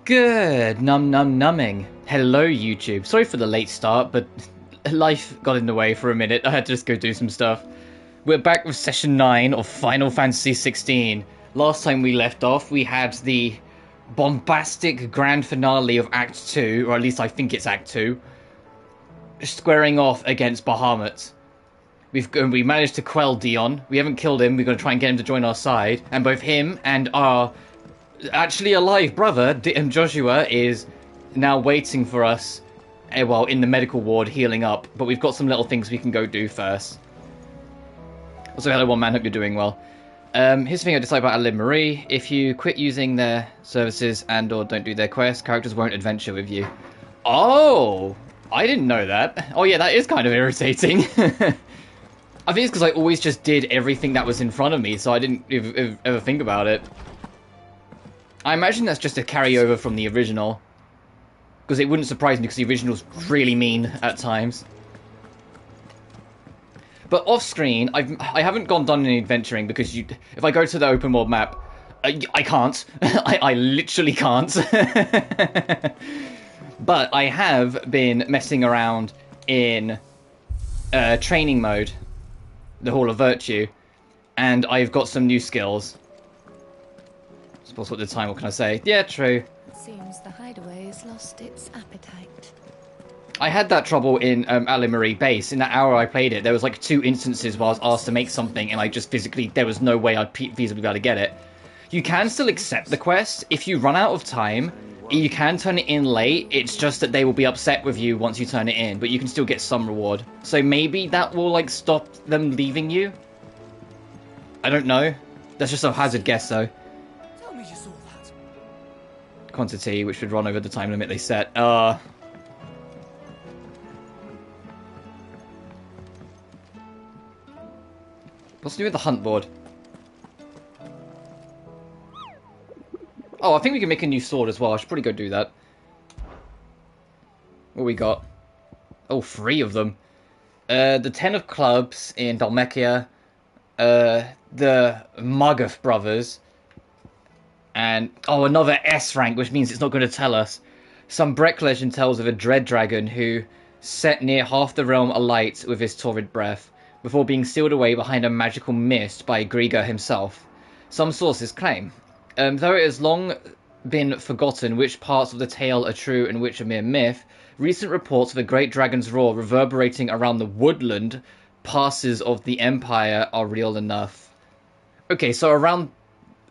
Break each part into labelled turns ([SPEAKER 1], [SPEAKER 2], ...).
[SPEAKER 1] Good numbing. Hello YouTube. Sorry for the late start, but life got in the way for a minute. I had to just go do some stuff. We're back with session 9 of Final Fantasy XVI. Last time we left off, we had the bombastic grand finale of Act 2, or at least I think it's Act 2, squaring off against Bahamut. We managed to quell Dion. We haven't killed him. We're going to try and get him to join our side. And both him and our actually alive brother, Joshua, is now waiting for us, well, in the medical ward, healing up. But we've got some little things we can go do first. Also, hello, one man, hope you're doing well. Here's the thing I decided about Adeline Marie. If you quit using their services and or don't do their quests, characters won't adventure with you. Oh! I didn't know that. Oh yeah, that is kind of irritating. I think it's because I always just did everything that was in front of me, so I didn't ever think about it. I imagine that's just a carryover from the original. Because it wouldn't surprise me, because the original's really mean at times. But off-screen, I haven't done any adventuring, because if I go to the open world map, I can't. I literally can't. But I have been messing around in training mode, the Hall of Virtue, and I've got some new skills. Suppose at the time, what can I say? Yeah, true.
[SPEAKER 2] Seems the hideaway has lost its appetite.
[SPEAKER 1] I had that trouble in Adeline Marie base. In that hour I played it, there was like 2 instances where I was asked to make something, and I just physically, there was no way I'd feasibly be able to get it. You can still accept the quest. If you run out of time, you can turn it in late. It's just that they will be upset with you once you turn it in, but you can still get some reward. So maybe that will, like, stop them leaving you? I don't know. That's just a hazard guess, though.
[SPEAKER 3] Tell me you saw that.
[SPEAKER 1] Quantity, which would run over the time limit they set. What's new with the hunt board? Oh, I think we can make a new sword as well. I should probably go do that. What we got? Oh, 3 of them. The 10 of clubs in Dalmekia. The Magath brothers. And, oh, another S rank, which means it's not going to tell us. Some Breck legend tells of a dread dragon who set near half the realm alight with his torrid breath, before being sealed away behind a magical mist by Griga himself. Some sources claim. Though it has long been forgotten which parts of the tale are true and which are mere myth, recent reports of a great dragon's roar reverberating around the woodland passes of the Empire are real enough. Okay, so around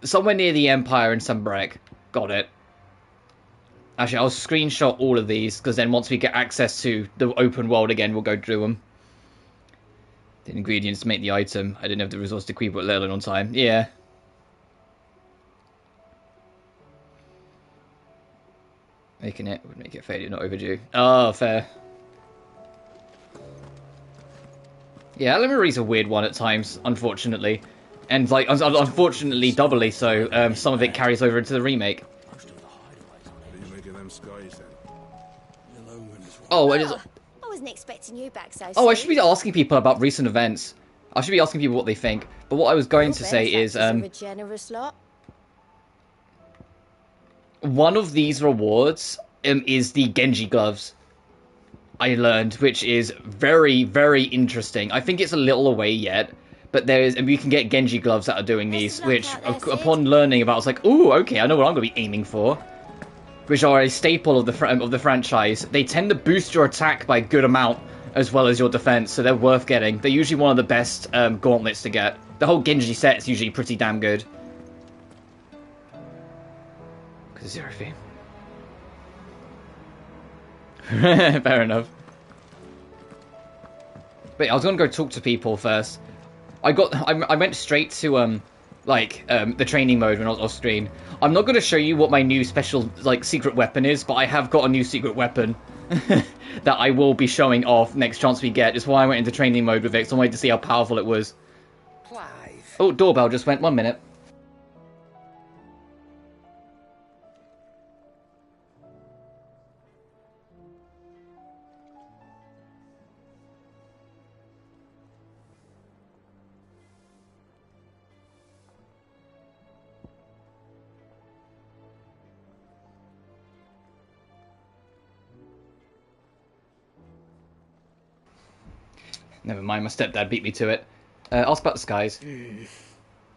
[SPEAKER 1] somewhere near the Empire in Sunbreak. Got it. Actually, I'll screenshot all of these, because then once we get access to the open world again, we'll go through them. The ingredients to make the item. I didn't have the resource to equip it, let alone on time. Yeah. Making it would make it faded, not overdue. Oh, fair. Yeah, Adeline Marie's a weird one at times, unfortunately. And, like, unfortunately, doubly so. Some of it carries over into the remake. Oh, it is.
[SPEAKER 4] I wasn't expecting you back so soon.
[SPEAKER 1] Oh, I should be asking people about recent events. I should be asking people what they think. But what I was going to say is,
[SPEAKER 4] a generous lot.
[SPEAKER 1] one of these rewards is the Genji gloves. I learned, which is very, very interesting. I think it's a little away yet, but and we can get Genji gloves that are doing these, which upon learning about, I was like, ooh, okay, I know what I'm going to be aiming for. Which are a staple of the franchise. They tend to boost your attack by a good amount, as well as your defense, so they're worth getting. They're usually one of the best gauntlets to get. The whole Genji set is usually pretty damn good. Because zero fee. Fair enough. But I was going to go talk to people first. I went straight to the training mode when I was off screen. I'm not going to show you what my new special, like, secret weapon is, but I have got a new secret weapon that I will be showing off next chance we get. It's why I went into training mode with it, so I wanted to see how powerful it was.
[SPEAKER 3] Clive.
[SPEAKER 1] Oh, doorbell just went. 1 minute. Never mind, my stepdad beat me to it. Ask about the skies.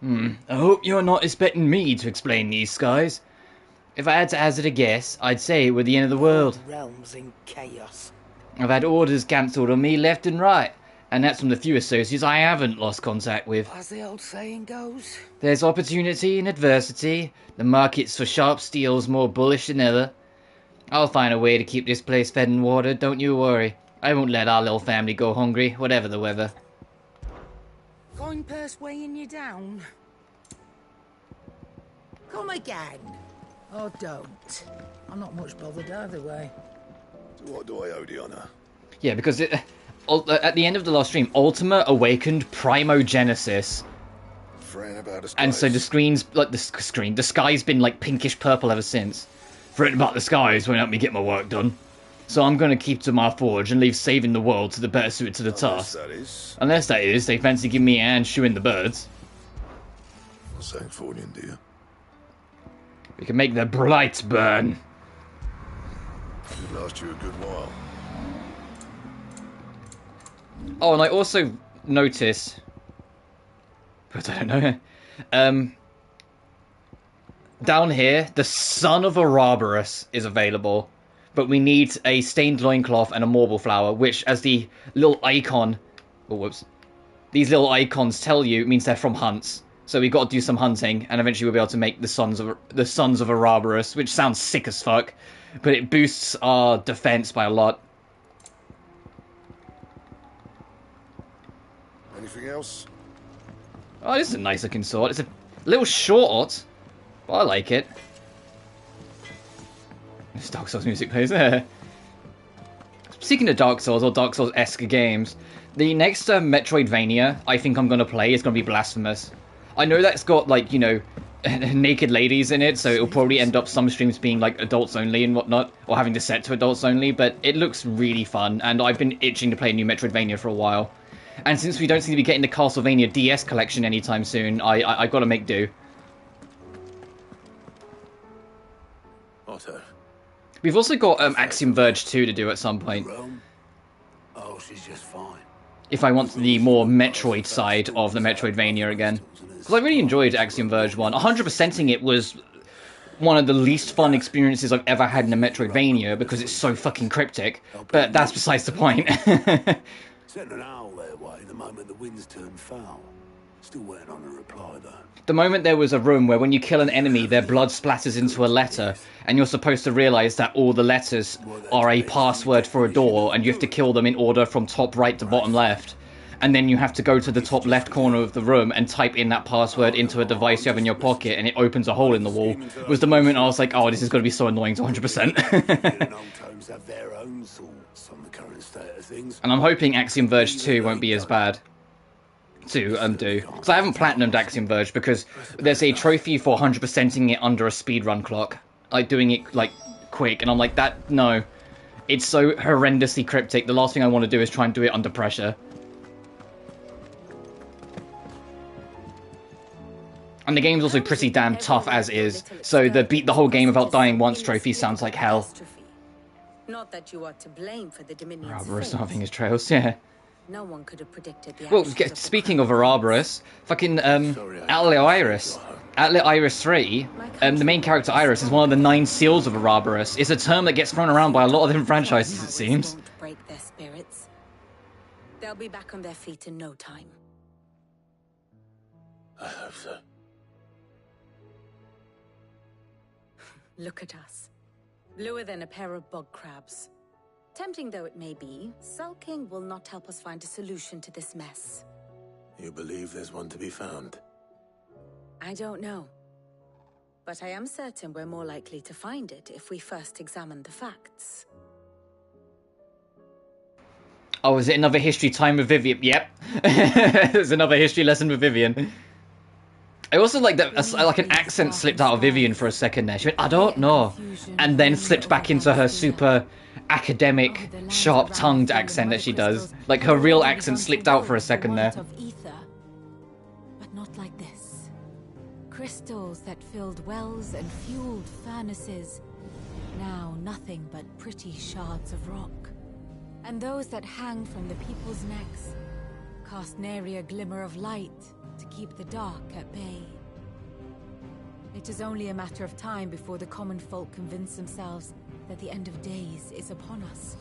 [SPEAKER 1] I hope you're not expecting me to explain these skies. If I had to hazard a guess, I'd say we're the end of the world.
[SPEAKER 3] Realms in chaos.
[SPEAKER 1] I've had orders cancelled on me left and right, and that's from the few associates I haven't lost contact with.
[SPEAKER 3] As the old saying goes.
[SPEAKER 1] There's opportunity in adversity. The markets for sharp steel's more bullish than ever. I'll find a way to keep this place fed and watered, don't you worry. I won't let our little family go hungry, whatever the weather.
[SPEAKER 3] Coin purse weighing you down. Come again. Or don't. I'm not much bothered either way.
[SPEAKER 5] So what do I owe the honour?
[SPEAKER 1] Yeah, because at the end of the last stream, Ultima awakened Primogenesis.
[SPEAKER 5] Fretting about the skies.
[SPEAKER 1] And so the sky's been like pinkish purple ever since. Fretting about the skies won't help me get my work done. So I'm going to keep to my forge and leave saving the world to the better suited to the task. Unless that is, they fancy giving me a hand shooing the birds.
[SPEAKER 5] What's that for you, dear?
[SPEAKER 1] We can make the blight burn.
[SPEAKER 5] It'll last you a good while.
[SPEAKER 1] Oh, and I also noticed, but I don't know, down here, the Son of Ouroboros is available, but we need a stained loincloth and a marble flower, which, as the little icon, these little icons tell you, means they're from hunts. So we've got to do some hunting, and eventually we'll be able to make the Sons of Ouroboros, which sounds sick as fuck, but it boosts our defense by a lot.
[SPEAKER 5] Anything else?
[SPEAKER 1] Oh, this is a nice looking sword. It's a little short, but I like it. This Dark Souls music plays there. Speaking of Dark Souls or Dark Souls-esque games, the next Metroidvania I think I'm going to play is going to be Blasphemous. I know that's got, like, you know, naked ladies in it, so it'll probably end up some streams being, like, adults only and whatnot, or having to set to adults only, but it looks really fun, and I've been itching to play a new Metroidvania for a while. And since we don't seem to be getting the Castlevania DS collection anytime soon, I gotta make do.
[SPEAKER 5] Otto.
[SPEAKER 1] We've also got Axiom Verge 2 to do at some point.
[SPEAKER 5] Oh, she's just fine.
[SPEAKER 1] If I want the more Metroid side of the Metroidvania again. Because I really enjoyed Axiom Verge 1. 100%ing it was one of the least fun experiences I've ever had in a Metroidvania because it's so fucking cryptic. But that's besides the point.
[SPEAKER 5] Sent an owl their way the moment the winds turned foul. Still waiting on a reply, though.
[SPEAKER 1] The moment there was a room where when you kill an enemy, their blood splatters into a letter, and you're supposed to realise that all the letters are a password for a door, and you have to kill them in order from top right to bottom left. And then you have to go to the top left corner of the room and type in that password into a device you have in your pocket, and it opens a hole in the wall. It was the moment I was like, oh, this is going to be so annoying to 100%. And I'm hoping Axiom Verge 2 won't be as bad to undo. Because I haven't platinumed Axiom Verge because there's a trophy for 100%ing it under a speedrun clock. Like, doing it, like, quick. And I'm like, no. It's so horrendously cryptic. The last thing I want to do is try and do it under pressure. And the game's also pretty damn tough as is. So the beat the whole game without dying once trophy sounds like hell.
[SPEAKER 6] Not that you are to blame for the Dominion's
[SPEAKER 1] Ouroboros
[SPEAKER 6] fate.
[SPEAKER 1] having his trails, yeah.
[SPEAKER 6] No one could have predicted the
[SPEAKER 1] Well,
[SPEAKER 6] actions of
[SPEAKER 1] speaking of Ouroboros, fucking Atelier Iris 3, the main character Iris is one of the 9 seals of Ouroboros. It's a term that gets thrown around by a lot of different franchises, it seems.
[SPEAKER 6] Won't break their spirits. They'll be back on their feet in no time.
[SPEAKER 5] I hope so.
[SPEAKER 6] Look at us. Bluer than a pair of bog crabs. Tempting though it may be, sulking will not help us find a solution to this mess.
[SPEAKER 5] You believe there's one to be found?
[SPEAKER 6] I don't know. But I am certain we're more likely to find it if we first examine the facts.
[SPEAKER 1] Oh, is it another history time with Vivian? Yep. There's another history lesson with Vivian. I also like that, like an accent slipped out of Vivian for a second there. She went, I don't know. And then slipped back into her super academic, sharp-tongued accent that she does. Like her real accent slipped out for a second there.
[SPEAKER 2] But not like this. Crystals that filled wells and fueled furnaces. Now nothing but pretty shards of rock. And those that hang from the people's necks,
[SPEAKER 6] cast nary a glimmer of light to keep the dark at bay. It is only a matter of time before the common folk convince themselves that the end of days is upon us.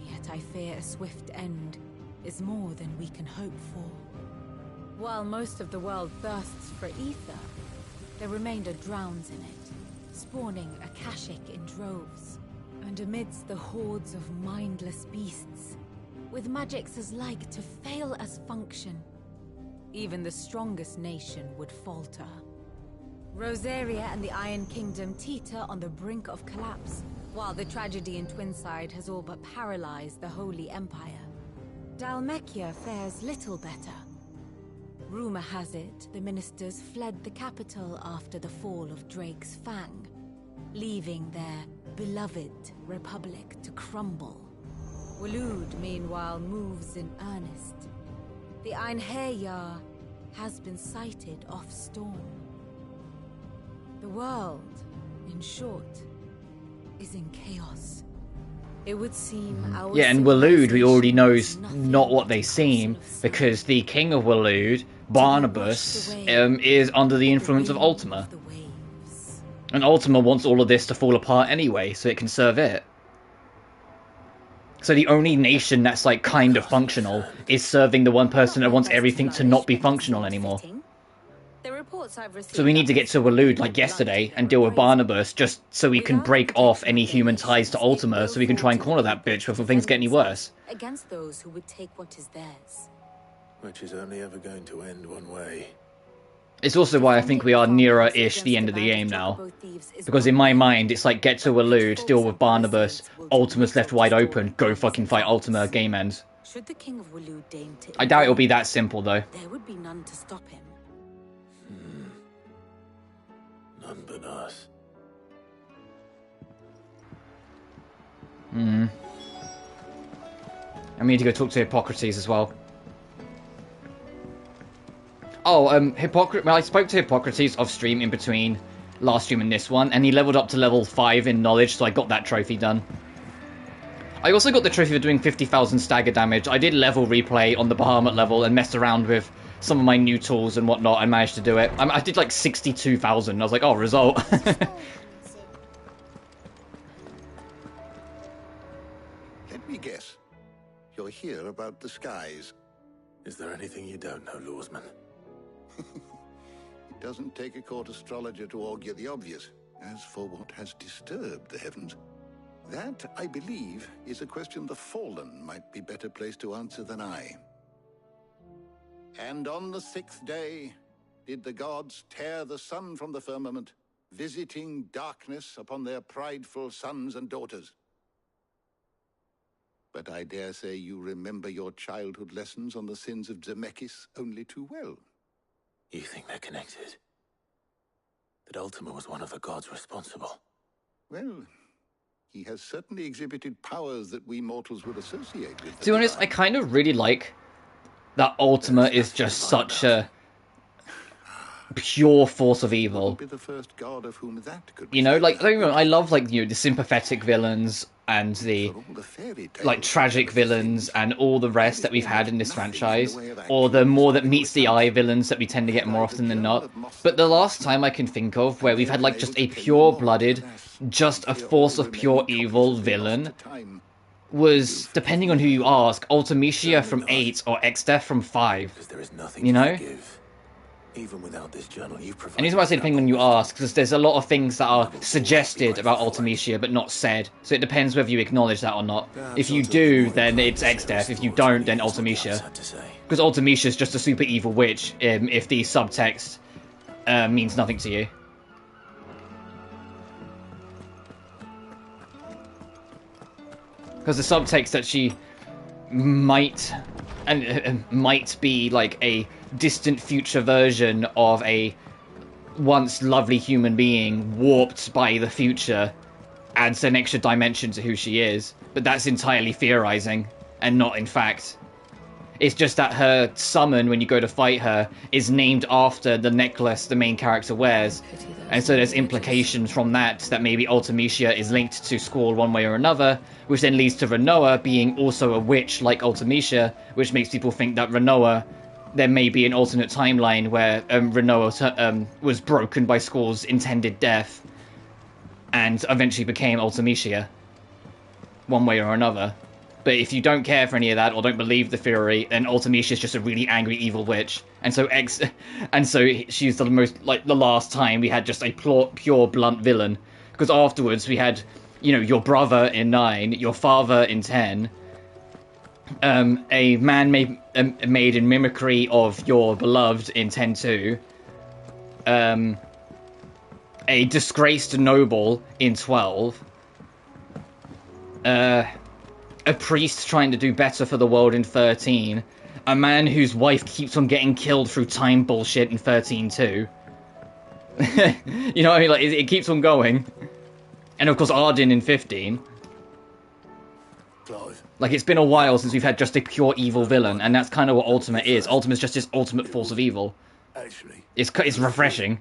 [SPEAKER 6] Yet I fear a swift end is more than we can hope for. While most of the world thirsts for ether, the remainder drowns in it, spawning Akashic in droves. And amidst the hordes of mindless beasts, with magics as like to fail as function, even the strongest nation would falter. Rosaria and the Iron Kingdom teeter on the brink of collapse, while the tragedy in Twinside has all but paralyzed the Holy Empire. Dalmekia fares little better. Rumor has it the ministers fled the capital after the fall of Drake's Fang, leaving their beloved republic to crumble. Waloed, meanwhile, moves in earnest. The Einherjar has been sighted off Storm. The world, in short, is in chaos. It would seem our
[SPEAKER 1] Yeah, and Waloed, we already know is
[SPEAKER 6] civilization
[SPEAKER 1] not what
[SPEAKER 6] is
[SPEAKER 1] they
[SPEAKER 6] nothing
[SPEAKER 1] seem,
[SPEAKER 6] but the
[SPEAKER 1] because the king of Waloed, Barnabas, is under the influence of Ultima.
[SPEAKER 6] the waves.
[SPEAKER 1] And Ultima wants all of this to fall apart anyway, so it can serve it. So the only nation that's like kind of functional is serving the one person that wants everything to not be functional anymore.
[SPEAKER 6] The reports I've received
[SPEAKER 1] So we need to get to Waloed like yesterday and deal with Barnabas just so we can break off any human ties to Ultima so we can try and corner that bitch before things get any worse.
[SPEAKER 6] against those who would take what is theirs.
[SPEAKER 5] Which is only ever going to end one way.
[SPEAKER 1] It's also why I think we are nearer-ish the end of the game now. Because in my mind, it's like get to Waloed, deal with Barnabas, Ultima's left wide open, go fucking fight Ultima, game ends.
[SPEAKER 6] Should the king of Waloed deign to
[SPEAKER 1] I doubt it'll be that simple though.
[SPEAKER 6] there would be none to stop him.
[SPEAKER 5] None but us.
[SPEAKER 1] And we need to go talk to Hippocrates as well. Oh, I spoke to Hippocrates off stream in between last stream and this one, and he leveled up to level 5 in knowledge, so I got that trophy done. I also got the trophy for doing 50,000 stagger damage. I did level replay on the Bahamut level and messed around with some of my new tools and whatnot and managed to do it. I did like 62,000. I was like, oh, result.
[SPEAKER 7] Let me guess. You're here about the skies.
[SPEAKER 5] Is there anything you don't know, Lawsman?
[SPEAKER 7] It doesn't take a court astrologer to augur the obvious. As for what has disturbed the heavens, that, I believe, is a question the Fallen might be better placed to answer than I. And on the 6th day did the gods tear the sun from the firmament, visiting darkness upon their prideful sons and daughters. But I dare say you remember your childhood lessons on the sins of Zemeckis only too well.
[SPEAKER 5] You think they're connected? That Ultima was one of the gods responsible?
[SPEAKER 7] Well, he has certainly exhibited powers that we mortals would associate with.
[SPEAKER 1] To be honest, I kind of really like that Ultima is just such a pure force of evil.
[SPEAKER 7] Be the first god of whom that could be.
[SPEAKER 1] You know, like, don't get me wrong, I love, like, you know, the sympathetic villains and the, like, tragic villains and all the rest that we've had in this franchise, or the more that meets the eye villains that we tend to get more often than not. But the last time I can think of where we've had, like, just a pure-blooded, just a force of pure evil villain was, depending on who you ask, Ultimecia from 8 or Exdeath from 5.
[SPEAKER 5] There is nothing
[SPEAKER 1] You know?
[SPEAKER 5] to forgive. Even without this journal, you provide.
[SPEAKER 1] And here's why I say depending on who you ask, because there's a lot of things that are suggested about Ultimecia but not said. So it depends whether you acknowledge that or not. If you do, then it's Exdeath. If you don't, then Ultimecia. Because Ultimecia is just a super evil witch, if the subtext means nothing to you. Because the subtext that she might be like a distant future version of a once lovely human being warped by the future adds an extra dimension to who she is, but that's entirely theorizing and not in fact. It's just that her summon, when you go to fight her, is named after the necklace the main character wears. And so there's implications from that maybe Ultimecia is linked to Squall one way or another, which then leads to Rinoa being also a witch like Ultimecia, which makes people think that Rinoa, there may be an alternate timeline where Rinoa was broken by Squall's intended death and eventually became Ultimecia, one way or another. But if you don't care for any of that or don't believe the theory, then Ultimecia is just a really angry evil witch. And so she's the most, like, the last time we had just a pure blunt villain. Because afterwards we had, you know, your brother in 9, your father in 10, a man made in mimicry of your beloved in 10-2, a disgraced noble in 12, a priest trying to do better for the world in 13, a man whose wife keeps on getting killed through time bullshit in 13-2. You know what I mean? Like, it keeps on going. And of course Arden in 15. Like, it's been a while since we've had just a pure evil villain, and that's kind of what Ultimate is. Ultimate's just this ultimate force of evil.
[SPEAKER 5] Actually,
[SPEAKER 1] it's refreshing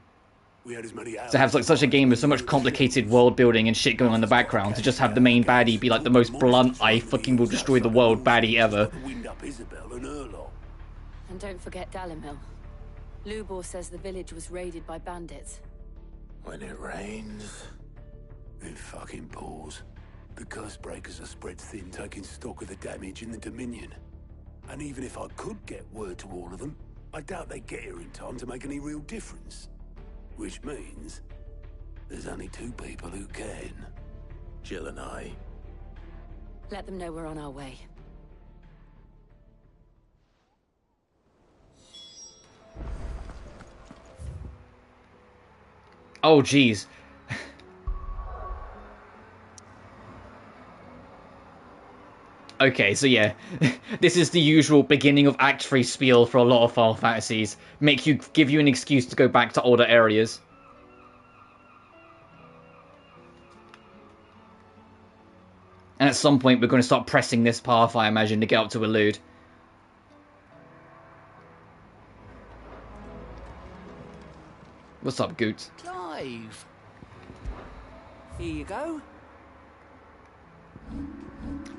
[SPEAKER 5] we had as many
[SPEAKER 1] to have like such a game with so much complicated world building and shit going on in the background, to just have the main baddie be like the most blunt, I fucking will destroy the world baddie ever.
[SPEAKER 5] Wind up Isabel and her lot.
[SPEAKER 8] And don't forget Dalimil. Lubor says the village was raided by bandits.
[SPEAKER 5] When it rains, it fucking pours. The curse breakers are spread thin, taking stock of the damage in the Dominion. And even if I could get word to all of them, I doubt they'd get here in time to make any real difference. Which means there's only 2 people who can. Jill and I.
[SPEAKER 8] Let them know we're on our way.
[SPEAKER 1] Oh, jeez. Okay, so yeah, this is the usual beginning of Act 3 spiel for a lot of Final Fantasies. Give you an excuse to go back to older areas. And at some point we're going to start pressing this path, I imagine, to get up to Elude. What's up, Goot?
[SPEAKER 9] Clive. Here you go.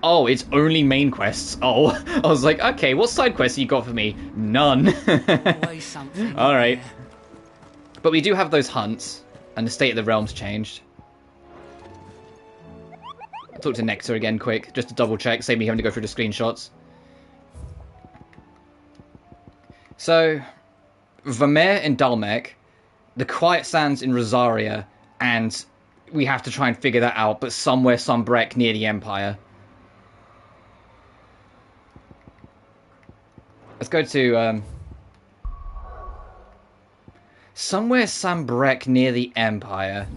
[SPEAKER 1] Oh, it's only main quests. Oh, I was like, okay, what side quests you got for me? None.
[SPEAKER 9] Always something.
[SPEAKER 1] Alright. But we do have those hunts, and the state of the realm's changed. I'll talk to Nectar again quick, just to double check, save me having to go through the screenshots. So, Vermeer in Dalmek, the Quiet Sands in Rosaria, and we have to try and figure that out, but somewhere Sombrek near the Empire. Let's go to, somewhere Sambrek near the Empire.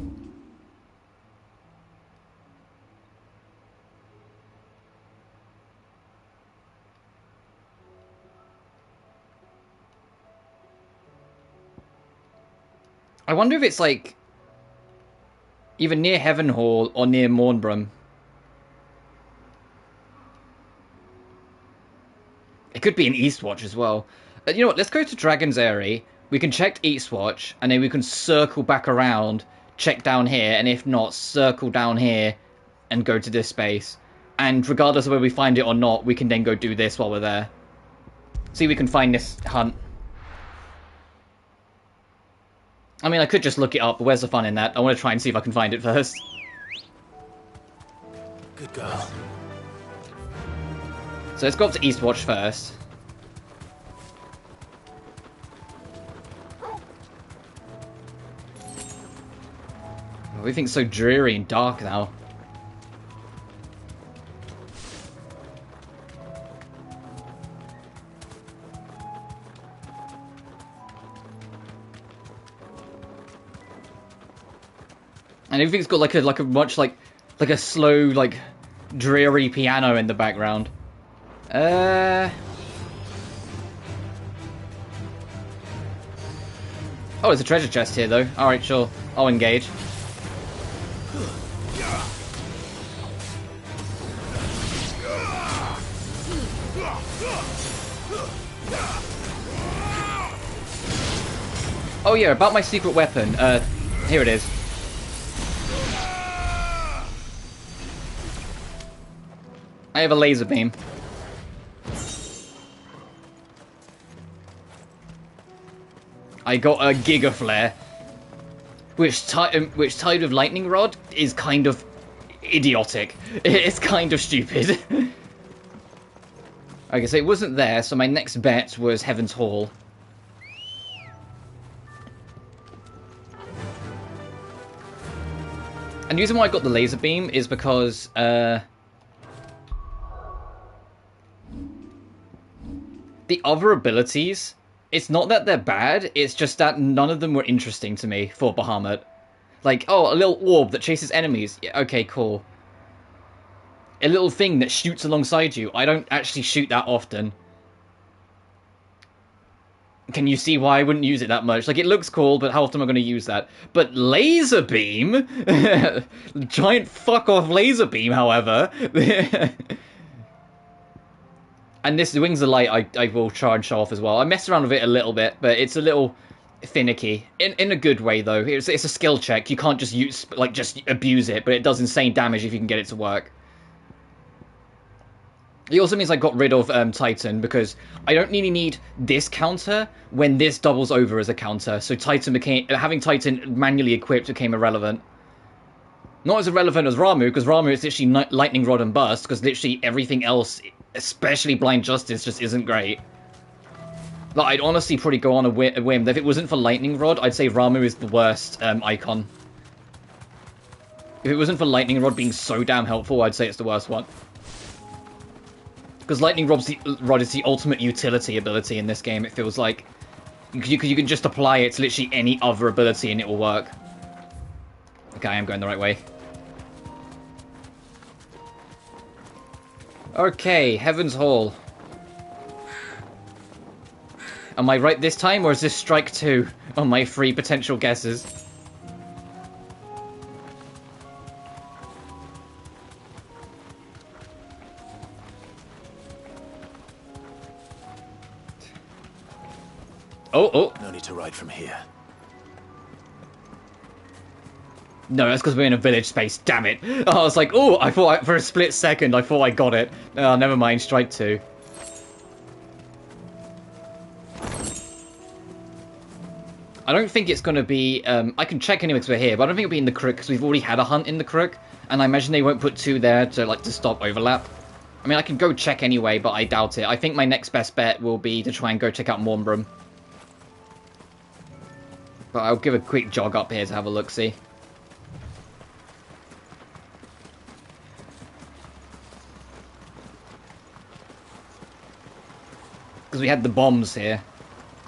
[SPEAKER 1] I wonder if it's, like, either near Heaven Hall or near Mornbrum. It could be in Eastwatch as well. You know what, let's go to Dragon's Eyrie. We can check Eastwatch, and then we can circle back around, check down here, and if not, circle down here and go to this space. And regardless of whether we find it or not, we can then go do this while we're there. See if we can find this hunt. I mean, I could just look it up, but where's the fun in that? I want to try and see if I can find it first.
[SPEAKER 5] Good girl.
[SPEAKER 1] So let's go up to Eastwatch first. Everything's so dreary and dark now. And everything's got like a much like a slow, like, dreary piano in the background. Oh, there's a treasure chest here, though. Alright, sure. I'll engage. Oh yeah, about my secret weapon. Here it is. I have a laser beam. I got a Giga Flare, which tied with Lightning Rod is kind of idiotic. It's kind of stupid. Okay, so it wasn't there, so my next bet was Heaven's Hall. And the reason why I got the laser beam is because, the other abilities, it's not that they're bad, it's just that none of them were interesting to me for Bahamut. Like, oh, a little orb that chases enemies. Yeah, okay, cool. A little thing that shoots alongside you. I don't actually shoot that often. Can you see why I wouldn't use it that much? Like, it looks cool, but how often am I going to use that? But laser beam? Giant fuck-off laser beam, however. And this Wings of Light I will try and show off as well. I messed around with it a little bit, but it's a little finicky. In a good way, though. It's a skill check. You can't just use, like, just abuse it, but it does insane damage if you can get it to work. It also means I got rid of Titan, because I don't really need this counter when this doubles over as a counter. So having Titan manually equipped became irrelevant. Not as irrelevant as Ramu, because Ramu is literally Lightning Rod and Burst, because literally everything else, especially Blind Justice, just isn't great. Like, I'd honestly probably go on a whim. If it wasn't for Lightning Rod, I'd say Ramu is the worst icon. If it wasn't for Lightning Rod being so damn helpful, I'd say it's the worst one. Because Lightning Rod is the ultimate utility ability in this game, it feels like. You can just apply it to literally any other ability and it will work. Okay, I am going the right way. Okay, Heaven's Hall. Am I right this time, or is this strike 2 on my 3 potential guesses? Oh.
[SPEAKER 5] No need to ride from here.
[SPEAKER 1] No, that's because we're in a village space, damn it. Oh, I was like, oh, for a split second, I thought I got it. Oh, never mind, strike 2. I don't think it's going to be, I can check anyway because we're here, but I don't think it'll be in the Crook because we've already had a hunt in the Crook, and I imagine they won't put 2 there to stop overlap. I mean, I can go check anyway, but I doubt it. I think my next best bet will be to try and go check out Mornbrum. But I'll give a quick jog up here to have a look-see. Because we had the bombs here,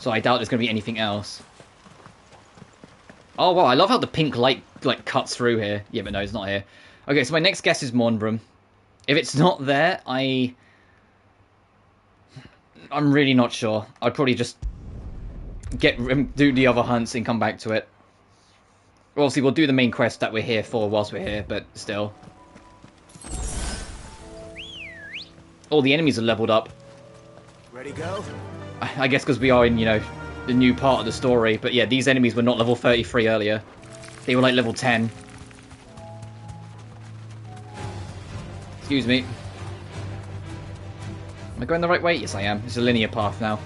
[SPEAKER 1] so I doubt there's going to be anything else. Oh, wow, I love how the pink light, like, cuts through here. Yeah, but no, it's not here. Okay, so my next guess is Mornbrum. If it's not there, I'm really not sure. I'd probably just do the other hunts and come back to it. Well, obviously, we'll do the main quest that we're here for whilst we're here, but still. Oh, the enemies are leveled up.
[SPEAKER 5] Ready, go?
[SPEAKER 1] I guess because we are in, you know, the new part of the story. But yeah, these enemies were not level 33 earlier. They were like level 10. Excuse me. Am I going the right way? Yes, I am. It's a linear path now.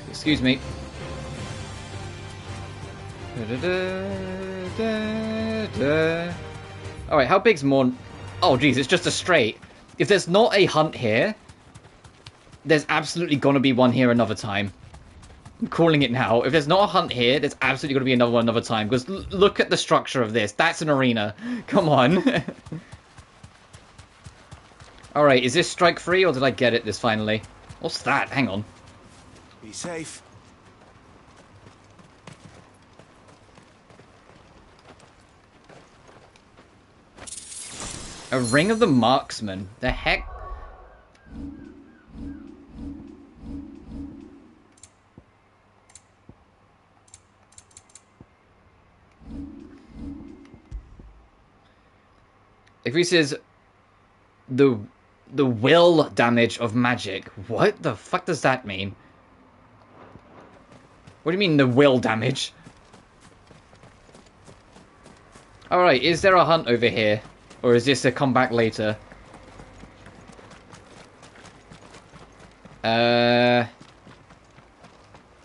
[SPEAKER 1] Excuse me. Alright, how big's more... Oh, geez, it's just a straight. If there's not a hunt here, there's absolutely gonna be one here another time. I'm calling it now. If there's not a hunt here, there's absolutely gonna be another one another time. Because look at the structure of this. That's an arena. Come on. Alright, is this strike 3 or did I get it this finally? What's that? Hang on.
[SPEAKER 5] Be safe.
[SPEAKER 1] A Ring of the Marksman. The heck? Increases the will damage of magic. What the fuck does that mean? What do you mean the will damage? Alright, is there a hunt over here? Or is this a comeback later?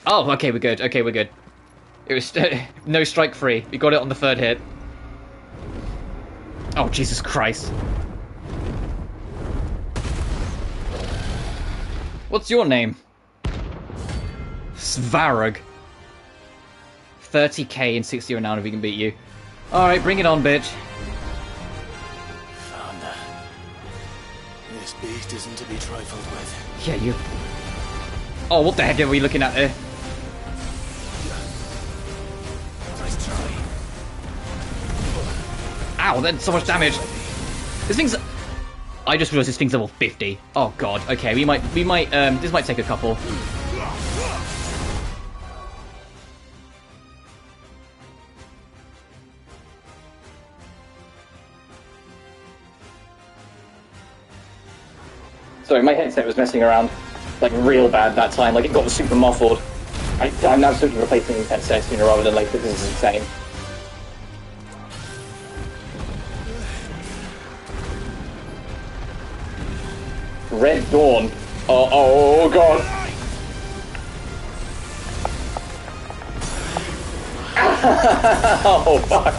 [SPEAKER 1] Oh, okay, we're good. Okay, we're good. It was no strike free. We got it on the third hit. Oh, Jesus Christ. What's your name? Svarug. 30k and 60 renown if we can beat you. Alright, bring it on, bitch.
[SPEAKER 5] Thunder. This beast isn't to be trifled with.
[SPEAKER 1] Yeah, you... Oh, what the heck are we looking at there?
[SPEAKER 5] Nice try.
[SPEAKER 1] Ow, that's so much damage. This thing's... I just realized this thing's level 50. Oh god, okay, we might, this might take a couple. Sorry, my headset was messing around, like, real bad that time. Like, it got super muffled. I'm absolutely replacing the headset sooner rather than later. This is insane. Red Dawn. Oh god. Oh, fuck.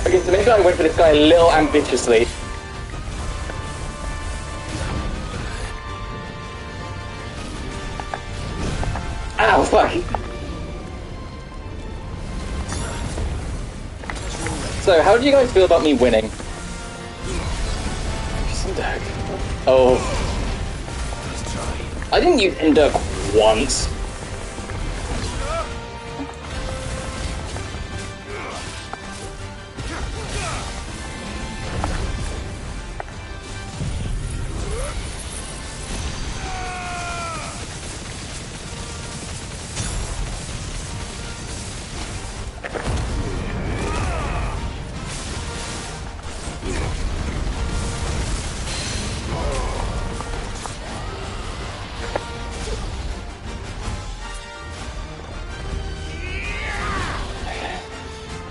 [SPEAKER 1] Okay, so maybe I went for this guy a little ambitiously. Ow, fuck! So, how do you guys feel about me winning? Oh. I didn't use Enderk once.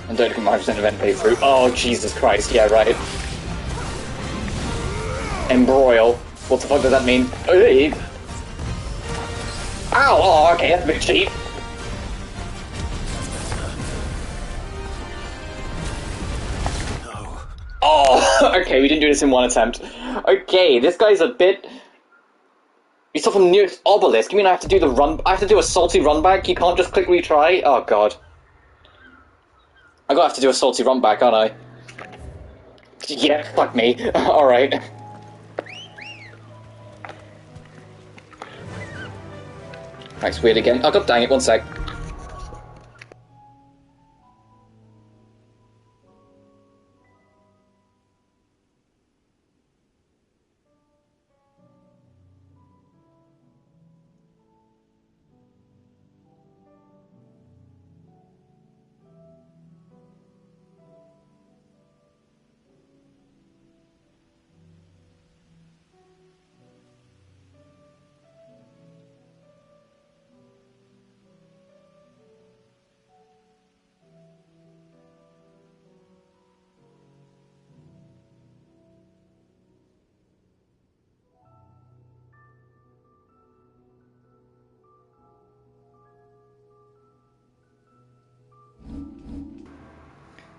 [SPEAKER 1] And don't get 5% event playthrough. Oh, Jesus Christ, yeah, right. Embroil. What the fuck does that mean? Ow! Oh, okay, that's a bit cheap. Oh, okay, we didn't do this in one attempt. Okay, this guy's a bit... He's still from nearest obelisk. You mean I have to do the run... I have to do a salty run back? You can't just click retry? Oh, God. I'm gonna have to do a salty run back, aren't I? Yeah, fuck me. Alright. That's weird again. Oh, god dang it, one sec.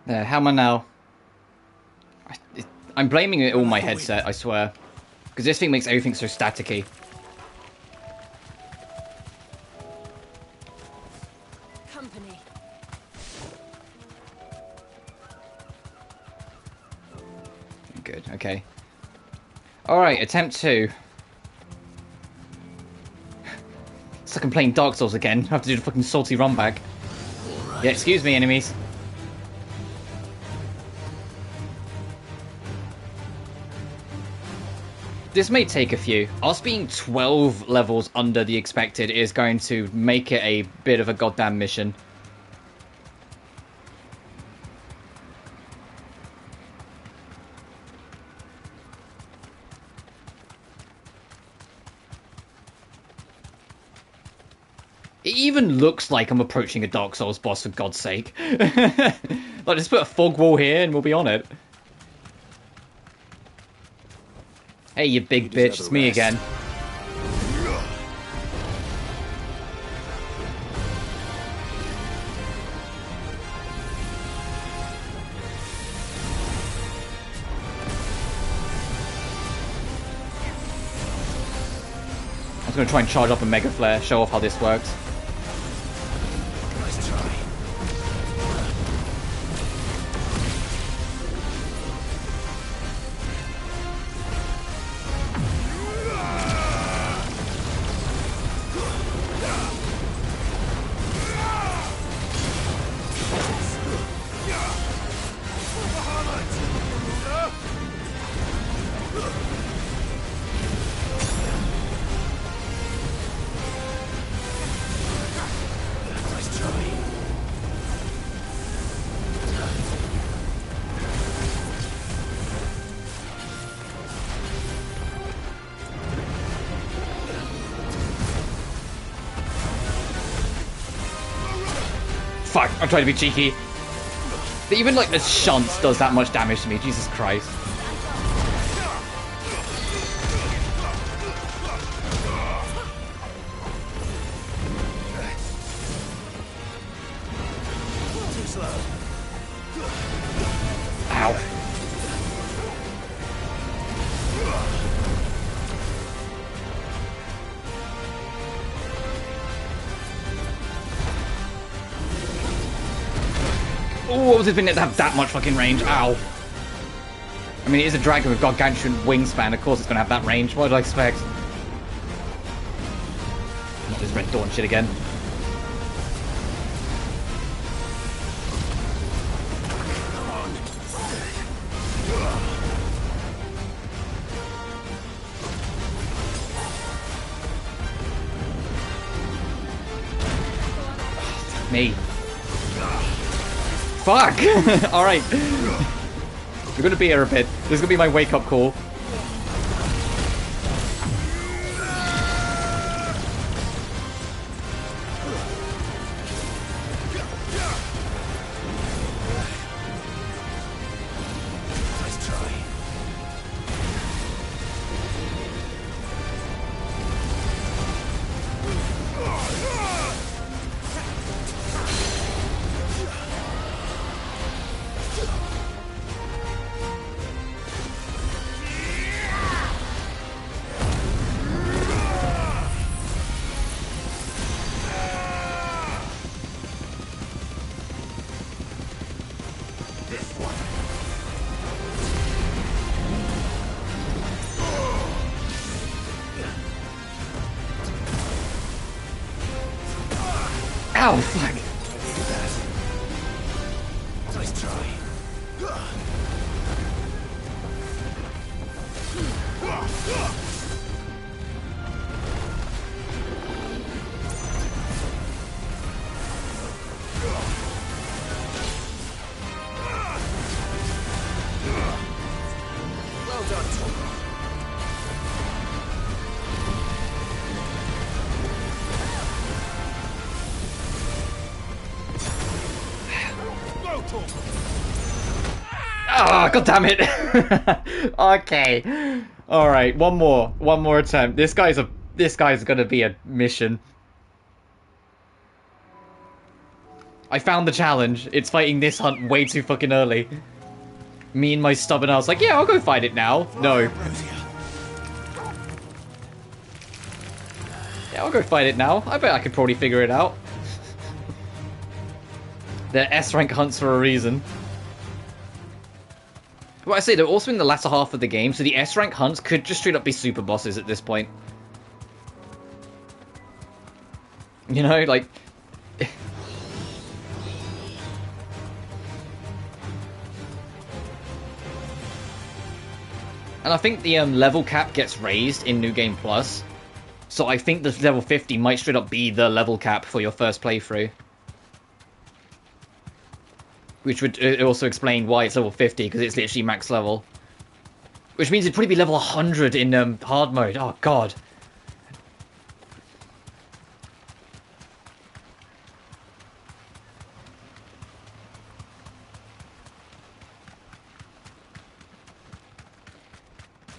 [SPEAKER 1] There, how am I now? I'm blaming it all my headset, I swear. Because this thing makes everything so staticky.
[SPEAKER 6] Company.
[SPEAKER 1] Good, okay. Alright, attempt 2. It's like I'm playing Dark Souls again. I have to do the fucking salty run back. Right. Yeah, excuse me, enemies. This may take a few. Us being 12 levels under the expected is going to make it a bit of a goddamn mission. It even looks like I'm approaching a Dark Souls boss, for God's sake. Like, just put a fog wall here and we'll be on it. Hey, you big bitch, it's me again. I was going to try and charge up a Mega Flare, show off how this works.
[SPEAKER 5] Nice try.
[SPEAKER 1] Fuck, I'm trying to be cheeky. But even like a shunt does that much damage to me, Jesus Christ.
[SPEAKER 5] Too slow.
[SPEAKER 1] Ow. Oh, I was expecting it to have that much fucking range. Ow. I mean, it is a dragon with gargantuan wingspan. Of course it's going to have that range. What did I expect? Not this Red Dawn shit again. Me. Fuck! Alright. We're gonna be here a bit. This is gonna be my wake-up call.
[SPEAKER 5] Nice try.
[SPEAKER 1] Ow, fuck.
[SPEAKER 5] Nice try. Well done, Tom.
[SPEAKER 1] Ah, god damn it. Okay. Alright, one more attempt. This guy's gonna be a mission. I found the challenge. It's fighting this hunt way too fucking early. Me and my stubborn ass like, yeah, I'll go fight it now. No. Yeah, I'll go fight it now. I bet I could probably figure it out. They're S-rank hunts for a reason. Well, I say, they're also in the latter half of the game, so the S-rank hunts could just straight up be super bosses at this point. You know, like... And I think the level cap gets raised in New Game Plus. So I think the level 50 might straight up be the level cap for your first playthrough. Which would also explain why it's level 50, because it's literally max level. Which means it'd probably be level 100 in hard mode. Oh, God.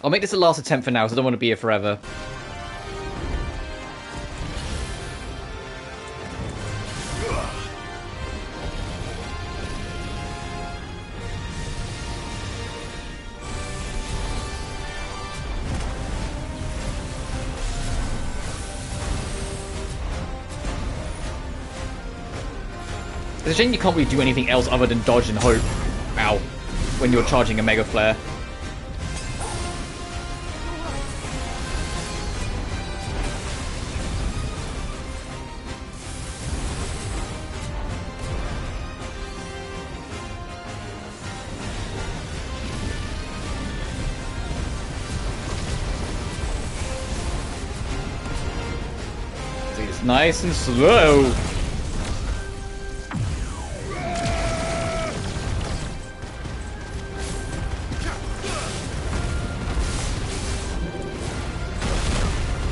[SPEAKER 1] I'll make this the last attempt for now, because I don't want to be here forever. It's a shame you can't really do anything else other than dodge and hope. Ow. When you're charging a Mega Flare. It's nice and slow.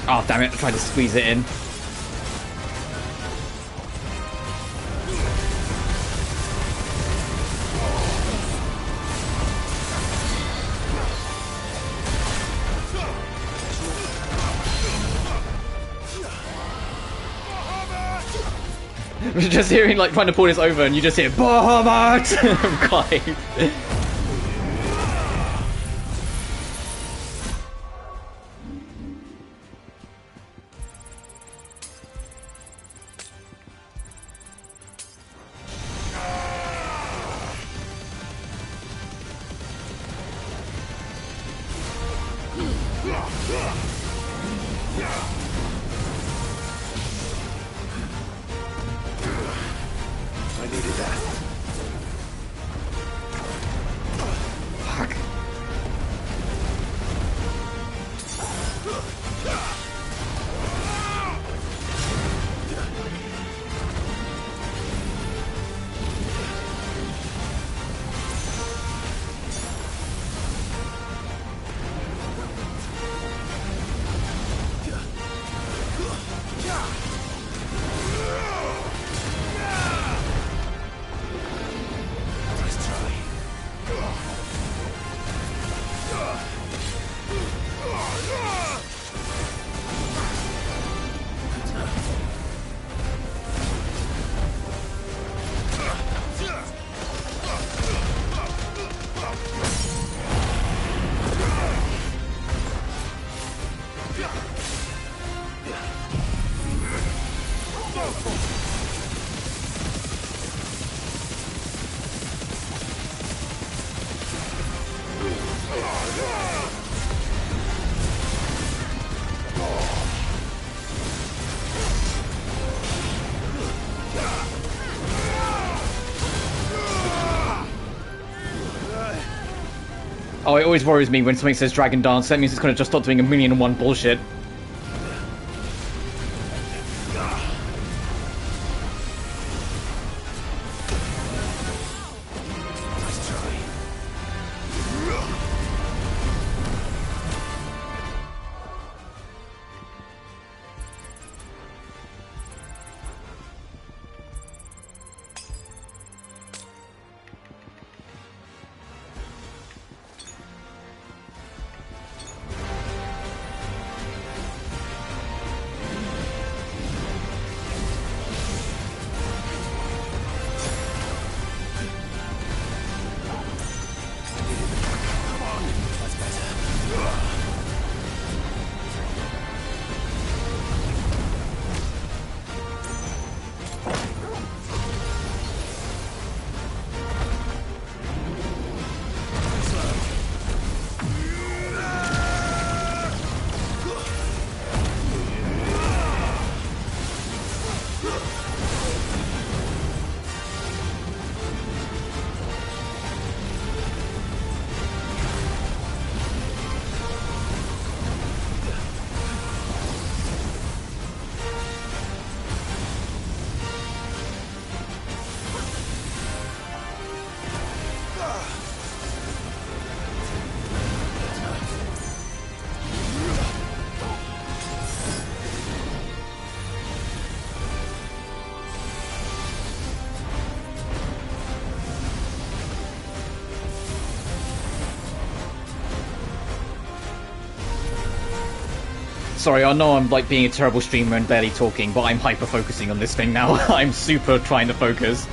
[SPEAKER 1] Oh, damn it, I tried to squeeze it in. Just hearing, like, trying to pull this over, and you just hear Bahamut from Clive. Oh, it always worries me when something says Dragon Dance. That means it's going to just start doing 1,000,001 bullshit. Sorry, I know I'm like being a terrible streamer and barely talking, but I'm hyper-focusing on this thing now. I'm super trying to focus.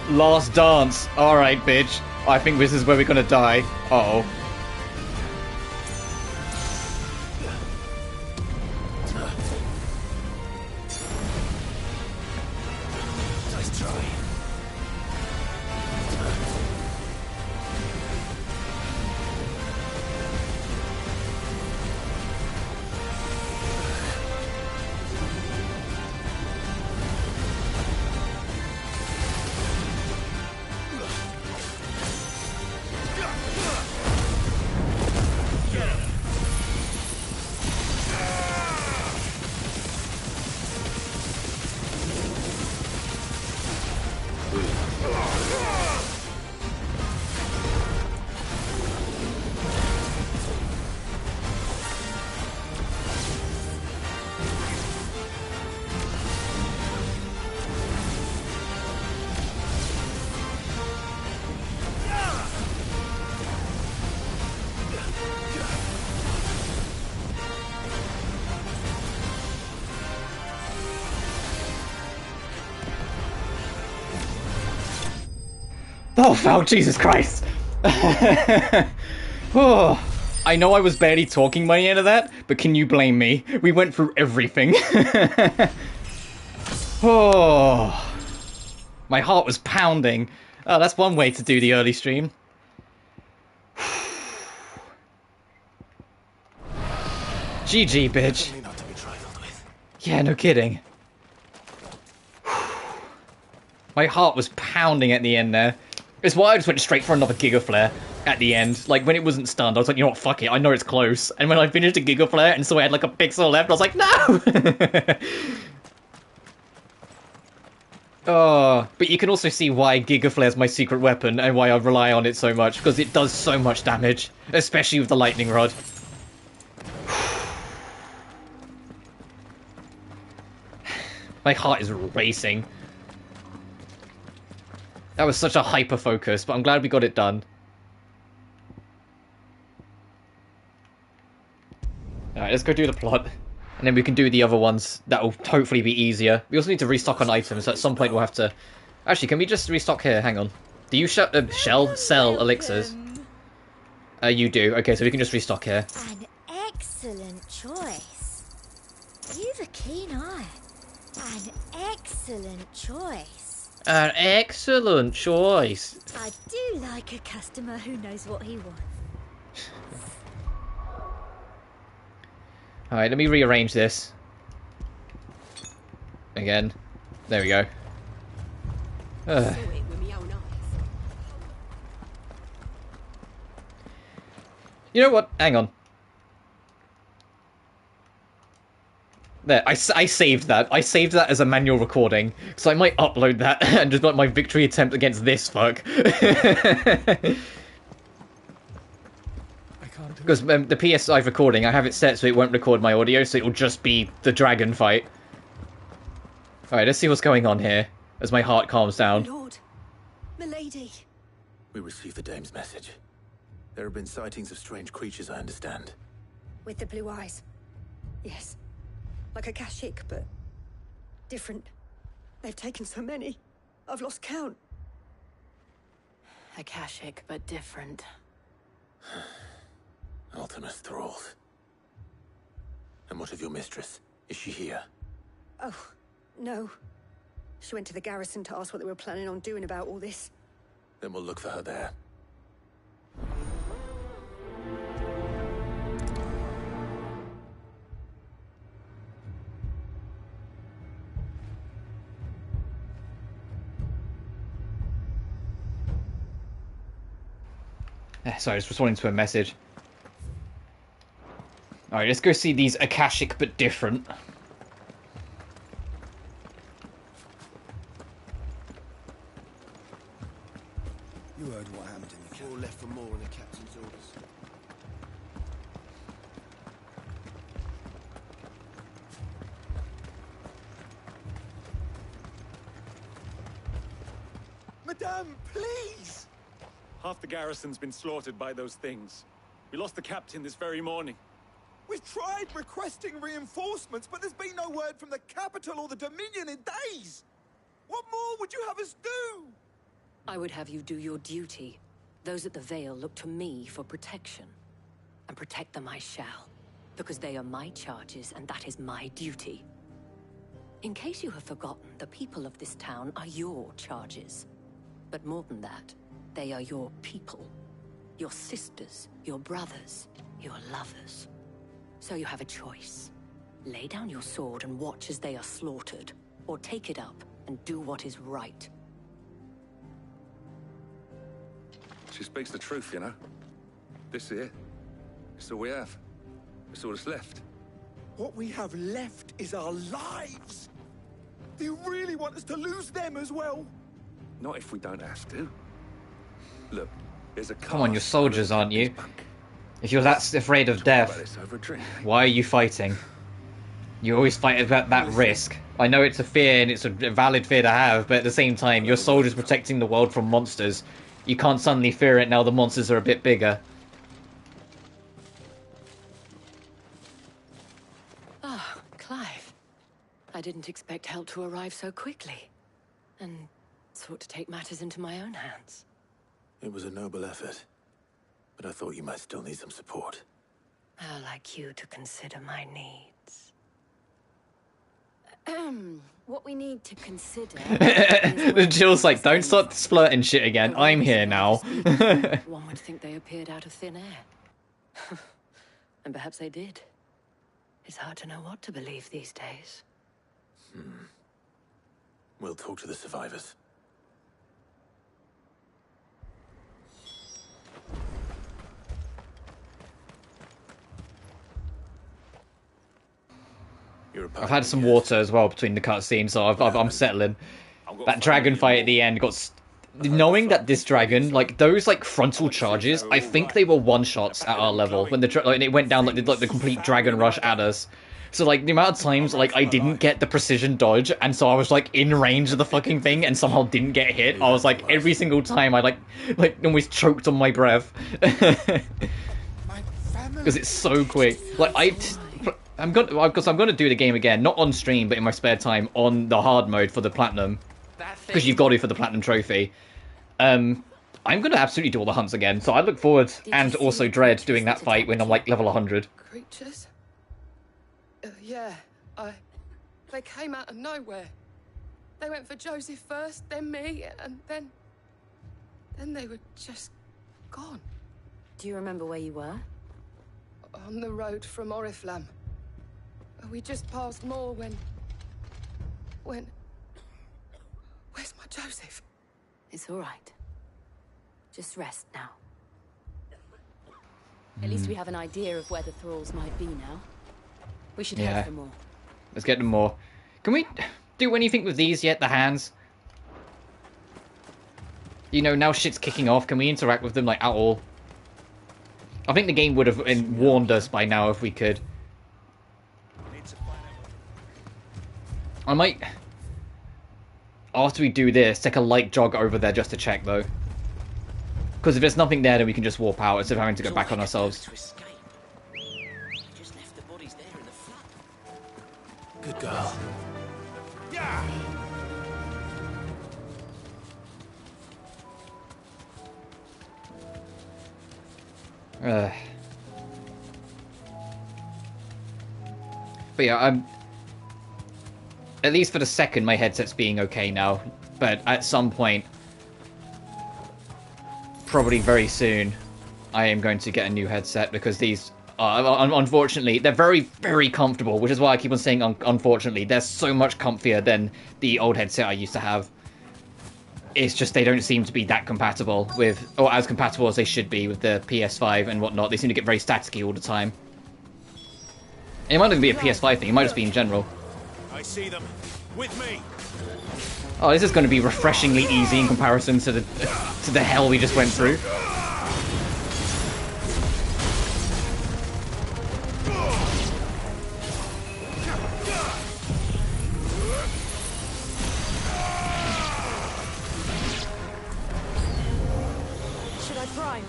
[SPEAKER 1] Last dance. Alright, bitch. I think this is where we're gonna die. Uh-oh. Oh, fuck, Jesus Christ! Oh, I know I was barely talking by the end of that, but can you blame me? We went through everything. Oh, my heart was pounding. Oh, that's one way to do the early stream. GG, bitch. Yeah, no kidding. My heart was pounding at the end there. It's why I just went straight for another Giga Flare at the end. Like, when it wasn't stunned, I was like, you know what, fuck it, I know it's close. And when I finished the Giga Flare and so I had like a pixel left, I was like, no! Oh, but you can also see why Giga Flare is my secret weapon and why I rely on it so much, because it does so much damage, especially with the lightning rod. My heart is racing. That was such a hyper focus, but I'm glad we got it done. Alright, let's go do the plot. And then we can do the other ones. That'll hopefully be easier. We also need to restock on items, so at some point we'll have to... Actually, can we just restock here? Hang on. Do you sell elixirs? You do. Okay, so we can just restock here.
[SPEAKER 4] An excellent choice. You've a keen eye. An excellent choice.
[SPEAKER 1] An excellent choice.
[SPEAKER 4] I do like a customer who knows what he wants.
[SPEAKER 1] Alright, let me rearrange this. Again. There we go. Ugh. You know what? Hang on. There, I saved that. I saved that as a manual recording, so I might upload that and just like my victory attempt against this fuck. Because the PS5 recording, I have it set so it won't record my audio, so it'll just be the dragon fight. Alright, let's see what's going on here, as my heart calms down.
[SPEAKER 10] Lord, milady.
[SPEAKER 5] We received the dame's message. There have been sightings of strange creatures, I understand.
[SPEAKER 10] With the blue eyes. Yes. Like a Kashik, but different. They've taken so many. I've lost count.
[SPEAKER 8] Akashic, but different.
[SPEAKER 5] Ultimus thralls. And what of your mistress? Is she here?
[SPEAKER 10] Oh, no. She went to the garrison to ask what they were planning on doing about all this.
[SPEAKER 5] Then we'll look for her there.
[SPEAKER 1] Sorry, just responding to a message. Alright, let's go see these Akashic but different.
[SPEAKER 11] You heard what happened in the camp. All left for more on the captain's orders.
[SPEAKER 12] Madame, please! Half the garrison's been slaughtered by those things. We lost the captain this very morning.
[SPEAKER 11] We've tried requesting reinforcements, but there's been no word from the capital or the Dominion in days! What more would you have us do?
[SPEAKER 8] I would have you do your duty. Those at the Vale look to me for protection. And protect them I shall. Because they are my charges, and that is my duty. In case you have forgotten, the people of this town are your charges. But more than that, they are your people. Your sisters, your brothers, your lovers. So you have a choice. Lay down your sword and watch as they are slaughtered, or take it up and do what is right.
[SPEAKER 13] She speaks the truth, you know. This here, it's all we have. It's all that's left.
[SPEAKER 11] What we have left is our lives! Do you really want us to lose them as well?
[SPEAKER 13] Not if we don't have to. Look, there's a
[SPEAKER 1] Come on, you're soldiers, aren't you? If you're that afraid of death, why are you fighting? You always fight about that risk. I know it's a fear and it's a valid fear to have, but at the same time, you're soldiers protecting the world from monsters. You can't suddenly fear it now the monsters are a bit bigger.
[SPEAKER 8] Ah, Clive. I didn't expect help to arrive so quickly. And sought to take matters into my own hands.
[SPEAKER 5] It was a noble effort, but I thought you might still need some support.
[SPEAKER 8] How like you to consider my needs. What we need to consider...
[SPEAKER 1] Jill's like, don't start splurting shit again. I'm here now.
[SPEAKER 8] One would think they appeared out of thin air. And perhaps they did. It's hard to know what to believe these days.
[SPEAKER 5] We'll talk to the survivors.
[SPEAKER 1] I've had some water as well between the cutscenes, so I'm settling.
[SPEAKER 12] I
[SPEAKER 1] That dragon fight at the end got... Knowing that this dragon, like, those, like, frontal charges, I think they were one-shots at our level. When like, it went down, like, the complete dragon rush at us. So, like, the amount of times, like, I didn't get the precision dodge, and so I was, like, in range of the fucking thing, and somehow didn't get hit. I was, like, every single time I, like almost choked on my breath. Because it's so quick. Like, I'm gonna do the game again, not on stream, but in my spare time, on the hard mode for the platinum. Because you've got it for the platinum trophy. I'm gonna absolutely do all the hunts again, so I look forward, and also dread doing that fight when I'm, like, level 100.
[SPEAKER 14] Creatures? Yeah, they came out of nowhere. They went for Joseph first, then me, and then they were just gone.
[SPEAKER 8] Do you remember where you were?
[SPEAKER 14] On the road from Oriflamme. We just passed more when... Where's my Joseph?
[SPEAKER 8] It's all right. Just rest now. At least we have an idea of where the thralls might be now. We should head for more.
[SPEAKER 1] Let's get them more. Can we do anything with these yet, the hands? You know, now shit's kicking off. Can we interact with them, like, at all? I think the game would have warned us by now if we could. I might, after we do this, take a light jog over there just to check, though. Because if there's nothing there, then we can just warp out instead of having to go back on ourselves.
[SPEAKER 5] Good girl. Yeah. But yeah, at least for the second, my headset's being okay now. But at some point, probably very soon, I am going to get a new headset because these are, unfortunately, they're very, very comfortable, which is why I keep on saying unfortunately. They're so much comfier than the old headset I used to have. It's just they don't seem to be that compatible with, or as compatible as they should be with the PS5 and whatnot. They seem to get very staticky all the time. It might not even be a PS5 thing, it might just be in general.
[SPEAKER 11] I see them. With me.
[SPEAKER 1] Oh, this is going to be refreshingly easy in comparison to the hell we just went through.
[SPEAKER 10] Should I prime?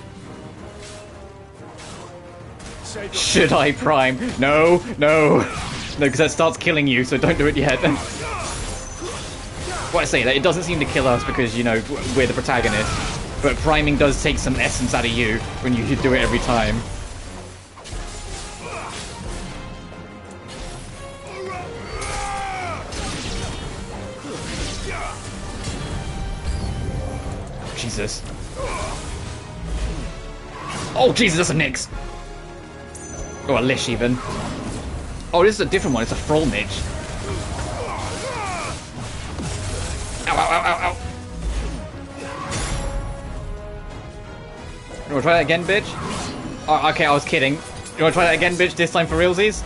[SPEAKER 1] Should I prime? No, no. No, because that starts killing you, so don't do it yet. Well, I say that, it doesn't seem to kill us because, you know, we're the protagonist. But priming does take some essence out of you when you do it every time. Jesus. Oh, Jesus, that's a Nyx. Or a Lish, even. Oh, this is a different one. It's a Thrall Midge. Ow, ow, ow, ow, ow. You wanna try that again, bitch? Oh, okay, I was kidding. You wanna try that again, bitch? This time for realsies?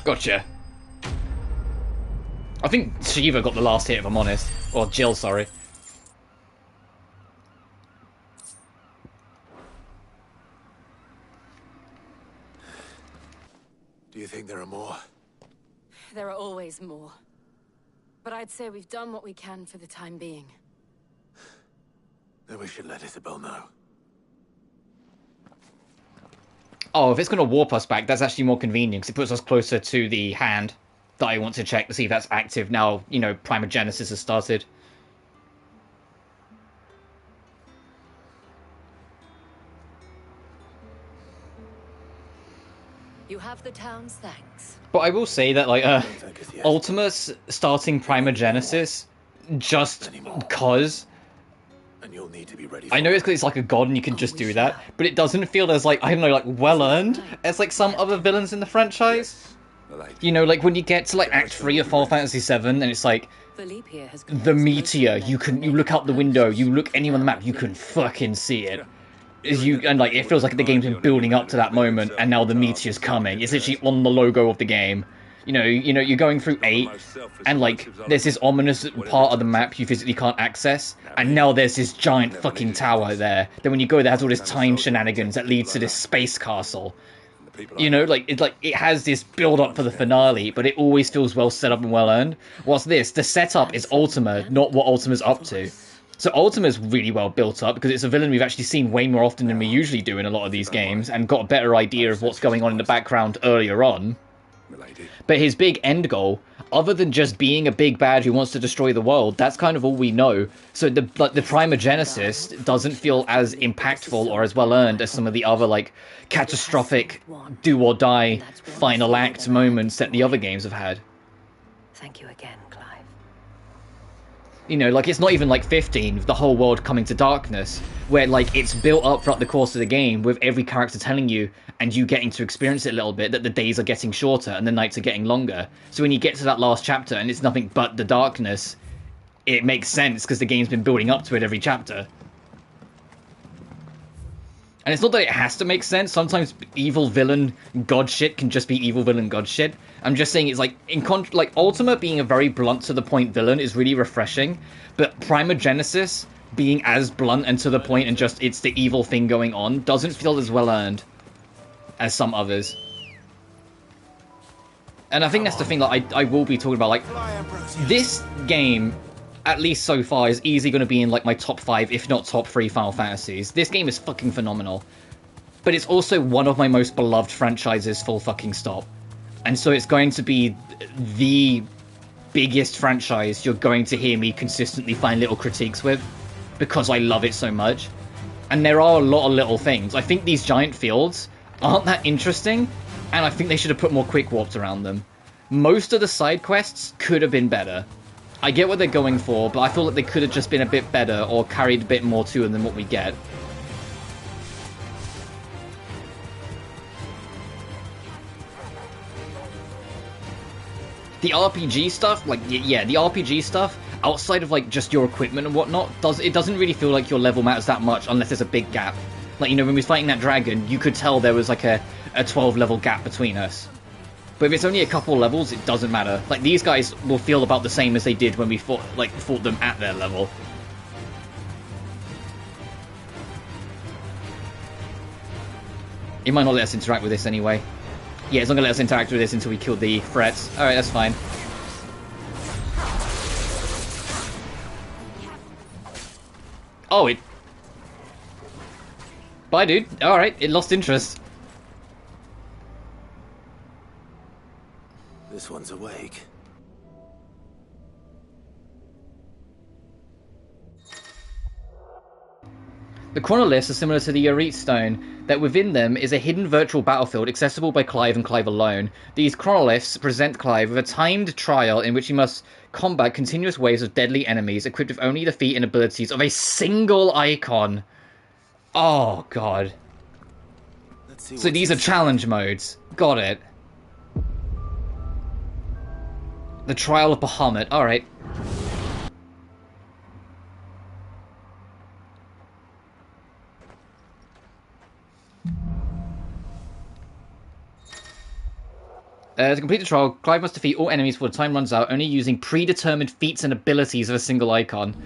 [SPEAKER 1] Gotcha. I think Shiva got the last hit, if I'm honest. Or Jill, sorry.
[SPEAKER 5] Do you think there are more?
[SPEAKER 8] There are always more. But I'd say we've done what we can for the time being.
[SPEAKER 5] Then we should let Isabel know.
[SPEAKER 1] Oh, if it's going to warp us back, that's actually more convenient, because it puts us closer to the hand. that I want to check to see if that's active now, you know, Primogenesis has started.
[SPEAKER 8] You have the town's thanks.
[SPEAKER 1] But I will say that, like, Ultima's starting Primogenesis just because...
[SPEAKER 5] And you'll need to be ready.
[SPEAKER 1] I know it's because it's like a god and you can just do that, but it doesn't feel as, like, I don't know, like, well-earned as, like, some other villains in the franchise. You know, like, when you get to, like, Act 3 of Final Fantasy VII, and it's like, the meteor, you look out the window, you look anywhere on the map, you can fucking see it. And like, it feels like the game's been building up to that moment, and now the meteor's coming. It's literally on the logo of the game. You know, you're going through 8, and like, there's this ominous part of the map you physically can't access, and now there's this giant fucking tower there. Then when you go there, it has all this time shenanigans that leads to this space castle. You know, like, it has this build-up for the finale, but it always feels well set up and well earned. Whilst this, the setup is Ultima, not what Ultima's up to. So Ultima's really well built up, because it's a villain we've actually seen way more often than we usually do in a lot of these games, and got a better idea of what's going on in the background earlier on. But his big end goal, other than just being a big bad who wants to destroy the world, that's kind of all we know. So the Primogenesis doesn't feel as impactful or as well earned as some of the other, like, catastrophic do or die final act moments that the other games have had.
[SPEAKER 8] Thank you again, Clive.
[SPEAKER 1] You know, like, it's not even like 15, the whole world coming to darkness, where, like, it's built up throughout the course of the game with every character telling you, and you getting to experience it a little bit, that the days are getting shorter and the nights are getting longer. So when you get to that last chapter and it's nothing but the darkness, it makes sense, because the game's been building up to it every chapter. And it's not that it has to make sense. Sometimes evil villain god shit can just be evil villain god shit. I'm just saying it's like, like, Ultima being a very blunt to the point villain is really refreshing, but Primogenesis being as blunt and to the point and just it's the evil thing going on doesn't feel as well earned as some others. And I think that's the thing that I will be talking about. Like, this game, at least so far, is easily going to be in, like, my top 5, if not top 3 Final Fantasies. This game is fucking phenomenal. But it's also one of my most beloved franchises, full fucking stop. And so it's going to be the biggest franchise you're going to hear me consistently find little critiques with, because I love it so much. And there are a lot of little things. I think these giant fields aren't that interesting, and I think they should have put more quick warps around them. Most of the side quests could have been better. I get what they're going for, but I feel like they could have just been a bit better or carried a bit more to them than what we get. The RPG stuff, like, yeah, the RPG stuff, outside of, like, just your equipment and whatnot, it doesn't really feel like your level matters that much unless there's a big gap. Like, you know, when we were fighting that dragon, you could tell there was, like, a 12-level gap between us. But if it's only a couple levels, it doesn't matter. Like, these guys will feel about the same as they did when we fought them at their level. It might not let us interact with this anyway. Yeah, it's not going to let us interact with this until we kill the threats. Alright, that's fine. Oh, it... Bye, dude. Alright, it lost interest.
[SPEAKER 5] This one's awake.
[SPEAKER 1] The chronoliths are similar to the Yorit Stone, that within them is a hidden virtual battlefield accessible by Clive and Clive alone. These chronoliths present Clive with a timed trial in which he must combat continuous waves of deadly enemies equipped with only the feat and abilities of a single icon. Oh, God. So these are challenge modes. Got it. The Trial of Bahamut. Alright. To complete the trial, Clive must defeat all enemies before the time runs out, only using predetermined feats and abilities of a single icon.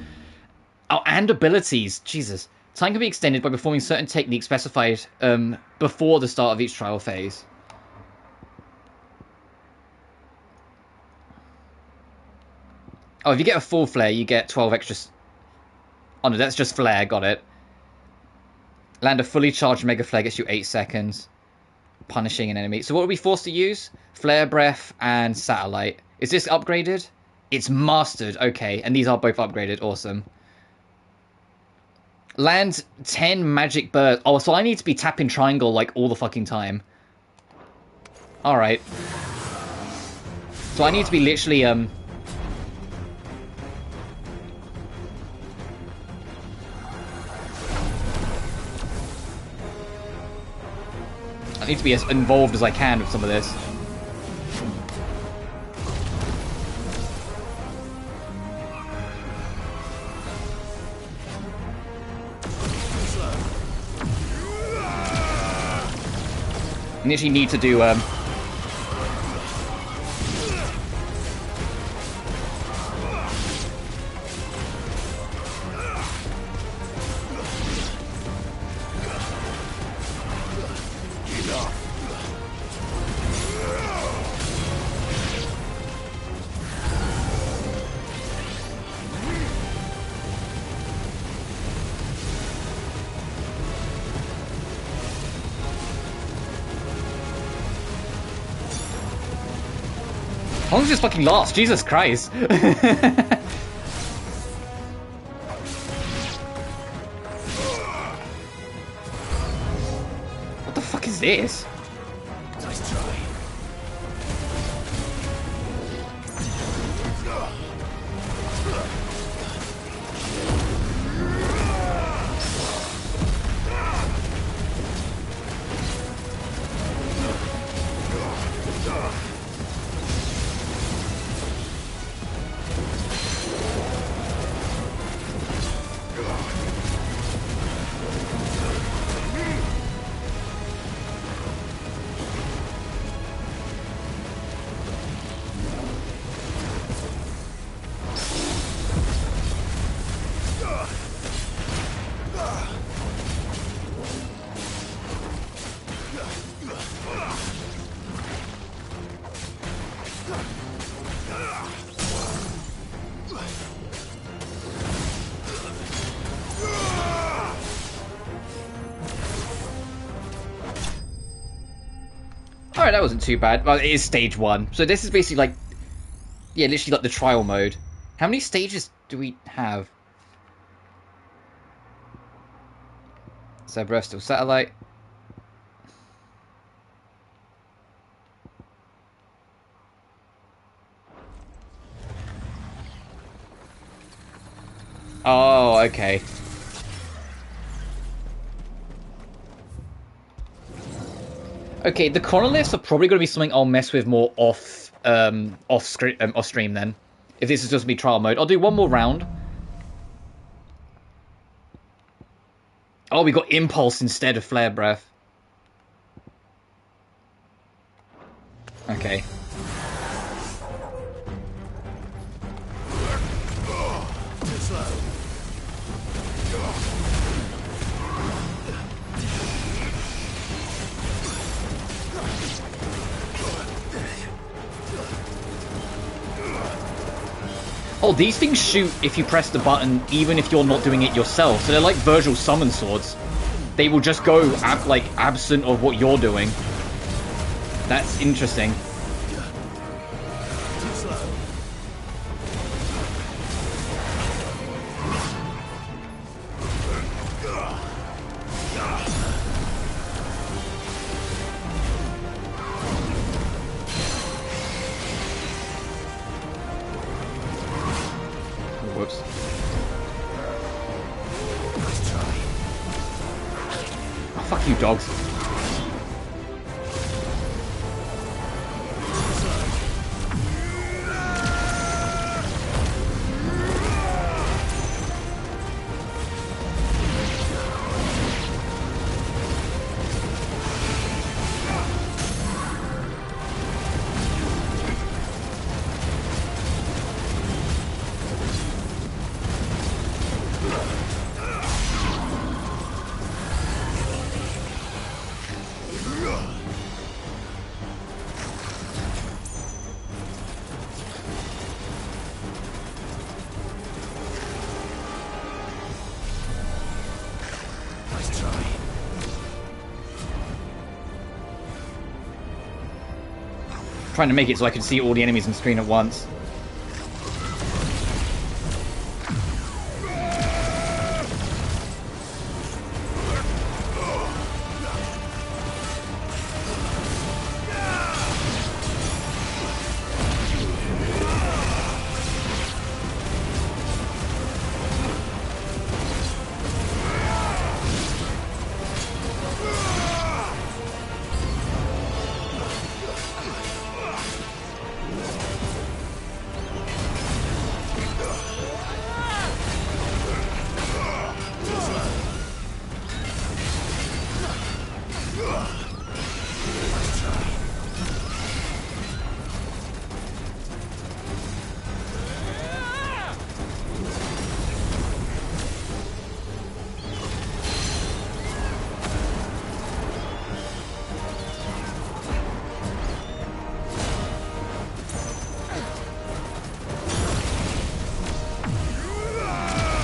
[SPEAKER 1] Oh, and abilities! Jesus. Time can be extended by performing certain techniques specified before the start of each trial phase. Oh, if you get a full flare, you get 12 extra... Oh no, that's just flare, got it. Land a fully charged Mega Flare gets you 8 seconds. punishing an enemy. So what are we forced to use? Flare Breath and Satellite. Is this upgraded? It's mastered. Okay, and these are both upgraded. Awesome. Land 10 magic bursts. Oh, so I need to be tapping triangle like all the fucking time. Alright. So I need to be literally, I need to be as involved as I can with some of this. I literally need to do, How long does this fucking last? Jesus Christ. What the fuck is this?
[SPEAKER 5] Nice try.
[SPEAKER 1] Alright, that wasn't too bad. Well, it is stage 1. So this is basically like... Yeah, literally like the trial mode. How many stages do we have? Cerberus, still Satellite. Oh, okay. Okay, the chronoliths are probably going to be something I'll mess with more off stream then. If this is just be trial mode, I'll do one more round. Oh, we got Impulse instead of Flare Breath. Okay.
[SPEAKER 5] Too slow.
[SPEAKER 1] Oh, these things shoot if you press the button, even if you're not doing it yourself. So they're like Virgil summon swords. They will just go like absent of what you're doing. That's interesting.
[SPEAKER 5] Too slow.
[SPEAKER 1] Whoops.
[SPEAKER 5] Nice try.
[SPEAKER 1] Oh, fuck you, dogs. trying to make it so I can see all the enemies on screen at once.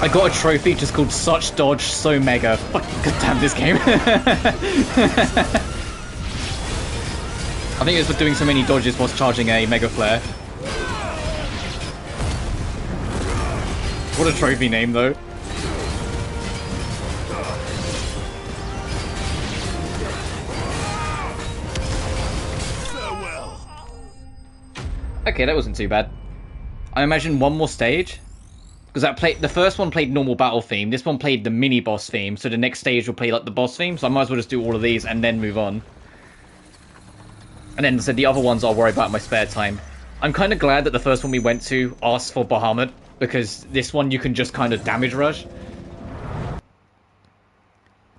[SPEAKER 1] I got a trophy just called Such Dodge So Mega. Fucking goddamn this game. I think it's for doing so many dodges whilst charging a Mega Flare. What a trophy name though. Okay, that wasn't too bad. I imagine one more stage. Because the first one played normal battle theme, this one played the mini boss theme, so the next stage will play like the boss theme, so I might as well just do all of these and then move on. And then so the other ones I'll worry about in my spare time. I'm kind of glad that the first one we went to asked for Bahamut, because this one you can just kind of damage rush.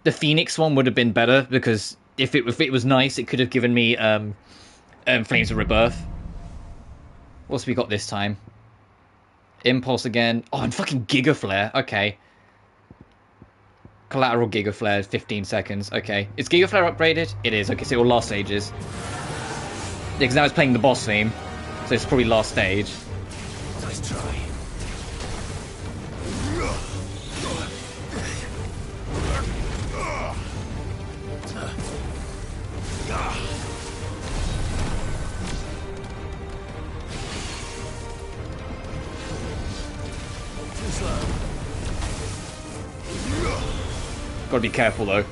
[SPEAKER 1] The Phoenix one would have been better, because if it was nice, it could have given me Flames of Rebirth. What's we got this time? Impulse again. Oh, and fucking Giga Flare. Okay. Collateral Giga Flare, 15 seconds. Okay. Is Giga Flare upgraded? It is. Okay, so it will last stages. Yeah, because now it's playing the boss theme. So it's probably last stage.
[SPEAKER 5] Nice try.
[SPEAKER 1] Gotta be careful though.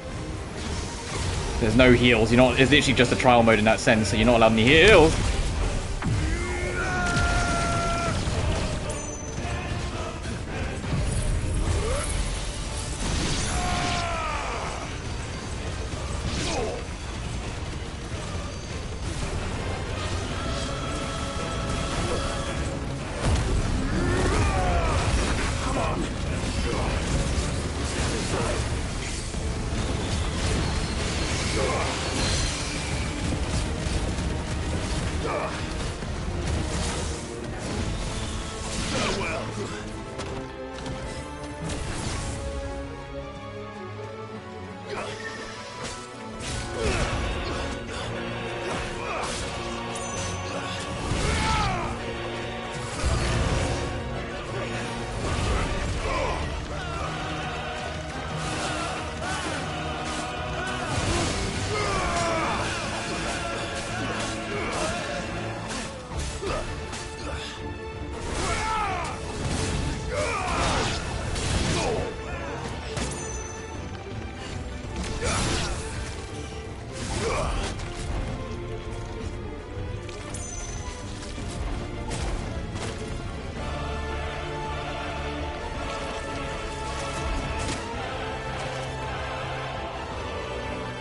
[SPEAKER 1] There's no heals. It's literally just a trial mode in that sense, so you're not allowed any heals.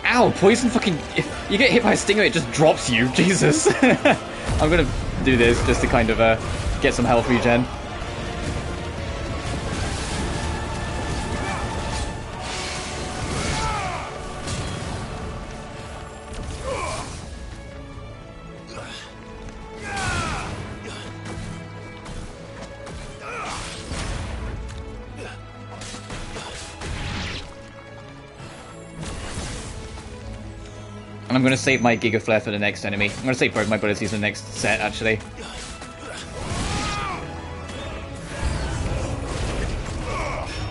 [SPEAKER 1] Ow, poison fucking... If you get hit by a stinger, it just drops you. Jesus. I'm gonna do this just to kind of get some health regen. I'm going to save my Giga Flare for the next enemy. I'm going to save both my abilities for the next set, actually.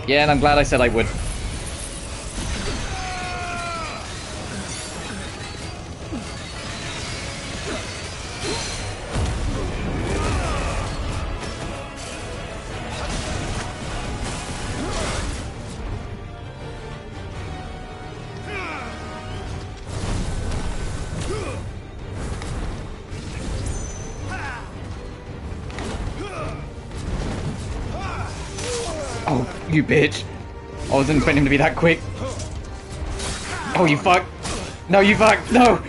[SPEAKER 1] Yeah, and I'm glad I said I would. Oh, you bitch. I wasn't expecting him to be that quick. Oh, you fuck. No, you fuck. No.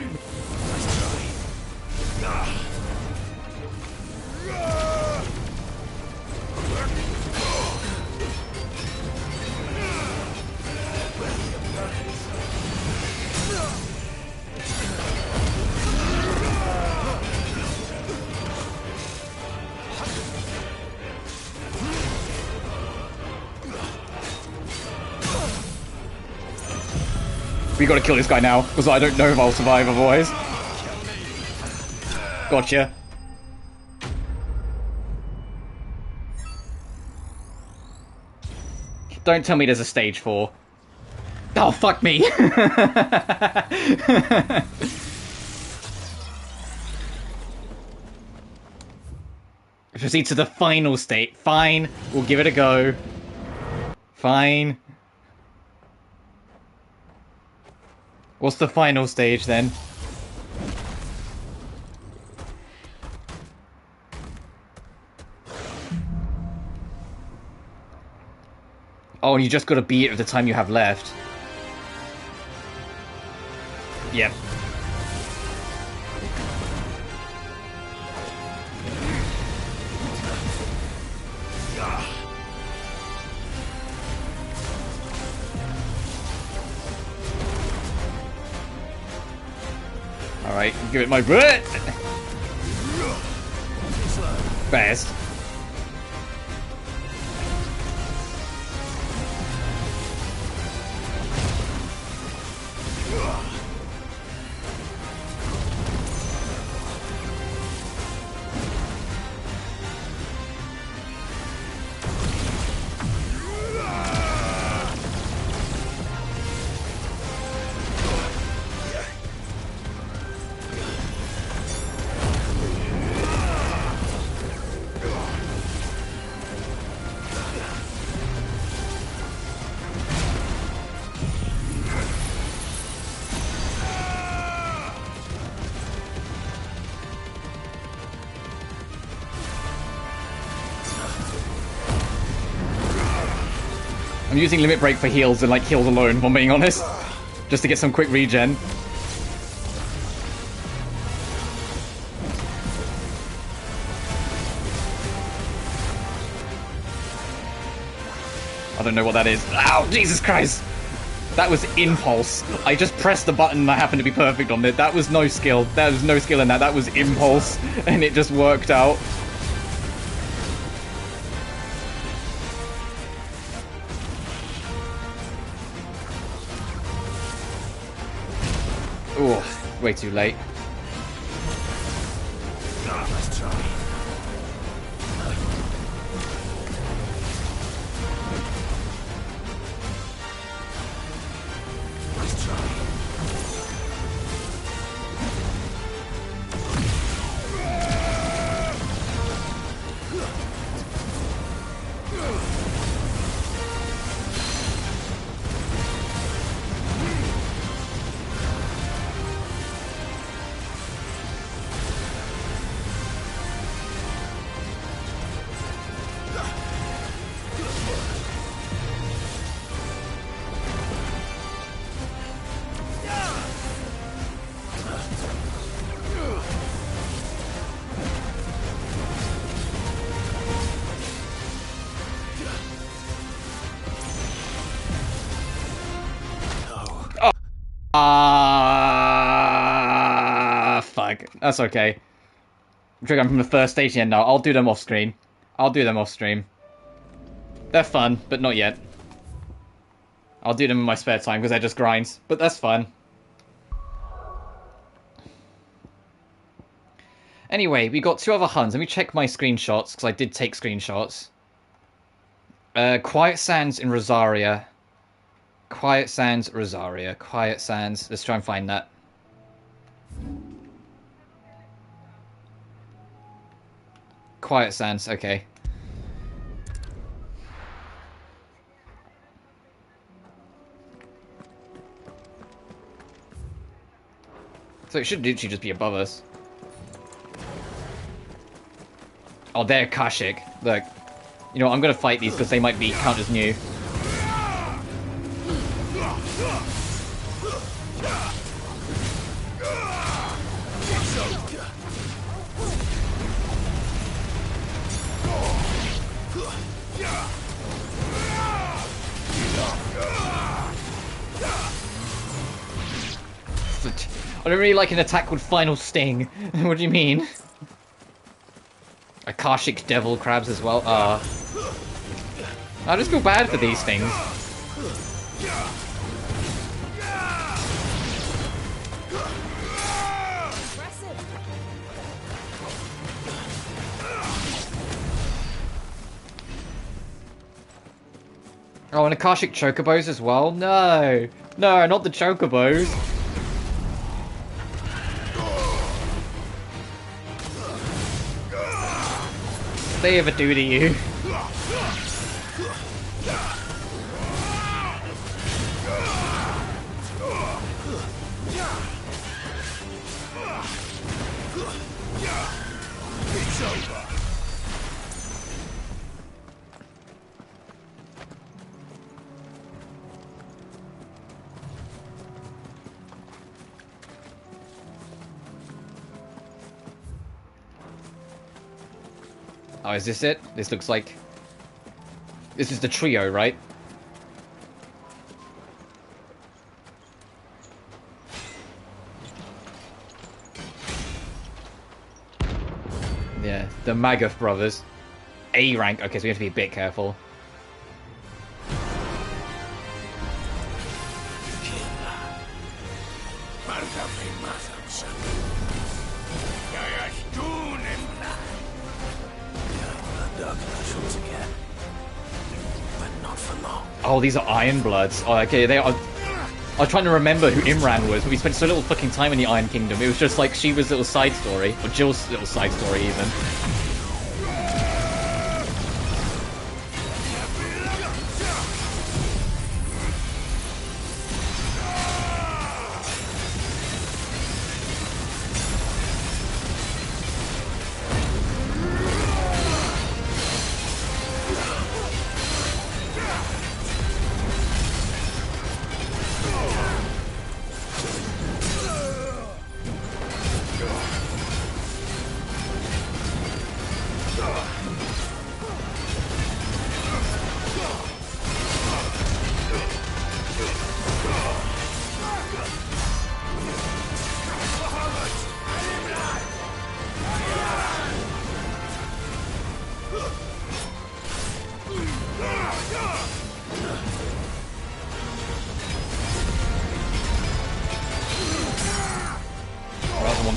[SPEAKER 1] We gotta kill this guy now, because I don't know if I'll survive otherwise. Gotcha. Don't tell me there's a stage 4. Oh, fuck me! Proceed to the final state. Fine, we'll give it a go. Fine. What's the final stage then? Oh, and you just gotta beat it with the time you have left. Yep. Alright, give it my butt! Best. I'm using Limit Break for heals and like heals alone, if I'm being honest. Just to get some quick regen. I don't know what that is. Ow, Jesus Christ! That was impulse. I just pressed the button and I happened to be perfect on it. That was no skill. There was no skill in that. That was impulse. And it just worked out. Oh, way too late.
[SPEAKER 5] Let's try. Let's try.
[SPEAKER 1] Fuck. That's okay. I'm from the first stage again now. I'll do them off screen. I'll do them off stream. They're fun, but not yet. I'll do them in my spare time because they're just grinds, but that's fun. Anyway, we got 2 other Huns. Let me check my screenshots because I did take screenshots. Quiet Sands in Rosaria. Quiet Sands, Rosaria. Quiet Sands. Let's try and find that. Quiet Sands, okay. So it should literally just be above us. Oh, there, Kashik. Look. You know, I'm gonna fight these because they might be count as new. I don't really like an attack with Final Sting. What do you mean? Akashic Devil Crabs as well. I just feel bad for these things. Oh, and Akashic Chocobos as well? No! No, not the Chocobos! What they ever do to you?
[SPEAKER 5] It's over.
[SPEAKER 1] Oh, is this it? This looks like... This is the trio, right? Yeah, the Magath brothers. A rank. Okay, so we have to be a bit careful. Oh, these are Iron Bloods. Oh, okay, they are... I was trying to remember who Imran was, but we spent so little fucking time in the Iron Kingdom. It was just like Shiva's little side story, or Jill's little side story even.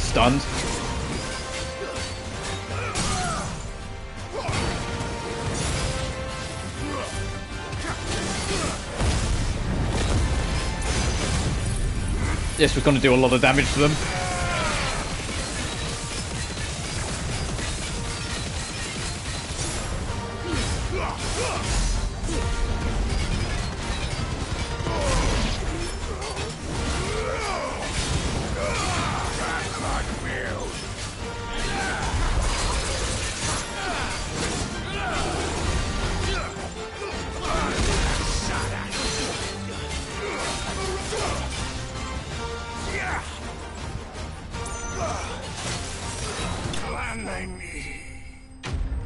[SPEAKER 1] Stunned. Yes, we're going to do a lot of damage to them.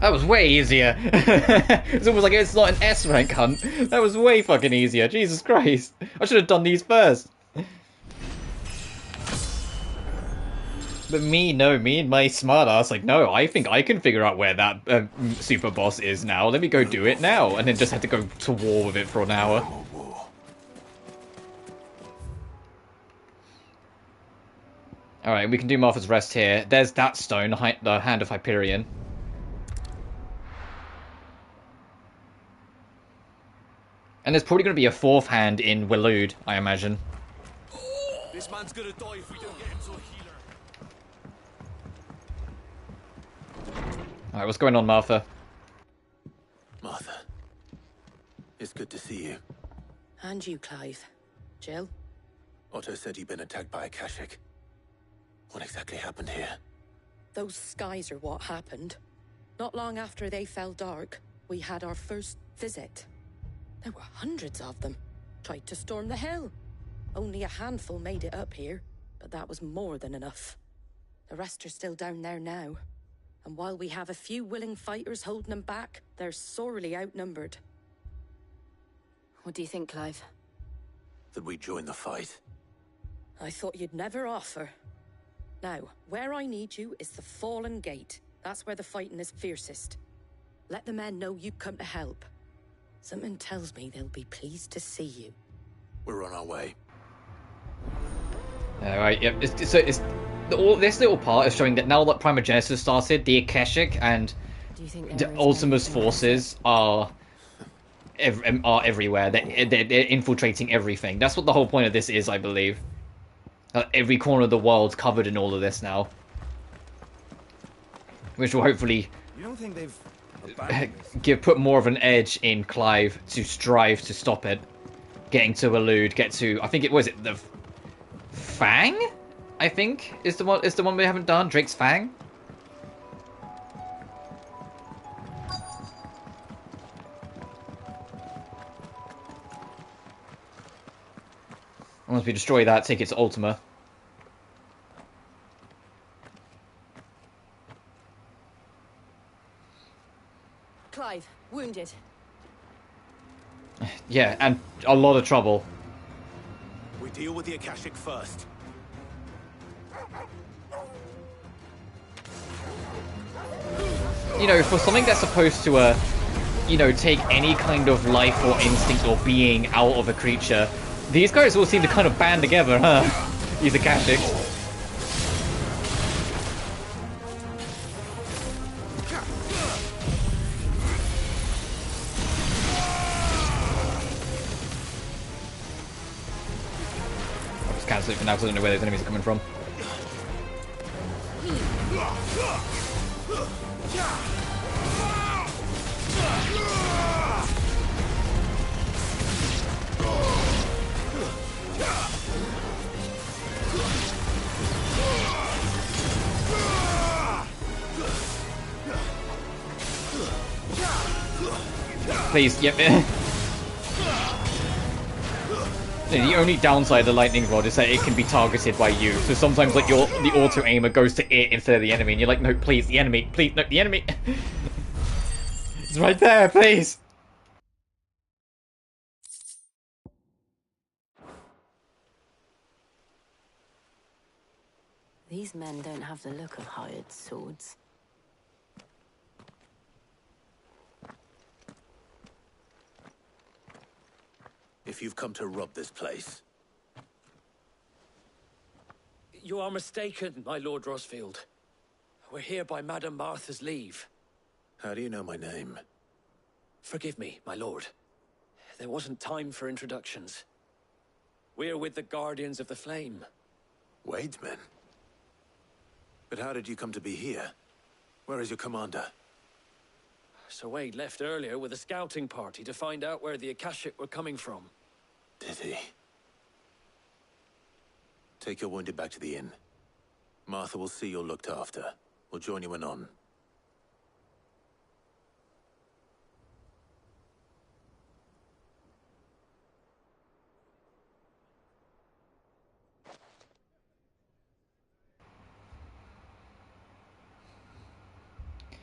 [SPEAKER 1] That was way easier. It's almost like it's not an S rank hunt. That was way fucking easier. Jesus Christ. I should have done these first. But me and my smart ass, like, no, I think I can figure out where that super boss is now. Let me go do it now. And then just had to go to war with it for an hour. Alright, we can do Martha's Rest here. There's that stone, the Hand of Hyperion. And there's probably going to be a fourth hand in Waloed, I imagine.
[SPEAKER 11] This man's gonna die if we don't get him to a healer.
[SPEAKER 1] Alright, what's going on, Martha?
[SPEAKER 5] Martha, it's good to see you.
[SPEAKER 8] And you, Clive. Jill?
[SPEAKER 5] Otto said you'd been attacked by Akashic. What exactly happened here?
[SPEAKER 8] Those skies are what happened. Not long after they fell dark,
[SPEAKER 15] we had our first visit. There were hundreds of them. Tried to storm the hill. Only a handful made it up here, but that was more than enough. The rest are still down there now. And while we have a few willing fighters holding them back, they're sorely outnumbered.
[SPEAKER 6] What do you think, Clive?
[SPEAKER 5] That we join the fight.
[SPEAKER 15] I thought you'd never offer. Now, where I need you is the Fallen Gate. That's where the fighting is fiercest. Let the men know you come to help. Something tells me they'll be pleased to see you.
[SPEAKER 5] We're on our way.
[SPEAKER 1] Alright, yep. This little part is showing that now that Primogenesis started, the Akashic and the Ultima's forces are everywhere. They're infiltrating everything. That's what the whole point of this is, I believe. Every corner of the world's covered in all of this now. Which will hopefully
[SPEAKER 11] You don't think they've
[SPEAKER 1] put more of an edge in Clive to strive to stop it. Getting to elude, I think it was the Fang? I think is the one we haven't done. Drake's Fang. Once we destroy that, take it to Ultima.
[SPEAKER 6] Clive, wounded.
[SPEAKER 1] Yeah, and a lot of trouble.
[SPEAKER 5] We deal with the Akashic first.
[SPEAKER 1] You know, for something that's supposed to, you know, take any kind of life or instinct or being out of a creature, these guys all seem to kind of band together, huh? These Akashics. I'll just cancel it for now because I don't know where those enemies are coming from. Please, yep. The only downside of the lightning rod is that it can be targeted by you. So sometimes, like, the auto aimer goes to it instead of the enemy, and you're like, no, please, the enemy, please, no, the enemy. It's right there, please.
[SPEAKER 8] These men don't have the look of hired swords.
[SPEAKER 5] If you've come to rob this place.
[SPEAKER 16] You are mistaken, my Lord Rosfield. We're here by Madame Martha's leave.
[SPEAKER 5] How do you know my name?
[SPEAKER 16] Forgive me, my lord. There wasn't time for introductions. We're with the Guardians of the Flame.
[SPEAKER 5] Wade's men? But how did you come to be here? Where is your commander?
[SPEAKER 16] Sir Wade left earlier with a scouting party to find out where the Akashic were coming from.
[SPEAKER 5] Did he? Take your wounded back to the inn. Martha will see you're looked after. We'll join you anon.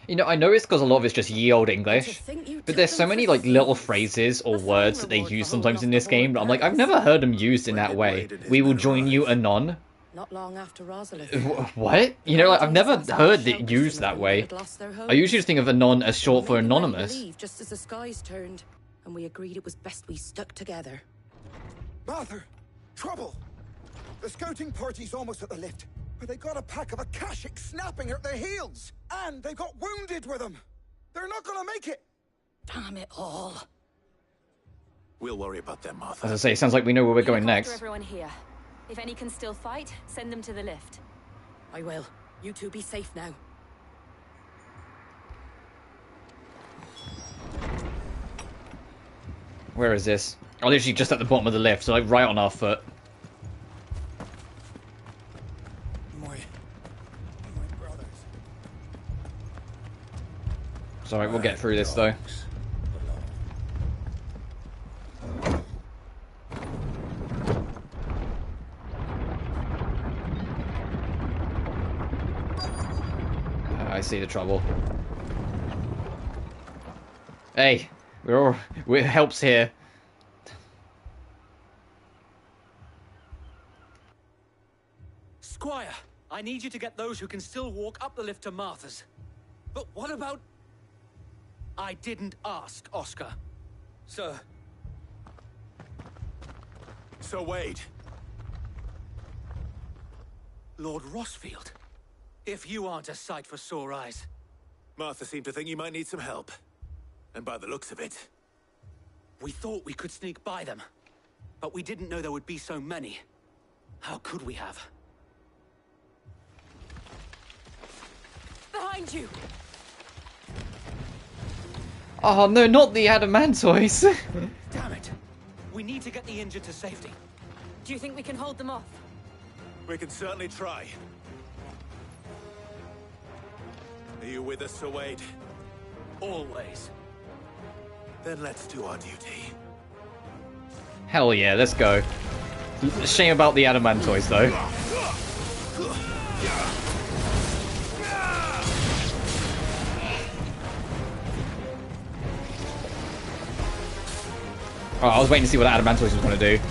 [SPEAKER 1] You know, I know it's because a lot of it's just ye old English, but there's so many, like, little phrases or words that they use sometimes in this game, I'm like, I've never heard them used in that way. We will join you anon.
[SPEAKER 15] Not long after Rosalind.
[SPEAKER 1] What? You know, like, I've never heard it used that way. I usually just think of anon as short for anonymous.
[SPEAKER 15] Just as the skies turned, and we agreed it was best we stuck together.
[SPEAKER 11] Martha! Trouble! The scouting party's almost at the lift, but they got a pack of Akashic snapping at their heels! And they got wounded with them! They're not gonna make it!
[SPEAKER 15] Damn it all.
[SPEAKER 5] We'll worry about them, Martha.
[SPEAKER 1] As I say, it sounds like we know where we're going next.
[SPEAKER 6] Everyone here. If any can still fight, send them to the lift.
[SPEAKER 15] I will. You two be safe now.
[SPEAKER 1] Where is this? Oh, literally just at the bottom of the lift, so like right on our foot. It's alright, we'll get through this though. see the trouble. Hey, we're helps here.
[SPEAKER 16] Squire, I need you to get those who can still walk up the lift to Martha's. But what about... I didn't ask, Oscar. Sir.
[SPEAKER 5] So Wade.
[SPEAKER 16] Lord Rossfield. If you aren't a sight for sore eyes.
[SPEAKER 5] Martha seemed to think you might need some help. And by the looks of it...
[SPEAKER 16] We thought we could sneak by them. But we didn't know there would be so many. How could we have?
[SPEAKER 15] Behind you!
[SPEAKER 1] Oh no, not the adamantoids!
[SPEAKER 16] Damn it! We need to get the injured to safety.
[SPEAKER 15] Do you think we can hold them off?
[SPEAKER 5] We can certainly try. Are you with us, Sir Wade?
[SPEAKER 16] Always.
[SPEAKER 5] Then let's do our duty.
[SPEAKER 1] Hell yeah, let's go. Shame about the adamantoids though. Oh, I was waiting to see what adamantoids was going to do.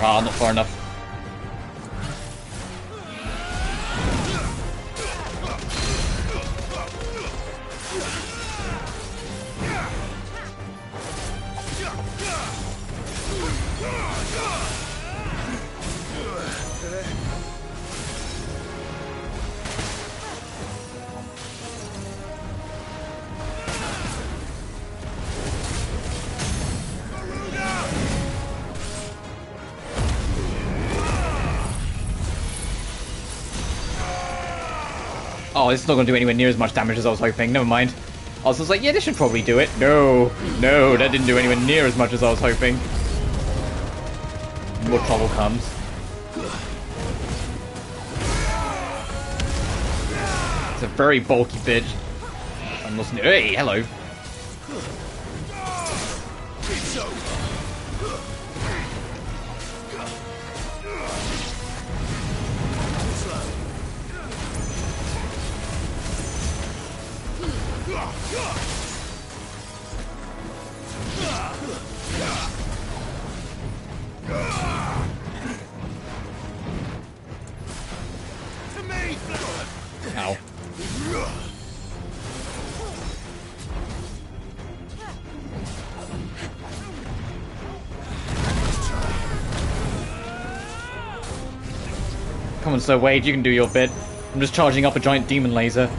[SPEAKER 1] Ah, not far enough. Oh, this is not going to do anywhere near as much damage as I was hoping. Never mind. I was just like, yeah, this should probably do it. No, no, that didn't do anywhere near as much as I was hoping. More trouble comes. It's a very bulky bitch. I'm listening. Hey, hello. Ow. Come on, Sir Wade, you can do your bit. I'm just charging up a giant demon laser.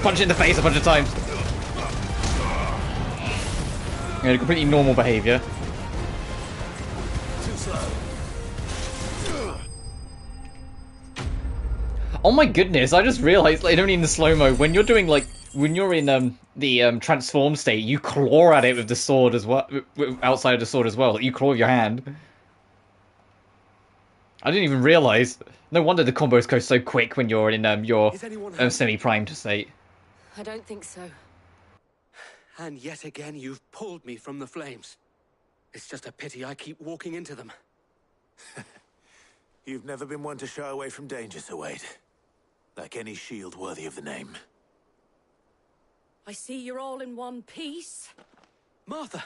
[SPEAKER 1] Punch it in the face a bunch of times. Yeah, completely normal behavior. Oh my goodness, I just realized, like, only in the slow-mo, when you're doing, like, when you're in the transform state, you claw at it with the sword as well, outside of the sword as well. Like, you claw with your hand. I didn't even realize. No wonder the combos go so quick when you're in your semi-primed state.
[SPEAKER 8] I don't think so.
[SPEAKER 16] And yet again, you've pulled me from the flames. It's just a pity I keep walking into them.
[SPEAKER 5] You've never been one to shy away from danger, Sir Wade. Like any shield worthy of the name.
[SPEAKER 15] I see you're all in one piece.
[SPEAKER 16] Martha!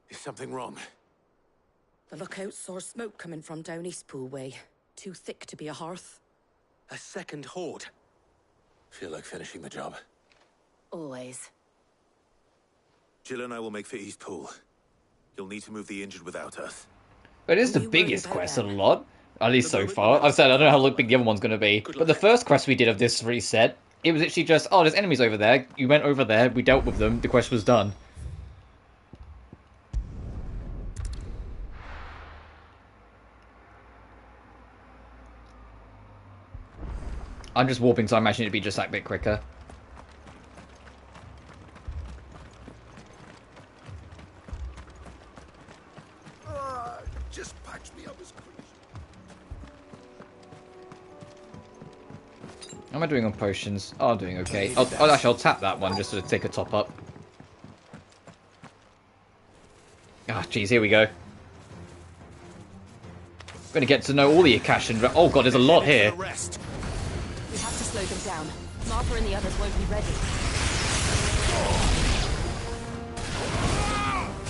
[SPEAKER 5] Is something wrong?
[SPEAKER 15] The lookout saw smoke coming from down Eastpool way. Too thick to be a hearth.
[SPEAKER 16] A second horde.
[SPEAKER 5] Feel like finishing the job.
[SPEAKER 8] Always.
[SPEAKER 5] Jill and I will make for Eastpool. You'll need to move the injured without us.
[SPEAKER 1] But it is the biggest quest of the lot. At least so far. I've said I don't know how big the other one's going to be. But the first quest we did of this reset, it was literally just, oh, there's enemies over there. You went over there, we dealt with them, the quest was done. I'm just warping, so I imagine it'd be just that bit quicker. How am I doing on potions? Oh, I'm doing okay. Actually, I'll tap that one just to take a top up. Ah, jeez, here we go. Gonna get to know all the Akashian. Oh god, there's a lot here.
[SPEAKER 15] We have to slow them down. Martha and the others won't be ready.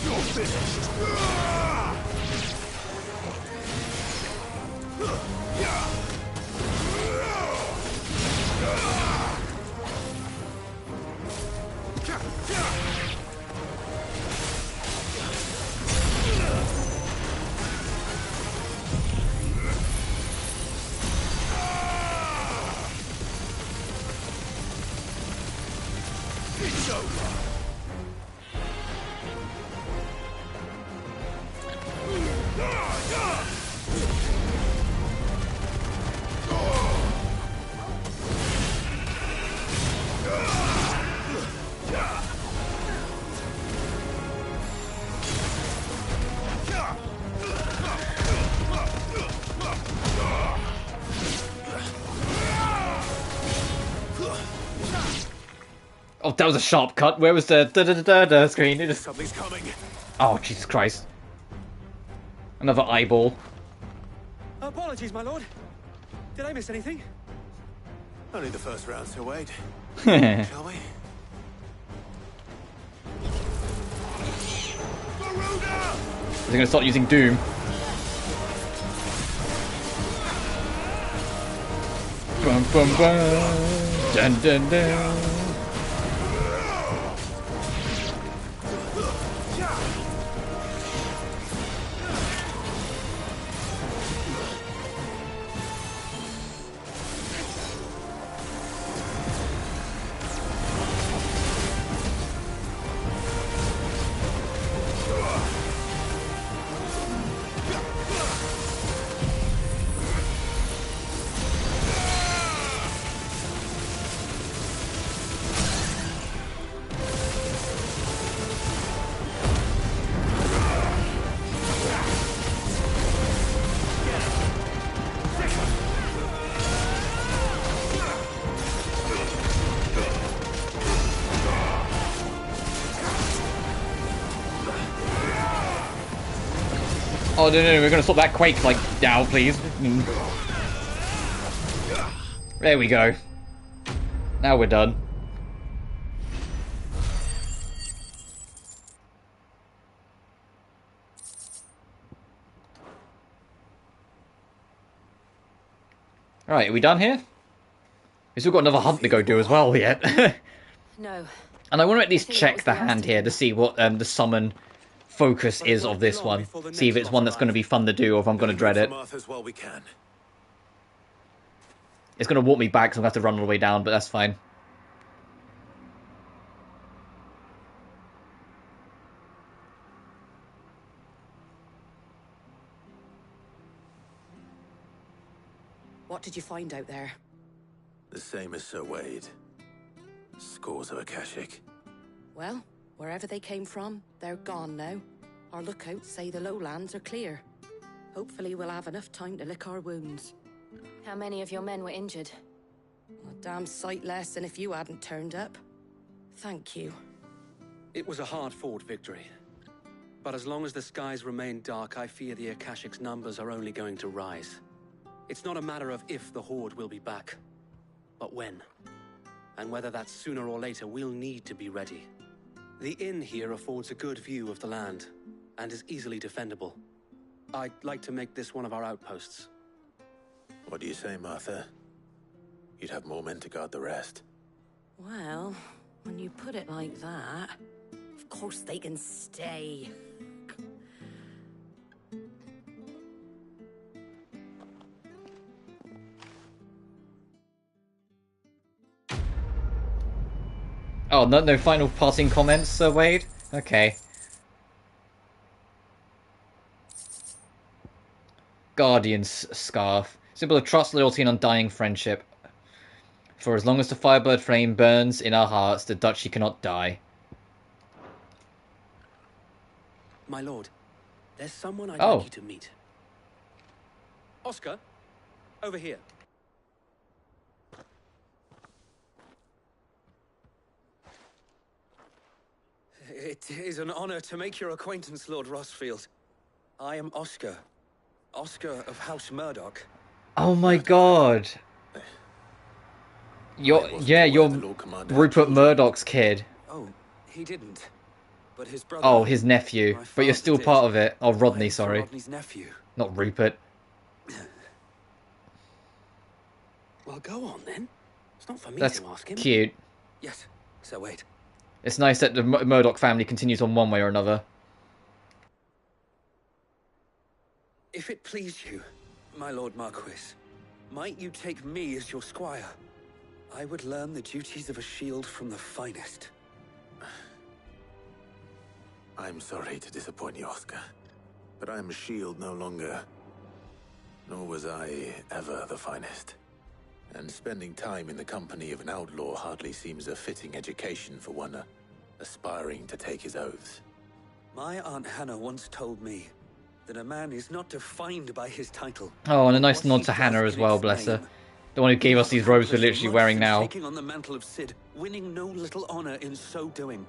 [SPEAKER 5] You're finished. It's over.
[SPEAKER 1] Oh, that was a sharp cut. Where was the da-da-da-da screen? It just...
[SPEAKER 5] Something's coming.
[SPEAKER 1] Oh, Jesus Christ. Another eyeball.
[SPEAKER 16] Apologies, my lord. Did I miss anything?
[SPEAKER 5] Only the first round, Sir Wade. Shall we?
[SPEAKER 1] Is he gonna start using Doom? Bum bum bum. Dun dun dun. Oh no, we're gonna stop that quake like now, please. There we go. Now we're done. Alright, are we done here? We've still got another hunt to go do as well yet.
[SPEAKER 15] No.
[SPEAKER 1] And I want to at least check the hand here to see what the summon focus is of this one. See if it's one that's going to be fun to do or if I'm going to dread it. It's going to warp me back, so I'm going to have to run all the way down, but that's fine.
[SPEAKER 15] What did you find out there?
[SPEAKER 5] The same as Sir Wade. Scores of Akashic.
[SPEAKER 15] Well, wherever they came from, they're gone now. Our lookouts say the lowlands are clear. Hopefully we'll have enough time to lick our wounds.
[SPEAKER 17] How many of your men were injured?
[SPEAKER 15] A damn sight less than if you hadn't turned up. Thank you.
[SPEAKER 16] It was a hard-fought victory. But as long as the skies remain dark, I fear the Akashic's numbers are only going to rise. It's not a matter of if the Horde will be back, but when. And whether that's sooner or later, we'll need to be ready. The inn here affords a good view of the land, and is easily defendable. I'd like to make this one of our outposts.
[SPEAKER 5] What do you say, Martha? You'd have more men to guard the rest.
[SPEAKER 15] Well, when you put it like that, of course they can stay.
[SPEAKER 1] Oh, no final passing comments, Sir Wade? Okay. Guardian's Scarf. Symbol of trust, loyalty, and undying friendship. For as long as the Firebird flame burns in our hearts, the Duchy cannot die.
[SPEAKER 16] My lord, there's someone I'd
[SPEAKER 1] Oh.
[SPEAKER 16] like you to meet. Oscar, over here. It is an honor to make your acquaintance, Lord Rosfield. I am Oscar. Oscar of House Murdoch.
[SPEAKER 1] Oh my god. You're Rupert Murdoch's kid.
[SPEAKER 16] Oh, he didn't. But his brother...
[SPEAKER 1] Oh, his nephew. But you're still part of it. Oh, Rodney, sorry.
[SPEAKER 16] Rodney's nephew.
[SPEAKER 1] Not Rupert.
[SPEAKER 16] Well, go on then. It's not for me
[SPEAKER 1] That's
[SPEAKER 16] to ask him.
[SPEAKER 1] Cute.
[SPEAKER 16] Yes. So wait.
[SPEAKER 1] It's nice that the Murdoch family continues on one way or another.
[SPEAKER 16] If it please you, my Lord Marquis, might you take me as your squire? I would learn the duties of a shield from the finest.
[SPEAKER 5] I'm sorry to disappoint you, Oscar, but I am a shield no longer. Nor was I ever the finest. And spending time in the company of an outlaw hardly seems a fitting education for one aspiring to take his oaths.
[SPEAKER 16] My Aunt Hannah once told me that a man is not defined by his title.
[SPEAKER 1] Oh, and a nice nod to Hannah as well, bless her. The one who gave us these robes we're literally wearing now.
[SPEAKER 16] Taking on the mantle of Cid, winning no little honor in so doing.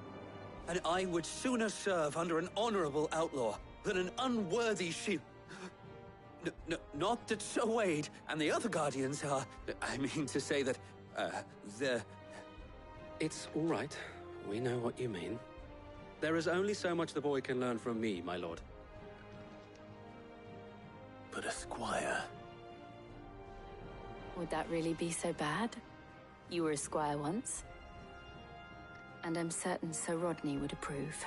[SPEAKER 16] And I would sooner serve under an honorable outlaw than an unworthy shield. Not that Sir Wade and the other guardians are... I mean to say that, they're... It's all right. We know what you mean. There is only so much the boy can learn from me, my lord.
[SPEAKER 5] But a squire...
[SPEAKER 17] Would that really be so bad? You were a squire once. And I'm certain Sir Rodney would approve.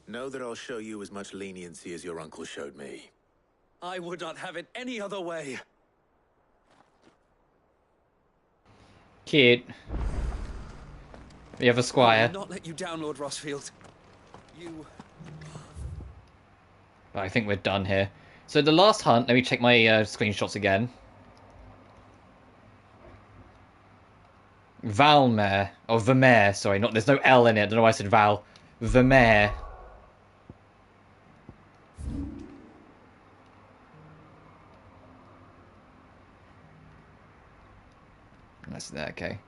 [SPEAKER 5] Know that I'll show you as much leniency as your uncle showed me.
[SPEAKER 16] I would not have it any other way.
[SPEAKER 1] Kid. We have a squire.
[SPEAKER 16] I will not let you down, Lord Rosfield. You...
[SPEAKER 1] I think we're done here. So the last hunt, let me check my screenshots again. Valmare, or Vermeer, sorry, there's no L in it, I don't know why I said Val. Vermeer. That's there, okay.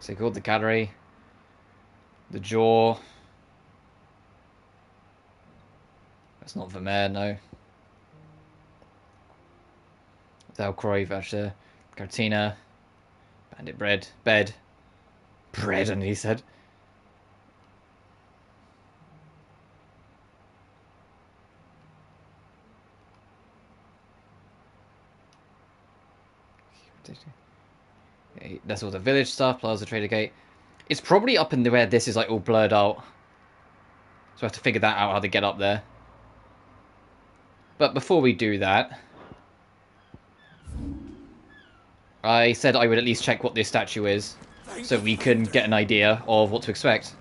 [SPEAKER 1] So called the gallery, the jaw. That's not Vermeer, no. Dalcroix, Vacher, Cartina, Bandit Bread, Bed, Bread, and he said. That's all the village stuff, Plaza Trader Gate. It's probably up in the where this is like all blurred out. So I have to figure that out, how to get up there. But before we do that, I said I would at least check what this statue is, so we can get an idea of what to expect.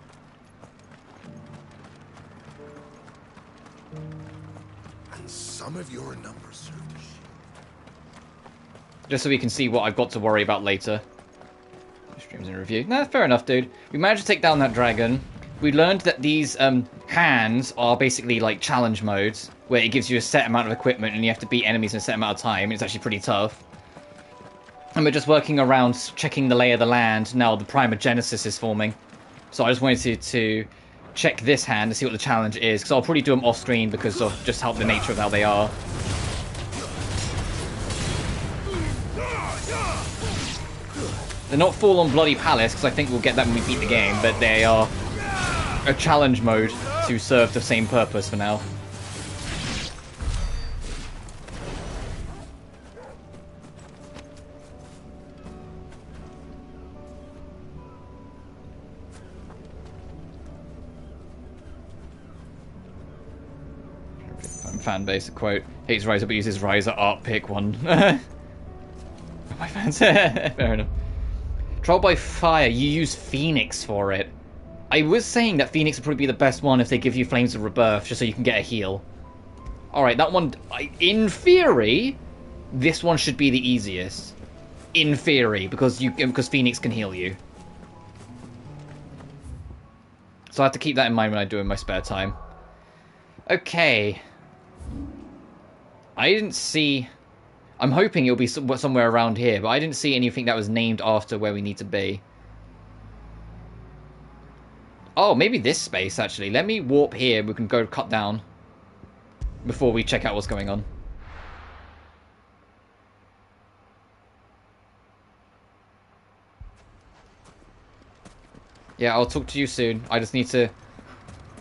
[SPEAKER 18] And some of your numbers.
[SPEAKER 1] Just so we can see what I've got to worry about later. Streams and review. Nah, fair enough, dude. We managed to take down that dragon. We learned that these hands are basically like challenge modes, where it gives you a set amount of equipment and you have to beat enemies in a set amount of time. It's actually pretty tough. And we're just working around checking the lay of the land. Now the Primogenesis is forming. So I just wanted to check this hand to see what the challenge is, because I'll probably do them off screen because of just how the nature of how they are. They're not full on Bloody Palace, because I think we'll get that when we beat the game, but they are a challenge mode to serve the same purpose for now. Fan base, a quote. Hates Riser but uses Riser art pick one. My fans. Fair enough. Trial by Fire, you use Phoenix for it. I was saying that Phoenix would probably be the best one if they give you Flames of Rebirth, just so you can get a heal. Alright, that one, in theory, this one should be the easiest. In theory, because Phoenix can heal you. So I have to keep that in mind when I do in my spare time. Okay. I didn't see... I'm hoping it'll be somewhere around here, but I didn't see anything that was named after where we need to be. Oh, maybe this space, actually. Let me warp here. We can go cut down before we check out what's going on. Yeah, I'll talk to you soon. I just need to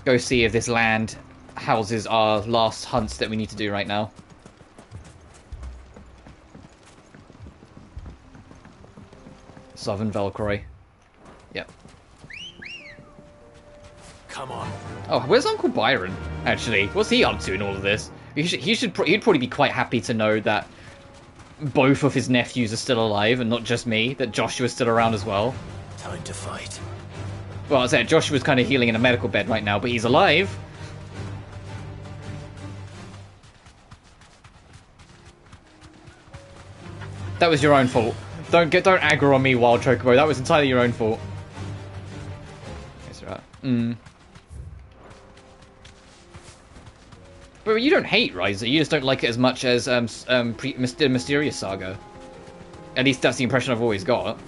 [SPEAKER 1] go see if this land houses our last hunts that we need to do right now. Southern Velcroy. Yep.
[SPEAKER 12] Come on.
[SPEAKER 1] Oh, where's Uncle Byron, actually? What's he up to in all of this? He'd probably be quite happy to know that both of his nephews are still alive and not just me, that Joshua's still around as well.
[SPEAKER 12] Time to fight.
[SPEAKER 1] Well, I said Joshua's kind of healing in a medical bed right now, but he's alive. That was your own fault. Don't aggro on me, Wild Chocobo. That was entirely your own fault. Yes, right. But you don't hate Riser. You just don't like it as much as Mysterious Saga. At least that's the impression I've always got.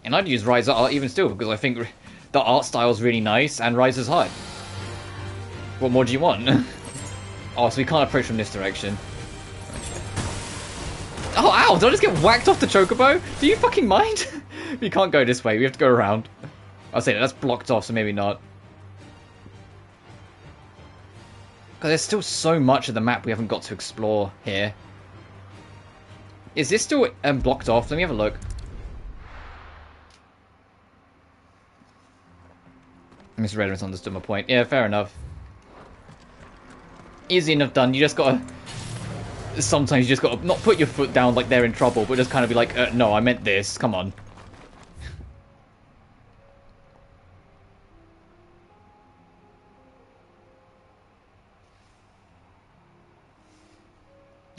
[SPEAKER 1] And I'd use Riser art even still, because I think the art style is really nice, and Riser's hard. What more do you want? Oh, so we can't approach from this direction. Oh, ow! Did I just get whacked off the Chocobo? Do you fucking mind? We can't go this way, we have to go around. I'll say that's blocked off, so maybe not. Because there's still so much of the map we haven't got to explore here. Is this still blocked off? Let me have a look. Mr. Redmond's understood my point. Yeah, fair enough. Easy enough done. You just gotta... Sometimes you just gotta not put your foot down like they're in trouble, but just kind of be like, no, I meant this. Come on.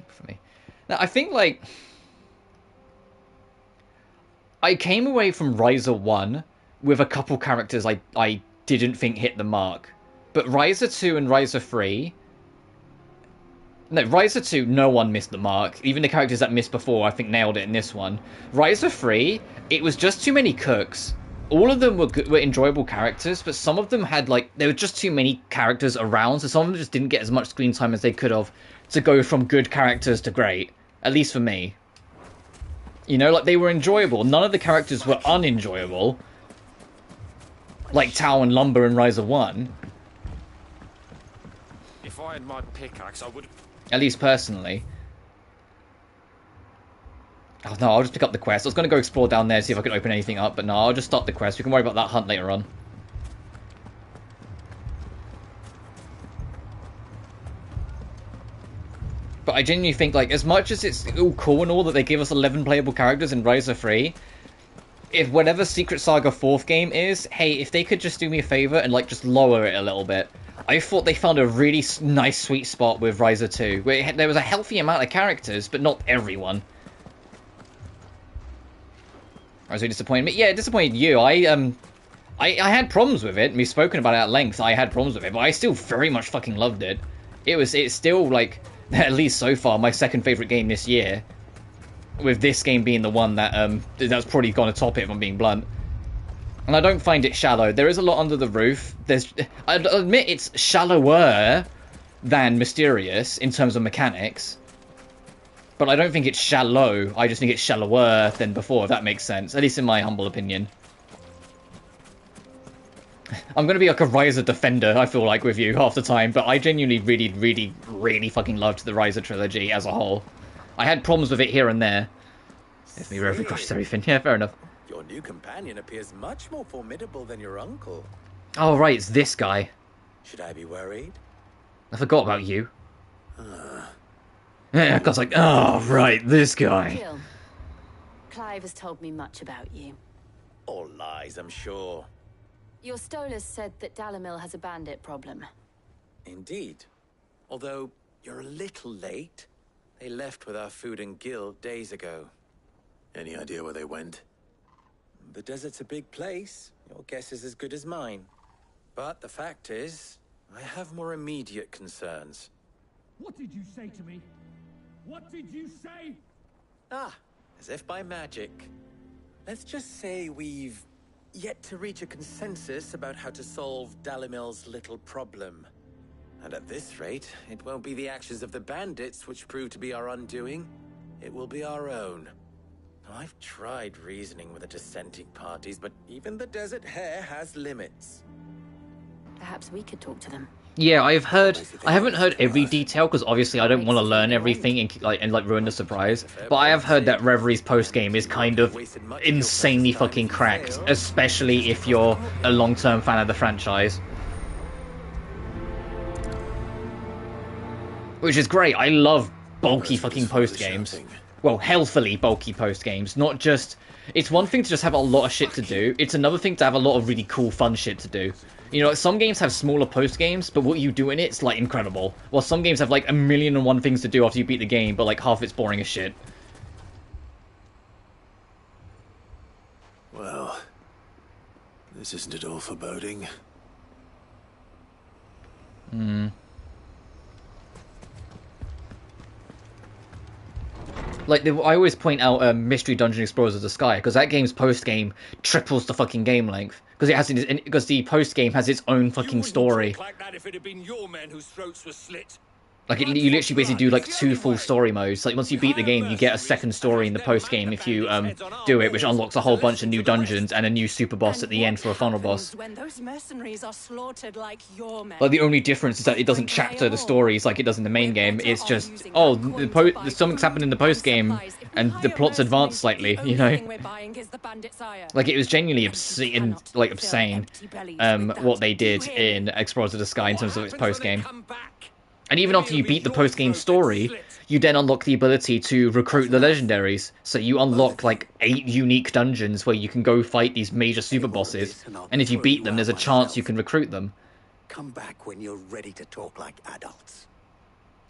[SPEAKER 1] For me. Now, I think, like... I came away from Riser 1 with a couple characters I didn't think hit the mark. But Riser 2 and Riser 3... No, Riser 2, no one missed the mark. Even the characters that missed before, I think, nailed it in this one. Riser 3, it was just too many cooks. All of them were enjoyable characters, but some of them had, like... There were just too many characters around, so some of them just didn't get as much screen time as they could have to go from good characters to great. At least for me. You know, like, they were enjoyable. None of the characters were unenjoyable. Like Tau and Lumber in Riser 1.
[SPEAKER 12] If I had my pickaxe, I would...
[SPEAKER 1] At least personally. Oh no, I'll just pick up the quest. I was going to go explore down there, see if I could open anything up, but no, I'll just start the quest. We can worry about that hunt later on. But I genuinely think, like, as much as it's all cool and all that they give us 11 playable characters in Riser 3, if whatever Secret Saga 4th game is, hey, if they could just do me a favor and, like, just lower it a little bit. I thought they found a really nice sweet spot with Riser 2, where there was a healthy amount of characters, but not everyone. I was really disappointed. Yeah, it disappointed you. I had problems with it. We've spoken about it at length. I had problems with it, but I still very much fucking loved it. It's still, like, at least so far, my second favourite game this year. With this game being the one that, that's probably gonna top it, if I'm being blunt. And I don't find it shallow. There is a lot under the roof. I'll admit it's shallower than Mysterious in terms of mechanics. But I don't think it's shallow. I just think it's shallower than before, if that makes sense. At least in my humble opinion. I'm going to be like a Riser defender, I feel like, with you half the time. But I genuinely really, really, really fucking loved the Riser trilogy as a whole. I had problems with it here and there. If me rarely crushes everything. Yeah, fair enough.
[SPEAKER 19] Your new companion appears much more formidable than your uncle.
[SPEAKER 1] Oh, right, it's this guy.
[SPEAKER 19] Should I be worried?
[SPEAKER 1] I forgot about you. Yeah, I was like, oh, right, this guy.
[SPEAKER 17] Jill, Clive has told me much about you.
[SPEAKER 19] All lies, I'm sure.
[SPEAKER 17] Your Stolas said that Dalamil has a bandit problem.
[SPEAKER 19] Indeed. Although, you're a little late. They left with our food and guild days ago.
[SPEAKER 5] Any idea where they went?
[SPEAKER 19] The desert's a big place. Your guess is as good as mine. But the fact is, I have more immediate concerns.
[SPEAKER 20] What did you say to me? What did you say?
[SPEAKER 19] Ah, as if by magic. Let's just say we've yet to reach a consensus about how to solve Dalimil's little problem. And at this rate, it won't be the actions of the bandits which prove to be our undoing. It will be our own. I've tried reasoning with the dissenting parties, but even the Desert Hare has limits.
[SPEAKER 17] Perhaps we could talk to them.
[SPEAKER 1] Yeah, I haven't heard every detail because obviously I don't want to learn everything and ruin the surprise. But I have heard that Reveries post game is kind of insanely fucking cracked, especially if you're a long-term fan of the franchise. Which is great. I love bulky fucking post games. Well, healthily bulky post games, not just... It's one thing to just have a lot of shit to do, it's another thing to have a lot of really cool, fun shit to do. You know, some games have smaller post games, but what you do in it's, like, incredible. While some games have, like, 1,000,001 things to do after you beat the game, but, like, half it's boring as shit.
[SPEAKER 5] Well, this isn't at all foreboding.
[SPEAKER 1] Like, I always point out Mystery Dungeon Explorers of the Sky, because that game's post-game triples the fucking game length. Because the post-game has its own fucking story.
[SPEAKER 20] Like that if it had been your men whose throats were slit.
[SPEAKER 1] Like, you literally basically do, like, 2 full story modes. Like, once you beat the game, you get a second story in the post-game if you, do it, which unlocks a whole bunch of new dungeons and a new super boss at the end for a final boss.
[SPEAKER 15] When those mercenaries are slaughtered like your men.
[SPEAKER 1] Like, the only difference is that it doesn't chapter the stories like it does in the main game. It's just, oh, something's happened in the post-game, and the plot's advanced slightly, you know? Like, it was genuinely obscene, what they did in Explorers of the Sky in terms of its post-game. And even after you beat the post-game story, you then unlock the ability to recruit the legendaries. So you unlock, like, 8 unique dungeons where you can go fight these major super bosses. And if you beat them, there's a chance you can recruit them.
[SPEAKER 5] Come back when you're ready to talk like adults.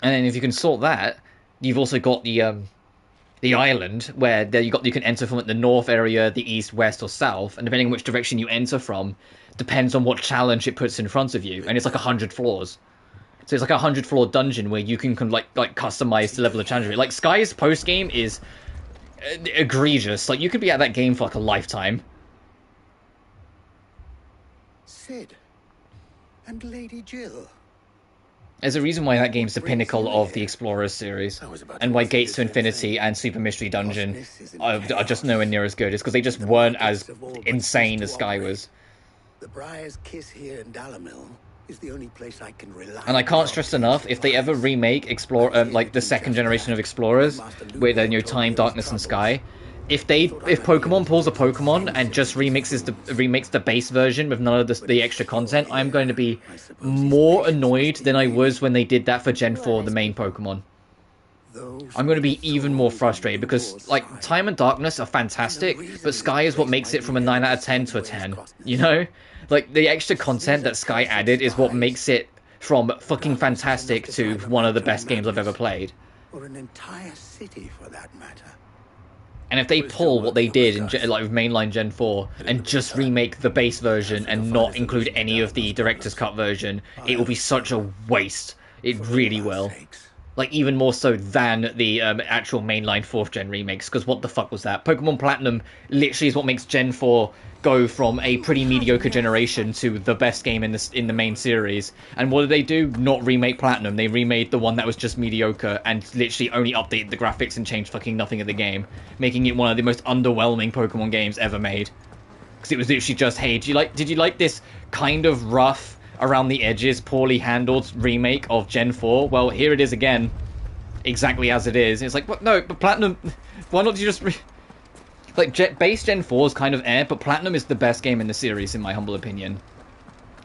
[SPEAKER 1] And then if you can sort that, you've also got the island, where you can enter from the north area, the east, west, or south. And depending on which direction you enter from, depends on what challenge it puts in front of you. And it's like 100 floors. So it's like a 100-floor dungeon where you can like customize the level of challenge. Like, Sky's post-game is egregious. Like, you could be at that game for like a lifetime.
[SPEAKER 7] Sid and Lady Jill.
[SPEAKER 1] There's a reason why that game's the pinnacle of the Explorers series, and why Gates to Infinity and Super Mystery Dungeon are just nowhere near as good. It's because they just weren't as insane as Sky was.
[SPEAKER 7] The Briar's Kiss here in Dalimil is the only place I can rely on.
[SPEAKER 1] And I can't stress enough, if they ever remake like the second generation of Explorers with Time, Darkness, and Sky, if Pokemon pulls a Pokemon and just remakes the base version with none of the extra content, I'm going to be more annoyed than I was when they did that for Gen 4, the main Pokemon. I'm going to be even more frustrated because, like, Time and Darkness are fantastic, but Sky is what makes it from a 9 out of 10 to a 10, you know? Like, the extra content that Sky added is what makes it from fucking fantastic to one of the best games I've ever played.
[SPEAKER 7] Or an entire city, for that matter.
[SPEAKER 1] And if they pull what they did in with mainline Gen 4 and just remake the base version and not include any of the director's cut version, it will be such a waste. It really will. Like, even more so than the actual mainline 4th gen remakes, because what the fuck was that? Pokemon Platinum literally is what makes Gen 4 go from a pretty mediocre generation to the best game in the main series. And what did they do? Not remake Platinum. They remade the one that was just mediocre and literally only updated the graphics and changed fucking nothing of the game, making it one of the most underwhelming Pokemon games ever made. Because it was literally just, hey, did you like this kind of rough, around the edges, poorly handled remake of Gen 4? Well, here it is again, exactly as it is. It's like, what? No, but Platinum, why not you just base Gen 4 is kind of but Platinum is the best game in the series, in my humble opinion.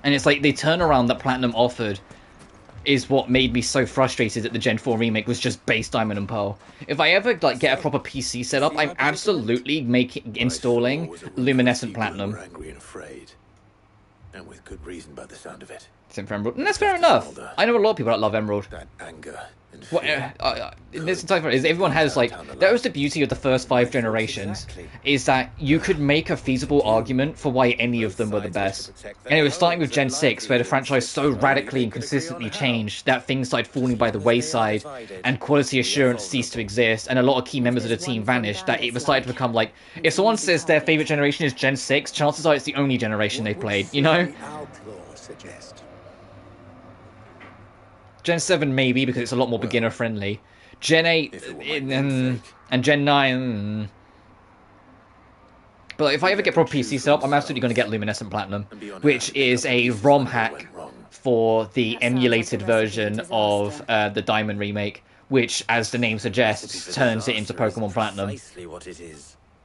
[SPEAKER 1] And it's like, the turnaround that Platinum offered is what made me so frustrated that the Gen 4 remake was just base Diamond and Pearl. If I ever get a proper PC setup, I'm absolutely installing Luminescent Platinum.
[SPEAKER 5] Angry and afraid. And with good reason by the sound of it.
[SPEAKER 1] Except for Emerald. And that's fair enough. I know a lot of people that love Emerald.
[SPEAKER 5] That anger
[SPEAKER 1] In this entire is everyone has like that was the beauty of the first 5 generations, is that you could make a feasible argument for why any of them were the best. And it was starting with Gen 6, where the franchise so radically and consistently changed that things started falling by the wayside, and quality assurance ceased to exist, and a lot of key members of the team vanished. That it was starting to become like, if someone says their favorite generation is Gen 6, chances are it's the only generation they played. You know. Gen 7 maybe, because it's a lot more beginner friendly. Gen 8 and Gen 9. But like, if I ever get proper PC set up, I'm absolutely going to get Luminescent Platinum, which is a ROM hack for the emulated version of the Diamond remake, which, as the name suggests, turns it into Pokemon Platinum.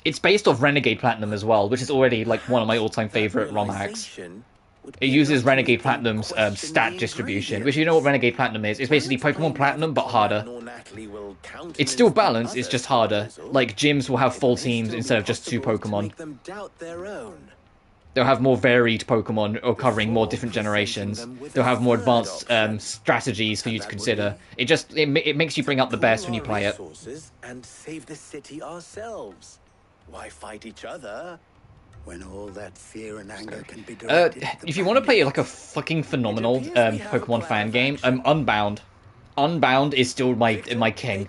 [SPEAKER 1] It's based off Renegade Platinum as well, which is already like one of my all-time favorite ROM hacks. It uses Renegade Platinum's stat distribution, which, you know what Renegade Platinum is? It's basically Pokemon Platinum, but harder. It's still balanced, it's just harder. Like, gyms will have full teams instead of just 2 Pokemon. They'll have more varied Pokemon, or covering more different generations. They'll have more advanced strategies for you to consider. It makes you bring out the best when you play it.
[SPEAKER 19] And save the city ourselves. Why fight each other? When all that fear and anger can be directed
[SPEAKER 1] if you want to play like a fucking phenomenal Pokemon fan game, Unbound. Unbound is still my king.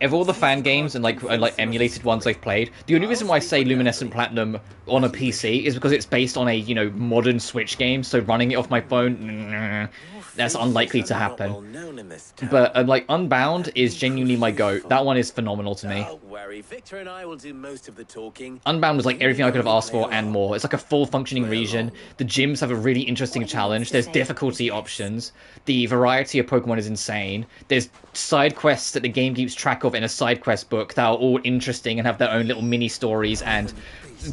[SPEAKER 1] Of all the fan games and like emulated ones I've played, the only reason why I say Luminescent Platinum on a PC is because it's based on a modern Switch game, so running it off my phone, that's unlikely to happen. But like Unbound is genuinely my goat. That one is phenomenal to me.
[SPEAKER 19] Victor and I will do most of the talking.
[SPEAKER 1] Unbound was like everything I could have asked for and more. It's like a full functioning region. The gyms have a really interesting challenge. There's difficulty options. The variety of Pokemon is insane. There's side quests that the game keeps track of in a side quest book that are all interesting and have their own little mini stories and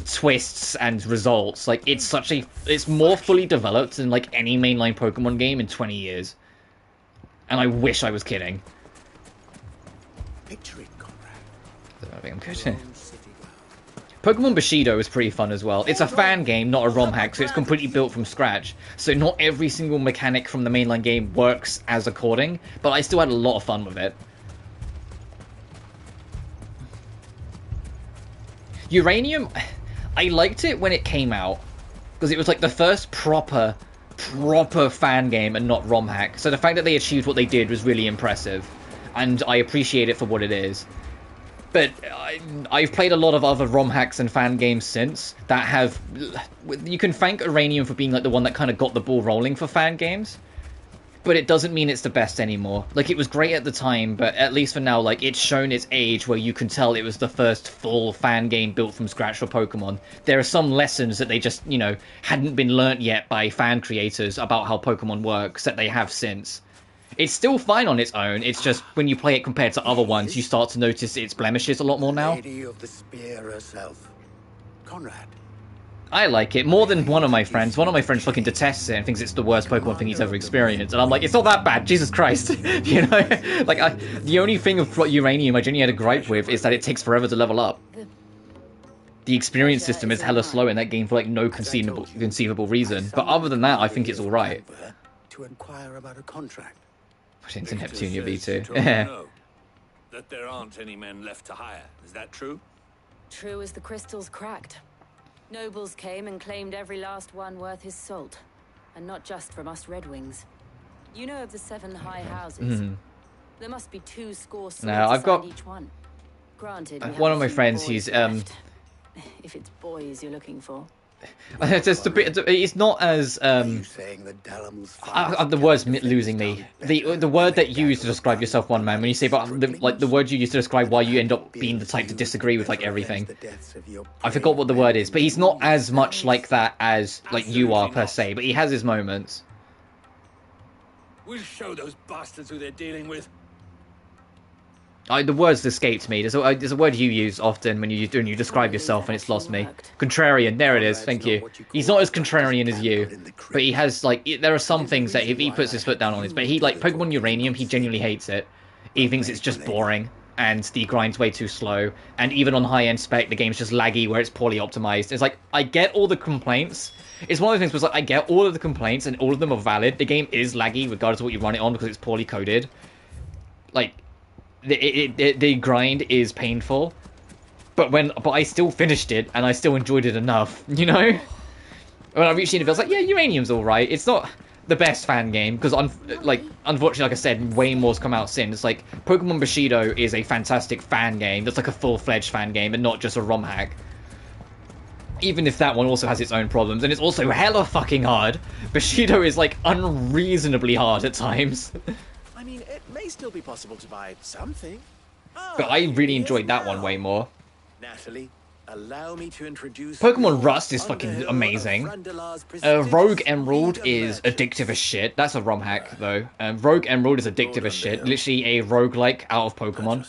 [SPEAKER 1] twists and results. Like it's more fully developed than like any mainline Pokemon game in 20 years. And I wish I was kidding.
[SPEAKER 19] Victory.
[SPEAKER 1] I think I'm good. Pokemon Bushido is pretty fun as well. It's a fan game, not a ROM hack, so it's completely built from scratch. So not every single mechanic from the mainline game works as according, but I still had a lot of fun with it. Uranium, I liked it when it came out, because it was like the first proper fan game and not ROM hack. So the fact that they achieved what they did was really impressive, and I appreciate it for what it is. But I've played a lot of other ROM hacks and fan games since that have... You can thank Uranium for being like the one that kind of got the ball rolling for fan games. But it doesn't mean it's the best anymore. Like, it was great at the time, but at least for now, like, it's shown its age where you can tell it was the first full fan game built from scratch for Pokemon. There are some lessons that they just, hadn't been learnt yet by fan creators about how Pokemon works that they have since. It's still fine on its own, it's just when you play it compared to other ones, you start to notice its blemishes a lot more now.
[SPEAKER 19] Lady of the Spear herself. Conrad.
[SPEAKER 1] I like it more than one of my friends. One of my friends fucking detests it and thinks it's the worst Pokemon thing he's ever experienced. And I'm like, it's not that bad, Jesus Christ. The only thing of Uranium I genuinely had a gripe with is that it takes forever to level up. The experience system is hella slow in that game for like no conceivable reason. But other than that, I think it's alright.
[SPEAKER 19] To inquire about a contract.
[SPEAKER 1] Push into Neptunia V2.
[SPEAKER 12] That there aren't any men left to hire. Is that true?
[SPEAKER 17] True as the crystals cracked. Nobles came and claimed every last one worth his salt. And not just from us Red Wings. You know of the 7 high houses. There must be 2 score swords
[SPEAKER 1] I've got
[SPEAKER 17] each one. Granted,
[SPEAKER 1] one of my friends, he's
[SPEAKER 17] if it's boys you're looking for.
[SPEAKER 1] Just a bit. It's not as the word's losing me. The word that you use to describe yourself, one man. When you say about the word you use to describe why you end up being the type to disagree with like everything. I forgot what the word is, but he's not as much like that as like you are per se. But he has his moments.
[SPEAKER 12] We'll show those bastards who they're dealing with.
[SPEAKER 1] The words escaped me. There's a word you use often when you describe yourself, and it's lost me. Contrarian. There it is. Thank you. He's not as contrarian as you, but he has like there are some things that if he puts his foot down on it. But he like Pokemon Uranium. He genuinely hates it. He thinks it's just boring and the grind's way too slow. And even on high end spec, the game's just laggy where it's poorly optimized. It's like I get all the complaints. It's one of the things where it's like I get all of the complaints and all of them are valid. The game is laggy regardless of what you run it on because it's poorly coded. Like, the grind is painful, but I still finished it and I still enjoyed it enough, you know. When I reached the end of it, I was like, yeah, Uranium's all right. It's not the best fan game because, unfortunately, like I said, way more's come out since. Like, Pokemon Bushido is a fantastic fan game. That's like a full-fledged fan game and not just a ROM hack. Even if that one also has its own problems, and it's also hella fucking hard. Bushido is like unreasonably hard at times.
[SPEAKER 19] I mean, it may still be possible to buy something.
[SPEAKER 1] But I really enjoyed that one way more.
[SPEAKER 19] Natalie, allow me to introduce
[SPEAKER 1] Pokemon Rust is fucking amazing. Rogue Emerald is addictive as shit. That's a ROM hack, though. Rogue Emerald is addictive as shit. Literally a roguelike out of Pokemon.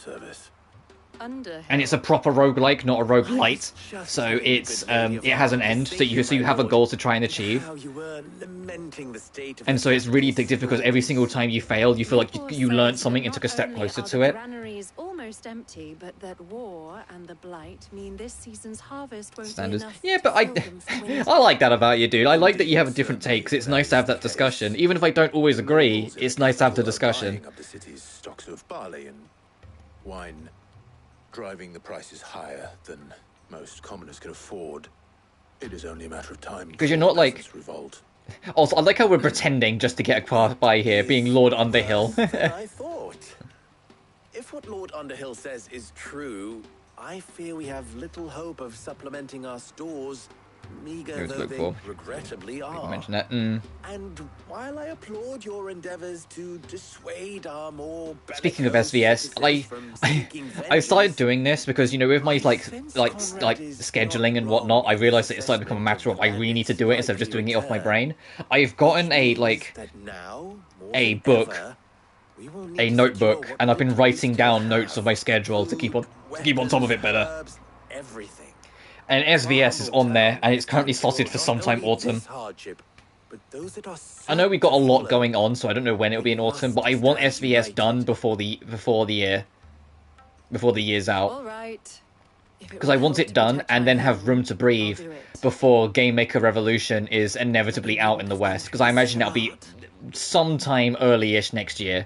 [SPEAKER 1] And it's a proper roguelike, not a roguelite. So it's it has an end, so you have a goal to try and achieve. And so it's really addictive because every single time you fail, you feel like you learned something and took a step closer to it.
[SPEAKER 2] Granaries almost empty, but that war and the blight mean this season's harvest won't
[SPEAKER 1] Standards.
[SPEAKER 2] be enough.
[SPEAKER 1] Yeah, but I like that about you, dude. I like that you have a different take, 'cause it's nice to have that discussion. Even if I don't always agree, it's nice to have the discussion.
[SPEAKER 7] Up the city's stocks of barley and wine, driving the prices higher than most commoners can afford. It is only a matter of time.
[SPEAKER 1] Because you're not like...
[SPEAKER 7] Revolt.
[SPEAKER 1] Also, I like how we're pretending just to get a pass by here, being Lord Underhill.
[SPEAKER 19] I thought. If what Lord Underhill says is true, I fear we have little hope of supplementing our stores, meager though they regrettably are.
[SPEAKER 1] Mention that.
[SPEAKER 19] And while I applaud your endeavors to dissuade our more
[SPEAKER 1] Speaking of SVS, I started doing this because, you know, with my like scheduling and whatnot, I realized that it's starting to become a matter of I really need to do it instead of just doing it off my brain. I've gotten a book, a notebook, and I've been writing down notes of my schedule to keep on top of it better. And SVS is on there, and it's currently slotted for sometime autumn. I know we've got a lot going on, so I don't know when it'll be in autumn, but I want SVS done before the year's out. Because I want it done, and then have room to breathe before Game Maker Revolution is inevitably out in the West. Because I imagine that'll be sometime early-ish next year.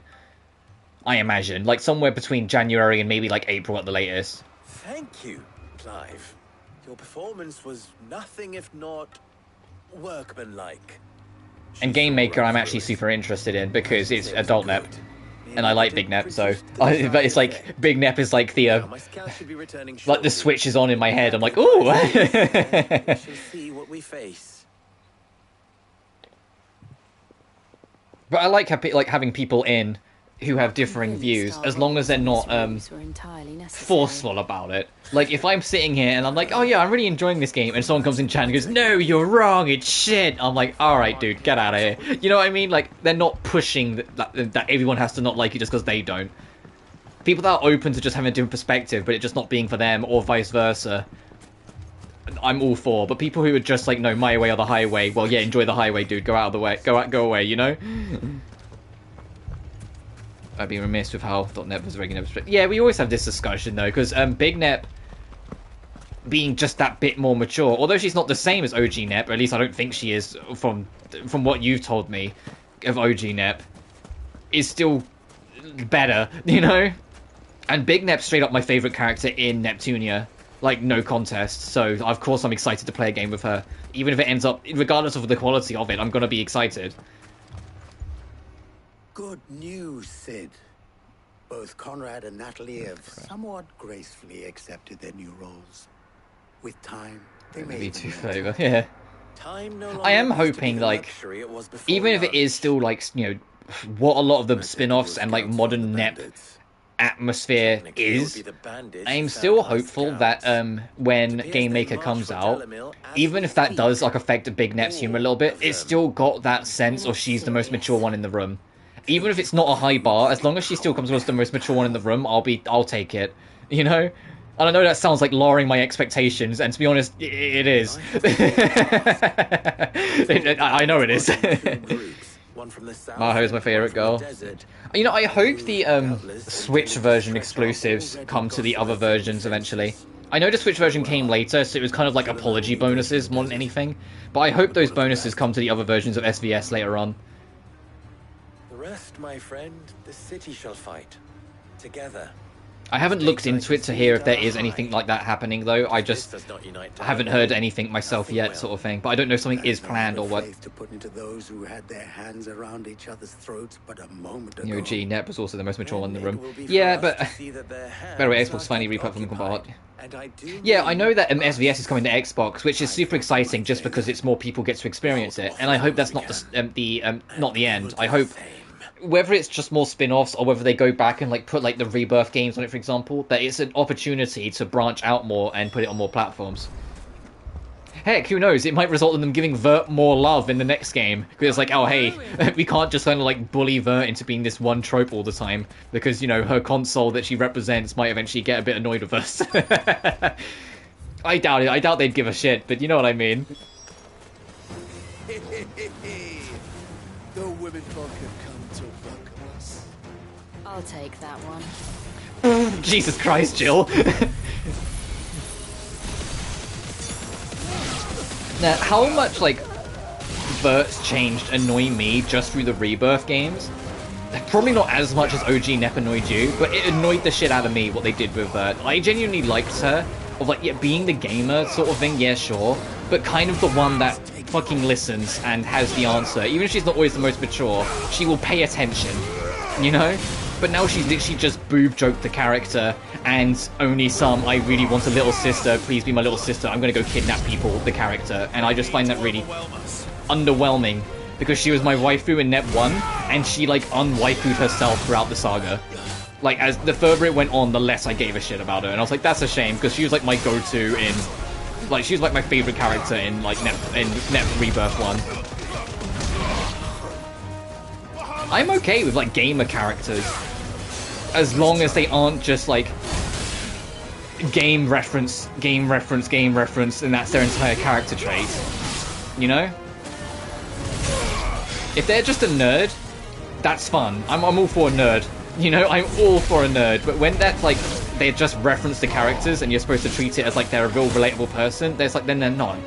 [SPEAKER 1] I imagine. Like, somewhere between January and maybe, like, April at the latest.
[SPEAKER 19] Thank you, Clive. Your performance was nothing if not workmanlike.
[SPEAKER 1] And Game Maker I'm actually super interested in because it's adult NEP. And I like Big NEP, so... But it's like, Big NEP is like the... like the switch is on in my head, I'm like, ooh! But I like having people in who have differing views, as long as they're not forceful about it. Like, if I'm sitting here and I'm like, oh yeah, I'm really enjoying this game, and someone comes in chat and goes, no, you're wrong, it's shit, I'm like, alright dude, get out of here. You know what I mean? Like, they're not pushing that everyone has to not like you just because they don't. People that are open to just having a different perspective, but it just not being for them, or vice versa, I'm all for. But people who are just like, no, my way or the highway, well yeah, enjoy the highway, dude, go out of the way, go away, you know? I'd be remiss with how .NET was regular. Yeah, we always have this discussion though, because Big NEP being just that bit more mature, although she's not the same as OG NEP, or at least I don't think she is from what you've told me of OG NEP, is still better, you know? And Big NEP's straight up my favourite character in Neptunia, like no contest, so of course I'm excited to play a game with her. Even if it ends up, regardless of the quality of it, I'm gonna be excited.
[SPEAKER 7] Good news, Sid. Both Conrad and Natalie have somewhat gracefully accepted their new roles. With time, they may
[SPEAKER 1] be too flavor, yeah. I am hoping, like, even if it is still, like, you know, what a lot of the spin-offs and, like, modern NEP atmosphere is, I'm still hopeful that when Game Maker comes out, even if that does, like, affect Big NEP's humor a little bit, it's still got that sense of she's the most mature one in the room. Even if it's not a high bar, as long as she still comes across the most mature one in the room, I'll take it. You know? And I know that sounds like lowering my expectations, and to be honest, it is. I know it is. Maho is my favourite girl. You know, I hope the Switch version exclusives come to the other versions eventually. I know the Switch version came later, so it was kind of like apology bonuses more than anything, but I hope those bonuses come to the other versions of SVS later on.
[SPEAKER 19] Rest, my friend, the city shall fight. together.
[SPEAKER 1] I haven't looked into it to hear if there is anything like that happening, though. I just haven't heard anything myself yet, sort of thing. But I don't know if something is planned or what.
[SPEAKER 5] To put into those who had their hands around each other's throats but a moment ago.
[SPEAKER 1] You know, G Nep was also the most mature one in the room. Yeah, but by the way, Xbox finally replatformed compiled. Yeah, I know that SVS is coming to Xbox, which is super exciting just because it's more people get to experience it, and I hope that's not not the end. I hope whether it's just more spin-offs or whether they go back and like put like the Rebirth games on it, for example, that it's an opportunity to branch out more and put it on more platforms. Heck, who knows? It might result in them giving Vert more love in the next game. Because it's like, oh hey, we can't just kind of like bully Vert into being this one trope all the time. Because, you know, her console that she represents might eventually get a bit annoyed with us. I doubt it. I doubt they'd give a shit, but you know what I mean.
[SPEAKER 9] The women folk have come to welcome us.
[SPEAKER 17] I'll take that one.
[SPEAKER 1] Jesus Christ, Jill. Now, how much, like, Vert's changed annoy me just through the Rebirth games? Probably not as much as OG Nep annoyed you, but it annoyed the shit out of me what they did with Vert. I genuinely liked her, of like, yeah, being the gamer sort of thing, yeah, sure, but kind of the one that fucking listens and has the answer. Even if she's not always the most mature, she will pay attention, you know? But now she's literally just boob-joked the character, and only some, I really want a little sister, please be my little sister, I'm gonna go kidnap people, the character. And I just find that really underwhelming, because she was my waifu in Net 1, and she, like, unwaifued herself throughout the saga. Like, as the further it went on, the less I gave a shit about her, and I was like, that's a shame, because she was, like, my go-to in... Like, she was, like, my favorite character in, like, Net Rebirth 1. I'm okay with, like, gamer characters, as long as they aren't just, like, game reference, and that's their entire character trait. You know? If they're just a nerd, that's fun. I'm all for a nerd. You know, I'm all for a nerd. But when that's, like, they just reference the characters and you're supposed to treat it as, like, they're a real relatable person, there's, like, then they're not.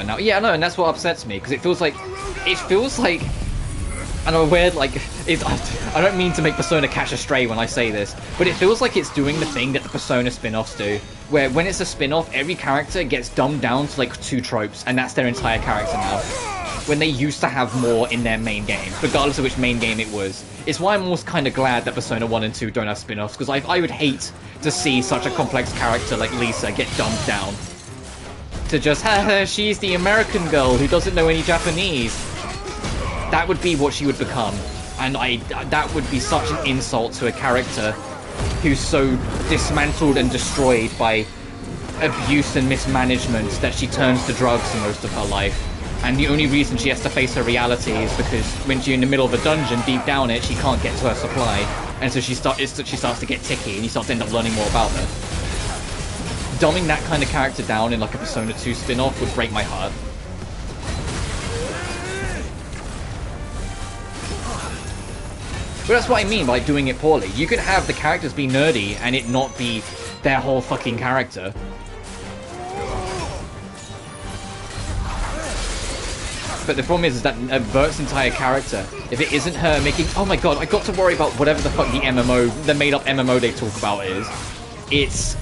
[SPEAKER 1] Now, yeah, no, and that's what upsets me, because it feels like, and I'm aware, like, I don't mean to make Persona catch astray when I say this, but it feels like it's doing the thing that the Persona spin-offs do, where when it's a spin-off, every character gets dumbed down to, like, 2 tropes, and that's their entire character now, when they used to have more in their main game, regardless of which main game it was. It's why I'm almost kind of glad that Persona 1 and 2 don't have spin-offs, because I would hate to see such a complex character like Lisa get dumbed down to just, haha, she's the American girl who doesn't know any Japanese. That would be what she would become. And that would be such an insult to a character who's so dismantled and destroyed by abuse and mismanagement that she turns to drugs for most of her life. And the only reason she has to face her reality is because when she's in the middle of a dungeon, deep down it, she can't get to her supply. And so she starts to get ticky, and you start to end up learning more about her. Dumbing that kind of character down in like a Persona 2 spin-off would break my heart. But that's what I mean by like, doing it poorly. You could have the characters be nerdy and it not be their whole fucking character. But the problem is that Vert's entire character, if it isn't her making... Oh my god, I got to worry about whatever the fuck the made-up MMO they talk about is. It's,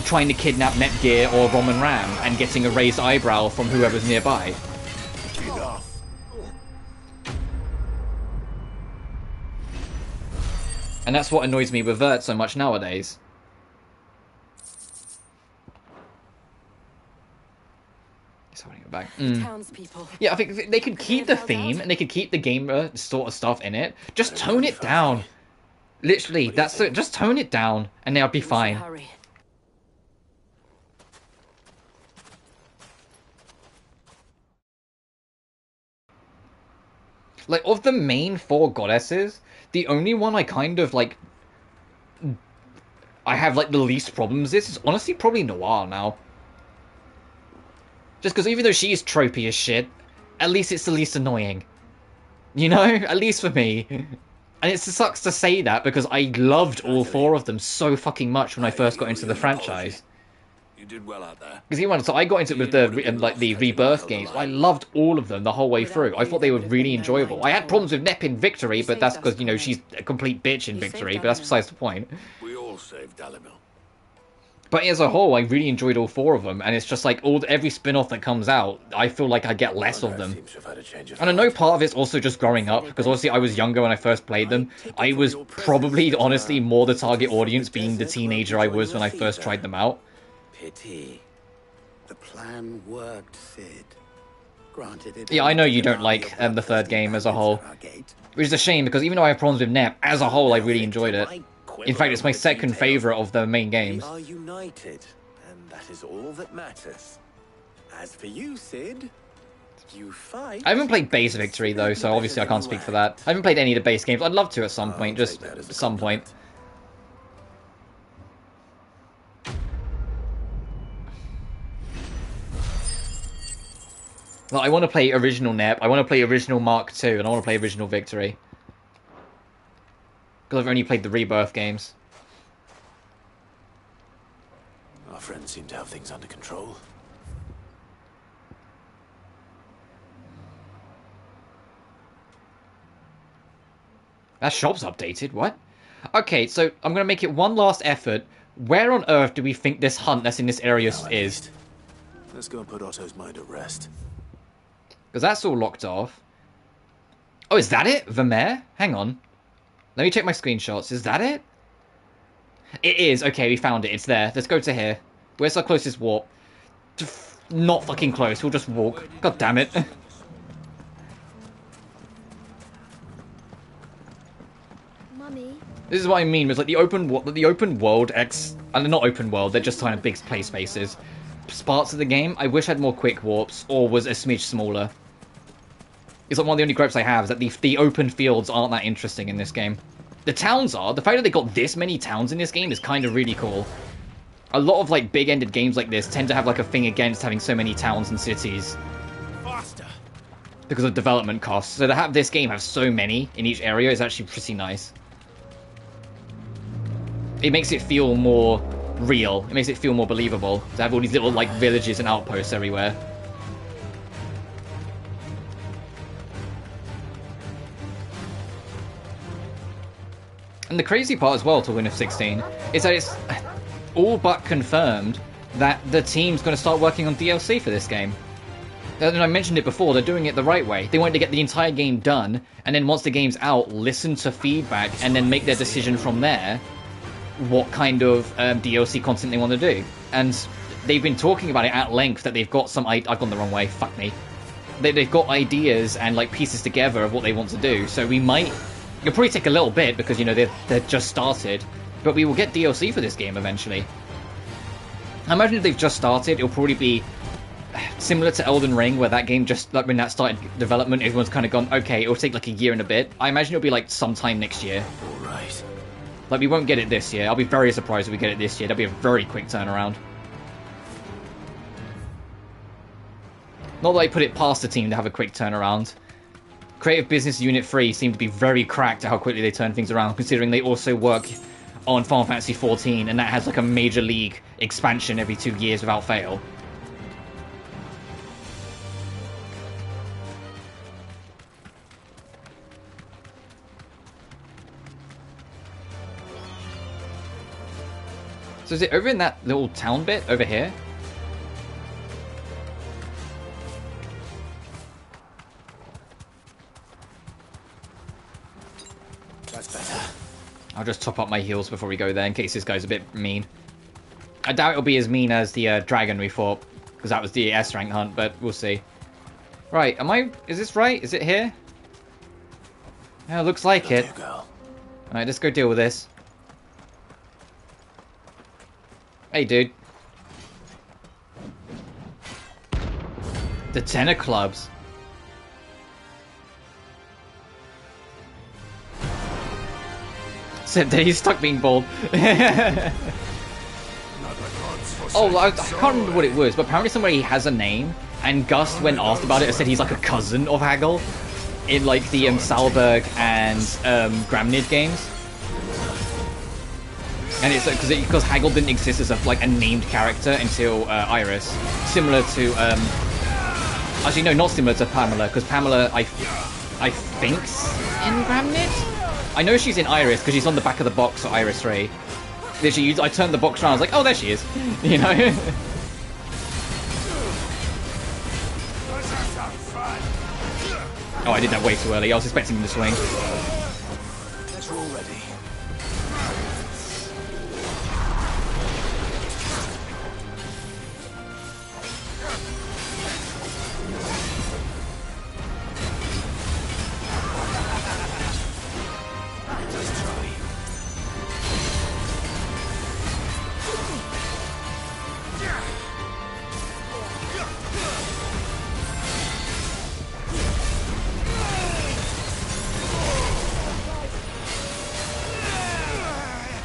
[SPEAKER 1] trying to kidnap Netgear or Roman Ram and getting a raised eyebrow from whoever's nearby. And that's what annoys me with Vert so much nowadays. Back. Yeah, I think they could keep the theme and they could keep the gamer sort of stuff in it. Just tone it down. Literally, that's it. Just tone it down and they'll be fine. Like, of the main 4 goddesses, the only one I kind of, like... I have, like, the least problems is honestly probably Noir now. Just because even though she is tropey as shit, at least it's the least annoying. You know? At least for me. And it sucks to say that, because I loved all 4 of them so fucking much when I first got into the franchise.
[SPEAKER 5] You did well out there.
[SPEAKER 1] Because so I got into it with the Rebirth games. I loved all of them the whole way through. I thought they were really enjoyable. I had problems with Nep in Victory, but that's because, you know, she's a complete bitch in Victory, but that's besides the point.
[SPEAKER 5] We all saved Dalimil.
[SPEAKER 1] But as a whole, I really enjoyed all 4 of them, and it's just like every spin-off that comes out, I feel like I get less of them. And I know part of it's also just growing up, because obviously I was younger when I first played them. I was probably, honestly, more the target audience being the teenager I was when I first tried them out.
[SPEAKER 7] Pity. The plan worked, Sid. Granted, it
[SPEAKER 1] Yeah, I know you don't like the 3rd game as a whole, which is a shame, because even though I have problems with Nep, as a whole I really enjoyed it. In fact, it's my second favourite of the main games.
[SPEAKER 19] We are united, and that is all that matters. As for you, Sid, you fight.
[SPEAKER 1] I haven't played base Victory though, so obviously I can't speak for that. I haven't played any of the base games. I'd love to at some point, just at some point. Well, I want to play original Nep, I want to play original Mark II, and I want to play original Victory. Because I've only played the Rebirth games.
[SPEAKER 5] Our friends seem to have things under control.
[SPEAKER 1] That shop's updated, what? Okay, so I'm going to make it one last effort. Where on earth do we think this hunt that's in this area is?
[SPEAKER 5] Let's go and put Otto's mind at rest.
[SPEAKER 1] Because that's all locked off. Oh, is that it? Vermeer? Hang on. Let me check my screenshots. Is that it? It is. Okay, we found it. It's there. Let's go to here. Where's our closest warp? Not fucking close. We'll just walk. God damn it.
[SPEAKER 4] Mummy.
[SPEAKER 1] This is what I mean. It's like the open world and not open world. They're just kind of big play spaces. Parts of the game I wish had more quick warps or was a smidge smaller. It's like one of the only gripes I have is that the open fields aren't that interesting in this game. The towns are. The fact that they got this many towns in this game is kind of really cool. A lot of like big-ended games like this tend to have like a thing against having so many towns and cities.
[SPEAKER 20] Faster.
[SPEAKER 1] Because of development costs. So to have this game have so many in each area is actually pretty nice. It makes it feel more real. It makes it feel more believable to have all these little like villages and outposts everywhere. And the crazy part as well to Win of 16 is that it's all but confirmed that the team's going to start working on DLC for this game. And I mentioned it before, they're doing it the right way. They want to get the entire game done, and then once the game's out, listen to feedback, and then make their decision from there what kind of DLC content they want to do. And they've been talking about it at length, that they've got some... I've gone the wrong way, fuck me. They've got ideas and like pieces together of what they want to do, so we might... It'll probably take a little bit because, you know, they've just started. But we will get DLC for this game eventually. I imagine if they've just started, it'll probably be similar to Elden Ring, where that game just, like when that started development, everyone's kind of gone, okay, it'll take like a year and a bit. I imagine it'll be like sometime next year.
[SPEAKER 5] Alright.
[SPEAKER 1] Like, we won't get it this year. I'll be very surprised if we get it this year. That'll be a very quick turnaround. Not that I put it past the team to have a quick turnaround. Creative Business Unit 3 seem to be very cracked at how quickly they turn things around, considering they also work on Final Fantasy XIV, and that has like a major league expansion every 2 years without fail. So is it over in that little town bit over here?
[SPEAKER 5] That's better.
[SPEAKER 1] I'll just top up my heals before we go there in case this guy's a bit mean. I doubt it'll be as mean as the dragon we fought, because that was the S rank hunt, but we'll see. Right, is this right? Is it here? Yeah, looks like it. Alright, let's go deal with this. Hey, dude. The tenor clubs. Except that he's stuck being bald. Oh, I can't remember what it was, but apparently somebody has a name, and Gus, when asked about it, said he's like a cousin of Hagel in like the Salberg and Gramnid games. And And it's because Haggle didn't exist as a named character until Iris, similar to actually no, not similar to Pamela, because Pamela I think's in Gramnid. I know she's in Iris because she's on the back of the box for Iris Ray. Literally, I turned the box around, I was like, oh, there she is, you know. Oh, I did that way too early. I was expecting him to swing.
[SPEAKER 18] That's all ready.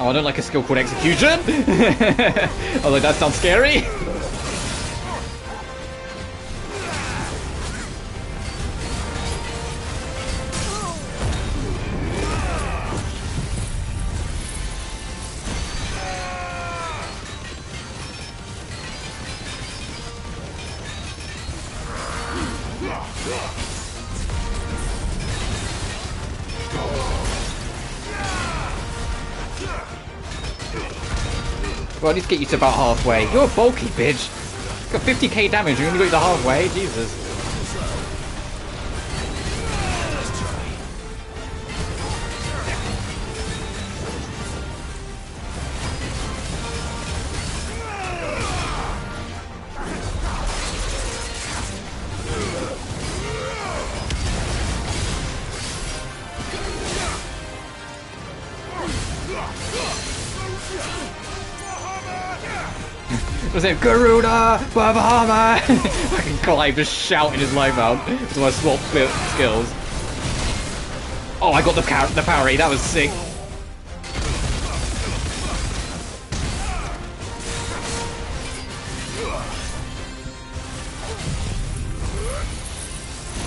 [SPEAKER 1] Oh, I don't like a skill called Execution! Although that sounds scary! Well, I need to get you to about halfway. You're a bulky bitch. Got 50k damage, you only got you to halfway. Jesus. Was it Garuda Bahama? Fucking Clive just shouting his life out. That's why I swapped skills. Oh, I got the parry. That was sick.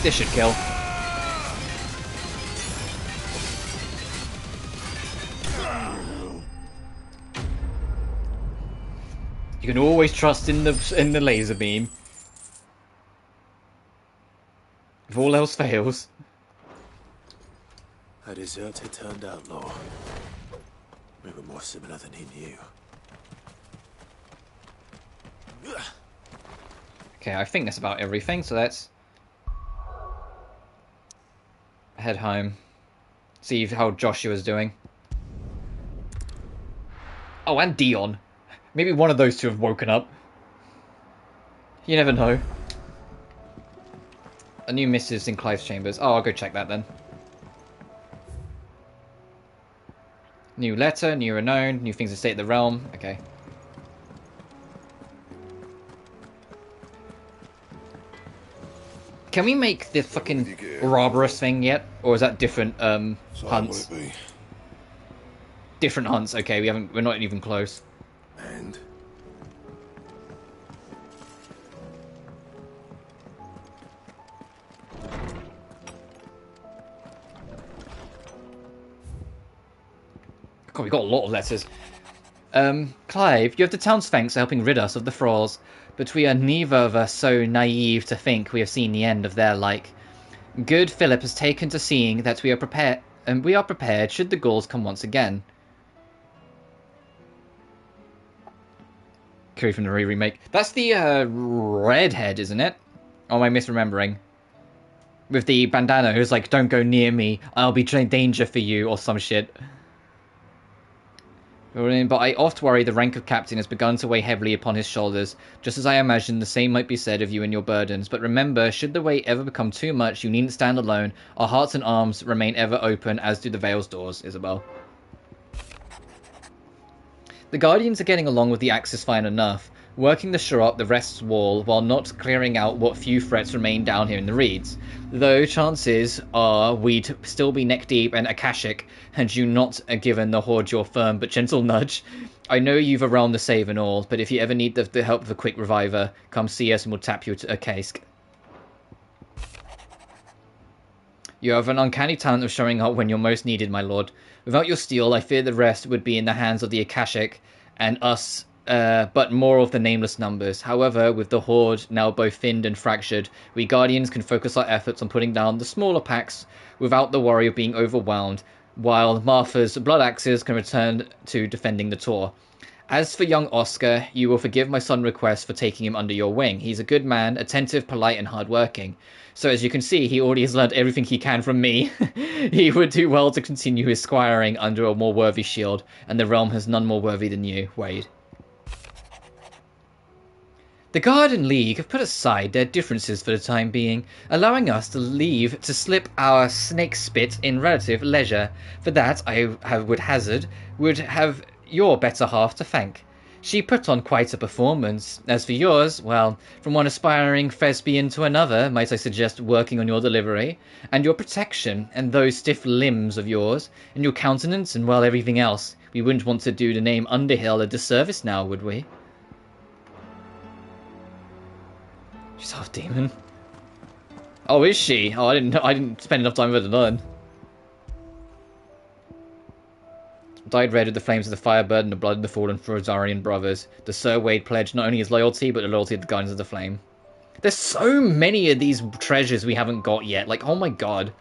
[SPEAKER 1] This should kill. You can always trust in the laser beam. If all else fails.
[SPEAKER 5] A deserter turned outlaw. We were more similar than he knew.
[SPEAKER 1] Okay, I think that's about everything, so let's head home. See how Joshua's doing. Oh, and Dion. Maybe one of those two have woken up. You never know. A new missive in Clive's chambers. Oh, I'll go check that then. New letter, new renown, new things to state the realm. Okay. Can we make the fucking Ouroboros thing yet? Or is that different hunts? Different hunts, okay, we're not even close.
[SPEAKER 18] And
[SPEAKER 1] God, we got a lot of letters. Clive, you have the town's thanks for helping rid us of the thralls, but we are neither of us so naive to think we have seen the end of their like. Good Philip has taken to seeing that we are prepared, and we are prepared should the Gauls come once again. Curry from the remake. That's the redhead, isn't it? Or am I misremembering? With the bandana, who's like, "Don't go near me. I'll be in danger for you," or some shit. But I oft worry the rank of captain has begun to weigh heavily upon his shoulders, just as I imagine the same might be said of you and your burdens. But remember, should the weight ever become too much, you needn't stand alone. Our hearts and arms remain ever open, as do the Vale's doors, Isabel. The Guardians are getting along with the Axis fine enough, working to shore up the rest's wall while not clearing out what few threats remain down here in the reeds. Though chances are we'd still be neck deep and Akashic had you not given the Horde your firm but gentle nudge. I know you've a realm to save and all, but if you ever need the help of a quick reviver, come see us and we'll tap you to a case. You have an uncanny talent of showing up when you're most needed, my lord. Without your steel, I fear the rest would be in the hands of the Akashic and us, but more of the nameless numbers. However, with the Horde now both thinned and fractured, we Guardians can focus our efforts on putting down the smaller packs without the worry of being overwhelmed, while Martha's Blood Axes can return to defending the Tor. As for young Oscar, you will forgive my son's request for taking him under your wing. He's a good man, attentive, polite, and hardworking. So as you can see, he already has learned everything he can from me. He would do well to continue his squiring under a more worthy shield, and the realm has none more worthy than you, Wade. The Guard and League have put aside their differences for the time being, allowing us to leave to slip our snake spit in relative leisure. For that, would hazard, would have your better half to thank. She put on quite a performance. As for yours, well, from one aspiring thespian to another, might I suggest working on your delivery, and your protection, and those stiff limbs of yours, and your countenance, and well, everything else. We wouldn't want to do the name Underhill a disservice now, would we? She's half demon. Oh, is she? Oh, I didn't spend enough time with her to learn. Dyed red with the flames of the Firebird and the blood of the fallen Rosarian brothers. The Sir Wade pledged not only his loyalty, but the loyalty of the Guardians of the Flame. There's so many of these treasures we haven't got yet. Like, oh my god.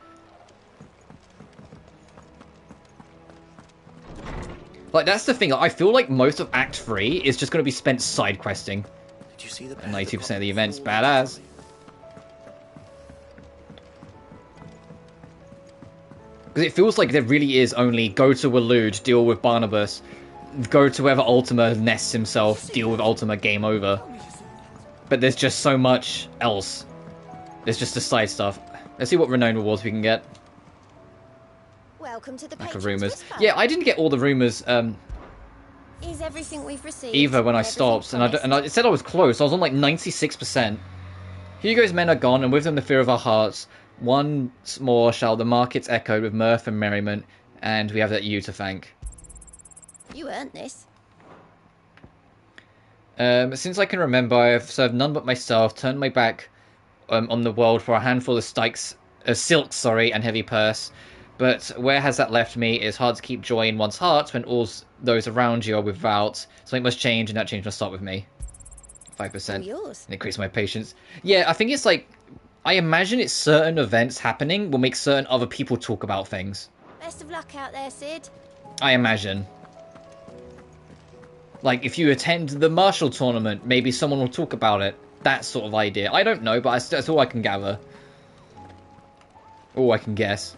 [SPEAKER 1] Like, that's the thing. I feel like most of Act 3 is just going to be spent side questing.
[SPEAKER 18] Did you see the
[SPEAKER 1] 92% of the events. Badass. Because it feels like there really is only go to Waloed, deal with Barnabas, go to wherever Ultima nests himself, deal with Ultima, game over. But there's just so much else. There's just the side stuff. Let's see what renown rewards we can get.
[SPEAKER 4] Welcome to the
[SPEAKER 1] Lack of rumors. Yeah, I didn't get all the rumors
[SPEAKER 4] Is everything we've received
[SPEAKER 1] either when I stopped, and I said I was close. I was on like 96%. Hugo's men are gone, and with them the fear of our hearts. Once more shall the markets echo with mirth and merriment, and we have that you to thank.
[SPEAKER 4] You earned this.
[SPEAKER 1] Since I can remember, I have served none but myself, turned my back on the world for a handful of silks, and heavy purse. But where has that left me? It's hard to keep joy in one's heart when all those around you are without. Something must change, and that change must start with me. 5%.
[SPEAKER 4] Yours.
[SPEAKER 1] Increase my patience. Yeah, I think it's like... I imagine it's certain events happening will make certain other people talk about things.
[SPEAKER 4] Best of luck out there, Sid.
[SPEAKER 1] I imagine. Like, if you attend the Marshall tournament, maybe someone will talk about it. That sort of idea. I don't know, but that's all I can gather. All I can guess.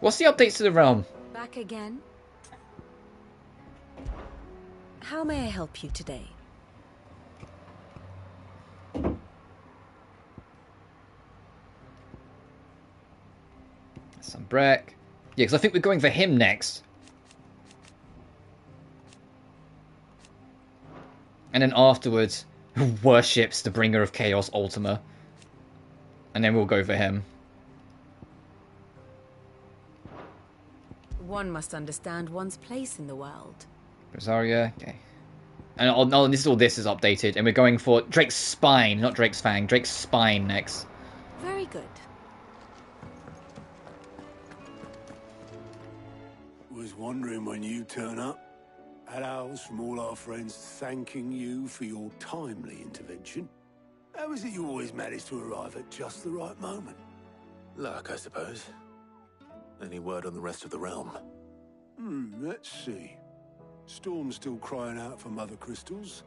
[SPEAKER 1] What's the updates to the realm?
[SPEAKER 6] Back again? How may I help you today?
[SPEAKER 1] Some Breck. Yeah, because I think we're going for him next. And then afterwards, worships the bringer of chaos, Ultima. And then we'll go for him.
[SPEAKER 6] One must understand one's place in the world.
[SPEAKER 1] Rosaria, okay. And this is updated, and we're going for Drake's Spine, not Drake's Fang. Drake's Spine next.
[SPEAKER 6] Very good.
[SPEAKER 5] Was wondering when you turn up. Had owls from all our friends thanking you for your timely intervention. How is it you always manage to arrive at just the right moment?
[SPEAKER 18] Luck, I suppose. Any word on the rest of the realm?
[SPEAKER 5] Let's see. Storm's still crying out for mother crystals.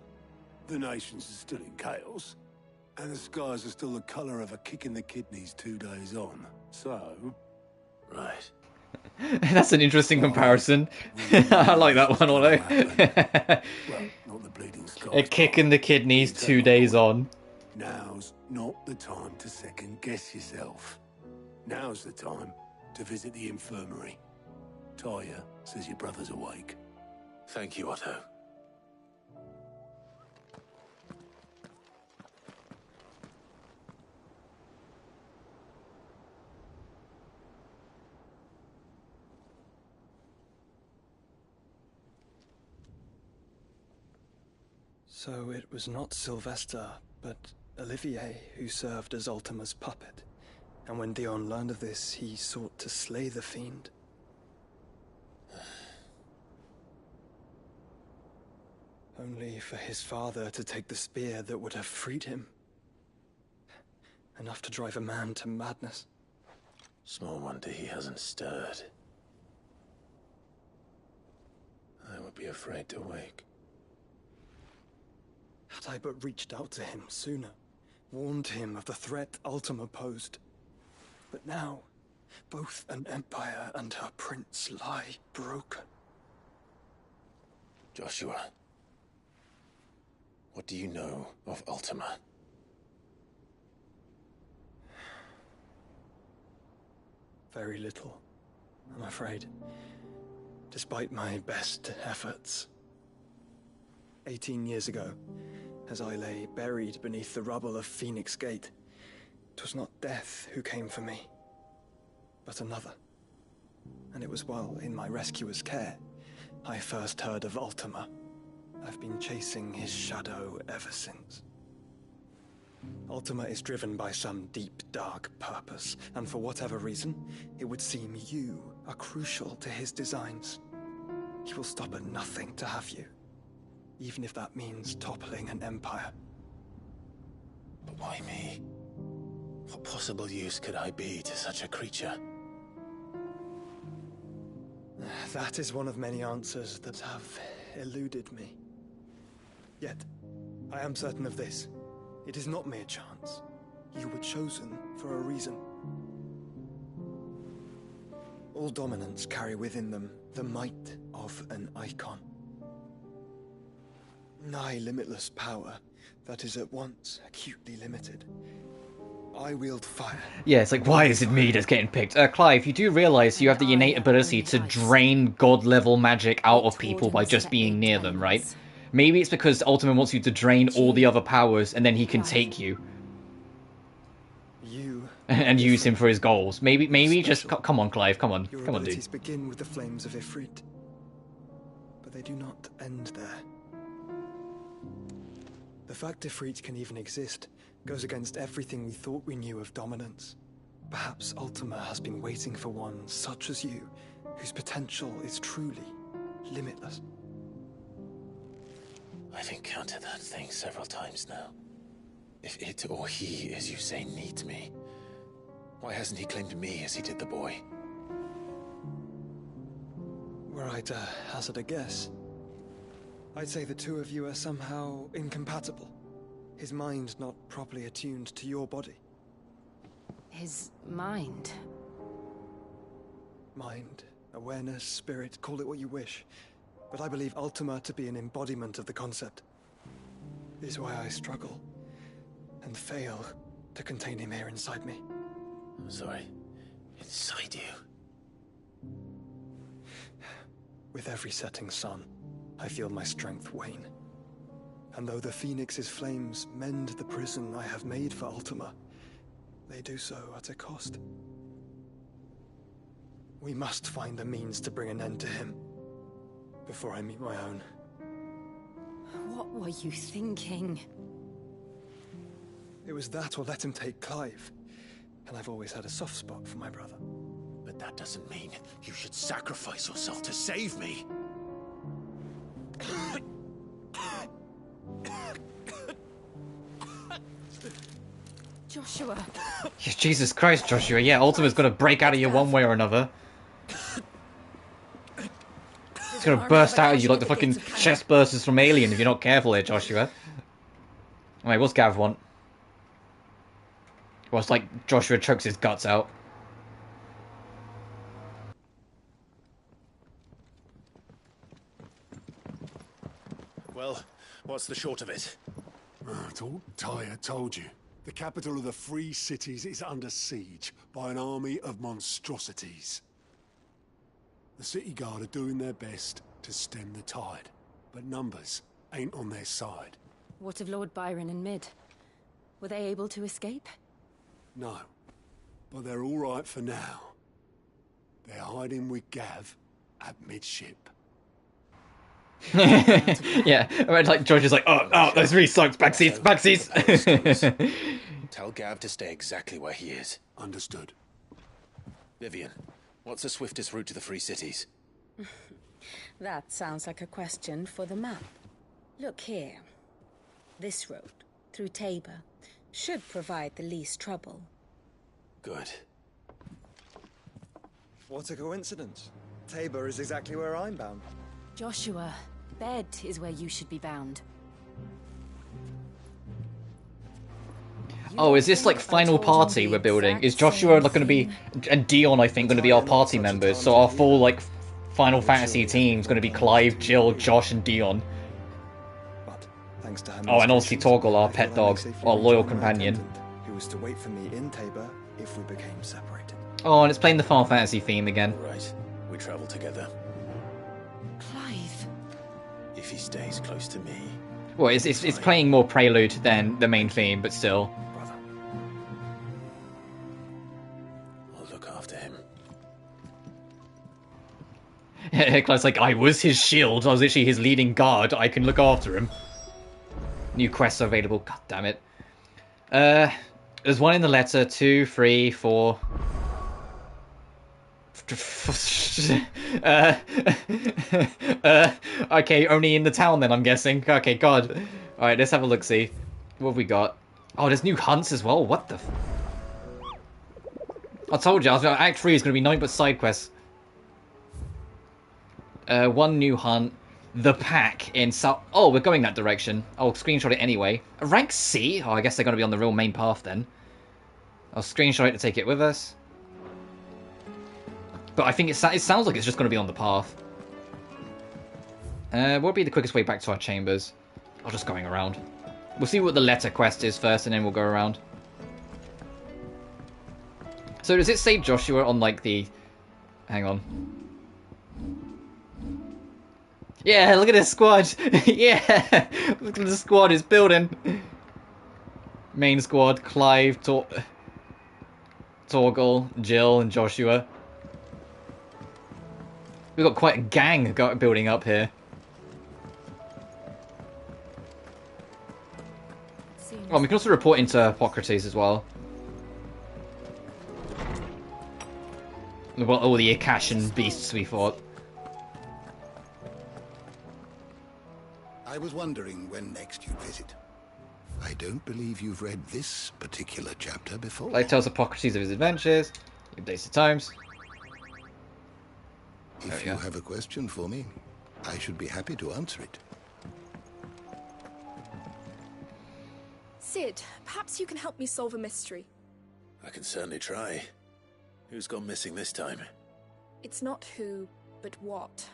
[SPEAKER 5] The nations are still in chaos. And the skies are still the colour of a kick in the kidneys 2 days on. So...
[SPEAKER 18] Right.
[SPEAKER 1] That's an interesting comparison. I like that one, although.
[SPEAKER 5] Well, not the bleeding skies.
[SPEAKER 1] A kick in the kidneys 2 days on.
[SPEAKER 5] Now's not the time to second guess yourself. Now's the time to visit the infirmary. Taya says your brother's awake.
[SPEAKER 18] Thank you, Otto.
[SPEAKER 21] So it was not Sylvester, but Olivier who served as Ultima's puppet. And when Dion learned of this, he sought to slay the fiend. Only for his father to take the spear that would have freed him. Enough to drive a man to madness.
[SPEAKER 18] Small wonder he hasn't stirred. I would be afraid to wake.
[SPEAKER 21] Had I but reached out to him sooner, warned him of the threat Ultima posed. But now, both an empire and her prince lie broken.
[SPEAKER 18] Joshua, what do you know of Ultima?
[SPEAKER 21] Very little, I'm afraid. Despite my best efforts. 18 years ago, as I lay buried beneath the rubble of Phoenix Gate, 'twas not death who came for me, but another. And it was while in my rescuer's care, I first heard of Ultima. I've been chasing his shadow ever since. Ultima is driven by some deep, dark purpose, and for whatever reason, it would seem you are crucial to his designs. He will stop at nothing to have you, even if that means toppling an empire.
[SPEAKER 18] But why me? What possible use could I be to such a creature?
[SPEAKER 21] That is one of many answers that have eluded me. Yet, I am certain of this. It is not mere chance. You were chosen for a reason. All dominants carry within them the might of an icon. Nigh limitless power that is at once acutely limited. I wield fire.
[SPEAKER 1] Yeah, it's like, why is it me that's getting picked? Clive, you do realise you have the innate ability to drain god-level magic out of people by just being near them, right? Maybe it's because Ultima wants you to drain all the other powers and then he can take you. And use him for his goals. Maybe just... Come on, Clive, come on. Come on, dude.
[SPEAKER 21] Your abilities begin with the flames of Ifrit. But they do not end there. The fact Ifrit can even exist goes against everything we thought we knew of dominance. Perhaps Ultima has been waiting for one such as you, whose potential is truly limitless.
[SPEAKER 18] I've encountered that thing several times now. If it or he, as you say, needs me, why hasn't he claimed me as he did the boy?
[SPEAKER 21] Were I to hazard a guess, I'd say the two of you are somehow incompatible. His mind not properly attuned to your body.
[SPEAKER 6] His mind?
[SPEAKER 21] Mind, awareness, spirit, call it what you wish. But I believe Ultima to be an embodiment of the concept. This is why I struggle and fail to contain him here inside me.
[SPEAKER 18] I'm sorry. Inside you?
[SPEAKER 21] With every setting sun, I feel my strength wane. And though the Phoenix's flames mend the prison I have made for Ultima, they do so at a cost. We must find a means to bring an end to him before I meet my own.
[SPEAKER 6] What were you thinking?
[SPEAKER 21] It was that or let him take Clive. And I've always had a soft spot for my brother.
[SPEAKER 18] But that doesn't mean you should sacrifice yourself to save me.
[SPEAKER 6] Joshua.
[SPEAKER 1] Jesus Christ, Joshua. Yeah, Ultima's got to break out of you one way or another. It's gonna burst out of you like the fucking chest bursters from Alien if you're not careful here, Joshua. Wait, what's Gav want? Well, it's like Joshua chokes his guts out.
[SPEAKER 18] Well, what's the short of it?
[SPEAKER 5] Tyre told you. The capital of the Free Cities is under siege by an army of monstrosities. The city guard are doing their best to stem the tide, but numbers ain't on their side.
[SPEAKER 6] What of Lord Byron and Mid? Were they able to escape?
[SPEAKER 5] No, but they're all right for now. They're hiding with Gav at midship.
[SPEAKER 1] Yeah, like George is like, oh, those really sucks. Backseats.
[SPEAKER 18] Tell Gav to stay exactly where he is.
[SPEAKER 5] Understood.
[SPEAKER 18] Vivian, what's the swiftest route to the Free Cities?
[SPEAKER 6] That sounds like a question for the map. Look here. This road, through Tabor, should provide the least trouble.
[SPEAKER 18] Good.
[SPEAKER 21] What a coincidence. Tabor is exactly where I'm bound.
[SPEAKER 17] Joshua, bed is where you should be bound.
[SPEAKER 1] Oh, is this like final party we're building? Is Joshua like going to be, and Dion I think, going to be our party members? So our full like Final Fantasy team is going to be Clive, Jill, Josh, and Dion.
[SPEAKER 21] Thanks to her
[SPEAKER 1] Oh, and obviously Torgal, our pet dog, our loyal companion.
[SPEAKER 21] Who was to wait for me in Tabor if we became separated.
[SPEAKER 1] Oh, and it's playing the Final Fantasy theme again.
[SPEAKER 18] Right, we travel together.
[SPEAKER 17] Clive.
[SPEAKER 18] If he stays close to me.
[SPEAKER 1] Well, it's playing more Prelude than the main theme, but still.
[SPEAKER 18] I'll look after him.
[SPEAKER 1] Clive's like, I was his shield. I was literally his leading guard. I can look after him. New quests are available. God damn it. There's one in the letter. 2, 3, 4. Okay, only in the town then, I'm guessing. Okay, God. Alright, let's have a look-see. What have we got? Oh, there's new hunts as well. What the I told you, Act 3 is going to be nothing but side quests. One new hunt. The Pack in South... Oh, we're going that direction. I'll screenshot it anyway. A rank C? Oh, I guess they're going to be on the real main path then. I'll screenshot it to take it with us. But I think it sounds like it's just going to be on the path. What would be the quickest way back to our chambers? Or just going around. We'll see what the letter quest is first, and then we'll go around. So does it say Joshua on, like, the... Hang on. Yeah, look at this squad. Yeah, look at the squad is building. Main squad: Clive, Torgal, Jill, and Joshua. We've got quite a gang building up here. Oh, we can also report into Hippocrates as well. Well, all the Akashan beasts we fought.
[SPEAKER 7] I was wondering when next you'd visit. I don't believe you've read this particular chapter before.
[SPEAKER 1] Like tells Hippocrates of his adventures, updates the times.
[SPEAKER 7] If you have a question for me, I should be happy to answer it.
[SPEAKER 3] Sid, perhaps you can help me solve a mystery.
[SPEAKER 18] I can certainly try. Who's gone missing this time?
[SPEAKER 3] It's not who, but what.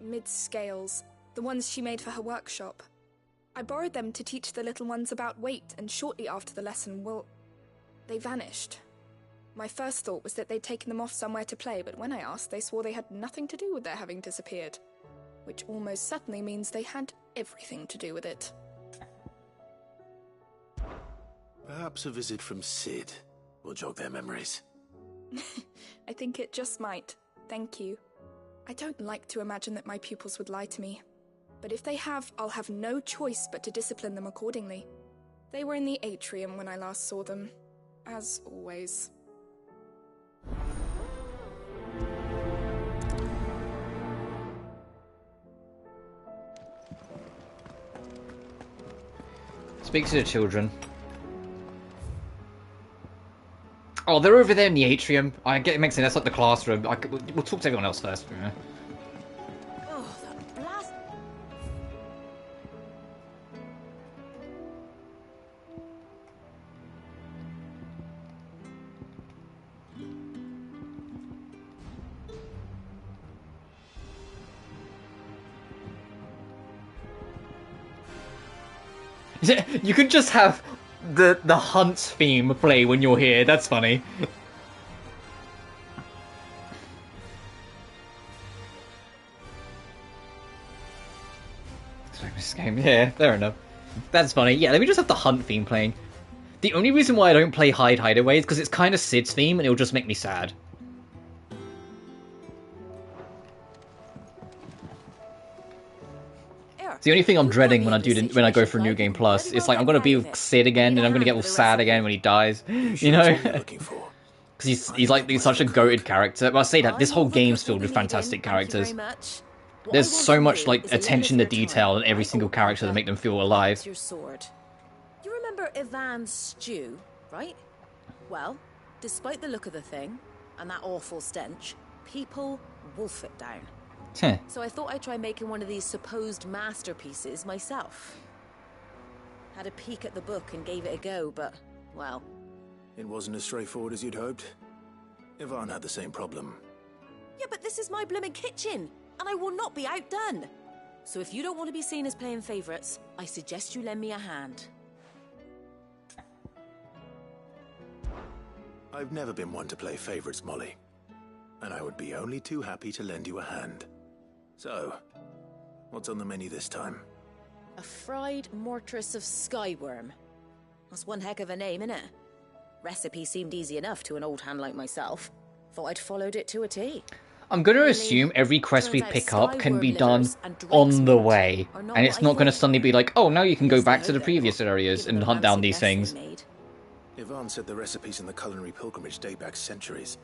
[SPEAKER 3] Mid-scales. The ones she made for her workshop. I borrowed them to teach the little ones about weight, and shortly after the lesson, well, they vanished. My first thought was that they'd taken them off somewhere to play, but when I asked, they swore they had nothing to do with their having disappeared. Which almost certainly means they had everything to do with it.
[SPEAKER 18] Perhaps a visit from Sid will jog their memories.
[SPEAKER 3] I think it just might. Thank you. I don't like to imagine that my pupils would lie to me. But if they have, I'll have no choice but to discipline them accordingly. They were in the atrium when I last saw them. As always.
[SPEAKER 1] Speak to the children. Oh, they're over there in the atrium. I get it makes sense. That's like the classroom. We'll talk to everyone else first. Yeah.
[SPEAKER 6] Oh, that blast!
[SPEAKER 1] You could just have the hunt theme play when you're here. That's funny. This game, yeah, fair enough. That's funny. Yeah, let me just have the hunt theme playing. The only reason why I don't play Hide Hideaway is because it's kind of Sid's theme and it'll just make me sad.
[SPEAKER 3] Here,
[SPEAKER 1] It's the only thing I'm dreading when I go for New Game Plus. It's like I'm gonna be Sid again, and I'm gonna get all sad again when he dies. You know? Because he's such a goated character. But I say that this whole game's filled with fantastic characters. There's so much like attention to detail in every single character to make them feel alive.
[SPEAKER 13] Your sword. You remember Ivan's stew, right? Well, despite the look of the thing and that awful stench, people wolf it down.
[SPEAKER 1] Heh.
[SPEAKER 13] So I thought I'd try making one of these supposed masterpieces myself. Had a peek at the book and gave it a go, but, well...
[SPEAKER 18] It wasn't as straightforward as you'd hoped. Ivan had the same problem.
[SPEAKER 13] Yeah, but this is my blooming kitchen, and I will not be outdone. So if you don't want to be seen as playing favourites, I suggest you lend me a hand.
[SPEAKER 18] I've never been one to play favourites, Molly. And I would be only too happy to lend you a hand. So, what's on the menu this time?
[SPEAKER 13] A fried mortress of skyworm. That's one heck of a name, innit? Recipe seemed easy enough to an old hand like myself. Thought I'd followed it to a T.
[SPEAKER 1] I'm going to assume every quest we pick up can be done on the way. And it's not going to suddenly be like, oh, now you can go back to the previous areas and hunt down these things.
[SPEAKER 18] Ivan said the recipes in the culinary pilgrimage date back centuries.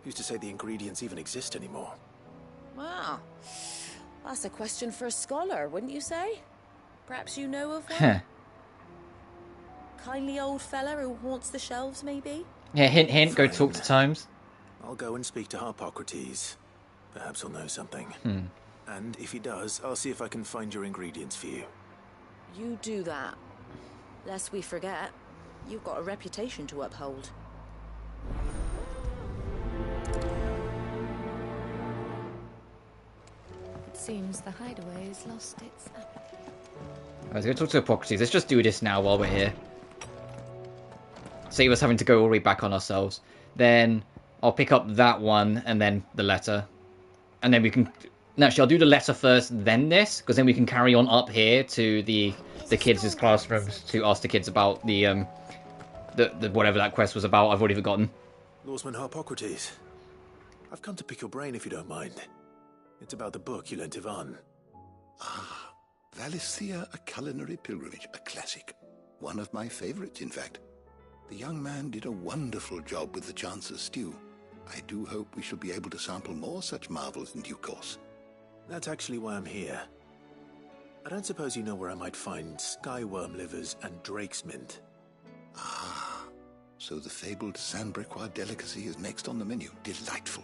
[SPEAKER 18] Who's to say the ingredients even exist anymore?
[SPEAKER 13] Wow. That's a question for a scholar, wouldn't you say? Perhaps you know of one?
[SPEAKER 1] Huh.
[SPEAKER 13] Kindly old fella who haunts the shelves, maybe?
[SPEAKER 1] Yeah, hint, hint, go talk to Times.
[SPEAKER 18] I'll go and speak to Harpocrates. Perhaps he'll know something. And if he does, I'll see if I can find your ingredients for you.
[SPEAKER 13] You do that. Lest we forget, you've got a reputation to uphold.
[SPEAKER 2] It seems the hideaway has lost its...
[SPEAKER 1] I was going to talk to Hippocrates. Let's just do this now while we're here. Save us having to go all the way back on ourselves. Then I'll pick up that one and then the letter. And then we can... No, actually, I'll do the letter first, then this. Because then we can carry on up here to the kids' classrooms to ask the kids about the whatever that quest was about. I've already forgotten.
[SPEAKER 18] Lawsman Harpocrates. I've come to pick your brain if you don't mind. It's about the book you lent Ivan.
[SPEAKER 7] Ah, Valicia, A Culinary Pilgrimage, a classic. One of my favorites, in fact. The young man did a wonderful job with the Chance's stew. I do hope we shall be able to sample more such marvels in due course.
[SPEAKER 18] That's actually why I'm here. I don't suppose you know where I might find skyworm livers and drake's mint.
[SPEAKER 7] Ah, so the fabled Sandbrequois delicacy is next on the menu. Delightful.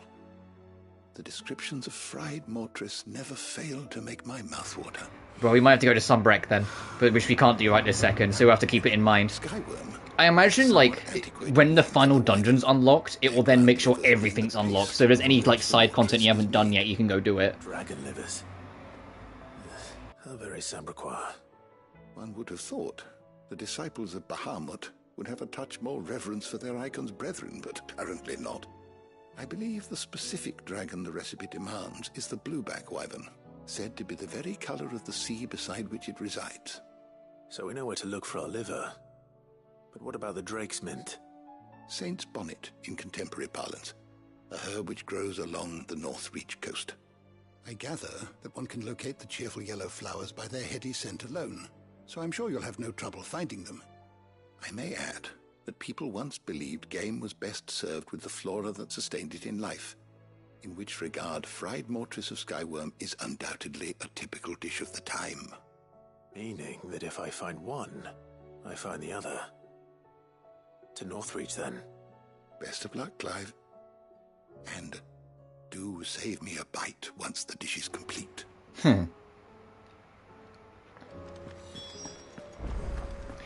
[SPEAKER 7] The descriptions of fried mortress never failed to make my mouth water.
[SPEAKER 1] Well, we might have to go to Sunbreak then, but which we can't do right this second, so we'll have to keep it in mind.
[SPEAKER 7] Skyworm.
[SPEAKER 1] I imagine, like, when the final dungeon's unlocked, it will then make sure everything's unlocked. So if there's any, like, side content you haven't done yet, you can go do it.
[SPEAKER 18] Dragon livers. How very Sandbrequois.
[SPEAKER 7] One would have thought the disciples of Bahamut would have a touch more reverence for their icon's brethren, but apparently not. I believe the specific dragon the recipe demands is the blueback wyvern, said to be the very color of the sea beside which it resides.
[SPEAKER 18] So we know where to look for our liver. But what about the drake's mint?
[SPEAKER 7] Saint's bonnet, in contemporary parlance, a herb which grows along the North Reach coast. I gather that one can locate the cheerful yellow flowers by their heady scent alone, so I'm sure you'll have no trouble finding them. I may add that people once believed game was best served with the flora that sustained it in life, in which regard fried mortress of skyworm is undoubtedly a typical dish of the time.
[SPEAKER 18] Meaning that if I find one, I find the other. To Northreach, then.
[SPEAKER 7] Best of luck, Clive. And do save me a bite once the dish is complete.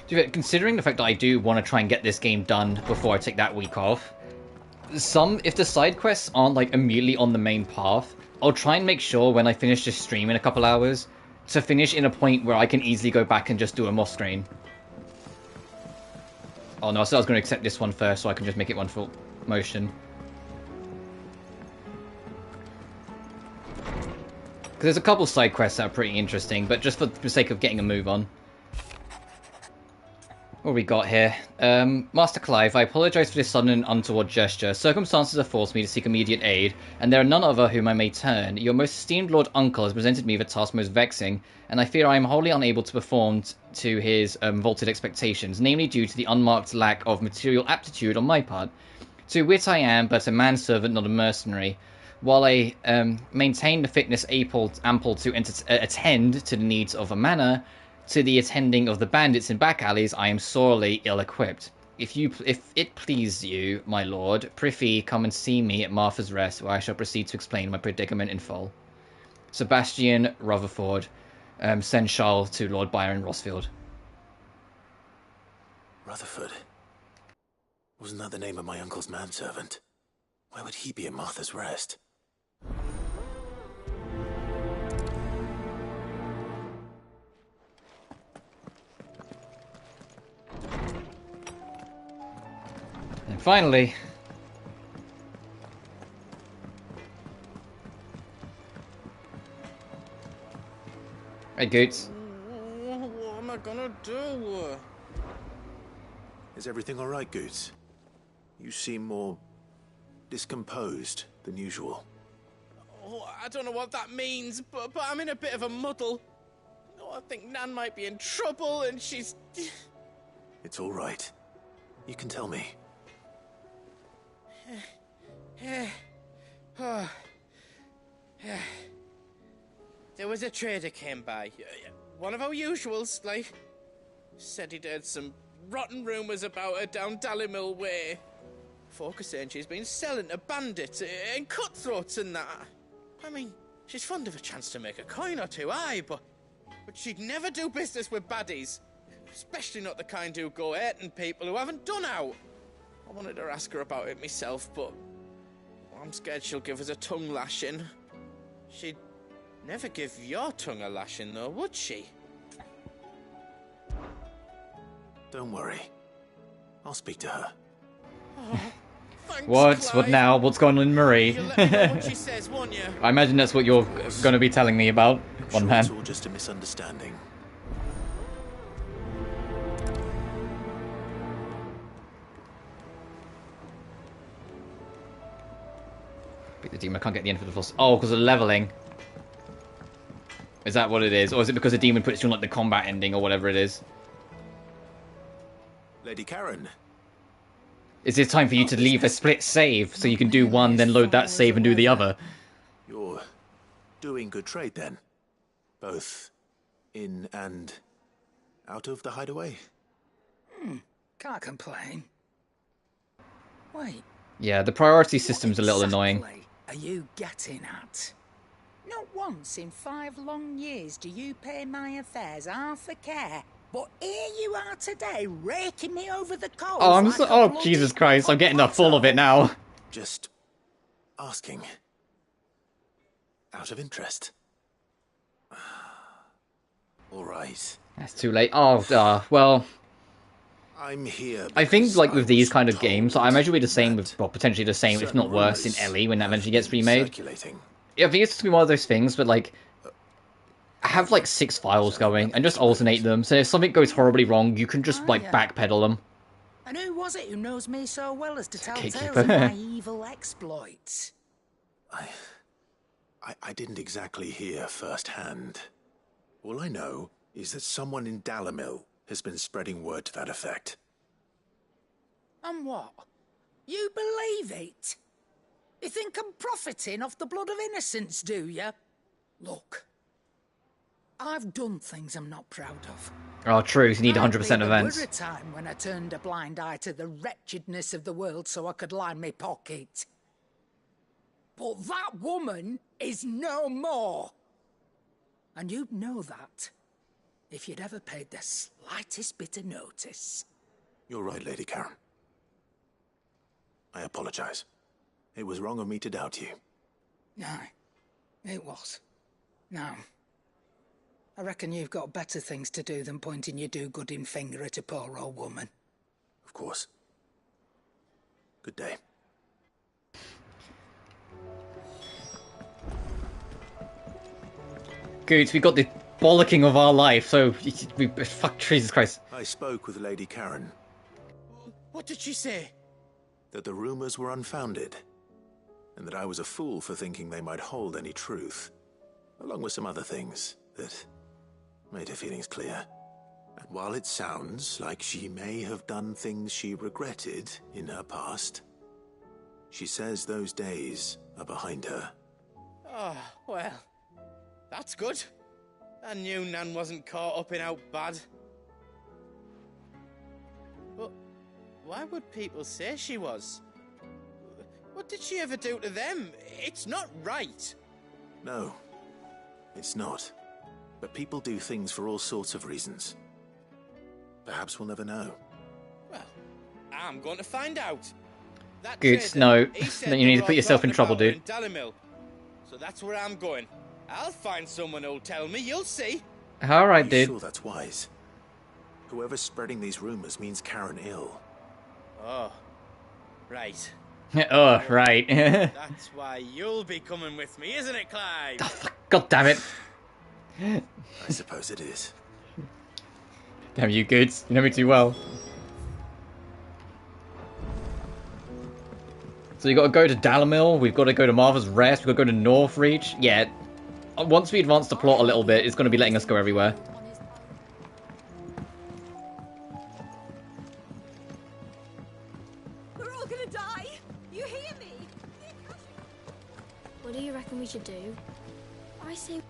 [SPEAKER 1] Considering the fact that I do want to try and get this game done before I take that week off, if the side quests aren't like immediately on the main path, I'll try and make sure when I finish this stream in a couple hours to finish in a point where I can easily go back and just do a moss strain. Oh no, I said I was going to accept this one first so I can just make it one full motion. Because there's a couple side quests that are pretty interesting, but just for the sake of getting a move on. What we got here? Master Clive, I apologise for this sudden and untoward gesture. Circumstances have forced me to seek immediate aid, and there are none other whom I may turn. Your most esteemed Lord Uncle has presented me with a task most vexing, and I fear I am wholly unable to perform to his vaulted expectations, namely due to the unmarked lack of material aptitude on my part. To wit, I am but a manservant, not a mercenary. While I maintain the fitness ample to attend to the needs of a manor, to the attending of the bandits in back alleys, I am sorely ill-equipped. If it please you, my lord, prithee come and see me at Martha's Rest, where I shall proceed to explain my predicament in full. Sebastian Rutherford, send Charles to Lord Byron Rossfield.
[SPEAKER 18] Rutherford? Wasn't that the name of my uncle's manservant? Why would he be at Martha's Rest?
[SPEAKER 1] And finally... Hey, Goots.
[SPEAKER 14] What am I gonna do?
[SPEAKER 18] Is everything alright, Goots? You seem more discomposed than usual.
[SPEAKER 14] Oh, I don't know what that means, but I'm in a bit of a muddle. Oh, I think Nan might be in trouble, and she's...
[SPEAKER 18] It's alright. You can tell me.
[SPEAKER 14] There was a trader came by. One of our usuals, like. Said he'd heard some rotten rumours about her down Dalimil Way. Folk are saying she's been selling to bandits and cutthroats and that. I mean, she's fond of a chance to make a coin or two, aye, but she'd never do business with baddies. Especially not the kind who go hurting people who haven't done out. I wanted to ask her about it myself, but I'm scared she'll give us a tongue lashing. She'd never give your tongue a lashing, though, would she?
[SPEAKER 18] Don't worry. I'll speak to her.
[SPEAKER 14] Oh, thanks,
[SPEAKER 1] What?
[SPEAKER 14] Clive.
[SPEAKER 1] What now? What's going on in Marie?
[SPEAKER 14] You'll let me know what she says, won't you?
[SPEAKER 1] I imagine that's what you're going to be telling me about, one man.
[SPEAKER 18] It's all just a misunderstanding.
[SPEAKER 1] Beat the demon. I can't get the end for the full... Oh, because of leveling. Is that what it is? Or is it because the demon puts you on like the combat ending or whatever it is?
[SPEAKER 18] Lady Karen.
[SPEAKER 1] Is it time for you to leave a split save so you can do one, then load that save and do the other?
[SPEAKER 18] You're doing good trade then? Both in and out of the hideaway?
[SPEAKER 22] Can't complain. Wait.
[SPEAKER 1] Yeah, the priority system's a little annoying.
[SPEAKER 22] Are you getting at? Not once in 5 long years do you pay my affairs half a care. But here you are today, raking me over the coals.
[SPEAKER 1] Oh, I'm
[SPEAKER 22] like
[SPEAKER 1] so...
[SPEAKER 22] a
[SPEAKER 1] Oh,
[SPEAKER 22] bloody
[SPEAKER 1] Jesus Christ, I'm getting the full of it now.
[SPEAKER 18] Just asking. Out of interest. All right.
[SPEAKER 1] That's too late. Oh, well...
[SPEAKER 18] I'm here.
[SPEAKER 1] I think, like, with these kind of games, I imagine it'll be the same with, well, potentially the same, if not worse, in Ellie when that eventually gets remade. Yeah, I think it's going to be one of those things, but, like, have, like, 6 files going, and just alternate them, so if something goes horribly wrong, you can just, like, backpedal them.
[SPEAKER 22] And who was it who knows me so well as to tell
[SPEAKER 1] Gatekeeper.
[SPEAKER 22] tales of my evil exploits?
[SPEAKER 18] I didn't exactly hear firsthand. All I know is that someone in Dalimil has been spreading word to that effect.
[SPEAKER 22] And what? You believe it? You think I'm profiting off the blood of innocents, do you? Look, I've done things I'm not proud of.
[SPEAKER 1] Oh, true, you need 100%
[SPEAKER 22] There
[SPEAKER 1] events.
[SPEAKER 22] were a time when I turned a blind eye to the wretchedness of the world so I could line my pocket. But that woman is no more. And you'd know that if you'd ever paid the slightest bit of notice.
[SPEAKER 18] You're right, Lady Karen. I apologize. It was wrong of me to doubt you.
[SPEAKER 22] No, it was. Now, I reckon you've got better things to do than pointing your do-gooding finger at a poor old woman.
[SPEAKER 18] Of course. Good day.
[SPEAKER 1] Good, we got the bollocking of our life, so fuck, Jesus Christ.
[SPEAKER 18] I spoke with Lady Karen.
[SPEAKER 14] What did she say?
[SPEAKER 18] That the rumors were unfounded, and that I was a fool for thinking they might hold any truth, along with some other things that made her feelings clear. And while it sounds like she may have done things she regretted in her past, she says those days are behind her.
[SPEAKER 14] Oh, well, that's good. I knew Nan wasn't caught up in out bad. But why would people say she was? What did she ever do to them? It's not right.
[SPEAKER 18] No, it's not. But people do things for all sorts of reasons. Perhaps we'll never know.
[SPEAKER 14] Well, I'm going to find out. That
[SPEAKER 1] Good,
[SPEAKER 14] trader,
[SPEAKER 1] no.
[SPEAKER 14] he said
[SPEAKER 1] Then you need to
[SPEAKER 14] they
[SPEAKER 1] put
[SPEAKER 14] were
[SPEAKER 1] yourself in
[SPEAKER 14] talking
[SPEAKER 1] trouble,
[SPEAKER 14] about her
[SPEAKER 1] dude.
[SPEAKER 14] in Dalimil. So that's where I'm going. I'll find someone who'll tell me, you'll see.
[SPEAKER 1] Alright,
[SPEAKER 18] You
[SPEAKER 1] dude.
[SPEAKER 18] sure that's wise? Whoever's spreading these rumors means Karen ill.
[SPEAKER 14] Oh, right.
[SPEAKER 1] Oh, right.
[SPEAKER 14] That's why you'll be coming with me, isn't it, Clive?
[SPEAKER 1] God damn it.
[SPEAKER 18] I suppose it is.
[SPEAKER 1] Damn you, Goods. You know me too well. So you got to go to Dalimil, we've got to go to Martha's Rest, we've got to go to Northreach. Yeah, once we advance the plot a little bit, it's going to be letting us go everywhere.
[SPEAKER 3] We're all gonna die! You hear me?
[SPEAKER 10] What do you reckon we should do? I say...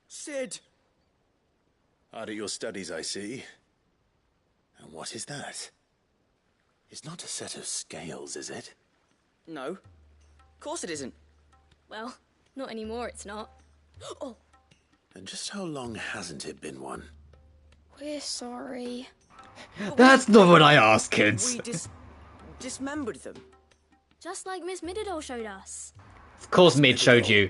[SPEAKER 18] Sid! Hard at your studies, I see. And what is that? It's not a set of scales, is it?
[SPEAKER 11] No. Of course it isn't.
[SPEAKER 10] Well, not anymore, it's not. Oh,
[SPEAKER 18] And just how long hasn't it been one?
[SPEAKER 10] we're sorry.
[SPEAKER 1] That's not what I asked, kids.
[SPEAKER 11] We dismembered them.
[SPEAKER 10] Just like Miss Mididol showed us.
[SPEAKER 1] Of course Mid showed you.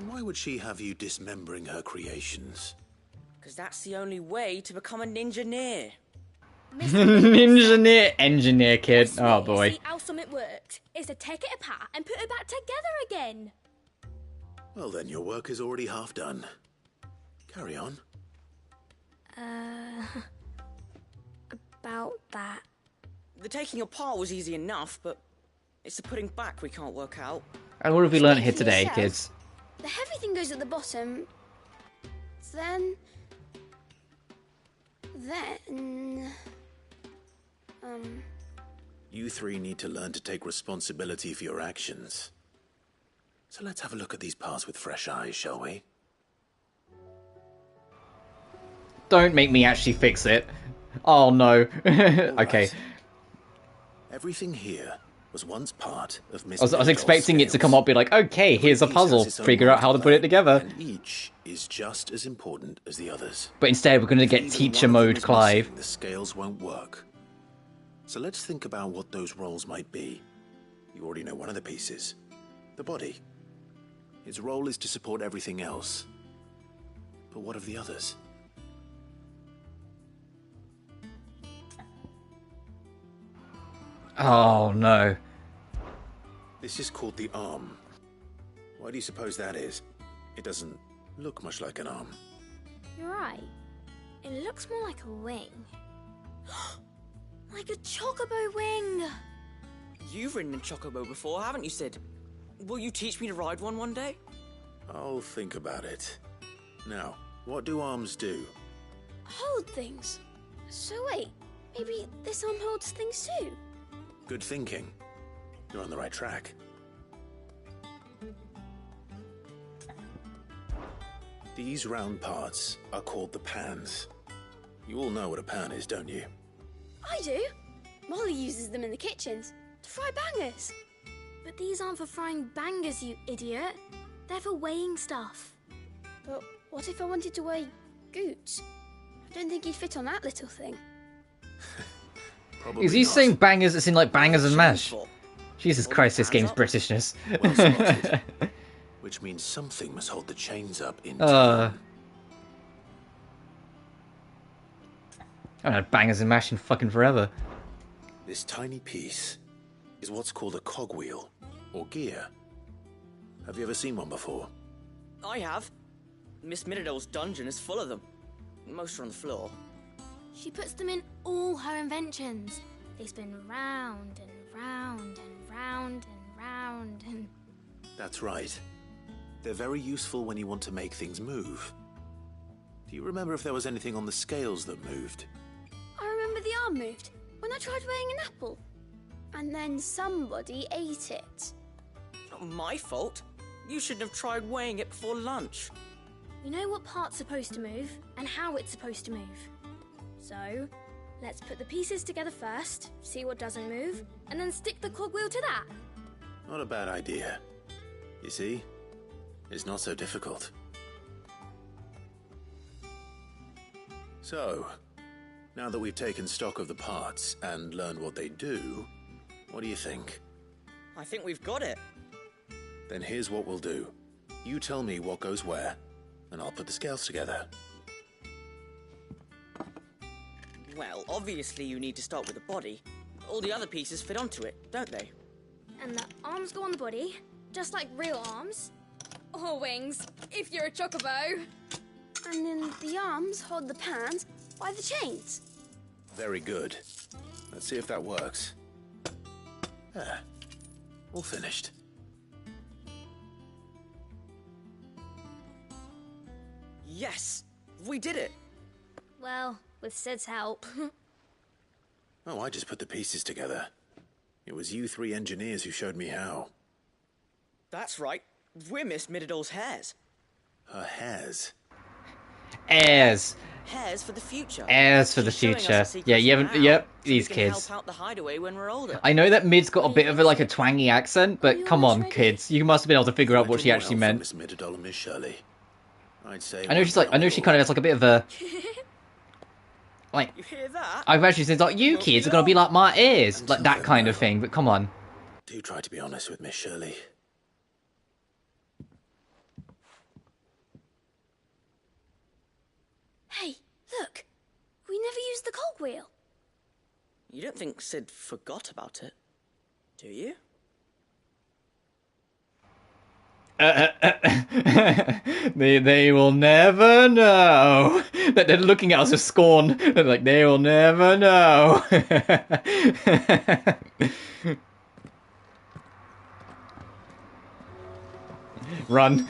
[SPEAKER 18] Why would she have you dismembering her creations?
[SPEAKER 11] Because that's the only way to become a ninja-neer.
[SPEAKER 1] Engineer kid. Oh boy.
[SPEAKER 10] See how something worked is to take it apart and put it back together again.
[SPEAKER 18] Well then, your work is already half done. Carry on.
[SPEAKER 10] About that.
[SPEAKER 11] The taking apart was easy enough, but it's the putting back we can't work out.
[SPEAKER 1] And what have we learned here
[SPEAKER 10] Speak for
[SPEAKER 1] today,
[SPEAKER 10] yourself.
[SPEAKER 1] kids?
[SPEAKER 10] The heavy thing goes at the bottom. Then...
[SPEAKER 18] You three need to learn to take responsibility for your actions. So let's have a look at these parts with fresh eyes, shall we?
[SPEAKER 1] Don't make me actually fix it. Oh no. Okay.
[SPEAKER 18] Everything here was once part of Miss
[SPEAKER 1] I was
[SPEAKER 18] Mididol's
[SPEAKER 1] expecting it to
[SPEAKER 18] scales.
[SPEAKER 1] come up, be like, okay, here's a
[SPEAKER 18] Each
[SPEAKER 1] puzzle.
[SPEAKER 18] has its own
[SPEAKER 1] Figure out how to put it together.
[SPEAKER 18] And each is just as important as the others.
[SPEAKER 1] But instead, we're going to get
[SPEAKER 18] If
[SPEAKER 1] teacher
[SPEAKER 18] even one of them
[SPEAKER 1] mode
[SPEAKER 18] is
[SPEAKER 1] Clive.
[SPEAKER 18] missing, the scales won't work. So let's think about what those roles might be. You already know one of the pieces. The body. Its role is to support everything else. But what of the others?
[SPEAKER 1] Oh no.
[SPEAKER 18] This is called the arm. Why do you suppose that is? It doesn't look much like an arm.
[SPEAKER 10] You're right. It looks more like a wing. Like a chocobo wing!
[SPEAKER 11] You've ridden a chocobo before, haven't you, Sid? Will you teach me to ride one day?
[SPEAKER 18] I'll think about it. Now, what do arms do?
[SPEAKER 10] Hold things. So wait, maybe this arm holds things too?
[SPEAKER 18] Good thinking. You're on the right track. These round parts are called the pans. You all know what a pan is, don't you?
[SPEAKER 10] I do. Molly uses them in the kitchens to fry bangers. But these aren't for frying bangers, you idiot. They're for weighing stuff. But what if I wanted to weigh goots? I don't think he'd fit on that little thing.
[SPEAKER 18] Probably
[SPEAKER 1] Is he
[SPEAKER 18] not.
[SPEAKER 1] saying bangers as in like bangers and mash? Jesus Christ, this game's Britishness.
[SPEAKER 18] Well spotted. Which means something must hold the chains up in time.
[SPEAKER 1] I haven't had bangers and mash in fucking forever.
[SPEAKER 18] This tiny piece is what's called a cogwheel, or gear. Have you ever seen one before?
[SPEAKER 11] I have. Miss Minidole's dungeon is full of them. Most are on the floor.
[SPEAKER 10] She puts them in all her inventions. They spin round and round and round and round and...
[SPEAKER 18] That's right. They're very useful when you want to make things move. Do you remember if there was anything on the scales that moved?
[SPEAKER 10] I remember the arm moved when I tried weighing an apple. And then somebody ate it.
[SPEAKER 11] Not my fault. You shouldn't have tried weighing it before lunch.
[SPEAKER 10] You know what part's supposed to move and how it's supposed to move. So, let's put the pieces together first, see what doesn't move, and then stick the cogwheel to that.
[SPEAKER 18] Not a bad idea. You see? It's not so difficult. So, now that we've taken stock of the parts and learned what they do, what do you think?
[SPEAKER 11] I think we've got it.
[SPEAKER 18] Then here's what we'll do. You tell me what goes where, and I'll put the scales together.
[SPEAKER 11] Well, obviously you need to start with the body. All the other pieces fit onto it, don't they?
[SPEAKER 10] And the arms go on the body, just like real arms. Or wings, if you're a chocobo. And then the arms hold the pans by the chains.
[SPEAKER 18] Very good. Let's see if that works. Ah, all finished.
[SPEAKER 11] Yes! We did it!
[SPEAKER 10] Well, with Sid's help.
[SPEAKER 18] Oh, I just put the pieces together. It was you three engineers who showed me how.
[SPEAKER 11] That's right. We're Miss Minidole's heirs.
[SPEAKER 18] Her hairs?
[SPEAKER 1] Heirs.
[SPEAKER 11] Heirs for the future.
[SPEAKER 1] Heirs for the
[SPEAKER 11] She's showing
[SPEAKER 1] future.
[SPEAKER 11] us the
[SPEAKER 1] Yeah,
[SPEAKER 11] secrets
[SPEAKER 1] you haven't.
[SPEAKER 11] now,
[SPEAKER 1] Yep,
[SPEAKER 11] so
[SPEAKER 1] these
[SPEAKER 11] we can
[SPEAKER 1] kids.
[SPEAKER 11] help out the hideaway when we're older.
[SPEAKER 1] I know that Mid's got a bit of a twangy accent, but come on, kids, you must have been able to figure out what she actually meant.
[SPEAKER 18] Miss Mididole and Miss Shirley. I'd say.
[SPEAKER 1] I know she's like. I know she kind of has like a bit of a. Like.
[SPEAKER 11] You hear that?
[SPEAKER 1] I've actually said like, you kids are gonna be like my ears, like that kind of thing. But come on.
[SPEAKER 18] Do try to be honest with Miss Shirley.
[SPEAKER 10] Hey, look. We never used the cogwheel.
[SPEAKER 11] You don't think Sid forgot about it, do you?
[SPEAKER 1] They will never know. That they're looking at us with scorn. They're like, they will never know. Run.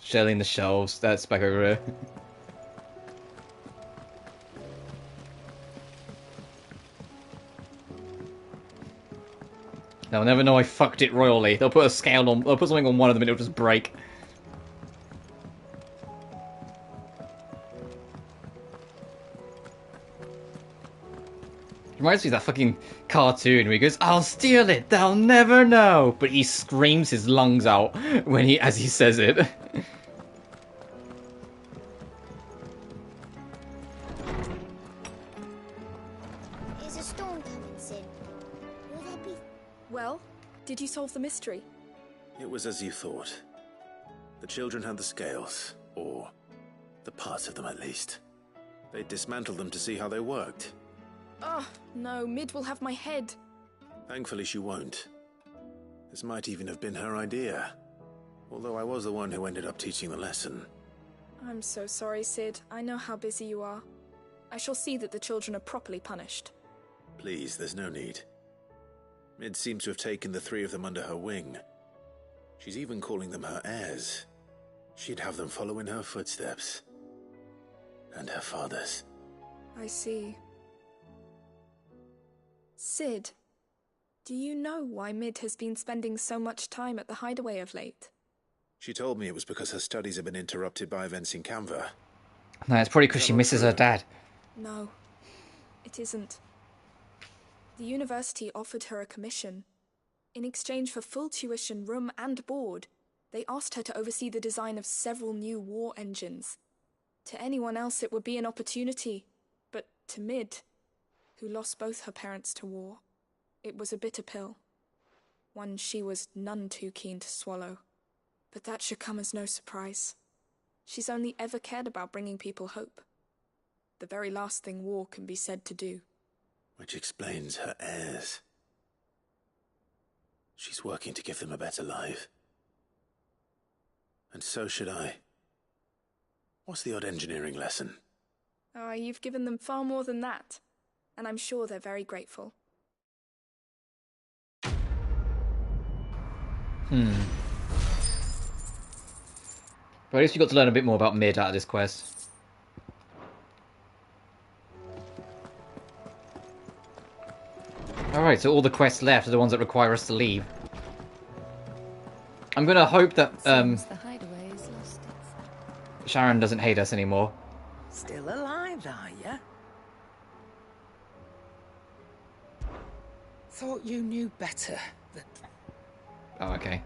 [SPEAKER 1] Shelling the shelves. That's back over here. They'll never know I fucked it royally. They'll put a scale on. They'll put something on one of them and it'll just break. Reminds me of that fucking cartoon where he goes, "I'll steal it. They'll never know." But he screams his lungs out as he says it.
[SPEAKER 10] Is a storm coming, Sid? Will there be...
[SPEAKER 3] Well, did you solve the mystery?
[SPEAKER 18] It was as you thought. The children had the scales, or the parts of them at least. They dismantled them to see how they worked.
[SPEAKER 3] Oh, no, Mid will have my head.
[SPEAKER 18] Thankfully she won't. This might even have been her idea. Although I was the one who ended up teaching the lesson.
[SPEAKER 3] I'm so sorry, Sid. I know how busy you are. I shall see that the children are properly punished.
[SPEAKER 18] Please, there's no need. Mid seems to have taken the three of them under her wing. She's even calling them her heirs. She'd have them follow in her footsteps. And her father's.
[SPEAKER 3] I see. Sid, do you know why Mid has been spending so much time at the hideaway of late?
[SPEAKER 18] She told me it was because her studies have been interrupted by events in Canva.
[SPEAKER 1] No, it's probably because she misses her dad.
[SPEAKER 3] No, it isn't. The university offered her a commission. In exchange for full tuition, room and board, they asked her to oversee the design of several new war engines. To anyone else it would be an opportunity, but to Mid, who lost both her parents to war, it was a bitter pill. One she was none too keen to swallow. But that should come as no surprise. She's only ever cared about bringing people hope. The very last thing war can be said to do.
[SPEAKER 18] Which explains her heirs. She's working to give them a better life. And so should I. What's the odd engineering lesson?
[SPEAKER 3] Oh, you've given them far more than that. And I'm sure they're very grateful.
[SPEAKER 1] But at least we got to learn a bit more about Mid out of this quest. Alright, so all the quests left are the ones that require us to leave. I'm gonna hope that Sharon doesn't hate us anymore.
[SPEAKER 22] Still alive, are ya? Thought you knew better.
[SPEAKER 1] Oh, okay.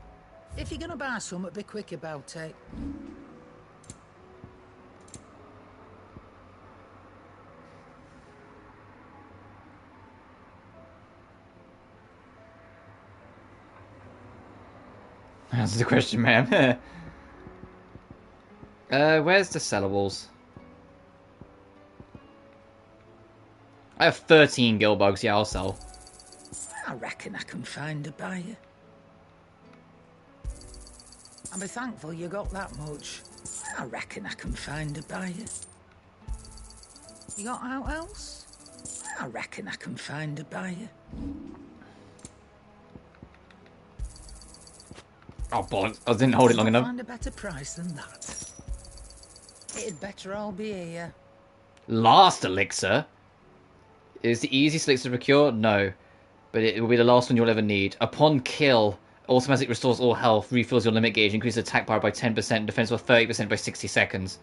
[SPEAKER 22] If you're gonna buy something, be quick about it.
[SPEAKER 1] That's the question, ma'am. Where's the sellables? I have 13 gill bugs. Yeah, I'll sell.
[SPEAKER 22] I reckon I can find a buyer. I'll be thankful you got that much. I reckon I can find a buyer. You got out else? I reckon I can find a buyer.
[SPEAKER 1] Oh, bollocks. I didn't hold it long enough.
[SPEAKER 22] Find a better price than that. It'd better all be here.
[SPEAKER 1] Last elixir? Is the easiest elixir to procure? No. But it will be the last one you'll ever need. Upon kill, automatically restores all health, refills your limit gauge, increases attack power by 10%, defense by 30% by 60 seconds.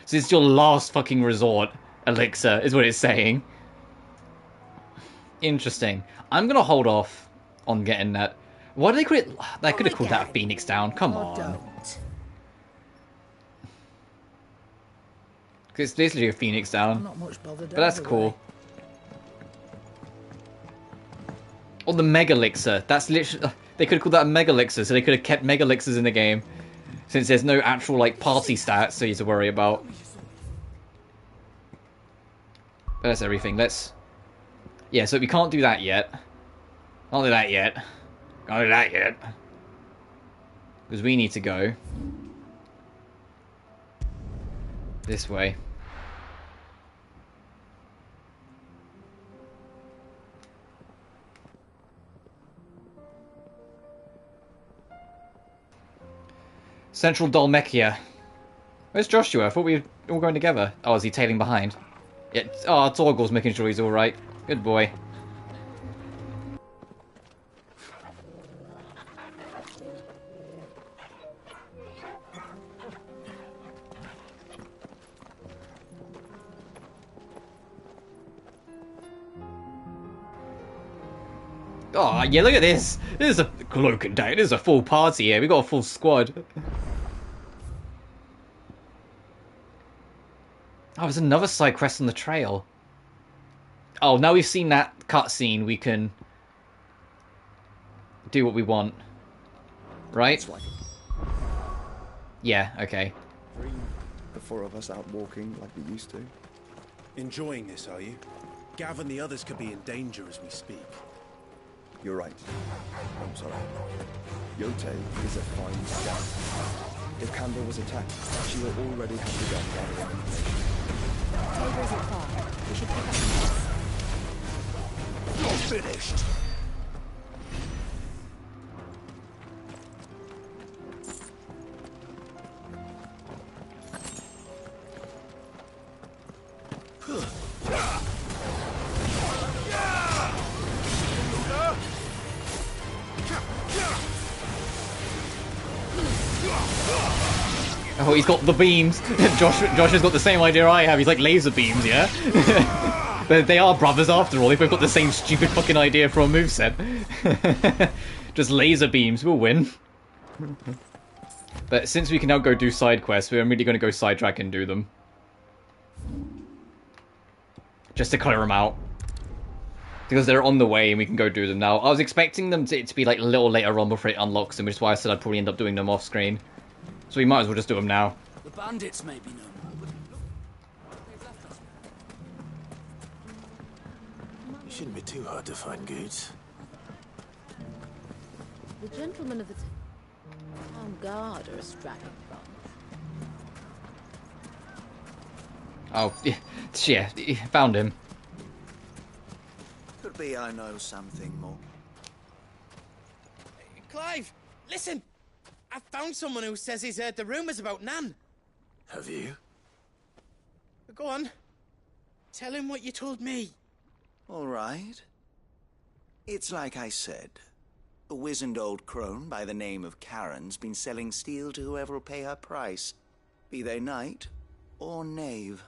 [SPEAKER 1] So it's your last fucking resort elixir, is what it's saying. Interesting. I'm gonna hold off on getting that. Why do they call it? They could have called that a Phoenix Down. Come on. Because it's literally a Phoenix Down.
[SPEAKER 22] Not much bothered.
[SPEAKER 1] But that's cool. Or the Mega Elixir. That's literally. They could have called that a Mega Elixir, so they could have kept Mega Elixirs in the game. Since there's no actual, like, party stats so you have to worry about. But that's everything. Let's. Yeah, so we can't do that yet. Can't do that yet. Can't do that yet. Because we need to go this way. Central Dalmekia. Where's Joshua? I thought we were all going together. Oh, is he tailing behind? Yeah. Oh, Torgal's making sure he's alright. Good boy. Oh, yeah, look at this. This is a cloak and dagger. This is a full party here. We got a full squad. Oh, there's another side quest on the trail. Oh, now we've seen that cutscene, we can do what we want. Right? Yeah, okay.
[SPEAKER 8] The four of us out walking like we used to.
[SPEAKER 16] Enjoying this, are you? Gav and the others could be in danger as we speak.
[SPEAKER 8] You're right. I'm sorry. Yote is a fine scout. If Campbell was attacked, she will already have begun gathering information.
[SPEAKER 4] Tabor isn't far. We should pick up the pace.
[SPEAKER 16] You're finished!
[SPEAKER 1] Oh, he's got the beams. Josh has got the same idea I have. He's like laser beams, yeah? But they are brothers after all. They've both got the same stupid fucking idea for a moveset. Just laser beams. We'll win. But since we can now go do side quests, we're immediately going to go sidetrack and do them. Just to clear them out. Because they're on the way and we can go do them now. I was expecting them to be like a little later on before it unlocks them, which is why I said I'd probably end up doing them off screen. So we might as well just do them now.
[SPEAKER 16] The bandits may be no more, but
[SPEAKER 18] Shouldn't be too hard to find, Goots.
[SPEAKER 13] The gentlemen of the town guard are a strapping bunch.
[SPEAKER 1] Oh, yeah, found him.
[SPEAKER 12] Could be I know something more.
[SPEAKER 14] Clive, listen! I found someone who says he's heard the rumours about Nan.
[SPEAKER 18] Have you?
[SPEAKER 14] Go on. Tell him what you told me.
[SPEAKER 12] All right. It's like I said. A wizened old crone by the name of Karen's been selling steel to whoever will pay her price, be they knight or knave.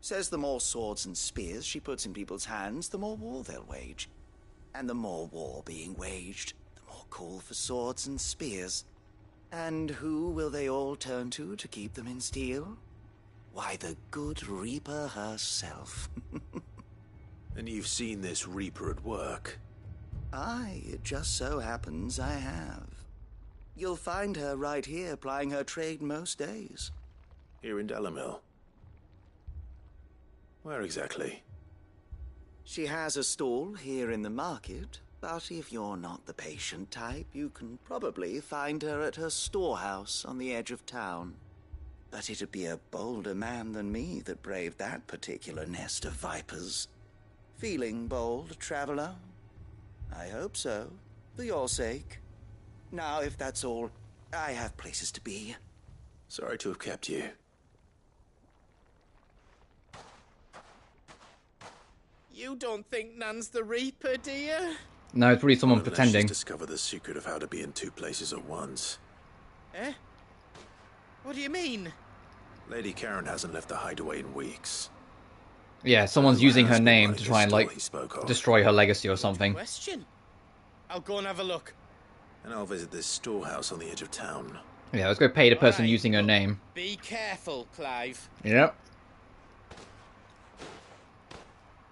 [SPEAKER 12] Says the more swords and spears she puts in people's hands, the more war they'll wage. And the more war being waged, the more call for swords and spears. And who will they all turn to keep them in steel? Why, the good Reaper herself.
[SPEAKER 18] And you've seen this Reaper at work?
[SPEAKER 12] Aye, it just so happens I have. You'll find her right here plying her trade most days.
[SPEAKER 18] Here in Dalimil? Where exactly?
[SPEAKER 12] She has a stall here in the market, but if you're not the patient type, you can probably find her at her storehouse on the edge of town. But it'd be a bolder man than me that braved that particular nest of vipers. Feeling bold, traveler? I hope so, for your sake. Now, if that's all, I have places to be.
[SPEAKER 18] Sorry to have kept you.
[SPEAKER 14] You don't think Nan's the Reaper, do you?
[SPEAKER 1] No, it's probably someone
[SPEAKER 18] Unless
[SPEAKER 1] pretending.
[SPEAKER 18] she's discovered the secret of how to be in two places at once.
[SPEAKER 14] Eh? What do you mean?
[SPEAKER 18] Lady Karen hasn't left the hideaway in weeks.
[SPEAKER 1] Yeah, someone's using her name to try and, like, destroy her legacy or something.
[SPEAKER 14] Question. I'll go and have a look.
[SPEAKER 18] And I'll visit this storehouse on the edge of town.
[SPEAKER 1] Yeah, let's go pay the person using her name.
[SPEAKER 14] Be careful, Clive.
[SPEAKER 1] Yep.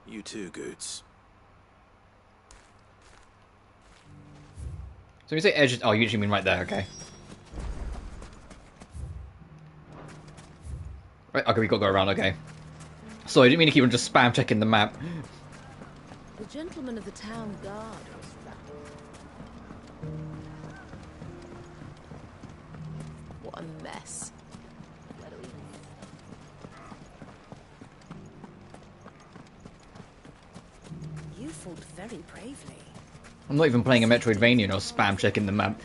[SPEAKER 18] You too, Goots.
[SPEAKER 1] So you say edge... Oh, you usually mean right there, okay. Right, okay, we gotta go around, okay. Sorry, I didn't mean to keep on just spam checking the map.
[SPEAKER 13] The gentlemen of the town guard are strapping. What a mess. Where do we... You fought very bravely.
[SPEAKER 1] I'm not even playing a Metroidvania or spam checking the map.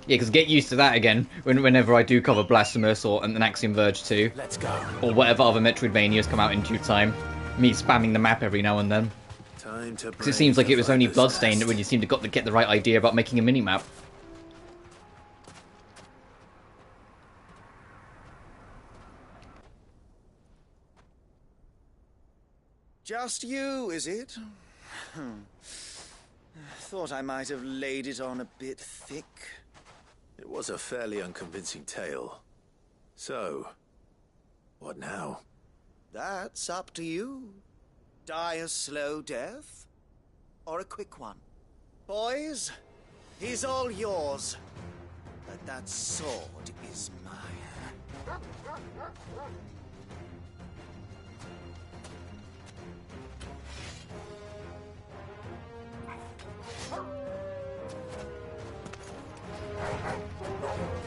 [SPEAKER 1] Yeah, because get used to that again whenever I do cover Blasphemous or an Axiom Verge 2.
[SPEAKER 18] Let's go.
[SPEAKER 1] Or whatever other Metroidvanias come out in due time. Me spamming the map every now and then.
[SPEAKER 18] Time to
[SPEAKER 1] Because it seems like it was only Bloodstained when you seem to get the right idea about making a mini-map.
[SPEAKER 12] Just you, is it? Thought I might have laid it on a bit thick.
[SPEAKER 18] It was a fairly unconvincing tale. So, what now?
[SPEAKER 12] That's up to you. Die a slow death, or a quick one. Boys, he's all yours. But that sword is mine.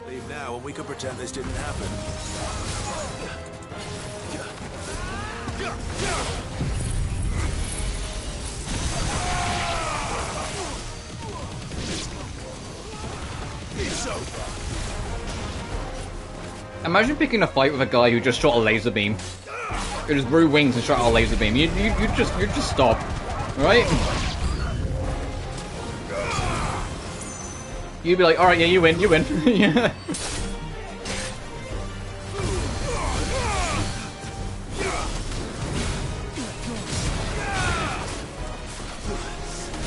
[SPEAKER 18] Leave now and we can pretend this didn't happen. It's over.
[SPEAKER 1] Imagine picking a fight with a guy who just shot a laser beam. He just grew wings and shot a laser beam. You'd just stop, right? You'd be like, alright, yeah, you win, you win. Yeah.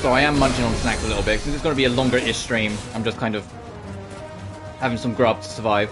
[SPEAKER 1] So I am munching on snacks a little bit, since it's going to be a longer-ish stream. I'm just kind of having some grub to survive.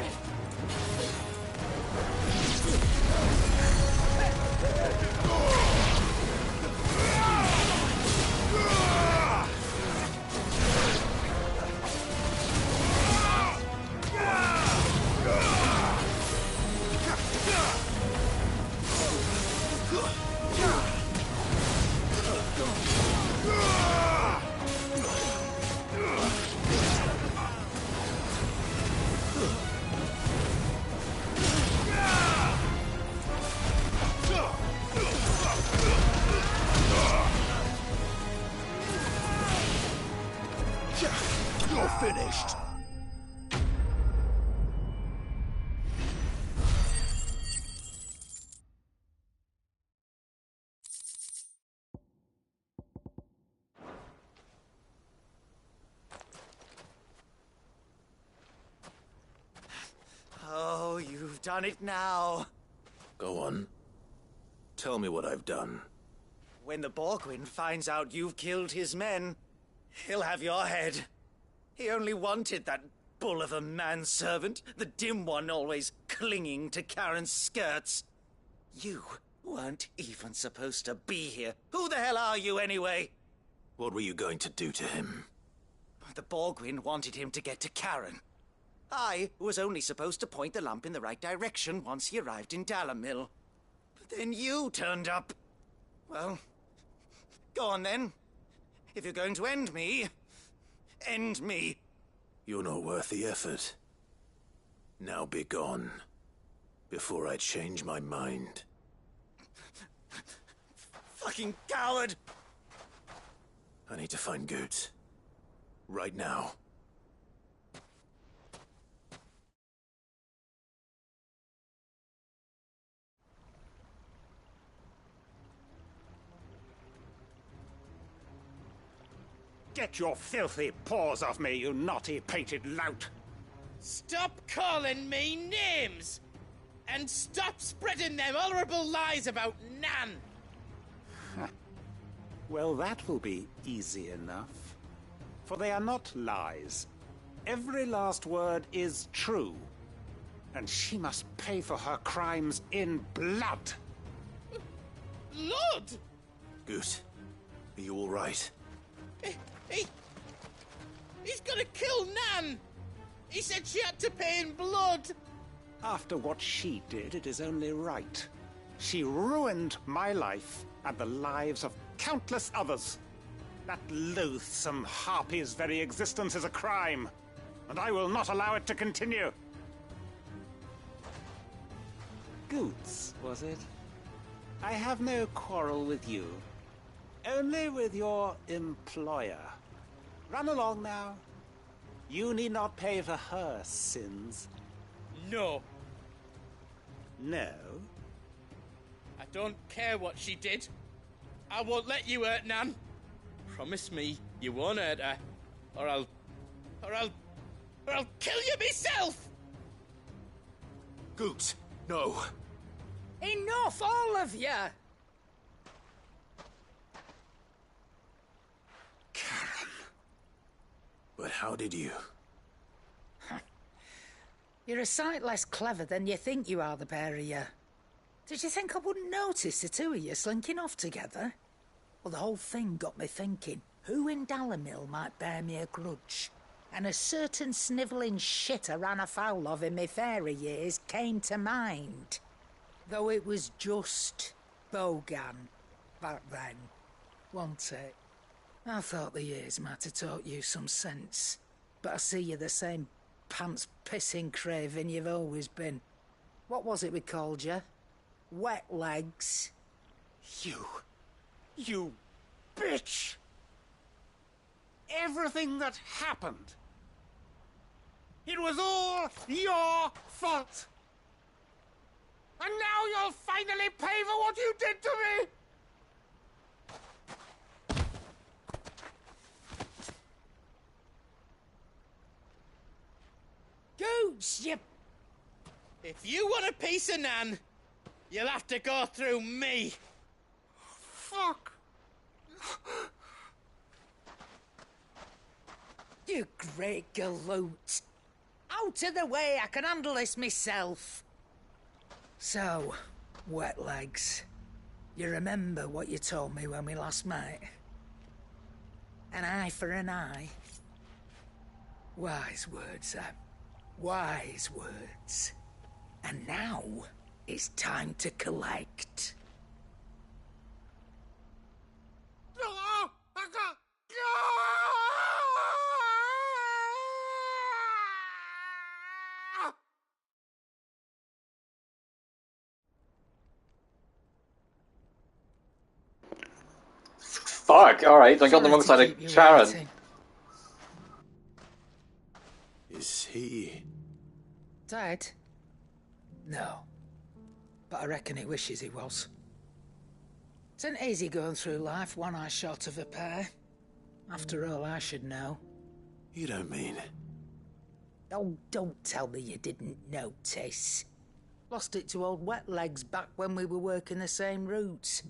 [SPEAKER 7] You're finished.
[SPEAKER 12] Oh, you've done it now.
[SPEAKER 18] Go on. Tell me what I've done.
[SPEAKER 12] When the Borgwyn finds out you've killed his men, he'll have your head. He only wanted that bull of a manservant, the dim one always clinging to Karen's skirts. You weren't even supposed to be here. Who the hell are you anyway?
[SPEAKER 18] What were you going to do to him?
[SPEAKER 12] The Borgwyn wanted him to get to Karen. I was only supposed to point the lamp in the right direction once he arrived in Dalimil. But then you turned up. Well, go on then. If you're going to end me, end me.
[SPEAKER 18] You're not worth the effort. Now be gone, before I change my mind.
[SPEAKER 12] Fucking coward!
[SPEAKER 18] I need to find Goots. Right now.
[SPEAKER 9] Get your filthy paws off me, you naughty-pated lout!
[SPEAKER 14] Stop calling me names! And stop spreading them horrible lies about Nan!
[SPEAKER 9] Well, that will be easy enough. For they are not lies. Every last word is true. And she must pay for her crimes in blood.
[SPEAKER 14] Blood?
[SPEAKER 18] Goot, are you all right?
[SPEAKER 14] He's gonna kill Nan! He said she had to pay in blood!
[SPEAKER 9] After what she did, it is only right. She ruined my life and the lives of countless others. That loathsome harpy's very existence is a crime, and I will not allow it to continue. Goots, was it? I have no quarrel with you. Only with your employer. Run along now. You need not pay for her sins.
[SPEAKER 14] No.
[SPEAKER 9] No?
[SPEAKER 14] I don't care what she did. I won't let you hurt Nan. Promise me you won't hurt her, or I'll kill you myself!
[SPEAKER 18] Goots, no.
[SPEAKER 22] Enough, all of you!
[SPEAKER 18] But how did you?
[SPEAKER 22] You're a sight less clever than you think you are, the pair of you. Did you think I wouldn't notice the two of you slinking off together? Well, the whole thing got me thinking, who in Dalimil might bear me a grudge? And a certain snivelling shit I ran afoul of in my fairy years came to mind. Though it was just Bogan back then, wasn't it? I thought the years might have taught you some sense, but I see you're the same pants-pissing craven you've always been. What was it we called you? Wet legs?
[SPEAKER 9] You bitch! Everything that happened, it was all your fault! And now you'll finally pay for what you did to me!
[SPEAKER 22] Goots, you...
[SPEAKER 14] If you want a piece of Nan, you'll have to go through me.
[SPEAKER 9] Fuck.
[SPEAKER 22] You great galoot. Out of the way, I can handle this myself. So, wet legs, you remember what you told me when we last met? An eye for an eye. Wise words, Sam. Wise words. And now, it's time to collect.
[SPEAKER 1] Fuck, alright, I got on the wrong side of Sharon.
[SPEAKER 18] Is he...
[SPEAKER 22] Dead? No. But I reckon he wishes he was. It ain't easy going through life one eye short of a pair. After all, I should know.
[SPEAKER 18] You don't mean...
[SPEAKER 22] Oh, don't tell me you didn't notice. Lost it to old Wet Legs back when we were working the same routes.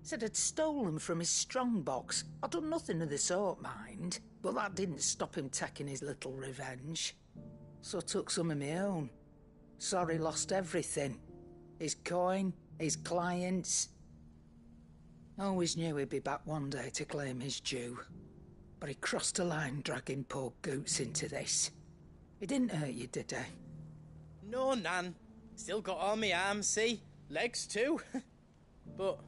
[SPEAKER 22] Said I'd stolen from his strongbox. I'd done nothing of the sort, mind. But that didn't stop him taking his little revenge. So I took some of my own. Sorry, lost everything. His coin, his clients. Always knew he'd be back one day to claim his due. But he crossed a line dragging poor Goots into this. He didn't hurt you, did he?
[SPEAKER 14] No, Nan. Still got all my arms, see? Legs too. But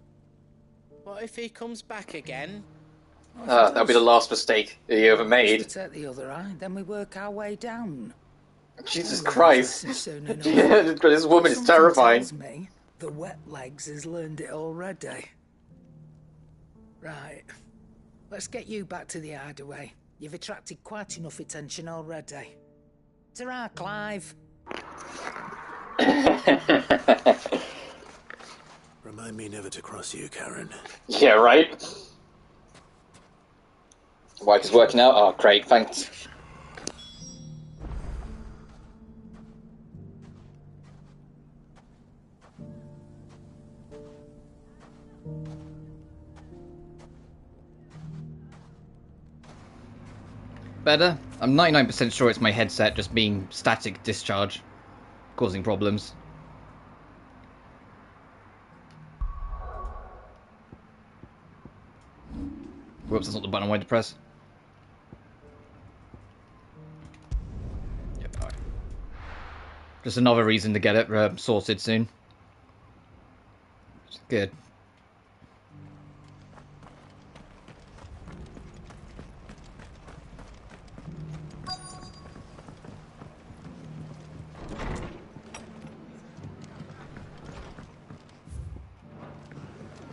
[SPEAKER 14] what if he comes back again?
[SPEAKER 1] That'll be the last mistake you ever made.
[SPEAKER 22] Just to take the other eye, then we work our way down.
[SPEAKER 1] Jesus Christ. This woman is terrifying.
[SPEAKER 22] Tells me the Wet Legs has learned it already. Right. Let's get you back to the hideaway. You've attracted quite enough attention already. Ta-ra, Clive.
[SPEAKER 18] Remind me never to cross you, Karen.
[SPEAKER 1] Yeah, right? Wife is working out? Oh, great, thanks. Better? I'm 99% sure it's my headset just being static discharge, causing problems. Whoops, that's not the button I wanted to press. Yep, alright. Just another reason to get it sorted soon. Good.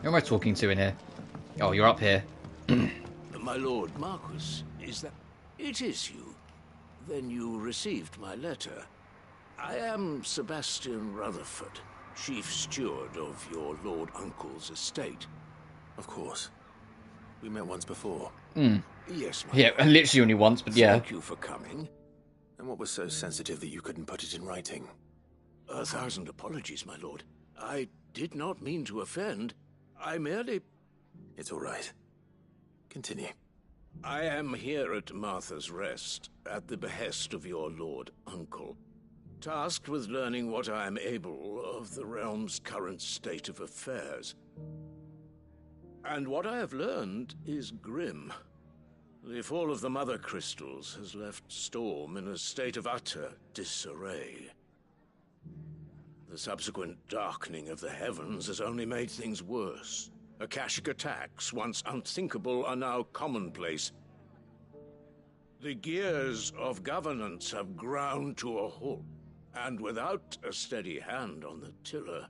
[SPEAKER 1] Who am I talking to in here? Oh, you're up here.
[SPEAKER 5] My lord Marquis, is that... It is you. Then you received my letter. I am Sebastian Rutherford, chief steward of your lord uncle's estate.
[SPEAKER 18] Of course. We met once before.
[SPEAKER 5] Yes, my
[SPEAKER 1] Yeah,
[SPEAKER 5] lord.
[SPEAKER 1] literally only once, but yeah.
[SPEAKER 5] Thank you for coming.
[SPEAKER 18] And what was so sensitive that you couldn't put it in writing?
[SPEAKER 5] 1,000 apologies, my lord. I did not mean to offend. I merely...
[SPEAKER 18] It's all right. Continue.
[SPEAKER 5] I am here at Martha's Rest, at the behest of your lord uncle, tasked with learning what I am able of the realm's current state of affairs. And what I have learned is grim. The fall of the Mother Crystals has left Storm in a state of utter disarray. The subsequent darkening of the heavens has only made things worse. Akashic attacks, once unthinkable, are now commonplace. The gears of governance have ground to a halt, and without a steady hand on the tiller,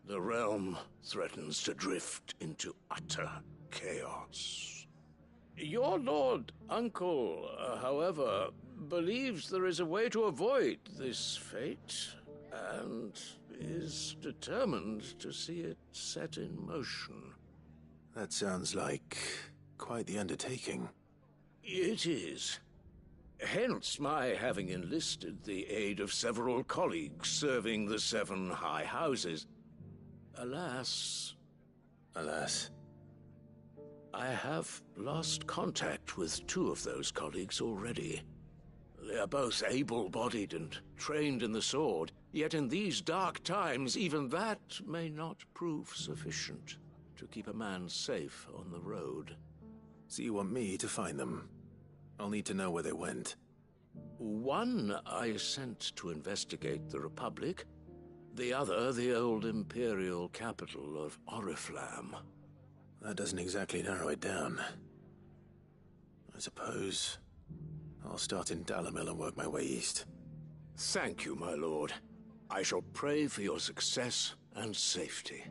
[SPEAKER 5] the realm threatens to drift into utter chaos. Your lord uncle, however, believes there is a way to avoid this fate, and is determined to see it set in motion.
[SPEAKER 18] That sounds like quite the undertaking.
[SPEAKER 5] It is. Hence my having enlisted the aid of several colleagues serving the 7 high houses. Alas...
[SPEAKER 18] Alas?
[SPEAKER 5] I have lost contact with 2 of those colleagues already. They are both able-bodied and trained in the sword, yet in these dark times even that may not prove sufficient to keep a man safe on the road.
[SPEAKER 18] So you want me to find them? I'll need to know where they went.
[SPEAKER 5] One I sent to investigate the Republic, the other the old Imperial capital of Oriflamme.
[SPEAKER 18] That doesn't exactly narrow it down. I suppose I'll start in Dalimil and work my way east.
[SPEAKER 5] Thank you, my lord. I shall pray for your success and safety.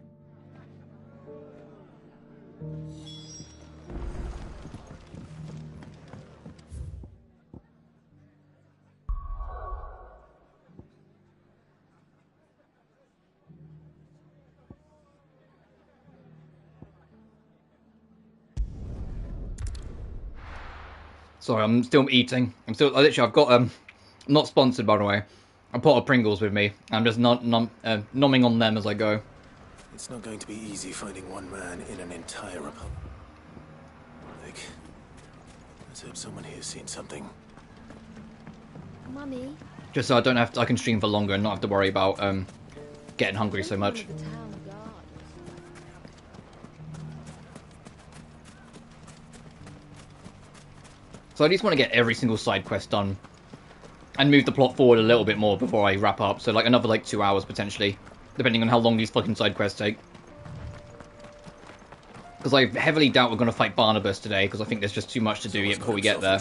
[SPEAKER 1] Sorry, I'm still eating. I've got, not sponsored by the way, a pot of Pringles with me. I'm just nomming on them as I go.
[SPEAKER 18] It's not going to be easy finding one man in an entire republic. Let's hope someone here's seen something.
[SPEAKER 10] Mummy.
[SPEAKER 1] Just so I can stream for longer and not have to worry about getting hungry so much. So I just want to get every single side quest done and move the plot forward a little bit more before I wrap up. So like another like 2 hours potentially, depending on how long these fucking side quests take. Because I heavily doubt we're going to fight Barnabas today, because I think there's just too much to do yet before we get there.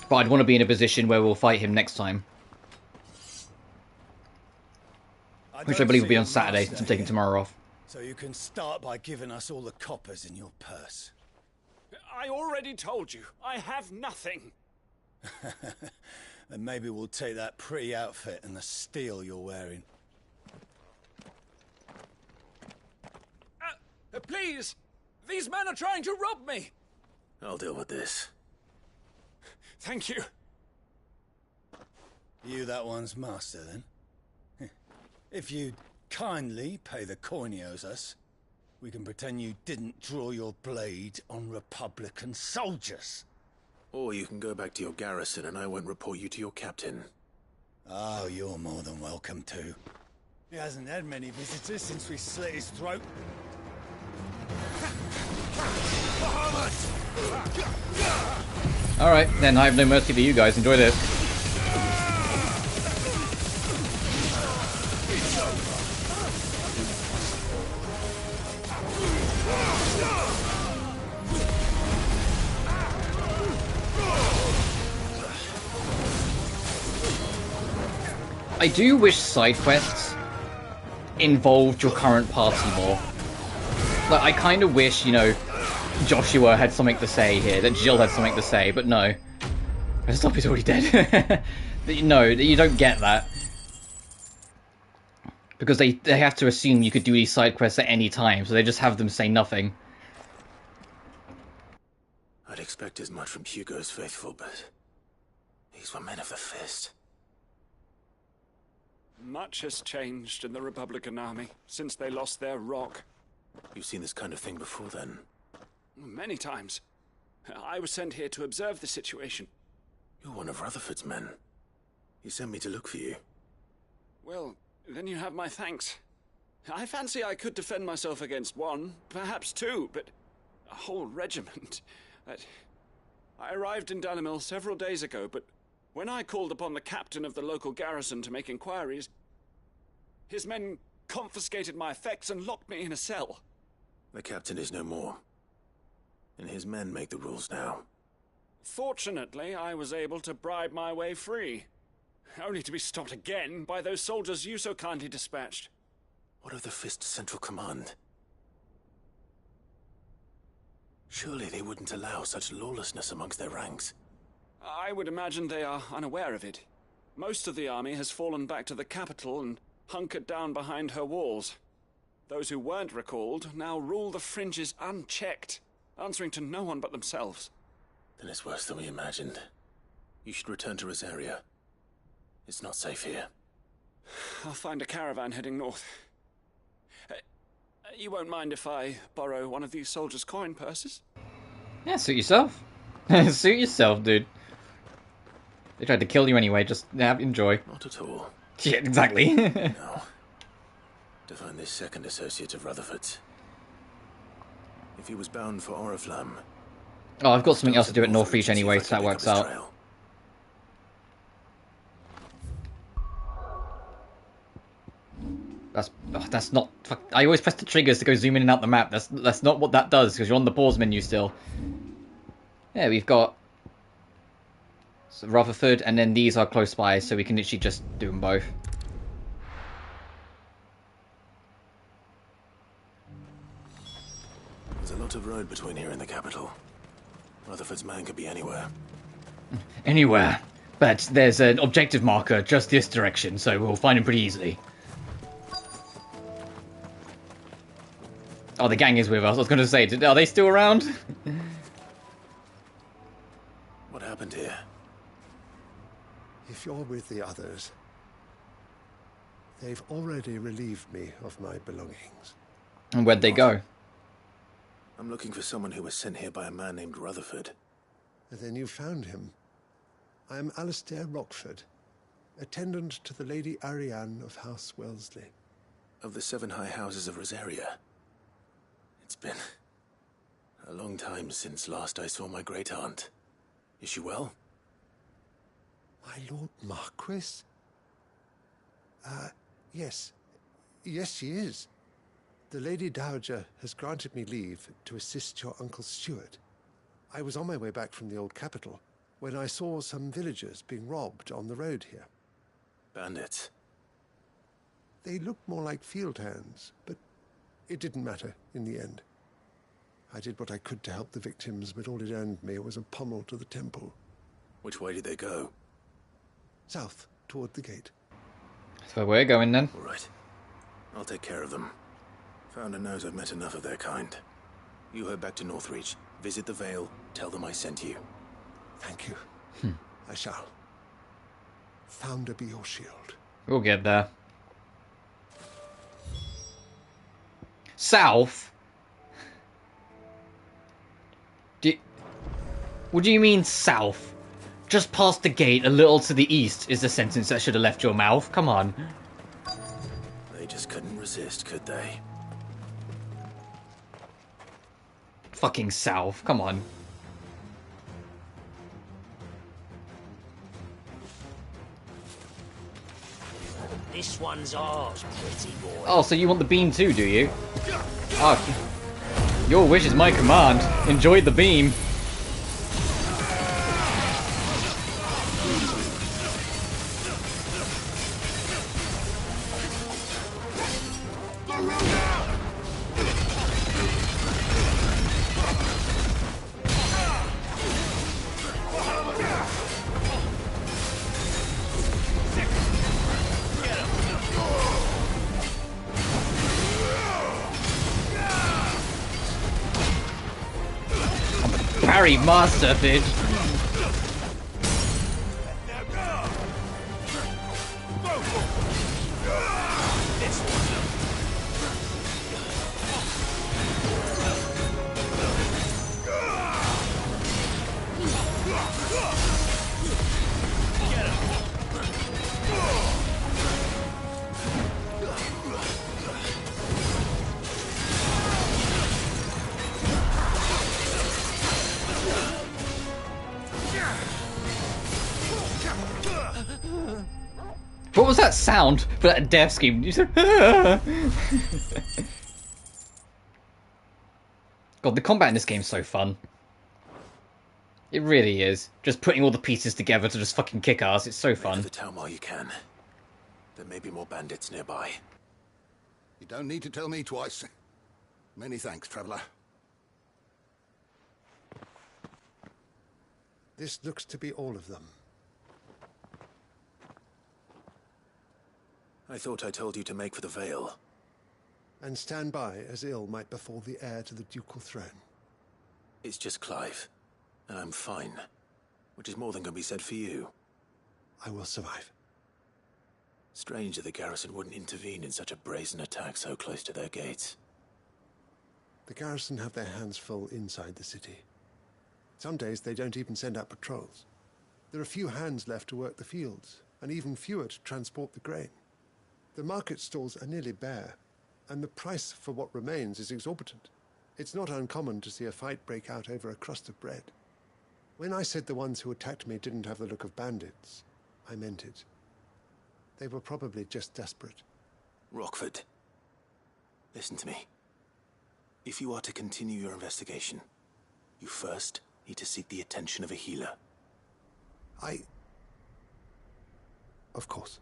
[SPEAKER 1] But I'd want to be in a position where we'll fight him next time. Which I believe will be on Saturday, since I'm taking tomorrow off.
[SPEAKER 15] So you can start by giving us all the coppers in your purse.
[SPEAKER 19] I already told you, I have nothing.
[SPEAKER 15] Then maybe we'll take that pretty outfit and the steel you're wearing.
[SPEAKER 19] Please! These men are trying to rob me!
[SPEAKER 18] I'll deal with this.
[SPEAKER 19] Thank you.
[SPEAKER 15] You that one's master, then? If you'd kindly pay the coin he owes us, we can pretend you didn't draw your blade on Republican soldiers.
[SPEAKER 18] Or you can go back to your garrison and I won't report you to your captain.
[SPEAKER 15] Oh, you're more than welcome to. He hasn't had many visitors since we slit his throat.
[SPEAKER 1] Alright, then I have no mercy for you guys. Enjoy this. I do wish side quests involved your current party more. Like, I kind of wish, you know, Joshua had something to say here, that Jill had something to say, but no. Stop, he's already dead. No, you don't get that. Because they have to assume you could do these side quests at any time, so they just have them say nothing.
[SPEAKER 18] I'd expect as much from Hugo's faithful, but these were men of the fist.
[SPEAKER 19] Much has changed in the Republican army since they lost their rock.
[SPEAKER 18] You've seen this kind of thing before, then?
[SPEAKER 19] Many times. I was sent here to observe the situation.
[SPEAKER 18] You're one of Rutherford's men. He sent me to look for you.
[SPEAKER 19] Well, then you have my thanks. I fancy I could defend myself against one, perhaps two, but a whole regiment. I arrived in Dalimil several days ago, but when I called upon the captain of the local garrison to make inquiries, his men confiscated my effects and locked me in a cell.
[SPEAKER 18] The captain is no more, and his men make the rules now.
[SPEAKER 19] Fortunately, I was able to bribe my way free, only to be stopped again by those soldiers you so kindly dispatched.
[SPEAKER 18] What of the Fist's central command? Surely they wouldn't allow such lawlessness amongst their ranks.
[SPEAKER 19] I would imagine they are unaware of it. Most of the army has fallen back to the capital and hunkered down behind her walls. Those who weren't recalled now rule the fringes unchecked, answering to no one but themselves.
[SPEAKER 18] Then it's worse than we imagined. You should return to Rosaria. It's not safe here.
[SPEAKER 19] I'll find a caravan heading north. You won't mind if I borrow one of these soldiers' coin purses?
[SPEAKER 1] Yeah, suit yourself. Suit yourself, dude. They tried to kill you anyway, just enjoy.
[SPEAKER 18] Not at all.
[SPEAKER 1] Yeah, exactly.
[SPEAKER 18] No. To find this second associate of Rutherford's. If he was bound for Oriflamme...
[SPEAKER 1] Oh, I've got something else to do at Northreach anyway, so that works out. That's not... I always press the triggers to go zoom in and out the map. That's not what that does, because you're on the pause menu still. Yeah, we've got Rutherford, and then these are close by, so we can literally just do them both.
[SPEAKER 18] There's a lot of road between here and the capital. Rutherford's man could be anywhere.
[SPEAKER 1] Anywhere. But there's an objective marker just this direction, so we'll find him pretty easily. Oh, the gang is with us. I was going to say, are they still around?
[SPEAKER 18] What happened here?
[SPEAKER 20] If you're with the others, they've already relieved me of my belongings.
[SPEAKER 1] And where'd they go?
[SPEAKER 18] I'm looking for someone who was sent here by a man named Rutherford.
[SPEAKER 20] Then you found him. I am Alistair Rockford, attendant to the Lady Ariane of House Wellesley.
[SPEAKER 18] Of the 7 high houses of Rosaria. It's been a long time since last I saw my great-aunt. Is she well?
[SPEAKER 20] My Lord Marquis? Yes. Yes, she is. The Lady Dowager has granted me leave to assist your Uncle Stuart. I was on my way back from the old capital when I saw some villagers being robbed on the road here.
[SPEAKER 18] Bandits?
[SPEAKER 20] They looked more like field hands, but it didn't matter in the end. I did what I could to help the victims, but all it earned me was a pommel to the temple.
[SPEAKER 18] Which way did they go?
[SPEAKER 20] South, toward the gate.
[SPEAKER 1] That's where we're going then.
[SPEAKER 18] All right. I'll take care of them. Founder knows I've met enough of their kind. You head back to Northreach, visit the Vale, tell them I sent you.
[SPEAKER 20] Thank you. I shall. Founder be your shield.
[SPEAKER 1] We'll get there. South? What do you mean south? Just past the gate, a little to the east, is the sentence that should have left your mouth. Come on.
[SPEAKER 18] They just couldn't resist, could they?
[SPEAKER 1] Fucking south. Come on.
[SPEAKER 21] This one's ours, pretty boy.
[SPEAKER 1] Oh, so you want the beam too, do you? Oh, your wish is my command. Enjoy the beam. Parry master, bitch. What was that sound for that death scheme? You said, God, the combat in this game is so fun. It really is. Just putting all the pieces together to just fucking kick ass. It's so fun.
[SPEAKER 18] Make the town while you can. There may be more bandits nearby.
[SPEAKER 7] You don't need to tell me twice. Many thanks, traveler.
[SPEAKER 20] This looks to be all of them.
[SPEAKER 18] I thought I told you to make for the Vale.
[SPEAKER 20] And stand by as ill might befall the heir to the ducal throne.
[SPEAKER 18] It's just Clive, and I'm fine. Which is more than can be said for you.
[SPEAKER 20] I will survive.
[SPEAKER 18] Strange that the garrison wouldn't intervene in such a brazen attack so close to their gates.
[SPEAKER 20] The garrison have their hands full inside the city. Some days they don't even send out patrols. There are few hands left to work the fields, and even fewer to transport the grain. The market stalls are nearly bare, and the price for what remains is exorbitant. It's not uncommon to see a fight break out over a crust of bread. When I said the ones who attacked me didn't have the look of bandits, I meant it. They were probably just desperate.
[SPEAKER 18] Rockford, listen to me. If you are to continue your investigation, you first need to seek the attention of a healer.
[SPEAKER 20] Of course.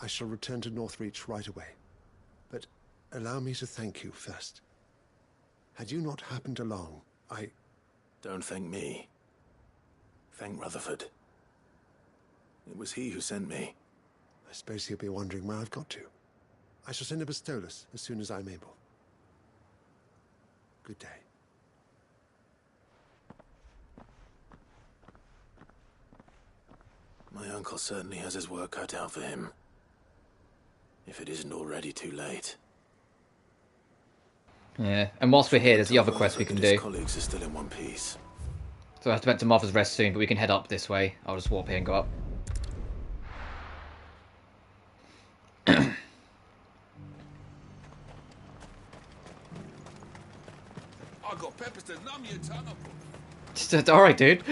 [SPEAKER 20] I shall return to Northreach right away. But allow me to thank you first. Had you not happened along,
[SPEAKER 18] Don't thank me. Thank Rutherford. It was he who sent me.
[SPEAKER 20] I suppose he'll be wondering where I've got to. I shall send a Bastolus as soon as I'm able. Good day.
[SPEAKER 18] My uncle certainly has his work cut out for him. If it isn't already too late.
[SPEAKER 1] Yeah, and whilst we're here, there's the other quest we can do.
[SPEAKER 18] His colleagues are still in one piece.
[SPEAKER 1] So I have to get to Martha's Rest soon, but we can head up this way. I'll just warp here and go up.
[SPEAKER 6] I got peppers to numb your tongue up.
[SPEAKER 1] Alright, dude.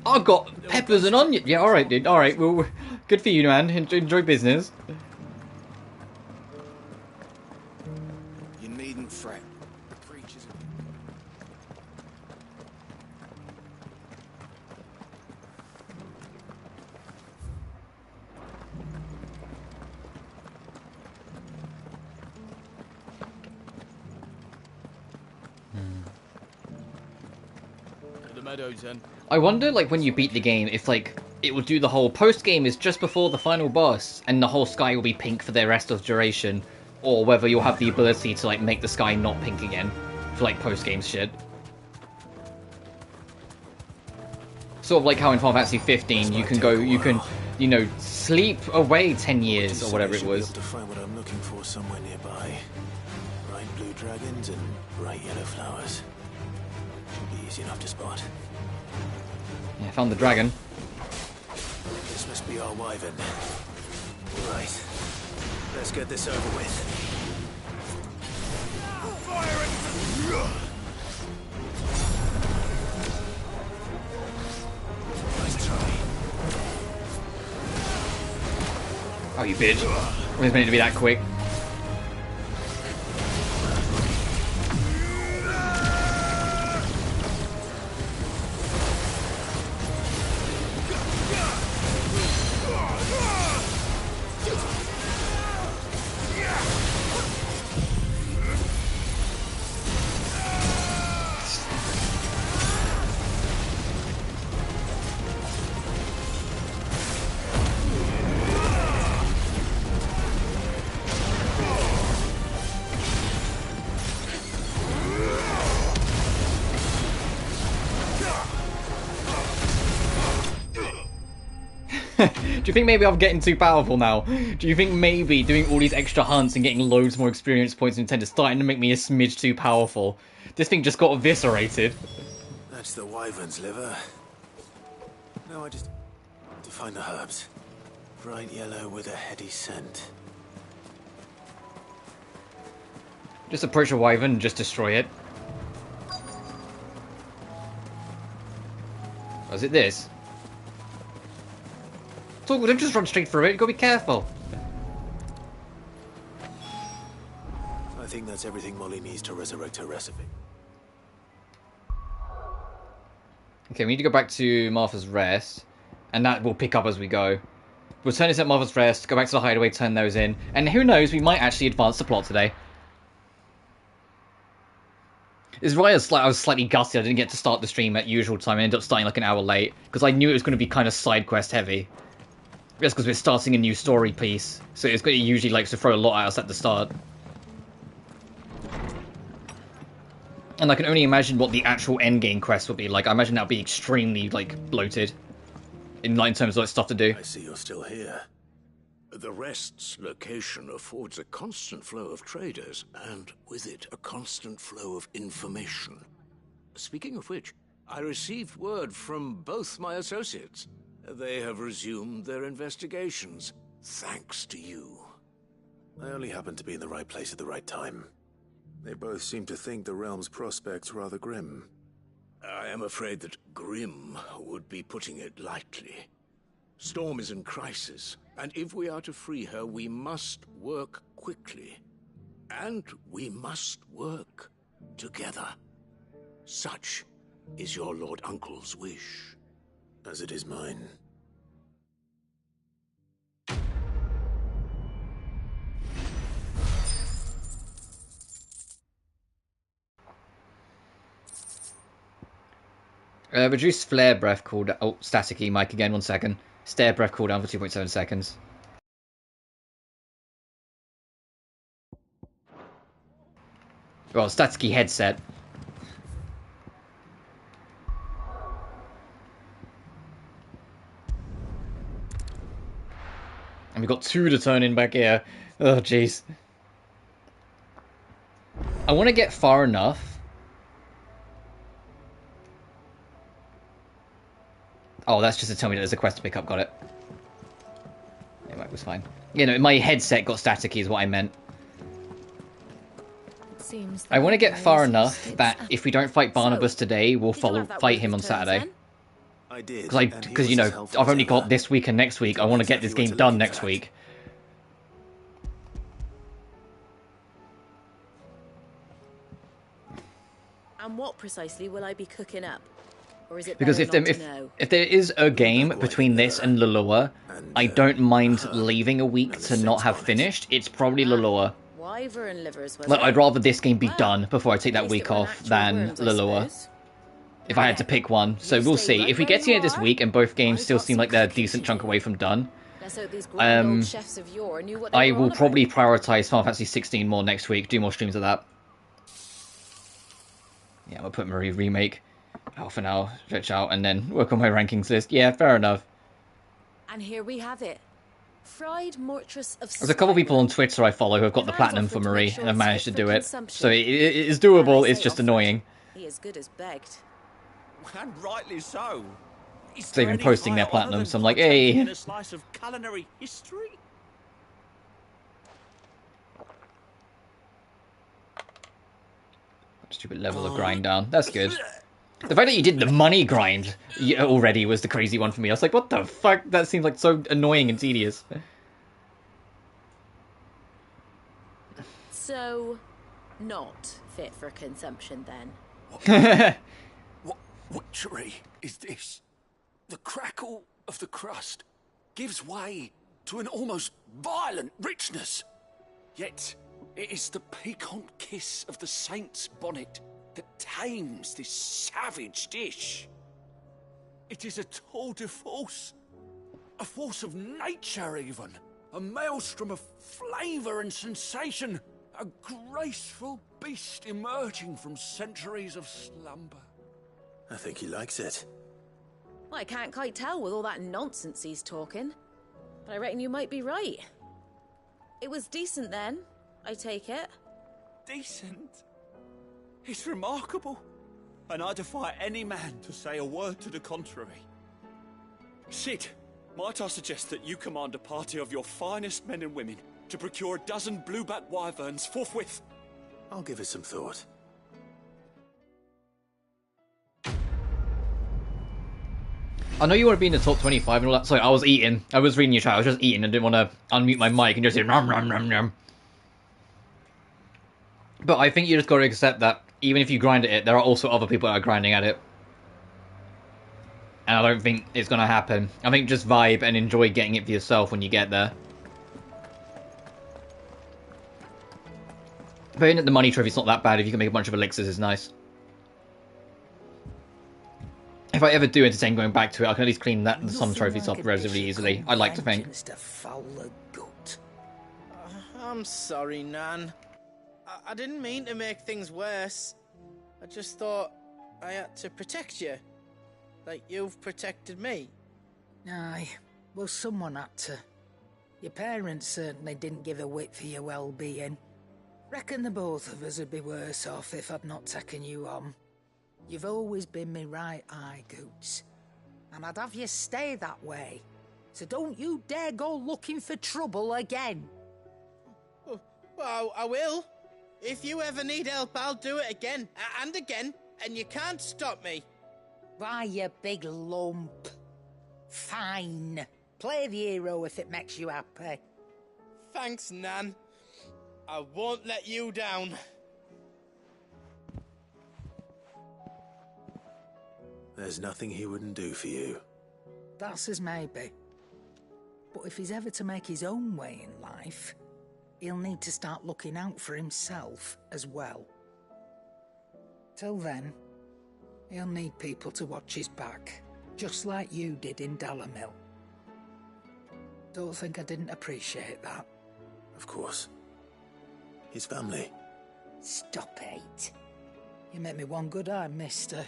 [SPEAKER 1] I've got peppers and onions. Yeah, alright, dude. Alright, well, good for you, man. Enjoy business.
[SPEAKER 6] You needn't fret. The creatures.
[SPEAKER 14] To the meadows, then.
[SPEAKER 1] I wonder, like, when you beat the game, if, like, it will do the whole post-game is just before the final boss, and the whole sky will be pink for the rest of duration, or whether you'll have the ability to, like, make the sky not pink again for, like, post-game shit. Sort of like how in Final Fantasy 15 you can go, you know, sleep away 10 years or whatever it was.
[SPEAKER 18] To find what I'm looking for somewhere nearby. Bright blue dragons and bright yellow flowers. Should be easy enough to spot.
[SPEAKER 1] Yeah, found the dragon.
[SPEAKER 18] This must be our wyvern. Right. Let's get this over with. Nice try.
[SPEAKER 1] Oh, you bitch. I wasn't meant to be that quick. Do you think maybe I'm getting too powerful now? Do you think maybe doing all these extra hunts and getting loads more experience points in Nintendo is starting to make me a smidge too powerful? This thing just got eviscerated.
[SPEAKER 18] That's the wyvern's liver. Now I just... to find the herbs. Bright yellow with a heady scent.
[SPEAKER 1] Just approach a wyvern and just destroy it. Oh, is it this? Talk with him, just run straight through it. You gotta be careful.
[SPEAKER 18] I think that's everything Molly needs to resurrect her recipe.
[SPEAKER 1] Okay, we need to go back to Martha's Rest, and that will pick up as we go. We'll turn this at Martha's Rest, go back to the hideaway, turn those in, and who knows, we might actually advance the plot today. This is why I was slightly gutted I didn't get to start the stream at usual time. I ended up starting like an hour late, because I knew it was going to be kind of side quest heavy. Just because we're starting a new story piece, so it usually likes to throw a lot at us at the start. And I can only imagine what the actual endgame quest will be like. I imagine that'll be extremely, like, bloated. In terms of like, stuff to do.
[SPEAKER 18] I see you're still here.
[SPEAKER 17] The Rest's location affords a constant flow of traders, and with it, a constant flow of information. Speaking of which, I received word from both my associates. They have resumed their investigations, thanks to you.
[SPEAKER 18] I only happened to be in the right place at the right time. They both seem to think the realm's prospects rather grim.
[SPEAKER 17] I am afraid that grim would be putting it lightly. Storm is in crisis, and if we are to free her, we must work quickly. And we must work together. Such is your Lord Uncle's wish.
[SPEAKER 18] As it is mine.
[SPEAKER 1] Reduce flare breath cooldown. Oh, staticky mic again, 1 second. Stare breath cooldown for 2.7 seconds. Well, staticky headset. And we've got 2 to turn in back here. Oh, jeez. I want to get far enough. Oh, that's just to tell me that there's a quest to pick up. Got it. Yeah, that was fine. You know, my headset got staticky is what I meant. I want to get far enough that if we don't fight Barnabas today, we'll fight him on Saturday.
[SPEAKER 18] I did.
[SPEAKER 1] Because you know, I've only got this week and next week. I want to get this game done next week.
[SPEAKER 13] And what precisely will I be cooking up? Or is it
[SPEAKER 1] Because if there is a game between this and Lulua, I don't mind leaving a week to not have finished. It's probably Lulua.
[SPEAKER 13] Wyvern livers, was
[SPEAKER 1] Like,
[SPEAKER 13] it?
[SPEAKER 1] I'd rather this game be done before I take that week off than Lulua. If I had to pick one. So we'll see. If we get to the end of this week and both games still seem like they're a decent chunk away from done, I will probably prioritise Final Fantasy 16 more next week, do more streams of that. Yeah, I'll put Marie Remake half an hour, stretch out, and then work on my rankings list. Yeah, fair enough.
[SPEAKER 13] And here we have it. Fried Mortress of
[SPEAKER 1] There's a couple people on Twitter I follow who have got the platinum for Marie, and I've managed to do it. So it is doable, it's just annoying.
[SPEAKER 13] He as good as begged.
[SPEAKER 9] And rightly so.
[SPEAKER 1] They're even posting their platinum, so I'm like, hey.
[SPEAKER 9] A slice of culinary history?
[SPEAKER 1] Stupid level of grind down. That's good. The fact that you did the money grind already was the crazy one for me. I was like, what the fuck? That seems like so annoying and tedious.
[SPEAKER 13] So, not fit for consumption then.
[SPEAKER 5] What witchery is this? The crackle of the crust gives way to an almost violent richness. Yet it is the piquant kiss of the saint's bonnet that tames this savage dish. It is a tour de force, a force of nature even, a maelstrom of flavour and sensation, a graceful beast emerging from centuries of slumber.
[SPEAKER 18] I think he likes it.
[SPEAKER 13] Well, I can't quite tell with all that nonsense he's talking, but I reckon you might be right. It was decent then, I take it.
[SPEAKER 19] Decent? It's remarkable, and I defy any man to say a word to the contrary. Sid, might I suggest that you command a party of your finest men and women to procure a dozen blueback wyverns forthwith?
[SPEAKER 18] I'll give it some thought.
[SPEAKER 1] I know you want to be in the top 25 and all that. Sorry, I was eating. I was reading your chat. I was just eating and didn't want to unmute my mic and just say nom nom nom nom. But I think you just got to accept that even if you grind at it, there are also other people that are grinding at it. And I don't think it's going to happen. I think just vibe and enjoy getting it for yourself when you get there. But in the money trophy's not that bad. If you can make a bunch of elixirs, it's nice. If I ever do entertain going back to it, I can at least clean that some trophies up relatively easily. I'd like to think.
[SPEAKER 14] I'm sorry, Nan. I didn't mean to make things worse. I just thought I had to protect you. Like you've protected me.
[SPEAKER 22] Aye, well someone had to. Your parents certainly didn't give a whit for your well-being. Reckon the both of us would be worse off if I'd not taken you on. You've always been me right eye, Goots. And I'd have you stay that way. So don't you dare go looking for trouble again.
[SPEAKER 14] Well, I will. If you ever need help, I'll do it again and again, and you can't stop me.
[SPEAKER 22] Why, you big lump. Fine. Play the hero if it makes you happy.
[SPEAKER 14] Thanks, Nan. I won't let you down.
[SPEAKER 18] There's nothing he wouldn't do for you.
[SPEAKER 22] That's as maybe. But if he's ever to make his own way in life, he'll need to start looking out for himself as well. Till then, he'll need people to watch his back, just like you did in Dalamil. Don't think I didn't appreciate that.
[SPEAKER 18] Of course. His family.
[SPEAKER 22] Stop it. You make me one good eye, mister.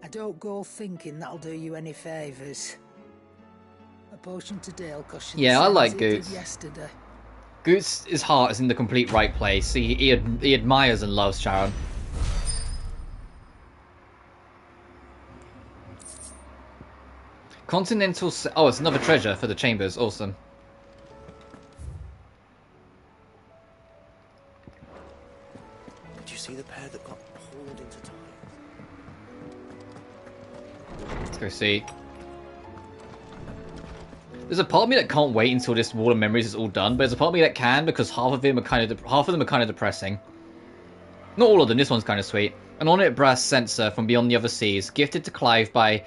[SPEAKER 22] I don't go thinking that'll do you any favours. A potion today will cost you
[SPEAKER 1] Yeah,
[SPEAKER 22] the
[SPEAKER 1] I
[SPEAKER 22] same
[SPEAKER 1] like
[SPEAKER 22] as it did
[SPEAKER 1] Goots.
[SPEAKER 22] yesterday.
[SPEAKER 1] Goots' heart is in the complete right place. He admires and loves Sharon. Continental... Oh, it's another treasure for the chambers. Awesome.
[SPEAKER 12] Did you see the pair that got pulled into time?
[SPEAKER 1] Let's go see. There's a part of me that can't wait until this Wall of Memories is all done, but there's a part of me that can because half of them are kind of depressing. Not all of them. This one's kind of sweet. An ornate brass censer from beyond the other seas, gifted to Clive by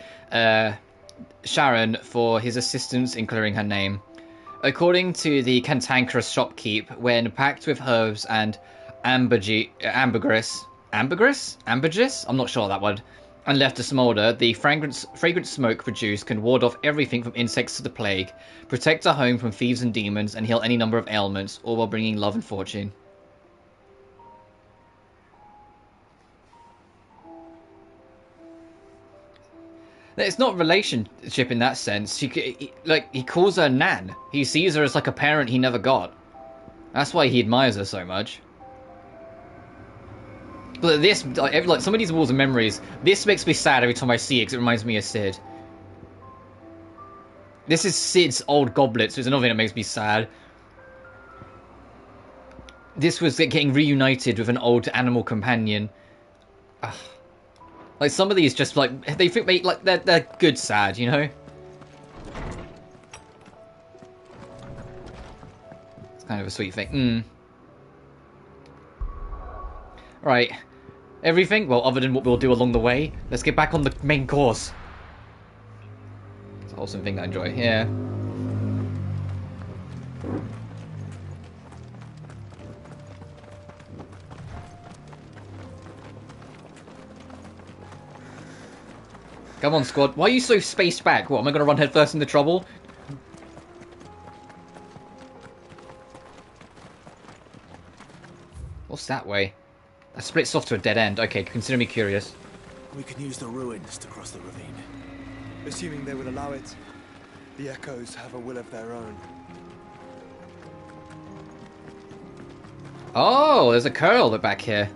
[SPEAKER 1] Sharon for his assistance in clearing her name. According to the cantankerous shopkeep, when packed with herbs and ambergris? I'm not sure of that word. And left to smoulder, the fragrant smoke produced can ward off everything from insects to the plague, protect a home from thieves and demons, and heal any number of ailments, all while bringing love and fortune. It's not relationship in that sense. He calls her Nan. He sees her as like a parent he never got. That's why he admires her so much. But this, like some of these Walls of Memories, this makes me sad every time I see it because it reminds me of Sid. This is Sid's old goblet, so it's another thing that makes me sad. This was getting reunited with an old animal companion. Ugh. Like some of these, just like they're good sad, you know. It's kind of a sweet thing. Right. Everything? Well, other than what we'll do along the way, let's get back on the main course. It's a wholesome thing I enjoy, yeah. Come on, squad. Why are you so spaced back? What, am I going to run headfirst into trouble? What's that way? That splits off to a dead end. Okay, consider me curious.
[SPEAKER 16] We can use the ruins to cross the ravine.
[SPEAKER 8] Assuming they would allow it, the echoes have a will of their own.
[SPEAKER 1] Oh, there's a curl back here.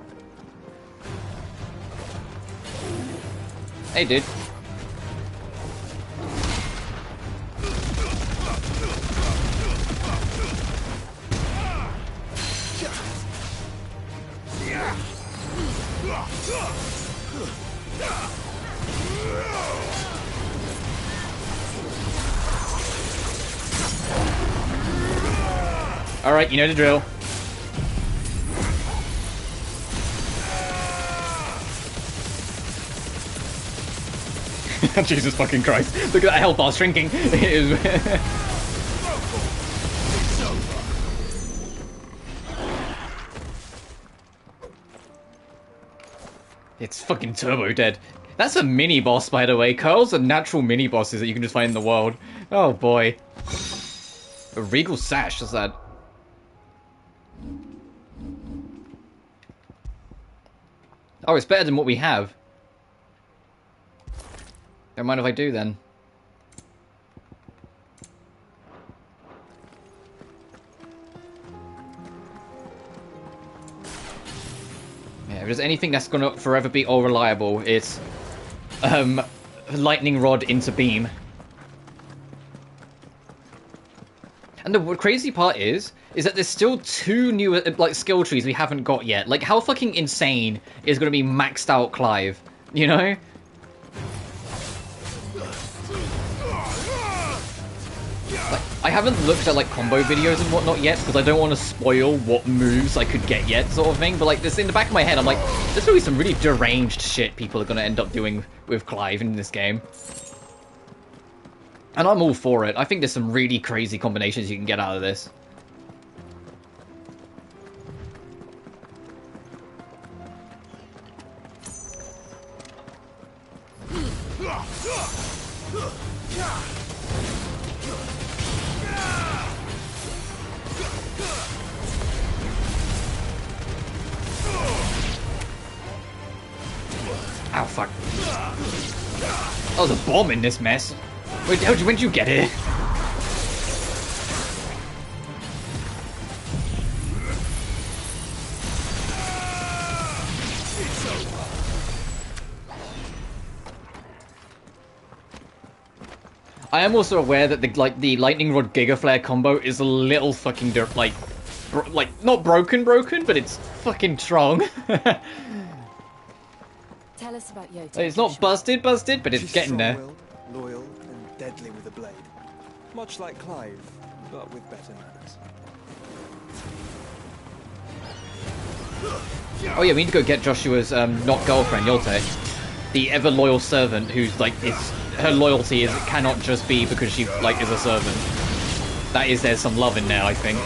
[SPEAKER 1] Hey, dude. Alright, you know the drill. Jesus fucking Christ. Look at that health bar shrinking. It's fucking turbo dead. That's a mini boss, by the way. Curls are natural mini bosses that you can just find in the world. Oh boy. A regal sash, what's that? Oh, it's better than what we have. Don't mind if I do then. Yeah, if there's anything that's gonna forever be all reliable, it's lightning rod into beam. And the crazy part is that there's still 2 new like skill trees we haven't got yet. Like, how fucking insane is gonna be maxed out Clive? You know? Like, I haven't looked at like combo videos and whatnot yet because I don't want to spoil what moves I could get yet, sort of thing. But like, this in the back of my head, I'm like, there's gonna be some really deranged shit people are gonna end up doing with Clive in this game. And I'm all for it. I think there's some really crazy combinations you can get out of this. Ow, fuck. Oh, there's a bomb in this mess. Where'd you get it? I am also aware that the lightning rod giga flare combo is a little fucking not broken, but it's fucking strong.
[SPEAKER 4] Tell us about Yota.
[SPEAKER 1] It's not busted, but it's
[SPEAKER 8] She's
[SPEAKER 1] getting there.
[SPEAKER 8] strong-willed, loyal, and deadly with a blade. Much like Clive, but with better manners.
[SPEAKER 1] Oh yeah, we need to go get Joshua's not girlfriend, Yolte. The ever loyal servant who's like her loyalty is cannot just be because she like is a servant. There's some love in there, I think.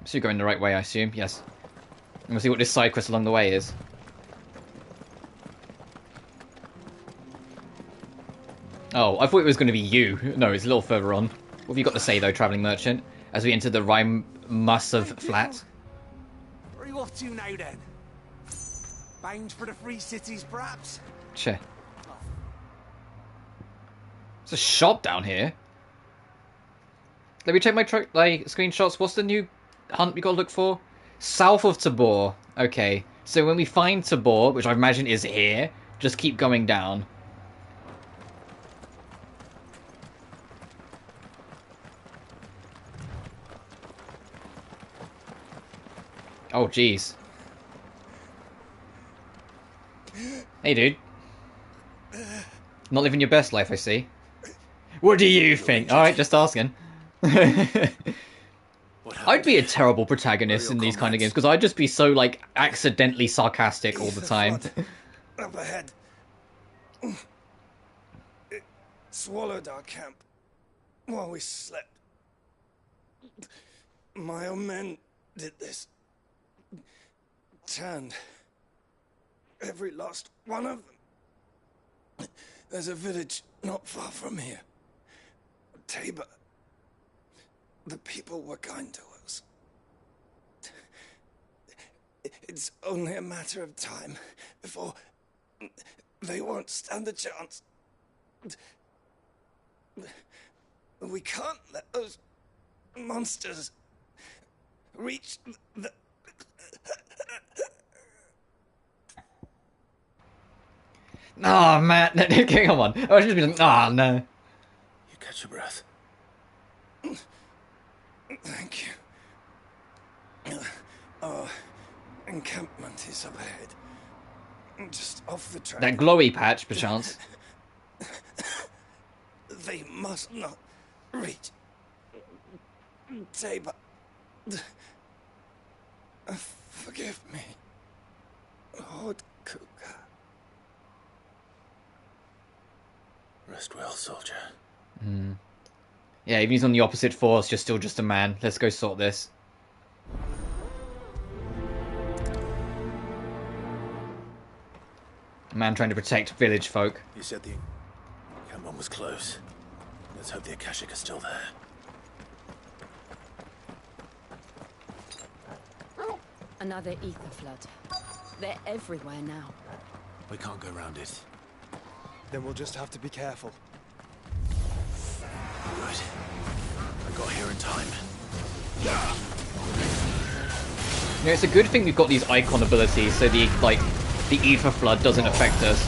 [SPEAKER 1] So you're going the right way, I assume. Yes. And we'll see what this side quest along the way is. Oh, I thought it was going to be you. No, it's a little further on. What have you got to say, though, travelling merchant? As we enter the Rhymassive Flat.
[SPEAKER 6] Where are you off to now, then? Bound for the Free Cities, perhaps?
[SPEAKER 1] Che. There's a shop down here. Let me check my screenshots. What's the new hunt we got to look for? South of Tabor. Okay. So when we find Tabor, which I imagine is here, just keep going down. Oh, jeez. Hey, dude. Not living your best life, I see. What do you think? Alright, just asking. I'd be a terrible protagonist in these kind of games, because I'd just be so, like, accidentally sarcastic all the time.
[SPEAKER 8] Up ahead. It swallowed our camp while we slept. My own men did this. Turned every last one of them. There's a village not far from here. Tabor. The people were kind to us. It's only a matter of time before they won't stand a chance. We can't let those monsters reach the...
[SPEAKER 1] Oh, man. Come on. I was just being like, oh, no.
[SPEAKER 17] You catch your breath.
[SPEAKER 8] Thank you. Our encampment is up ahead. Just off the track.
[SPEAKER 1] That glowy patch, perchance.
[SPEAKER 8] They must not reach Tabor. Forgive me, Lord Kuka.
[SPEAKER 17] Rest well, soldier.
[SPEAKER 1] Hmm. Yeah, even if he's on the opposite force, you're still just a man. Let's go sort this. A man trying to protect village folk.
[SPEAKER 17] You said the encampment was close. Let's hope the Akashic is still there.
[SPEAKER 4] Another ether flood. They're everywhere now.
[SPEAKER 16] We can't go around it.
[SPEAKER 8] Then we'll just have to be careful.
[SPEAKER 16] Right. I got here in time.
[SPEAKER 1] You know, it's a good thing we've got these icon abilities, so the ether flood doesn't affect us.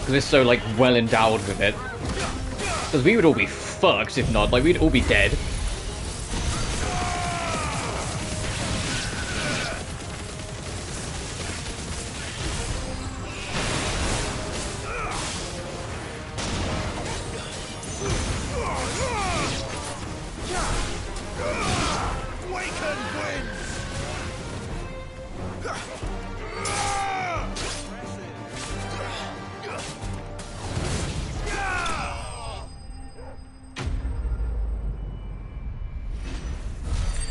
[SPEAKER 1] Because we're so, like, well endowed with it. Because we would all be fucked if not. Like, we'd all be dead.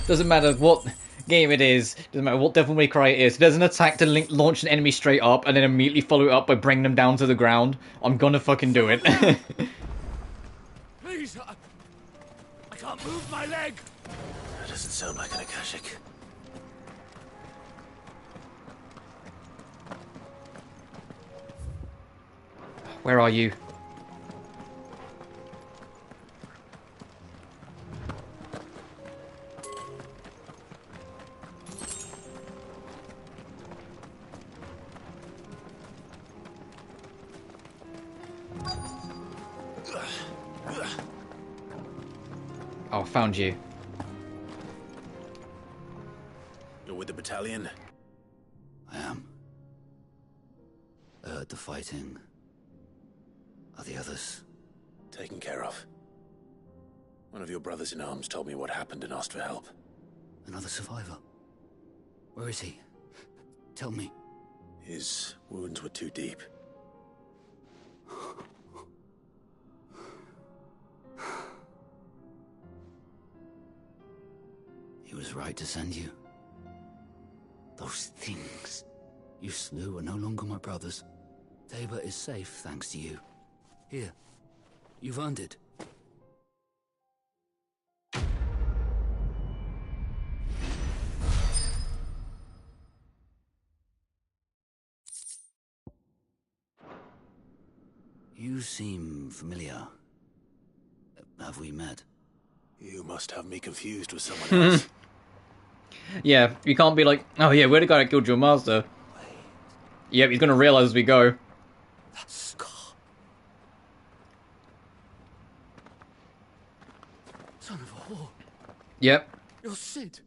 [SPEAKER 1] Doesn't matter what game it is, doesn't matter what Devil May Cry it is, there's an attack to launch an enemy straight up and then immediately follow it up by bringing them down to the ground. I'm gonna fucking do it.
[SPEAKER 6] Please, I can't move my leg.
[SPEAKER 17] That doesn't sound like an Akashic.
[SPEAKER 1] Where are you? Oh, found you.
[SPEAKER 18] You're with the battalion?
[SPEAKER 2] I am. I heard the fighting. Are the others?
[SPEAKER 18] Taken care of. One of your brothers in arms told me what happened and asked for help.
[SPEAKER 2] Another survivor? Where is he? Tell me.
[SPEAKER 18] His wounds were too deep.
[SPEAKER 2] He was right to send you. Those things you slew are no longer my brothers. Tabor is safe thanks to you. Here, you've earned it. You seem familiar. Have we met?
[SPEAKER 18] You must have me confused with someone else.
[SPEAKER 1] Yeah, you can't be like, oh yeah, we're the guy that killed your master. Yep, he's gonna realize as we go.
[SPEAKER 2] That scar. Son of a whore.
[SPEAKER 1] Yep.
[SPEAKER 2] You're Sid.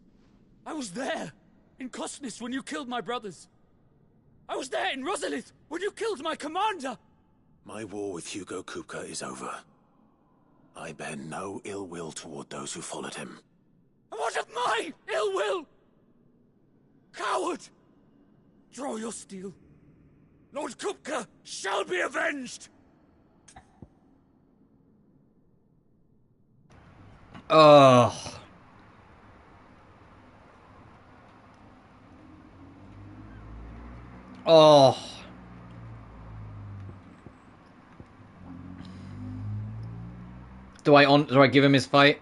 [SPEAKER 2] I was there in Kosnis when you killed my brothers. I was there in Rosalith when you killed my commander.
[SPEAKER 18] My war with Hugo Kupka is over. I bear no ill will toward those who followed him.
[SPEAKER 2] And what of my ill will? Coward! Draw your steel. Lord Kupka shall be avenged!
[SPEAKER 1] Oh. Oh. Do I give him his fight?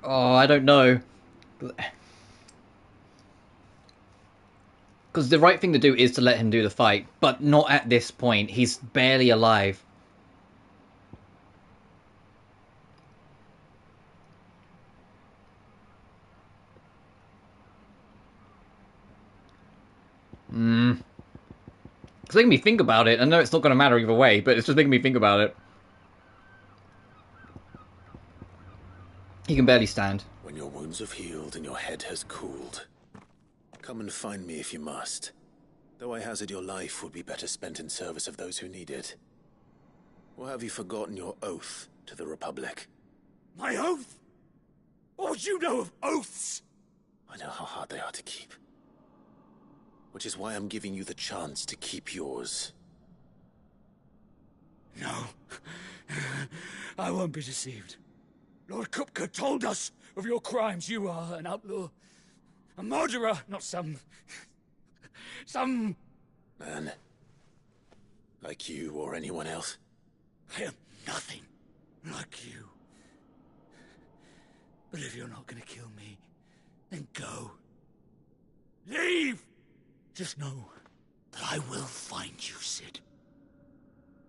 [SPEAKER 1] Oh, I don't know. Because the right thing to do is to let him do the fight, but not at this point. He's barely alive. It's making me think about it. I know it's not going to matter either way, but it's just making me think about it. He can barely stand.
[SPEAKER 18] When your wounds have healed and your head has cooled, come and find me if you must. Though I hazard your life would be better spent in service of those who need it. Or have you forgotten your oath to the Republic?
[SPEAKER 2] My oath? What would you know of oaths?
[SPEAKER 18] I know how hard they are to keep. Which is why I'm giving you the chance to keep yours.
[SPEAKER 2] No. I won't be deceived. Lord Kupka told us of your crimes. You are an outlaw. A murderer, not some
[SPEAKER 18] man. Like you or anyone else.
[SPEAKER 2] I am nothing like you. But if you're not gonna kill me, then go. Leave! Just know that I will find you, Sid.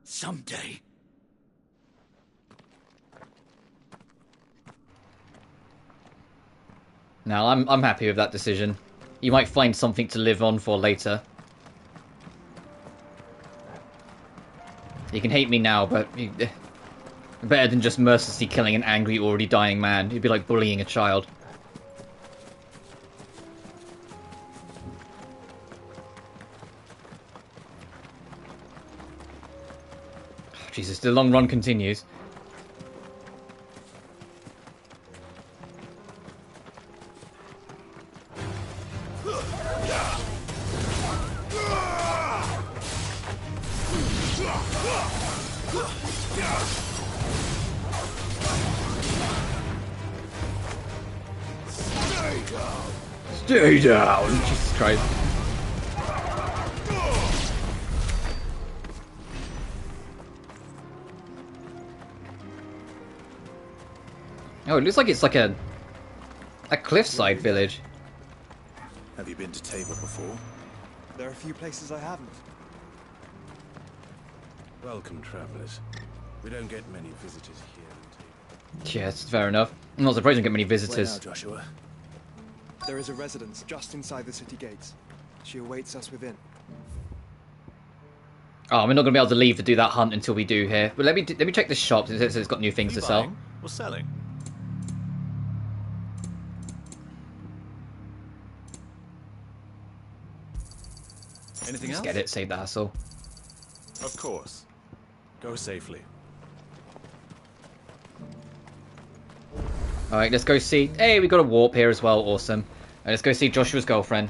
[SPEAKER 2] Someday.
[SPEAKER 1] No, I'm happy with that decision. You might find something to live on for later. You can hate me now, but better than just mercilessly killing an angry, already dying man. It'd be like bullying a child. Oh, Jesus, the long run continues. Stay down! Jesus Christ. Oh, it looks like it's like a cliffside village.
[SPEAKER 18] Have you been to Tabor before?
[SPEAKER 11] There are a few places I haven't.
[SPEAKER 16] Welcome, travelers. We don't get many visitors here.
[SPEAKER 1] Yeah, it's fair enough. I'm not surprised you get many
[SPEAKER 18] Where
[SPEAKER 1] visitors.
[SPEAKER 18] now, Joshua?
[SPEAKER 11] There is a residence just inside the city gates. She awaits us within.
[SPEAKER 1] Oh, we're not going to be able to leave to do that hunt until we do here. But let me check this shop. It says it's got new things to sell.
[SPEAKER 18] Or selling? Anything
[SPEAKER 1] Let's
[SPEAKER 18] else?
[SPEAKER 1] get it. Save the hassle.
[SPEAKER 18] Of course. Go safely.
[SPEAKER 1] All right, let's go see. Hey, we got a warp here as well. Awesome. And let's go see Joshua's girlfriend.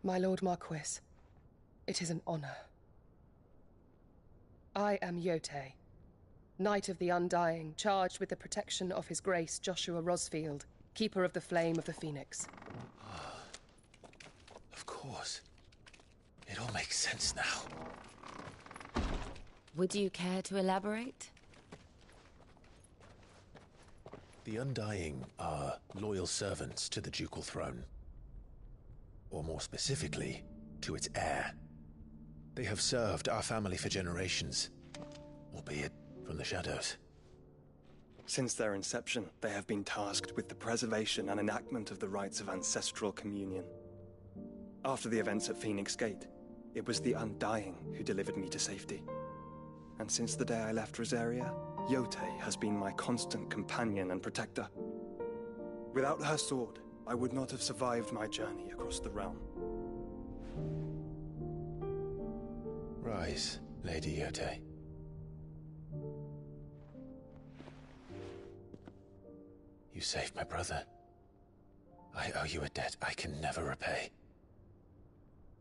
[SPEAKER 3] My Lord Marquis, it is an honor. I am Yote, Knight of the Undying, charged with the protection of His Grace Joshua Rosfield, Keeper of the Flame of the Phoenix.
[SPEAKER 18] Of course. It all makes sense now.
[SPEAKER 13] Would you care to elaborate?
[SPEAKER 18] The Undying are loyal servants to the ducal throne. Or more specifically, to its heir. They have served our family for generations, albeit from the shadows.
[SPEAKER 11] Since their inception, they have been tasked with the preservation and enactment of the rites of ancestral communion. After the events at Phoenix Gate, it was the Undying who delivered me to safety. And since the day I left Rosaria, Yote has been my constant companion and protector. Without her sword, I would not have survived my journey across the realm.
[SPEAKER 18] Rise, Lady Yote. You saved my brother. I owe you a debt I can never repay.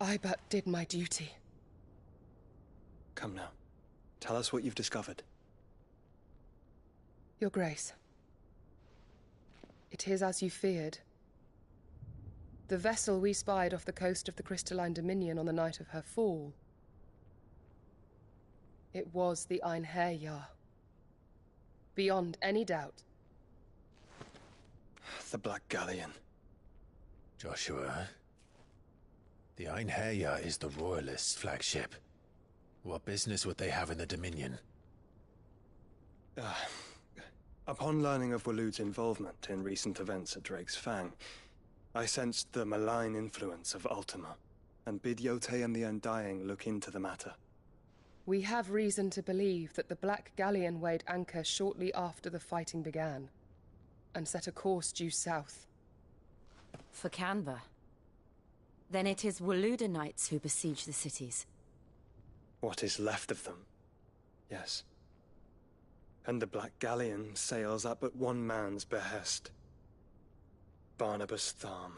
[SPEAKER 3] I but did my duty.
[SPEAKER 11] Come now. Tell us what you've discovered.
[SPEAKER 3] Your Grace. It is as you feared. The vessel we spied off the coast of the Crystalline Dominion on the night of her fall. It was the Einherjar. Beyond any doubt.
[SPEAKER 11] The Black Galleon.
[SPEAKER 18] Joshua, the Einherjar is the Royalists' flagship. What business would they have in the Dominion?
[SPEAKER 11] Upon learning of Waloed's involvement in recent events at Drake's Fang, I sensed the malign influence of Ultima, and bid Yote and the Undying look into the matter.
[SPEAKER 3] We have reason to believe that the Black Galleon weighed anchor shortly after the fighting began, and set a course due south.
[SPEAKER 13] For Canva. Then it is Waloeda Knights who besiege the cities.
[SPEAKER 11] What is left of them, yes. And the Black Galleon sails up at one man's behest. Barnabas Tharm.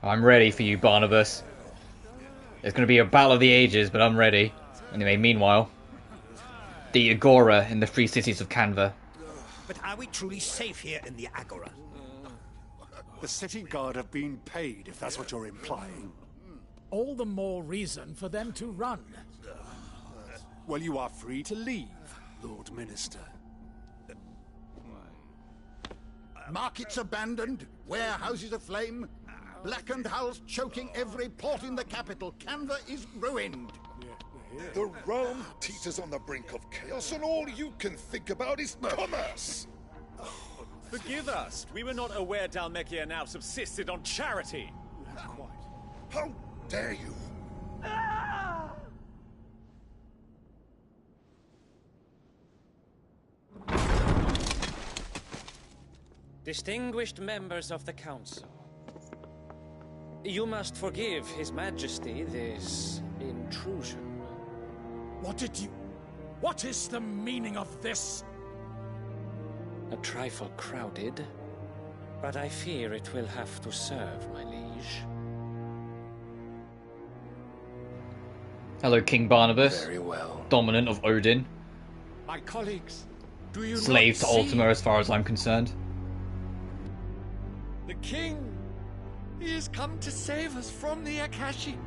[SPEAKER 1] I'm ready for you, Barnabas. It's going to be a battle of the ages, but I'm ready. Anyway, meanwhile, the Agora in the free cities of Canva.
[SPEAKER 10] But are we truly safe here in the Agora?
[SPEAKER 5] The city guard have been paid, if that's what you're implying.
[SPEAKER 23] All the more reason for them to run.
[SPEAKER 5] Well, you are free to leave, Lord Minister.
[SPEAKER 24] Markets abandoned, warehouses aflame, blackened hulls choking every port in the capital. Canva is ruined.
[SPEAKER 25] The realm teeters on the brink of chaos, and all you can think about is commerce.
[SPEAKER 26] Forgive us. We were not aware Dhalmekia now subsisted on charity.
[SPEAKER 25] How dare you?
[SPEAKER 27] Distinguished members of the Council, you must forgive His Majesty this intrusion.
[SPEAKER 23] What is the meaning of this?
[SPEAKER 27] A trifle crowded, but I fear it will have to serve, my liege.
[SPEAKER 1] Hello, King Barnabas.
[SPEAKER 7] Very well.
[SPEAKER 1] Dominant of Odin.
[SPEAKER 23] My colleagues, do you
[SPEAKER 1] Slave to
[SPEAKER 23] not see?
[SPEAKER 1] Ultima as far as I'm concerned.
[SPEAKER 23] The king! He has come to save us from the Akashic!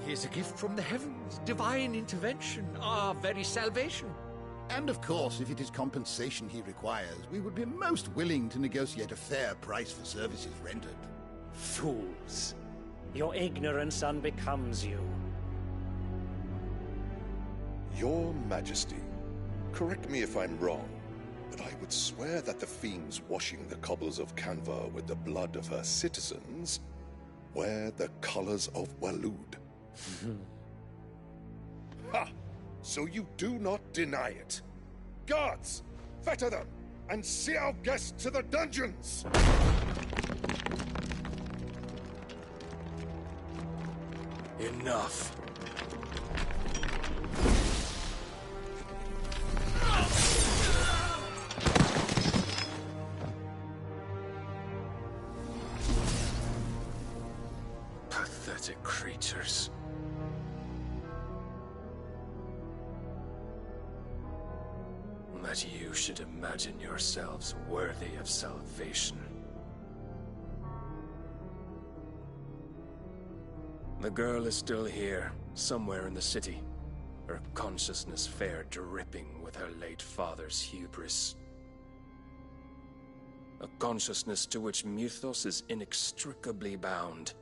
[SPEAKER 23] He is a gift from the heavens, divine intervention, our very salvation.
[SPEAKER 24] And of course, if it is compensation he requires, we would be most willing to negotiate a fair price for services rendered.
[SPEAKER 27] Fools. Your ignorance unbecomes you.
[SPEAKER 25] Your Majesty, correct me if I'm wrong, but I would swear that the fiends washing the cobbles of Canva with the blood of her citizens wear the colors of Waloed. Ha! So you do not deny it. Guards, fetter them, and see our guests to the dungeons!
[SPEAKER 7] Enough. Pathetic creatures. That you should imagine yourselves worthy of salvation. The girl is still here, somewhere in the city, her consciousness fair dripping with her late father's hubris. A consciousness to which Mythos is inextricably bound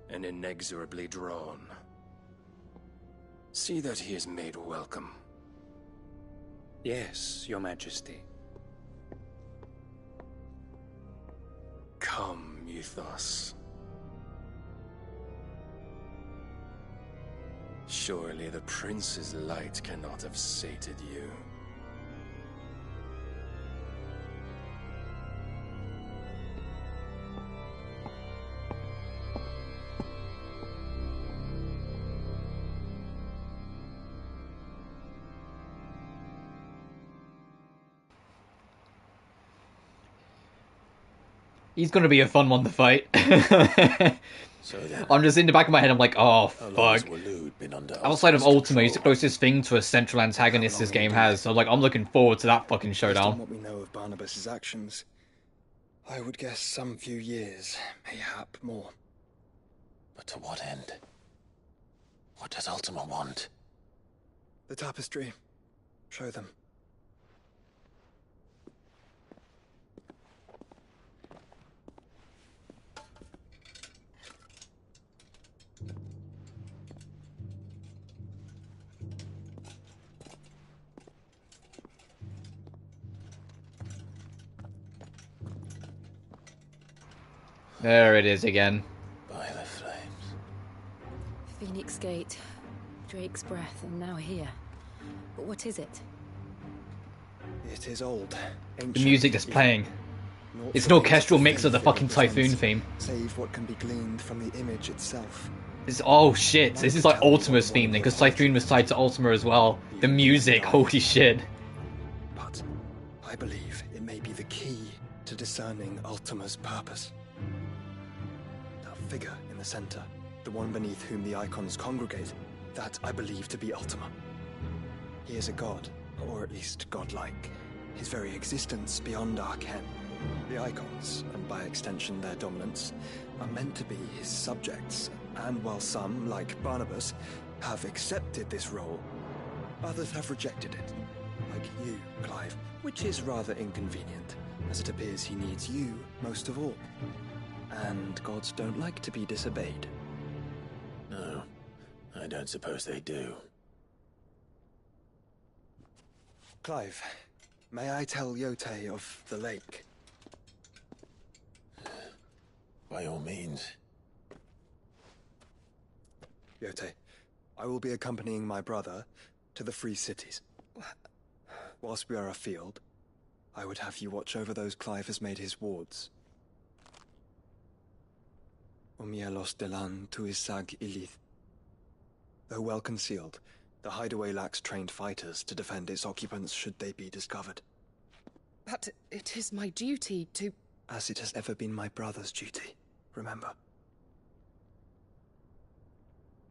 [SPEAKER 7] and inexorably drawn. See that he is made welcome.
[SPEAKER 27] Yes, Your Majesty.
[SPEAKER 7] Come, Mythos. Surely the prince's light cannot have sated you.
[SPEAKER 1] He's gonna be a fun one to fight.
[SPEAKER 7] So then,
[SPEAKER 1] I'm just in the back of my head, I'm like, oh,
[SPEAKER 7] how long has
[SPEAKER 1] fuck.
[SPEAKER 7] Waloed been under
[SPEAKER 1] Outside of
[SPEAKER 7] Ultima's
[SPEAKER 1] Ultima, he's the
[SPEAKER 7] control?
[SPEAKER 1] closest thing to a central antagonist this game has, so like, I'm looking forward to that fucking
[SPEAKER 11] Based on
[SPEAKER 1] showdown.
[SPEAKER 11] what we know of Barnabas's actions, I would guess some few years, mayhap more.
[SPEAKER 18] But to what end? What does Ultima want?
[SPEAKER 11] The tapestry. Show them.
[SPEAKER 1] There it is again.
[SPEAKER 18] By the flames.
[SPEAKER 4] Phoenix Gate, Drake's Breath, and now here. But what is it?
[SPEAKER 11] It is old, ancient.
[SPEAKER 1] The music that's playing.
[SPEAKER 11] Naught
[SPEAKER 1] It's an orchestral
[SPEAKER 11] remains
[SPEAKER 1] mix of the
[SPEAKER 11] it
[SPEAKER 1] fucking Typhoon
[SPEAKER 11] represents,
[SPEAKER 1] theme.
[SPEAKER 11] Save what can be gleaned from the image itself.
[SPEAKER 1] It's, oh shit, this is like Ultima's theme then, because Typhoon was tied to Ultima as well. The music, holy shit.
[SPEAKER 11] But I believe it may be the key to discerning Ultima's purpose. That figure in the center, the one beneath whom the icons congregate, that I believe to be Ultima. He is a god, or at least godlike. His very existence beyond our ken. The icons, and by extension their dominants, are meant to be his subjects, and while some, like Barnabas, have accepted this role, others have rejected it. Like you, Clive, which is rather inconvenient, as it appears he needs you most of all. And gods don't like to be disobeyed.
[SPEAKER 18] No, I don't suppose they do.
[SPEAKER 11] Clive, may I tell Yote of the lake?
[SPEAKER 18] By all means.
[SPEAKER 11] Yote, I will be accompanying my brother to the Free Cities. Whilst we are afield, I would have you watch over those Clive has made his wards. Umielos delan tuisag ilith. Though well concealed, the hideaway lacks trained fighters to defend its occupants should they be discovered.
[SPEAKER 3] But it is my duty to...
[SPEAKER 11] As it has ever been my brother's duty, remember?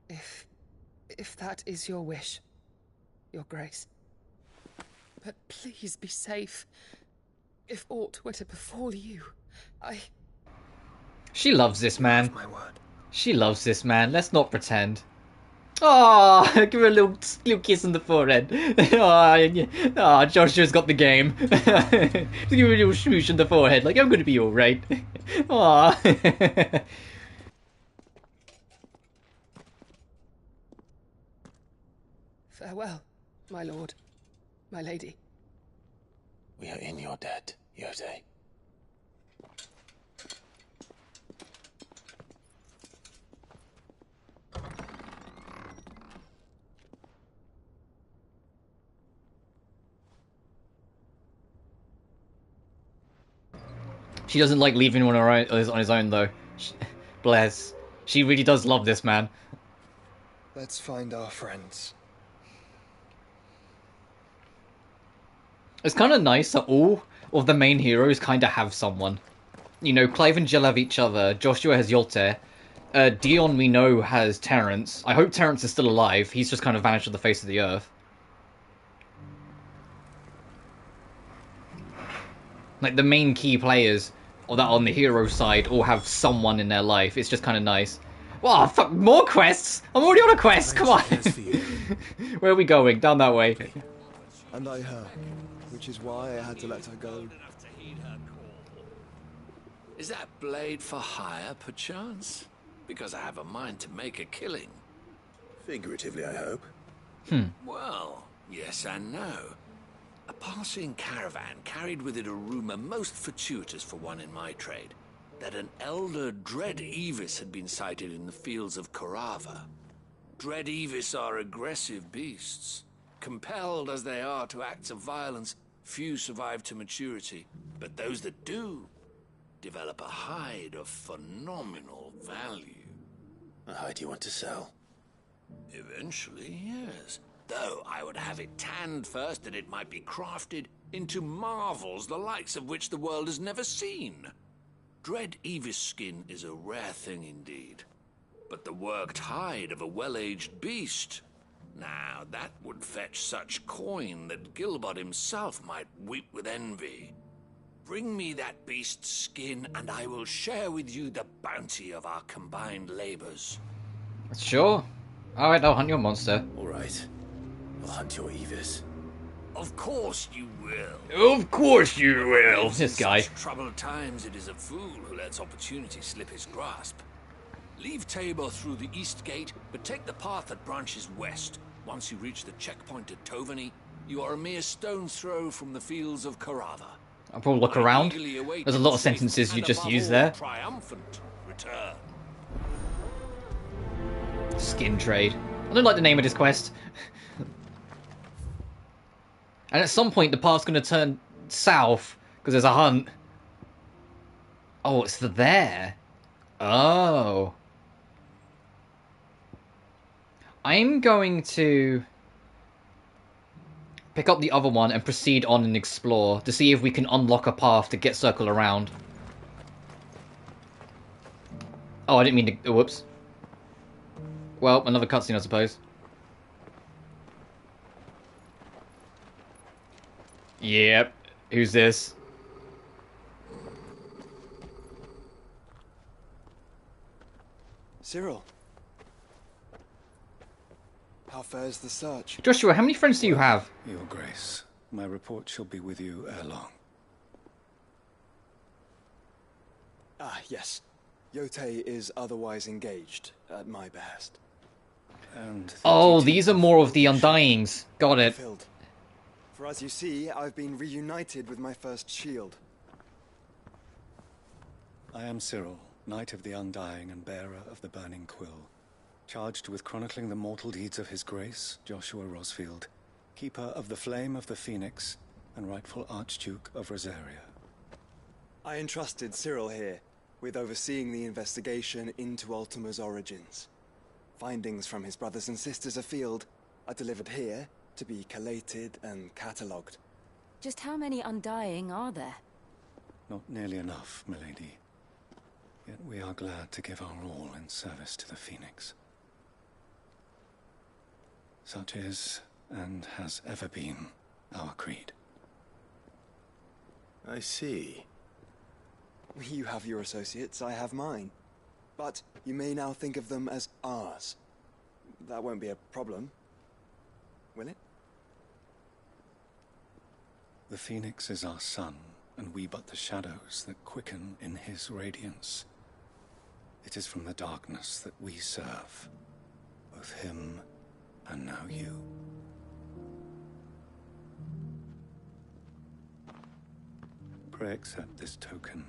[SPEAKER 3] If that is your wish, Your Grace. But please be safe. If aught were to befall you,
[SPEAKER 1] She loves this man.
[SPEAKER 11] My word.
[SPEAKER 1] She loves this man. Let's not pretend. Oh, give her a little kiss on the forehead. Oh, Joshua's got the game. Give her a little smooch on the forehead, like, I'm gonna be alright. Oh.
[SPEAKER 3] Farewell, my lord, my lady.
[SPEAKER 18] We are in your debt, Yotei.
[SPEAKER 1] She doesn't like leaving on his own, though. Bless. She really does love this man.
[SPEAKER 11] Let's find our friends.
[SPEAKER 1] It's kind of nice that all of the main heroes kind of have someone. You know, Clive and Jill have each other. Joshua has Yolte. Dion, we know, has Terrence. I hope Terrence is still alive. He's just kind of vanished off the face of the earth. Like, the main key players, or that on the hero side, all have someone in their life. It's just kind of nice. Wow, fuck, more quests! I'm already on a quest, come on! Where are we going? Down that way.
[SPEAKER 11] And I her, which is why I had to let her go.
[SPEAKER 17] Is that blade for hire, perchance? Because I have a mind to make a killing.
[SPEAKER 18] Figuratively, I hope.
[SPEAKER 17] Well, yes and no. A passing caravan carried with it a rumor most fortuitous for one in my trade, that an elder Dread Evis had been sighted in the fields of Korava. Dread Evis are aggressive beasts. Compelled as they are to acts of violence, few survive to maturity, but those that do develop a hide of phenomenal value.
[SPEAKER 18] A hide you want to sell?
[SPEAKER 17] Eventually, yes. Though I would have it tanned first that it might be crafted into marvels the likes of which the world has never seen. Dread Evis skin is a rare thing indeed. But the worked hide of a well-aged beast, now that would fetch such coin that Gilbert himself might weep with envy. Bring me that beast's skin and I will share with you the bounty of our combined labors.
[SPEAKER 1] Sure. Alright, I'll hunt your monster.
[SPEAKER 18] Alright. I'll hunt your Evis.
[SPEAKER 17] Of course you will.
[SPEAKER 1] Of course you will. This guy.
[SPEAKER 17] In such troubled times, it is a fool who lets opportunity slip his grasp. Leave Tabor through the east gate, but take the path that branches west. Once you reach the checkpoint at Tovani, you are a mere stone's throw from the fields of Korava.
[SPEAKER 1] I'll probably look around. There's a lot of sentences you just used there.
[SPEAKER 17] Triumphant return.
[SPEAKER 1] Skin trade. I don't like the name of this quest. And at some point the path's going to turn south because there's a hunt. Oh, it's there. Oh. I'm going to pick up the other one and proceed on and explore to see if we can unlock a path to get circle around. Oh, I didn't mean to... whoops. Well, another cutscene, I suppose. Yep. Who's this?
[SPEAKER 11] Cyril. How fares the search?
[SPEAKER 1] Joshua, how many friends do you have?
[SPEAKER 9] Your Grace, my report shall be with you ere long.
[SPEAKER 11] Ah, yes. Yotei is otherwise engaged, at my behest.
[SPEAKER 9] And
[SPEAKER 1] oh, these are more of the Undyings. Got it.
[SPEAKER 11] For as you see, I've been reunited with my first shield.
[SPEAKER 9] I am Cyril, Knight of the Undying and bearer of the Burning Quill, charged with chronicling the mortal deeds of His Grace, Joshua Rosfield, Keeper of the Flame of the Phoenix, and rightful Archduke of Rosaria.
[SPEAKER 11] I entrusted Cyril here with overseeing the investigation into Ultima's origins. Findings from his brothers and sisters afield are delivered here to be collated and catalogued.
[SPEAKER 4] Just how many Undying are there?
[SPEAKER 9] Not nearly enough, milady. Yet we are glad to give our all in service to the Phoenix. Such is, and has ever been, our creed.
[SPEAKER 18] I see.
[SPEAKER 11] You have your associates, I have mine. But you may now think of them as ours. That won't be a problem, will it?
[SPEAKER 9] The Phoenix is our sun, and we but the shadows that quicken in his radiance. It is from the darkness that we serve, both him and now you. Pray accept this token.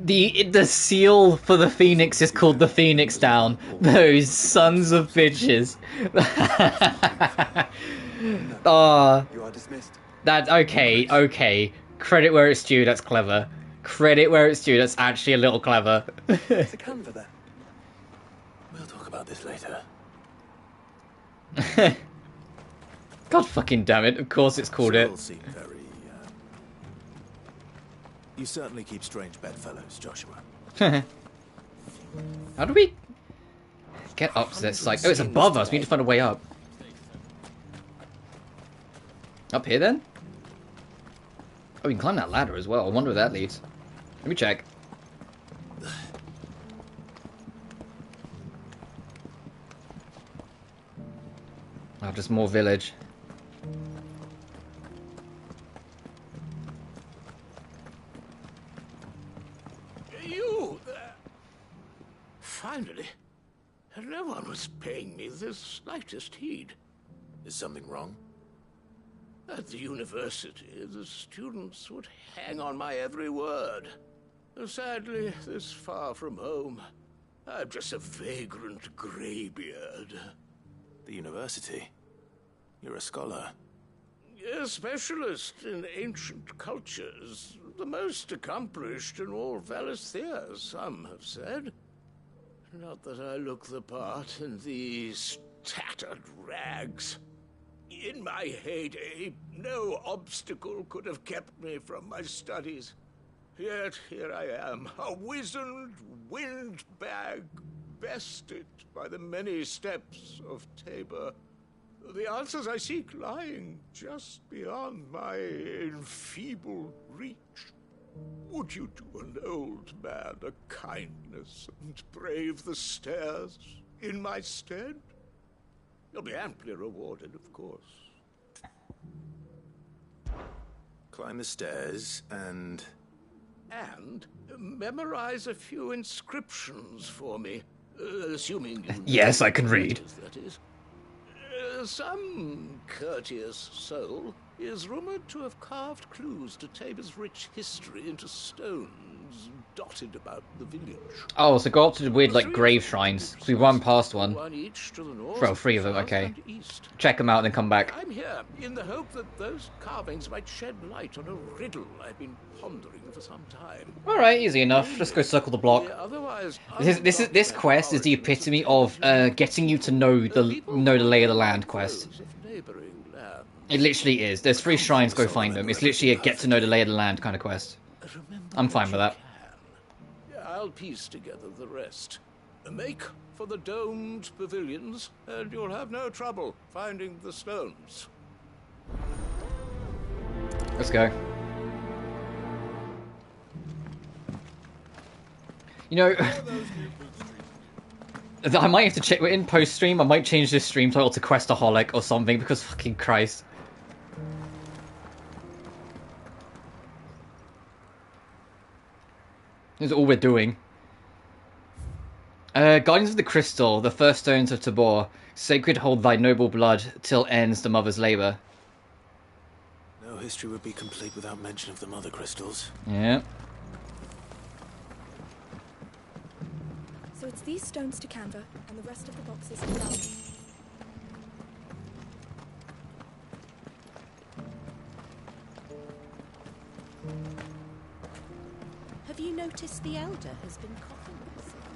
[SPEAKER 1] The seal for the Phoenix is called the Phoenix Down. Those sons of bitches. Oh,
[SPEAKER 11] you are dismissed.
[SPEAKER 1] That okay. Credit where it's due. That's clever. Credit where it's due. That's actually a little clever.
[SPEAKER 11] It's a canva there.
[SPEAKER 18] We'll talk about this later.
[SPEAKER 1] God fucking damn it! Of course it's called it.
[SPEAKER 18] Seem very, You certainly keep strange bedfellows, Joshua.
[SPEAKER 1] How do we get up to this? Like, oh, it's above us. We need to find a way up. Up here, then? Oh, we can climb that ladder as well. I wonder where that leads. Let me check. Oh, just more village.
[SPEAKER 17] You! Finally. No one was paying me the slightest heed.
[SPEAKER 18] Is something wrong?
[SPEAKER 17] At the university, the students would hang on my every word. Sadly, this far from home, I'm just a vagrant greybeard.
[SPEAKER 18] The university? You're a scholar.
[SPEAKER 17] A specialist in ancient cultures. The most accomplished in all Valisthea, some have said. Not that I look the part in these tattered rags. In my heyday, no obstacle could have kept me from my studies. Yet here I am, a wizened windbag, bested by the many steps of Tabor. The answers I seek lying just beyond my enfeebled reach. Would you do an old man a kindness and brave the stairs in my stead? You'll be amply rewarded, of course.
[SPEAKER 18] Climb the stairs and...
[SPEAKER 17] And memorize a few inscriptions for me, assuming you...
[SPEAKER 1] Yes, I can read.
[SPEAKER 17] That is. Some courteous soul is rumored to have carved clues to Tabor's rich history into stones dotted about the village.
[SPEAKER 1] Oh, so go up to the weird, like, grave shrines. We run past one.
[SPEAKER 17] One each to the north,
[SPEAKER 1] Well, 3 of them, okay.
[SPEAKER 17] and east.
[SPEAKER 1] Check them out and then come back.
[SPEAKER 17] I'm here in the hope that those carvings might shed light on a riddle I've been pondering for some time.
[SPEAKER 1] Alright, easy enough. Let's go circle the block.
[SPEAKER 17] Otherwise,
[SPEAKER 1] This quest is the epitome of getting you to know the lay of the land quest. It literally is. There's 3 shrines, go find them. It's literally a get to know the lay of the land kind of quest. I'm fine with that.
[SPEAKER 17] I'll piece together the rest. Make for the domed pavilions, and you'll have no trouble finding the stones.
[SPEAKER 1] Let's go. You know, I might have to check. We're in post-stream. I might change this stream title to Questaholic or something, because fucking Christ. This is all we're doing. Guardians of the Crystal, the first stones of Tabor. Sacred hold thy noble blood, till ends the mother's labour.
[SPEAKER 18] No history would be complete without mention of the mother crystals.
[SPEAKER 1] Yeah.
[SPEAKER 12] So it's these stones to Canva, and the rest of the boxes to Val.
[SPEAKER 13] Have you noticed the Elder has been coughing recently?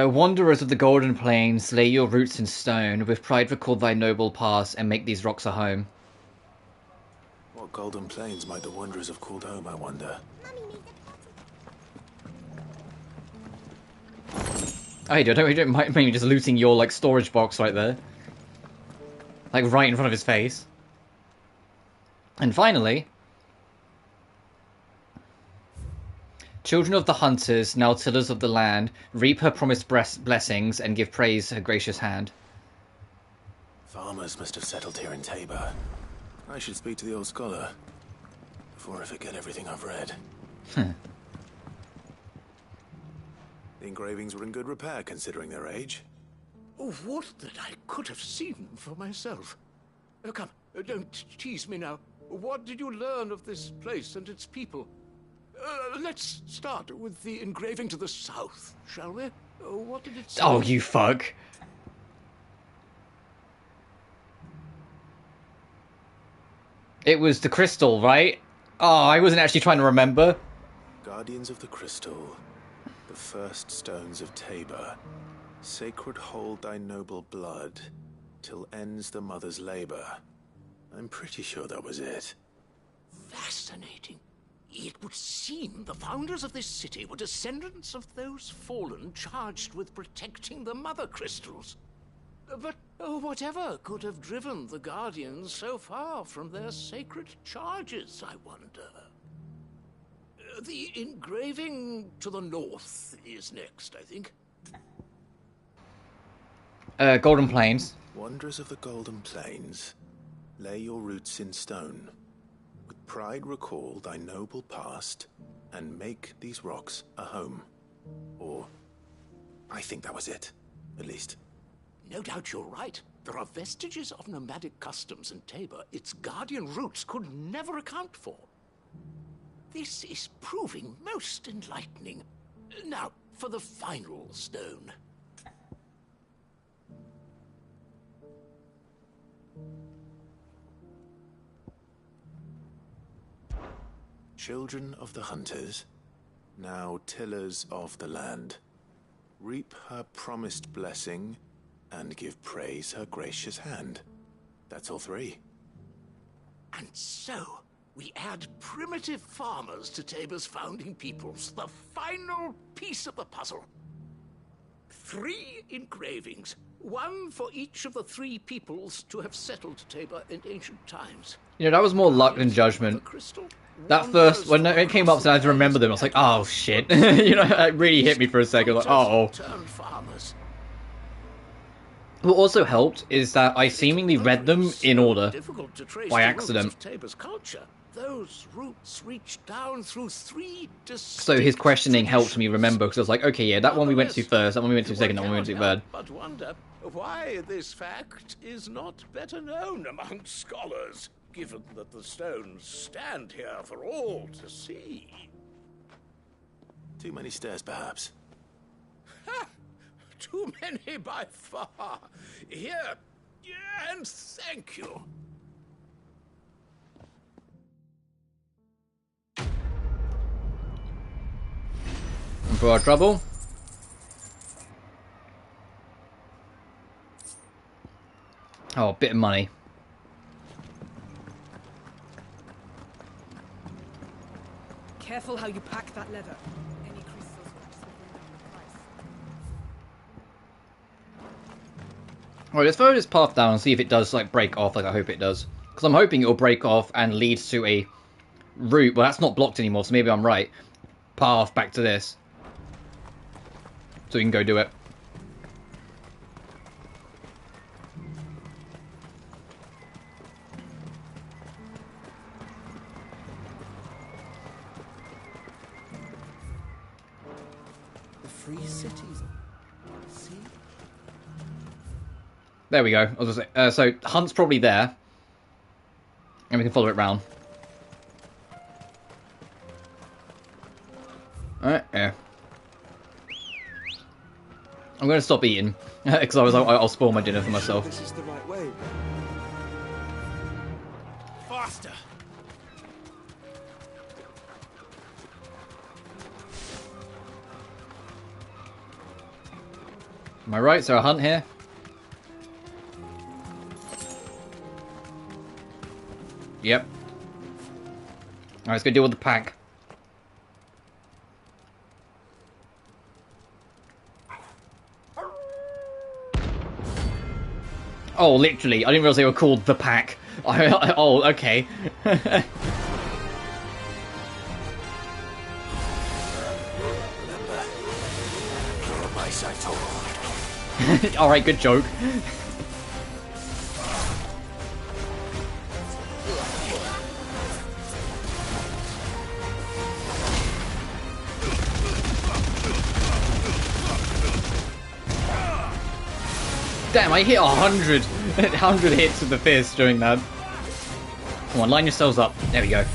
[SPEAKER 1] Wanderers of the Golden Plains, lay your roots in stone. With pride recall thy noble past, and make these rocks a home.
[SPEAKER 18] What Golden Plains might the Wanderers have called home, I wonder?
[SPEAKER 1] I don't mind me just looting your, like, storage box right there. Like, right in front of his face. And finally... Children of the hunters, now tillers of the land, reap her promised blessings and give praise her gracious hand.
[SPEAKER 18] Farmers must have settled here in Tabor. I should speak to the old scholar before I forget everything I've read. The engravings were in good repair considering their age.
[SPEAKER 17] Oh, what that I could have seen for myself. Oh, come, don't tease me now. What did you learn of this place and its people? Let's start with the engraving to the south, shall we? What did it say?
[SPEAKER 1] Oh, you fuck. It was the crystal, right? Oh, I wasn't actually trying to remember.
[SPEAKER 18] Guardians of the Crystal, the first stones of Tabor, sacred hold thy noble blood, till ends the mother's labor. I'm pretty sure that was it.
[SPEAKER 17] Fascinating. It would seem the founders of this city were descendants of those fallen charged with protecting the mother crystals. But whatever could have driven the Guardians so far from their sacred charges, I wonder? The engraving to the north is next, I think.
[SPEAKER 1] Golden Plains.
[SPEAKER 18] Wanderers of the Golden Plains, lay your roots in stone. With pride recall thy noble past, and make these rocks a home. Or, I think that was it, at least.
[SPEAKER 17] No doubt you're right. There are vestiges of nomadic customs in Tabor its guardian roots could never account for. This is proving most enlightening. Now, for the final stone.
[SPEAKER 18] Children of the hunters, now tillers of the land, reap her promised blessing and give praise her gracious hand. That's all three.
[SPEAKER 17] And so, we add primitive farmers to Tabor's founding peoples, the final piece of the puzzle. 3 engravings, one for each of the 3 peoples to have settled Tabor in ancient times.
[SPEAKER 1] You know, that was more luck than judgment. That first, when it came up and I had to remember them, I was like, oh shit. You know, it really hit me for a second. Like, oh. What also helped is that I seemingly read them in order by accident.
[SPEAKER 17] Those roots reach down through 3
[SPEAKER 1] So his questioning helped me remember, because I was like, okay, yeah, that one we went to first, that one we went to second, that one we went to third.
[SPEAKER 17] But wonder why this fact is not better known among scholars, given that the stones stand here for all to see.
[SPEAKER 18] Too many stairs, perhaps.
[SPEAKER 17] Ha! Too many by far. Here, and thank you.
[SPEAKER 1] For our trouble. Oh, a bit of money.
[SPEAKER 12] Careful how you pack that leather. Any crystals cracks will bring down the price.
[SPEAKER 1] Alright, let's follow this path down and see if it does, like, break off like I hope it does. Because I'm hoping it'll break off and lead to a route. Well, that's not blocked anymore, so maybe I'm right. Path back to this. So we can go do it.
[SPEAKER 16] The free cities. See?
[SPEAKER 1] There we go. I was gonna say, so Hunt's probably there. And we can follow it round. Alright, yeah. I'm going to stop eating, because I'll spoil my dinner for myself.
[SPEAKER 11] This is the right way.
[SPEAKER 6] Faster!
[SPEAKER 1] Am I right? Is there a hunt here? Yep. Alright, let's go deal with the pack. Oh, literally. I didn't realize they were called the pack. Oh, okay. Alright, good joke. Damn, I hit 100 hits with the fist during that. Come on, line yourselves up. There we go.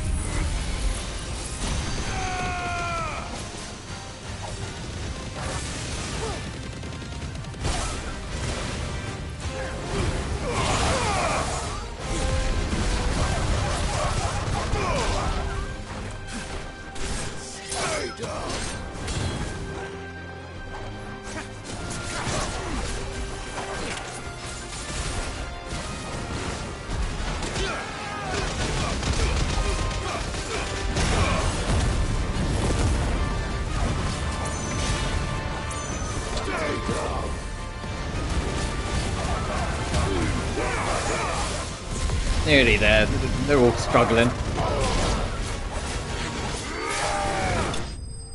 [SPEAKER 1] Nearly there. They're all struggling.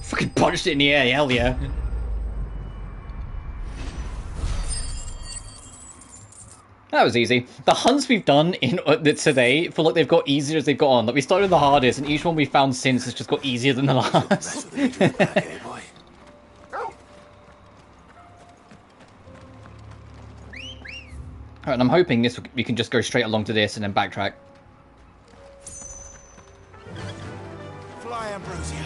[SPEAKER 1] Fucking punched it in the air, hell yeah. That was easy. The hunts we've done in today feel like they've got easier as they've got on. Like we started with the hardest, and each one we found since has just got easier than the last. Alright, and I'm hoping we can just go straight along to this and then backtrack.
[SPEAKER 6] Fly, Ambrosia.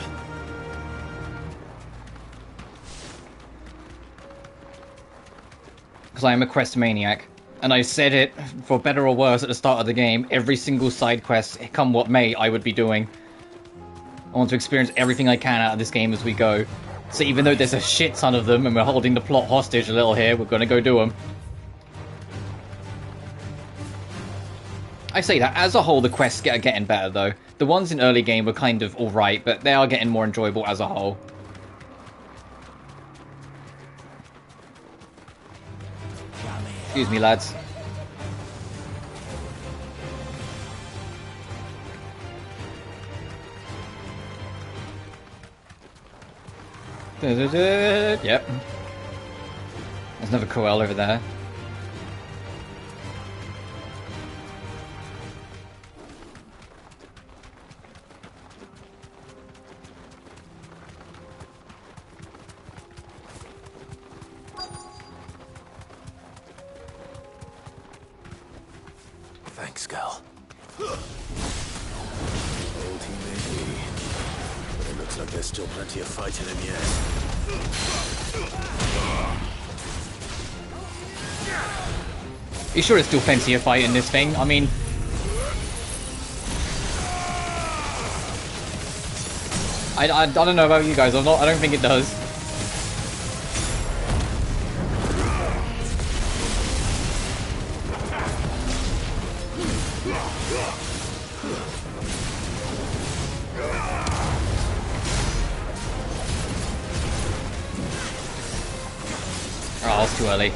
[SPEAKER 1] Because I am a quest maniac. And I said it, for better or worse, at the start of the game, every single side quest, come what may, I would be doing. I want to experience everything I can out of this game as we go. So even though there's a shit ton of them and we're holding the plot hostage a little here, we're going to go do them. I say that, as a whole, the quests are getting better, though. The ones in early game were kind of alright, but they are getting more enjoyable as a whole. Excuse me, lads. Yep. There's another Coel over there.
[SPEAKER 18] Thanks, Gal. Old he may be, but it looks like there's still plenty of fighting in yet.
[SPEAKER 1] You sure there's still plenty of fight in this thing? I mean... I don't know about you guys, I don't think it does. Oh, it's too early.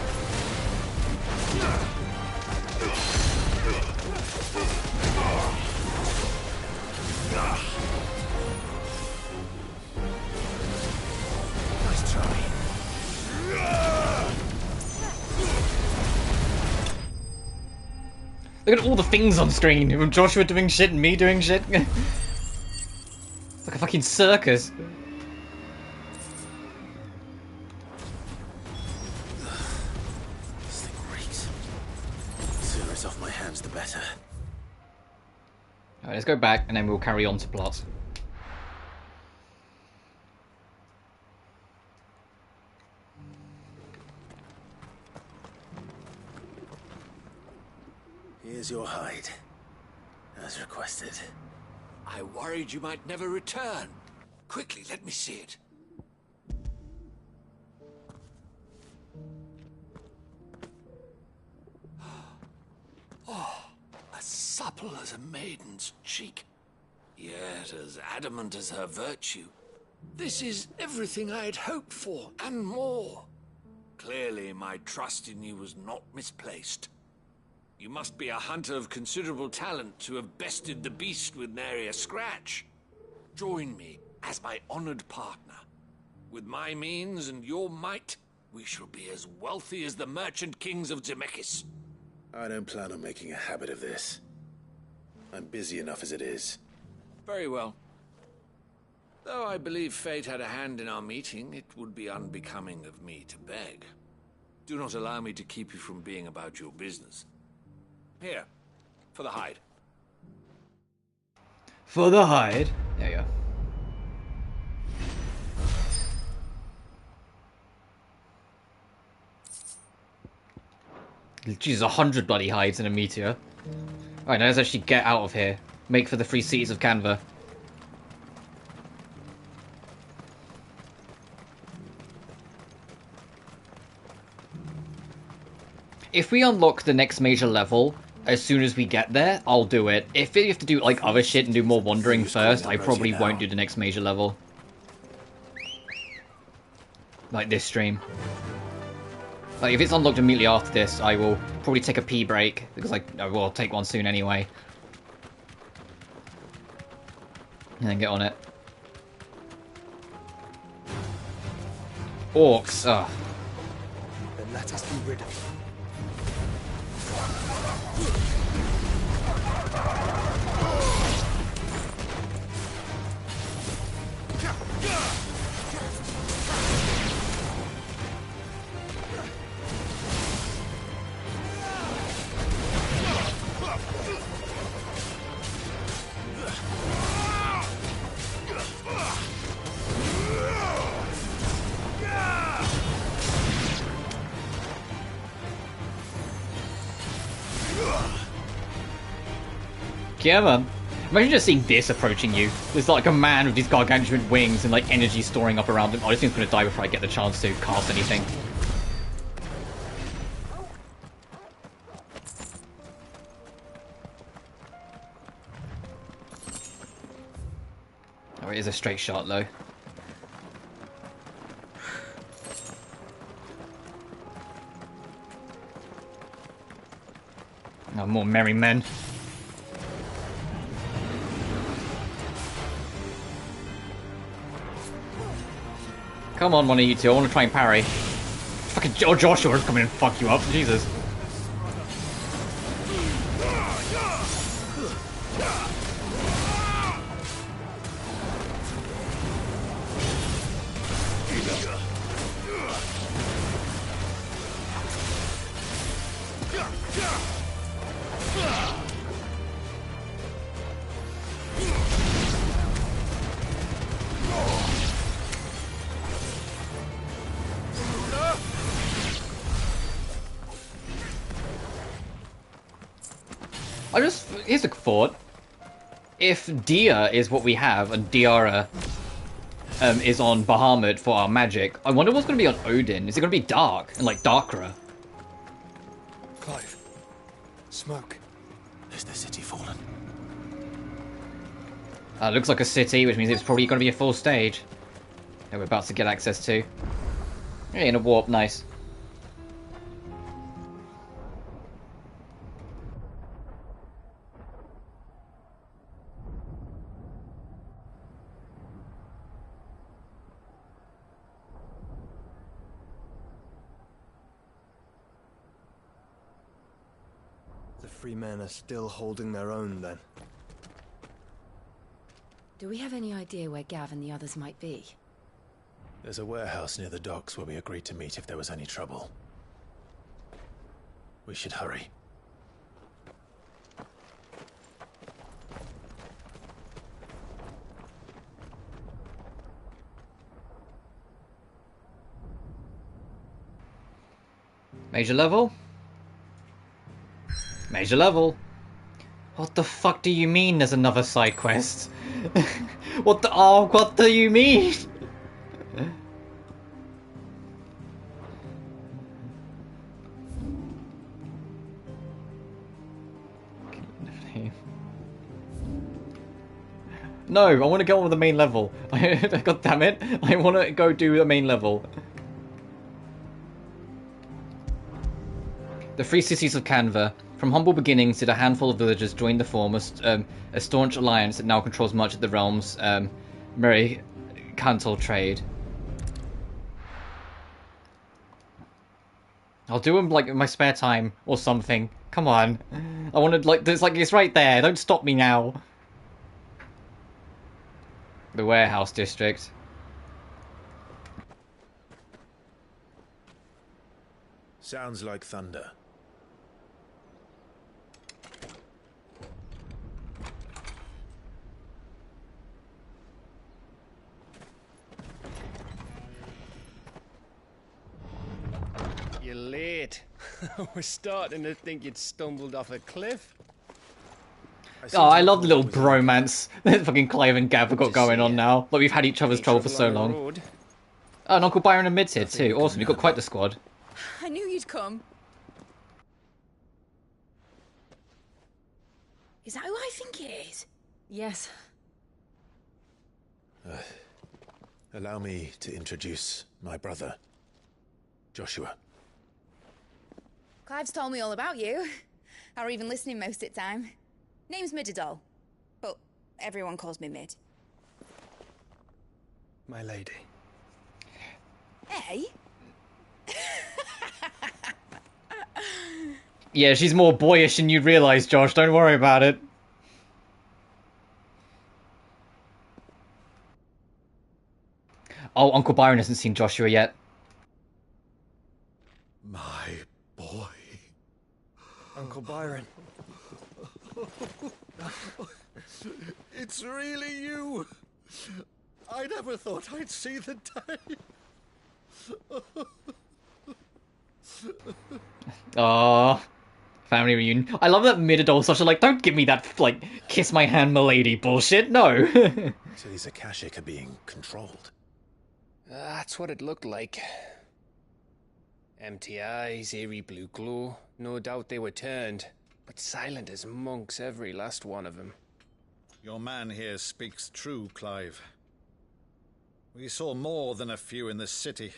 [SPEAKER 18] Nice try.
[SPEAKER 1] Look at all the things on screen. With Joshua doing shit and me doing shit. It's like a fucking circus.
[SPEAKER 18] This thing reeks. The sooner it's off my hands, the better.
[SPEAKER 1] Alright, let's go back and then we'll carry on to plot.
[SPEAKER 18] Here's your hide, as requested.
[SPEAKER 17] I worried you might never return. Quickly, let me see it. supple as a maiden's cheek, yet as adamant as her virtue. This is everything I had hoped for, and more. Clearly, my trust in you was not misplaced. You must be a hunter of considerable talent to have bested the beast with nary a scratch. Join me as my honored partner. With my means and your might, we shall be as wealthy as the merchant kings of Zemeckis.
[SPEAKER 18] I don't plan on making a habit of this. I'm busy enough as it is.
[SPEAKER 17] Very well. Though I believe fate had a hand in our meeting, it would be unbecoming of me to beg. Do not allow me to keep you from being about your business. Here, for the hide.
[SPEAKER 1] For the hide? There you go. Jesus, 100 bloody hides in a meteor. Alright, now let's actually get out of here. Make for the free cities of Canva. If we unlock the next major level, as soon as we get there, I'll do it. If we have to do like other shit and do more wandering first, I probably won't do the next major level. Like this stream. Like if it's unlocked immediately after this, I will probably take a pee break, because I will take one soon anyway. And then get on it. Orcs, ugh.
[SPEAKER 6] Then let us be rid of them.
[SPEAKER 1] Yeah, man. Imagine just seeing this approaching you. There's like a man with these gargantuan wings and like energy storing up around him. I just think he's gonna die before I get the chance to cast anything. Oh, it is a straight shot though. Oh, more merry men. Come on, one of you two. I want to try and parry. Fucking Joshua's coming and fuck you up. Jesus. Here's a thought. If Dia is what we have, and Diara is on Bahamut for our magic, I wonder what's going to be on Odin. Is it going to be dark and like darker?
[SPEAKER 6] Clive, smoke.
[SPEAKER 18] Is the city fallen?
[SPEAKER 1] Looks like a city, which means it's probably going to be a full stage that we're about to get access to. Hey, in a warp, nice.
[SPEAKER 11] The free men are still holding their own, then.
[SPEAKER 4] Do we have any idea where Gav and the others might be?
[SPEAKER 18] There's a warehouse near the docks where we agreed to meet if there was any trouble. We should hurry.
[SPEAKER 1] Major level? Major level. What the fuck do you mean there's another side quest? What do you mean? game. No, I want to go on with the main level. God damn it. I want to go do the main level. The Free Cities of Canva. From humble beginnings did a handful of villagers join to form a staunch alliance that now controls much of the realm's mercantile trade. I'll do them like in my spare time or something. Come on. I want to it's right there. Don't stop me now. The warehouse district.
[SPEAKER 18] Sounds like thunder.
[SPEAKER 7] You're late. We're starting to think you'd stumbled off a cliff.
[SPEAKER 1] Oh, I love the little bromance that fucking Clive and Gav have got going on now. Like, we've had each other's trouble for so long. Oh, and Uncle Byron and Mid's here too. Awesome, you've got quite the squad.
[SPEAKER 13] I knew you'd come. Is that who I think it is?
[SPEAKER 4] Yes.
[SPEAKER 18] Allow me to introduce my brother, Joshua.
[SPEAKER 8] Clive's told me all about you. Or even listening most of the time. Name's Midadol, but everyone calls me Mid.
[SPEAKER 11] My lady.
[SPEAKER 8] Hey?
[SPEAKER 1] Yeah, she's more boyish than you'd realise, Josh. Don't worry about it. Oh, Uncle Byron hasn't seen Joshua yet.
[SPEAKER 16] My boy.
[SPEAKER 11] Uncle Byron.
[SPEAKER 24] It's really you. I never thought I'd see the day.
[SPEAKER 1] Aww. Family reunion. I love that Midadol's such a don't give me that, kiss my hand milady bullshit. No.
[SPEAKER 18] So these Akashic are being controlled.
[SPEAKER 7] That's what it looked like. Empty eyes, eerie blue glow. No doubt they were turned. But silent as monks, every last one of them.
[SPEAKER 24] Your man here speaks true, Clive. We saw more than a few in the city.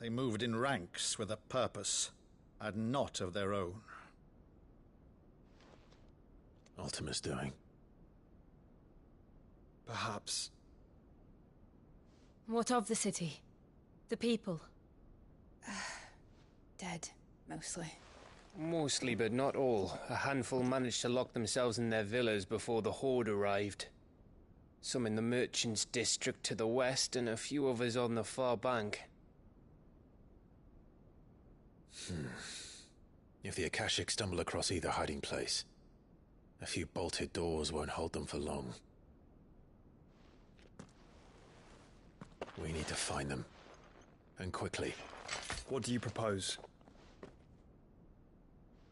[SPEAKER 24] They moved in ranks with a purpose, and not of their own.
[SPEAKER 18] Ultima's doing.
[SPEAKER 11] Perhaps.
[SPEAKER 4] What of the city? The people?
[SPEAKER 8] Dead, mostly.
[SPEAKER 7] Mostly, but not all. A handful managed to lock themselves in their villas before the Horde arrived. Some in the merchants' district to the west, and a few others on the far bank.
[SPEAKER 18] If the Akashic stumble across either hiding place, a few bolted doors won't hold them for long. We need to find them. And quickly.
[SPEAKER 11] What do you propose?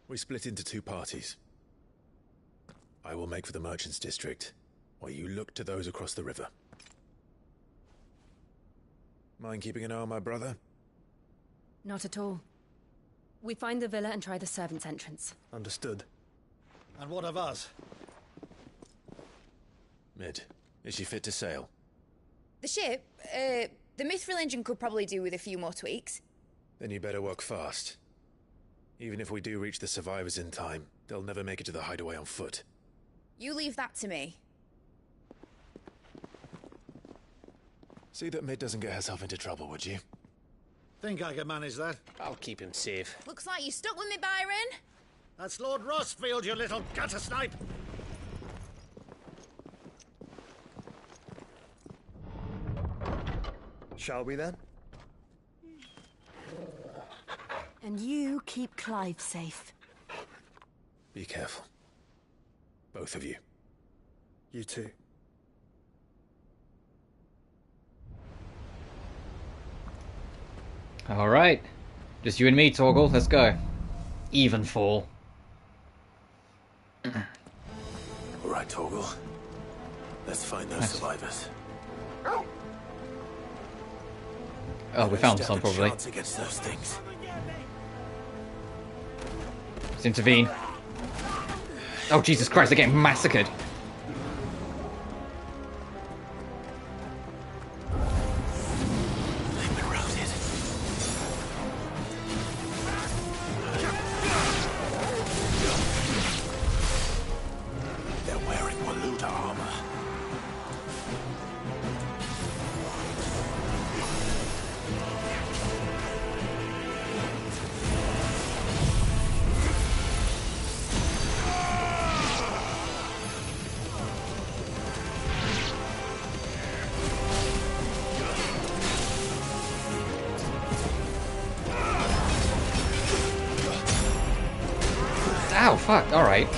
[SPEAKER 18] We split into two parties. I will make for the merchants' district, while you look to those across the river. Mind keeping an eye on my brother?
[SPEAKER 4] Not at all. We find the villa and try the servants' entrance.
[SPEAKER 11] Understood.
[SPEAKER 24] And what of us?
[SPEAKER 18] Mid, is she fit to sail?
[SPEAKER 8] The ship, the Mithril engine could probably do with a few more tweaks.
[SPEAKER 18] Then you better work fast. Even if we do reach the survivors in time, they'll never make it to the hideaway on foot.
[SPEAKER 8] You leave that to me.
[SPEAKER 18] See that Mid doesn't get herself into trouble, would you?
[SPEAKER 24] Think I can manage that?
[SPEAKER 7] I'll keep him safe.
[SPEAKER 8] Looks like you stuck with me, Byron.
[SPEAKER 24] That's Lord Rossfield, you little gutter snipe!
[SPEAKER 11] Shall we then?
[SPEAKER 4] And you keep Clive safe.
[SPEAKER 18] Be careful. Both of you.
[SPEAKER 11] You too.
[SPEAKER 1] Alright. Just you and me, Torgal. Let's go. Even fall.
[SPEAKER 18] Alright, Torgal. Let's find those survivors.
[SPEAKER 1] Oh, we found some, probably.
[SPEAKER 18] Against those things.
[SPEAKER 1] Let's intervene. Oh, Jesus Christ, they're getting massacred. Ow, fuck, alright.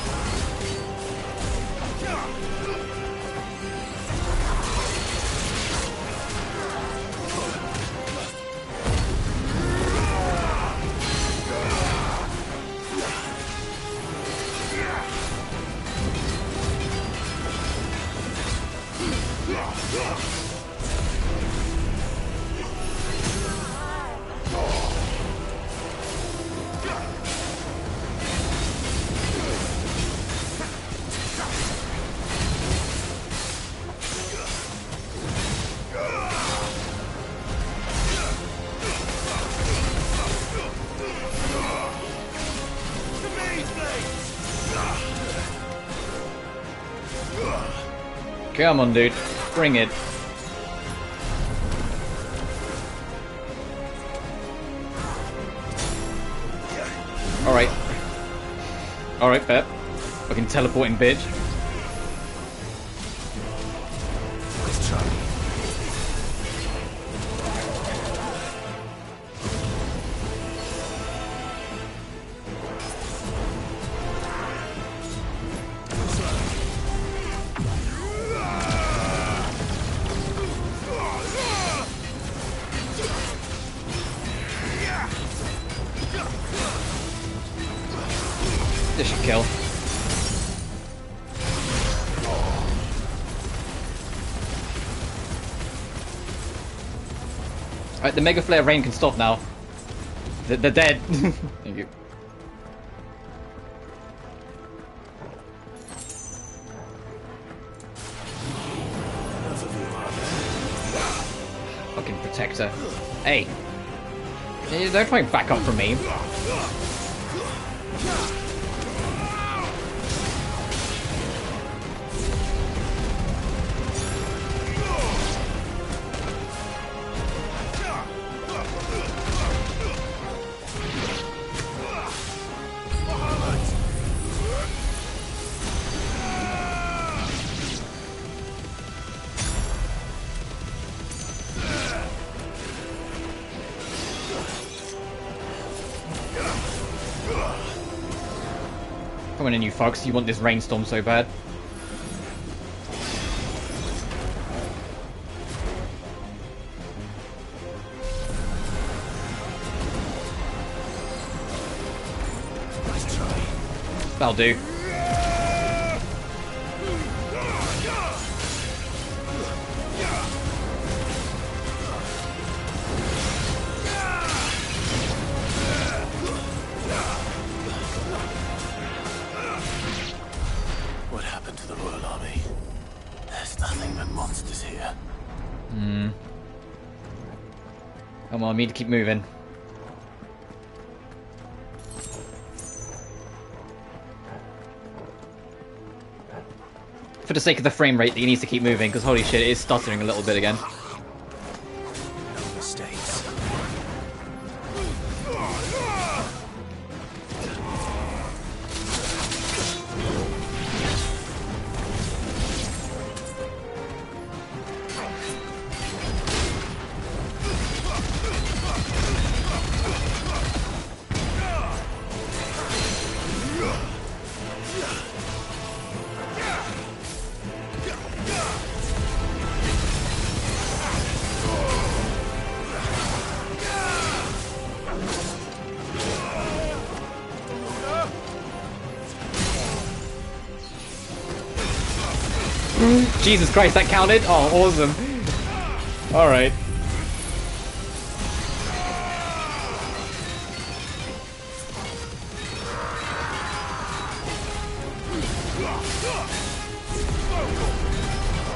[SPEAKER 1] Come on, dude. Bring it. Alright. Alright, Pep. Fucking teleporting bitch. This should kill. Alright, the Mega Flare rain can stop now. They're dead. Thank you. Fucking protector. Hey. Don't try and back up from me. Come on in, you fucks. You want this rainstorm so bad. That'll do.
[SPEAKER 5] What happened to the Royal Army? There's nothing but monsters here.
[SPEAKER 1] Come on, I need to keep moving. For the sake of the frame rate, he needs to keep moving, because holy shit, it is stuttering a little bit again.
[SPEAKER 5] No mistakes.
[SPEAKER 1] Jesus Christ, that counted? Oh, awesome. Alright.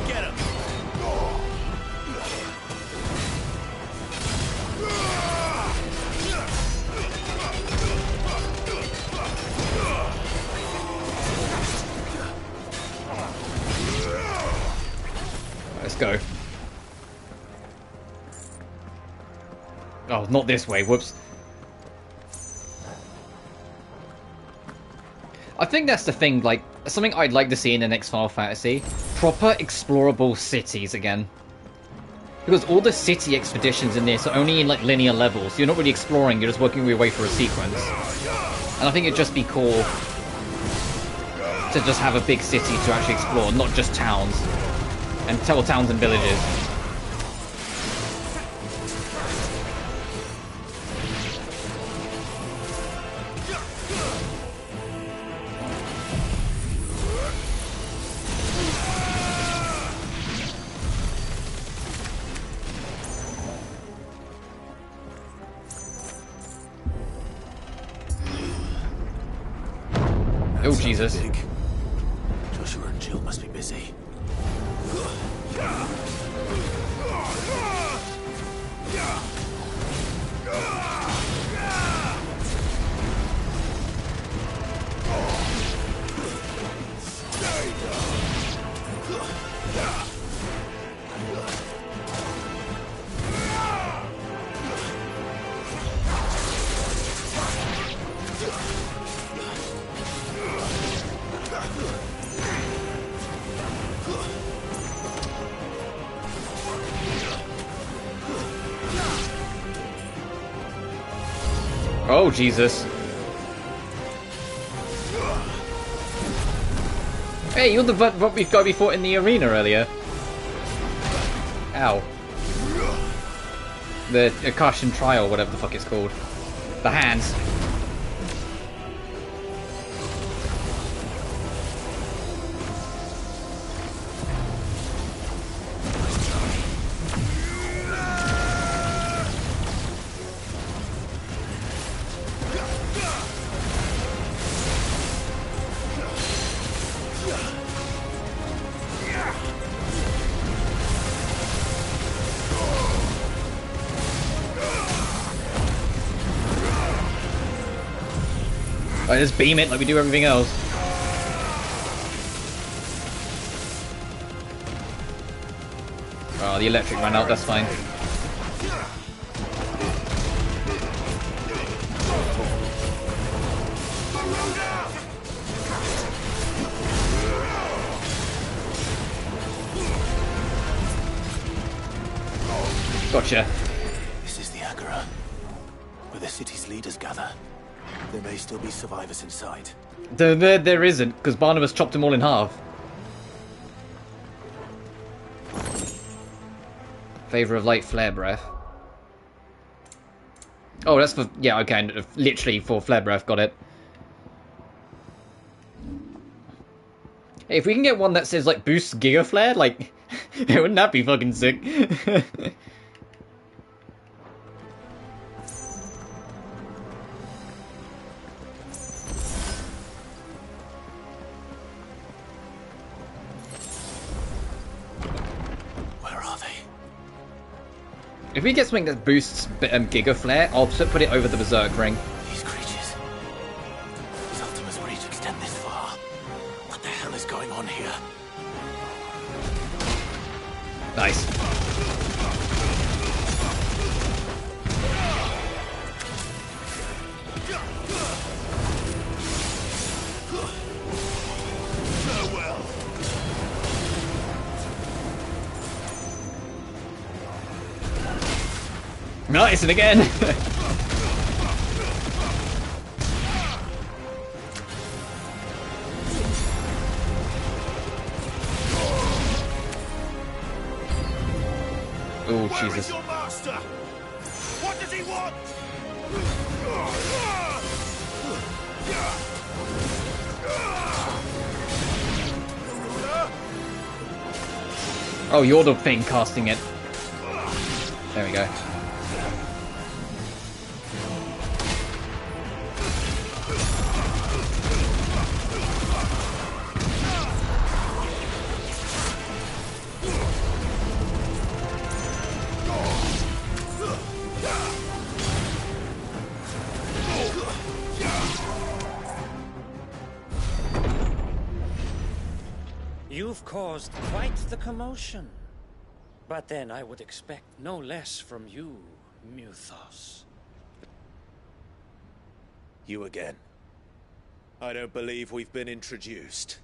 [SPEAKER 6] Get him!
[SPEAKER 1] Let's go. Oh, not this way. Whoops. I think that's the thing, like, something I'd like to see in the next Final Fantasy. Proper explorable cities again. Because all the city expeditions in this are only in, like, linear levels. You're not really exploring, you're just working your way through a sequence. And I think it'd just be cool to just have a big city to actually explore, not just towns. And towns and villages. Oh, Jesus.
[SPEAKER 18] Joshua and Jill must be busy.
[SPEAKER 1] Oh, Jesus. Hey, you're the what we got before in the arena earlier. Ow. The Akashian Trial, whatever the fuck it's called. The hands. I just beam it like we do everything else. Oh, the electric ran out, that's fine. Gotcha.
[SPEAKER 18] This is the Agora, where the city's leaders gather. There may still be survivors inside.
[SPEAKER 1] There isn't, because Barnabas chopped them all in half. Favor of light flare breath. Oh, that's for... yeah, okay, literally for flare breath, got it. Hey, if we can get one that says, like, boosts Giga Flare, like, wouldn't that be fucking sick? If we get something that boosts Giga Flare, I'll put it over the Berserk ring.
[SPEAKER 18] These creatures. These Ultima's reach extend this far. What the hell is going on here?
[SPEAKER 1] Nice. Nice, and again! Oh, Jesus.
[SPEAKER 6] What does he want?
[SPEAKER 1] Oh, you're the thing casting it. There we go.
[SPEAKER 27] You've caused quite the commotion. But then I would expect no less from you, Muthos.
[SPEAKER 16] You again. I don't believe we've been introduced.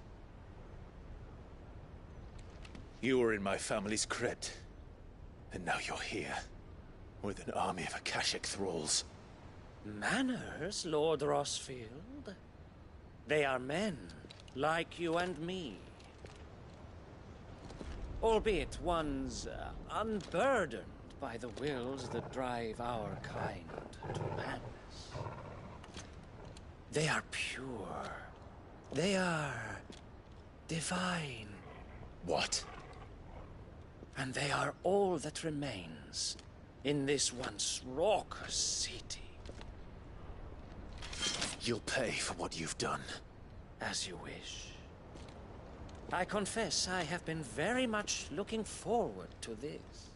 [SPEAKER 16] You were in my family's crypt, and now you're here, with an army of Akashic thralls.
[SPEAKER 27] Manners, Lord Rosfield? They are men, like you and me. Albeit ones unburdened by the wills that drive our kind to madness. They are pure. They are divine.
[SPEAKER 16] What?
[SPEAKER 27] And they are all that remains in this once raucous city.
[SPEAKER 16] You'll pay for what you've done.
[SPEAKER 27] As you wish. I confess I have been very much looking forward to this.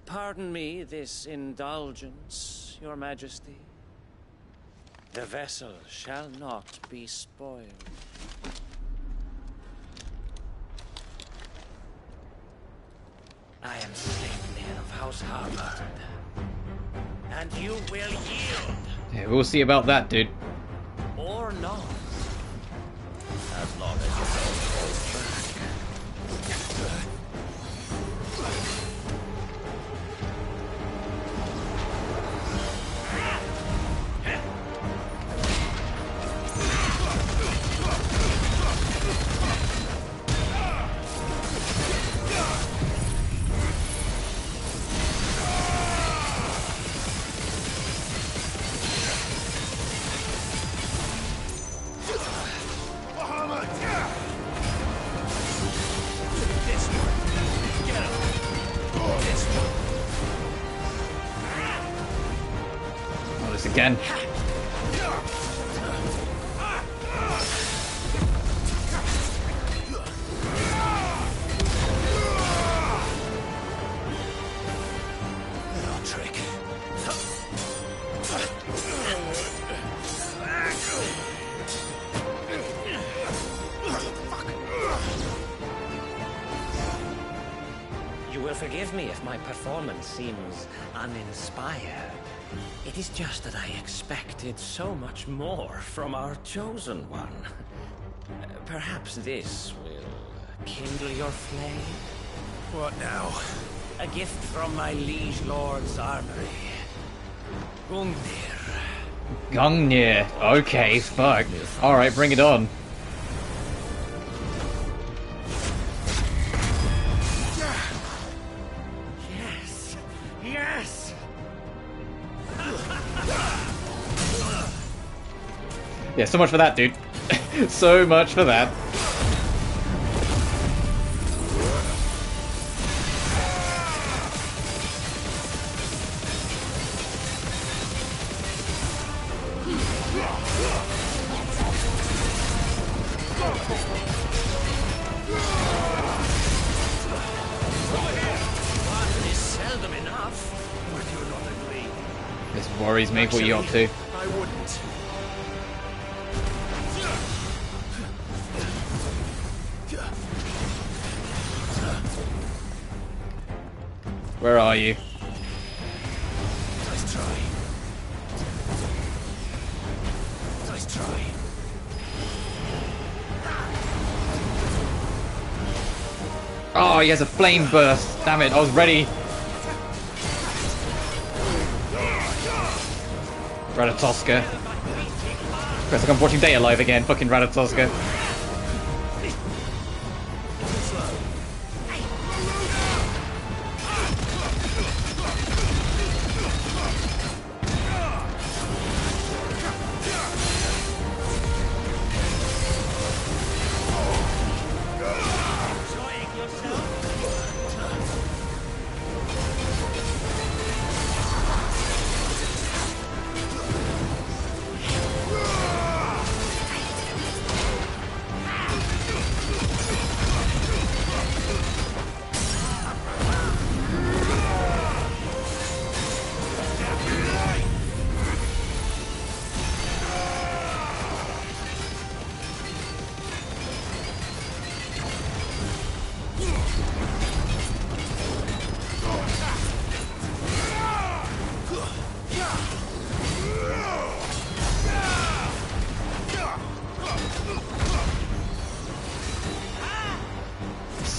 [SPEAKER 27] Pardon me this indulgence, Your Majesty. The vessel shall not be spoiled. I am Sleipnir of House Harvard. And you will yield.
[SPEAKER 1] Yeah, we'll see about that, dude.
[SPEAKER 27] Or not. As long as you don't hold back.
[SPEAKER 1] Again.
[SPEAKER 16] Trick.
[SPEAKER 27] You will forgive me if my performance seems uninspired. It is just that I expected so much more from our chosen one. Perhaps this will kindle your flame?
[SPEAKER 16] What now?
[SPEAKER 27] A gift from my liege lord's armory. Gungnir.
[SPEAKER 1] Gungnir. Okay, fuck. Alright, bring it on.
[SPEAKER 27] Yes! Yes!
[SPEAKER 1] Yeah, so much for that, dude. So much for that. This worries me. What are you up to?
[SPEAKER 16] I wouldn't.
[SPEAKER 1] Where are you?
[SPEAKER 16] Nice try. Nice try.
[SPEAKER 1] Oh, he has a flame burst. Damn it, I was ready. Ratatoska. Feels like I'm watching Data Live again. Fucking Ratatoska.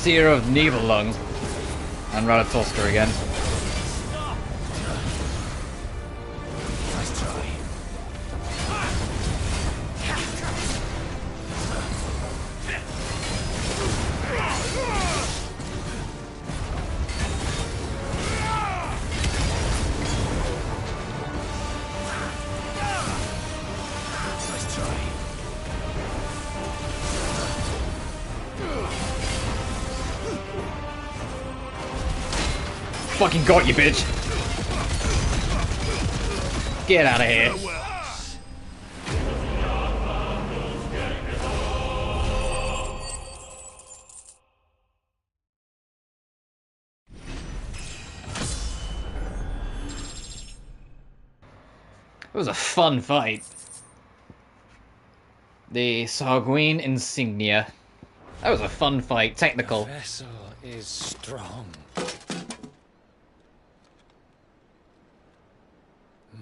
[SPEAKER 1] Seer of Nibelung. And Ratatoska again.
[SPEAKER 7] Nice try.
[SPEAKER 1] Fucking got you, bitch. Get out of here. It was a fun fight. The Sarguine Insignia. That was a fun fight. Technical.
[SPEAKER 27] The vessel is strong.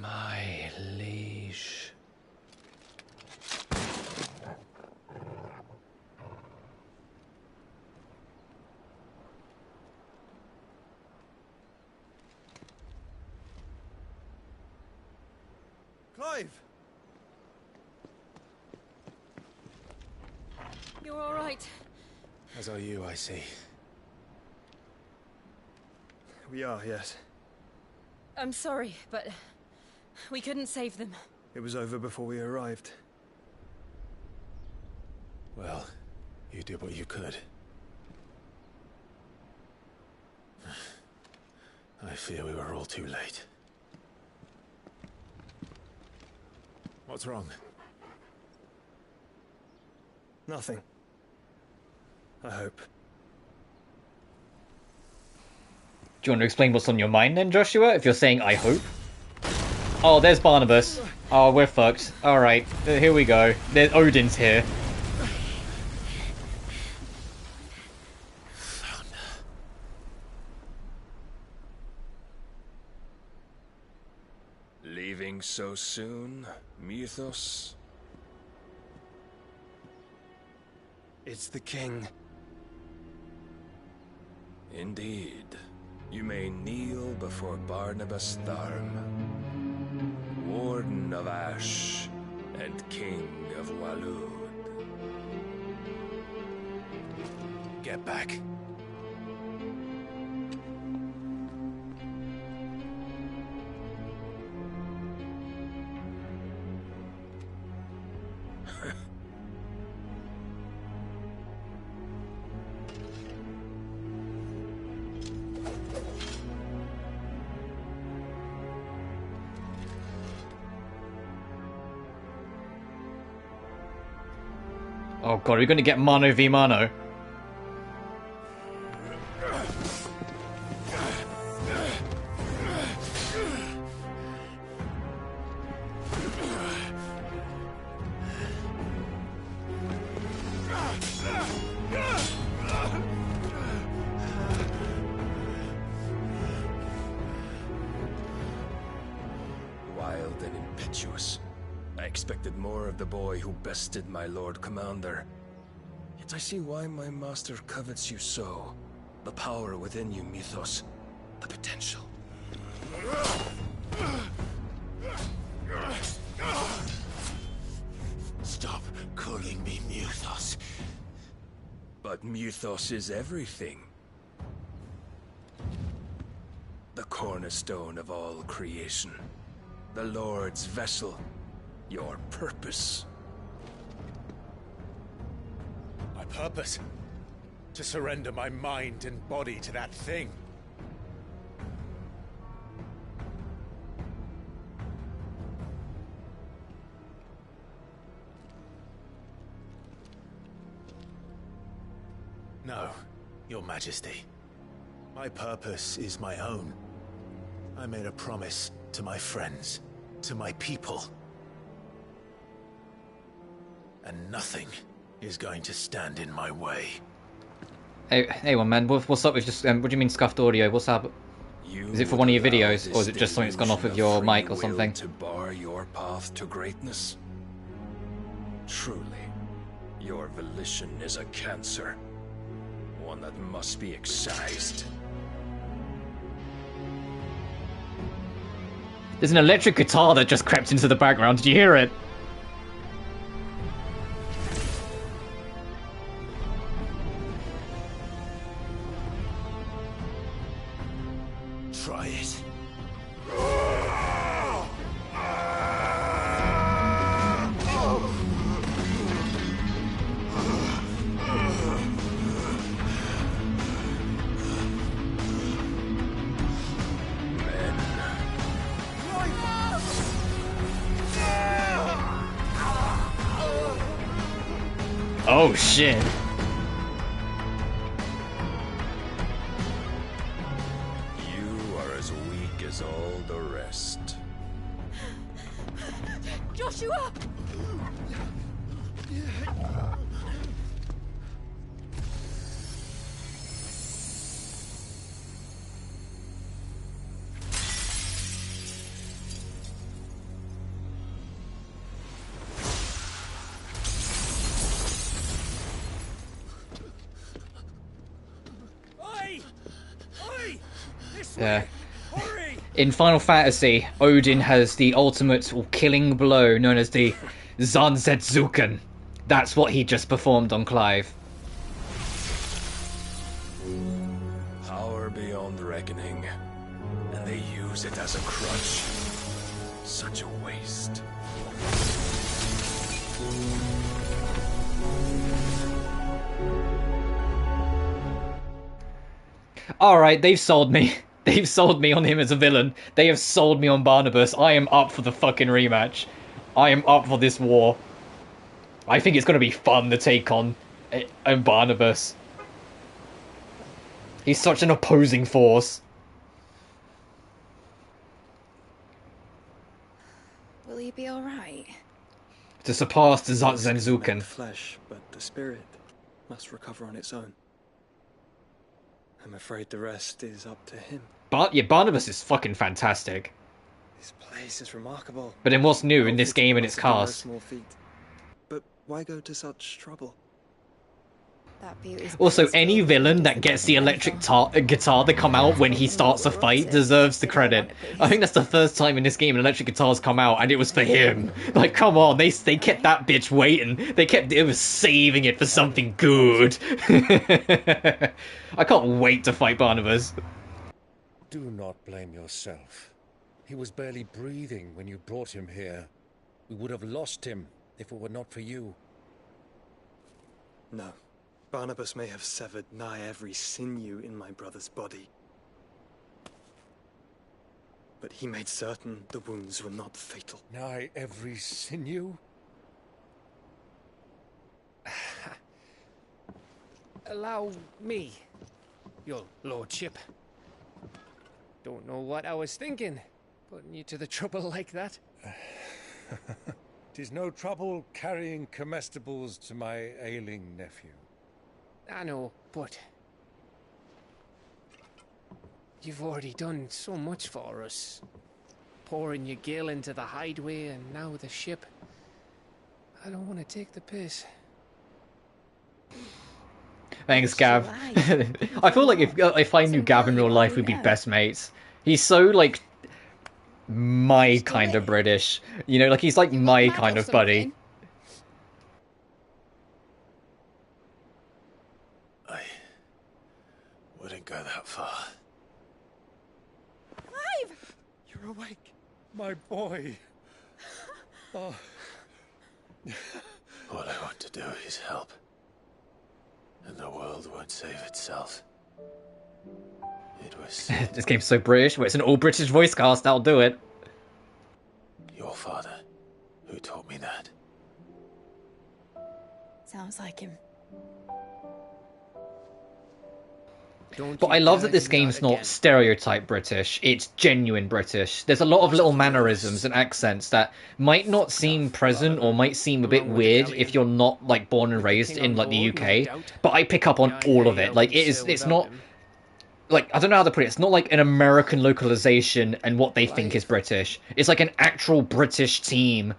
[SPEAKER 27] My liege.
[SPEAKER 11] Clive!
[SPEAKER 4] You're all right.
[SPEAKER 7] As are you, I see.
[SPEAKER 11] We are, yes.
[SPEAKER 4] I'm sorry, but we couldn't save them.
[SPEAKER 11] It was over before we arrived.
[SPEAKER 16] Well, you did what you could. I fear we were all too late. What's wrong?
[SPEAKER 11] Nothing. I hope.
[SPEAKER 1] Do you want to explain what's on your mind then, Joshua? If you're saying I hope. Oh, there's Barnabas. Oh, we're fucked. Alright, here we go. Odin's here.
[SPEAKER 2] Leaving so soon, Mythos?
[SPEAKER 11] It's the king.
[SPEAKER 2] Indeed. You may kneel before Barnabas Tharm, Warden of Ash and King of Walud.
[SPEAKER 16] Get back.
[SPEAKER 1] Oh god, are we going to get mano v mano?
[SPEAKER 2] Wild and impetuous. I expected more of the boy who bested my Lord Commander. Yet I see why my master covets you so. The power within you, Mythos. The potential.
[SPEAKER 16] Stop calling me Mythos.
[SPEAKER 2] But Mythos is everything. The cornerstone of all creation. The Lord's vessel. Your purpose.
[SPEAKER 16] My purpose? To surrender my mind and body to that thing. No, Your Majesty. My purpose is my own. I made a promise to my friends, to my people. And nothing is going to stand in my way.
[SPEAKER 1] Hey, one man, what's up with just, what do you mean scuffed audio? What's up? Is it for one of your videos, or is it just something that's gone off with your mic or something?
[SPEAKER 2] To bar your path to greatness? Truly, your volition is a cancer. one that must be excised.
[SPEAKER 1] There's an electric guitar that just crept into the background. Did you hear it?
[SPEAKER 2] Try it.
[SPEAKER 1] Oh shit.
[SPEAKER 2] You are as weak as all the rest.
[SPEAKER 8] Joshua!
[SPEAKER 1] Yeah. In Final Fantasy, Odin has the ultimate killing blow known as the Zanzetsuken. That's what he just performed on Clive.
[SPEAKER 2] Power beyond reckoning, and they use it as a crutch. Such a waste.
[SPEAKER 1] Alright, they've sold me. They've sold me on him as a villain. They have sold me on Barnabas. I am up for the fucking rematch. I am up for this war. I think it's going to be fun to take on Barnabas. He's such an opposing force.
[SPEAKER 8] Will he be alright?
[SPEAKER 1] To surpass the Zanzetsuken.
[SPEAKER 11] Flesh, but the spirit must recover on its own. I'm afraid the rest is up to him.
[SPEAKER 1] But yeah, Barnabas is fucking fantastic.
[SPEAKER 11] This place is remarkable.
[SPEAKER 1] But then what's new in this game and its cast?
[SPEAKER 11] Small feat. But why go to such trouble?
[SPEAKER 1] Also, any villain that gets the electric guitar to come out when he starts a fight deserves the credit. I think that's the first time in this game an electric guitar's come out, and it was for him. Like, come on, they kept that bitch waiting. It was saving it for something good. I can't wait to fight Barnabas.
[SPEAKER 10] Do not blame yourself. He was barely breathing when you brought him here. We would have lost him if it were not for you.
[SPEAKER 11] No. Barnabas may have severed nigh every sinew in my brother's body. But he made certain the wounds were not fatal.
[SPEAKER 10] Nigh every sinew?
[SPEAKER 7] Allow me, your lordship. Don't know what I was thinking, putting you to the trouble like that.
[SPEAKER 10] 'Tis no trouble carrying comestibles to my ailing nephew.
[SPEAKER 7] I know, but you've already done so much for us. Pouring your gill into the hideaway and now the ship. I don't want to take the piss.
[SPEAKER 1] Thanks, Gav. I feel like if I knew Gav in real life, we'd be best mates. He's so, like, my kind of British. You know, like, he's like my kind of buddy.
[SPEAKER 18] Wouldn't go that far.
[SPEAKER 8] Clive!
[SPEAKER 10] You're awake, my boy. Oh.
[SPEAKER 18] All I want to do is help. And the world won't save itself. It was...
[SPEAKER 1] This game's so British, but it's an all-British voice cast, that'll do it.
[SPEAKER 18] Your father, who taught me that.
[SPEAKER 8] Sounds like him.
[SPEAKER 1] But I love that this game's not stereotype British, it's genuine British. There's a lot of little mannerisms and accents that might not seem present or might seem a bit weird if you're not, like, born and raised in, like, the UK. But I pick up on all of it. Like, it's not... Like, I don't know how to put it. It's not like an American localization and what they think is British. It's like an actual British team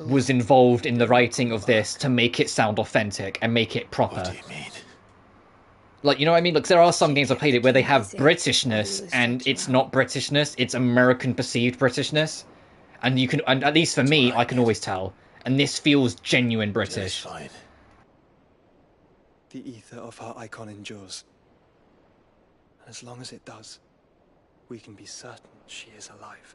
[SPEAKER 1] was involved in the writing of this to make it sound authentic and make it proper.
[SPEAKER 18] What do you mean?
[SPEAKER 1] Like, you know what I mean? Like, there are some games I played it where they have Britishness, and it's not Britishness, it's American perceived Britishness. And you can, and at least for me, I can always tell. And this feels genuine British.
[SPEAKER 11] The ether of her icon endures. And as long as it does, we can be certain she is alive.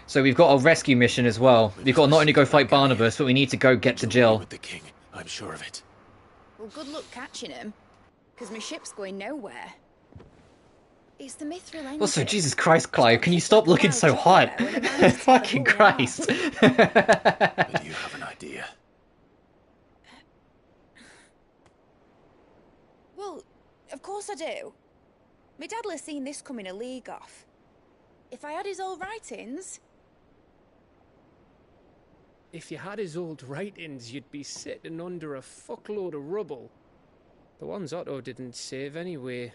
[SPEAKER 1] So we've got a rescue mission as well. We've got to not only go fight Barnabas, but we need to go get to Jill.
[SPEAKER 17] With the king, I'm sure of it.
[SPEAKER 8] Well, good luck catching him, because my ship's going nowhere. It's the Mithril engine.
[SPEAKER 1] Also, Jesus Christ, Clive, can you stop looking so hot? Fucking Christ.
[SPEAKER 17] But do you have an idea?
[SPEAKER 8] Well, of course I do. My dad'll have seen this coming a league off. If I had his old writings...
[SPEAKER 7] If you had his old writings, you'd be sitting under a fuckload of rubble. The ones Otto didn't save anyway.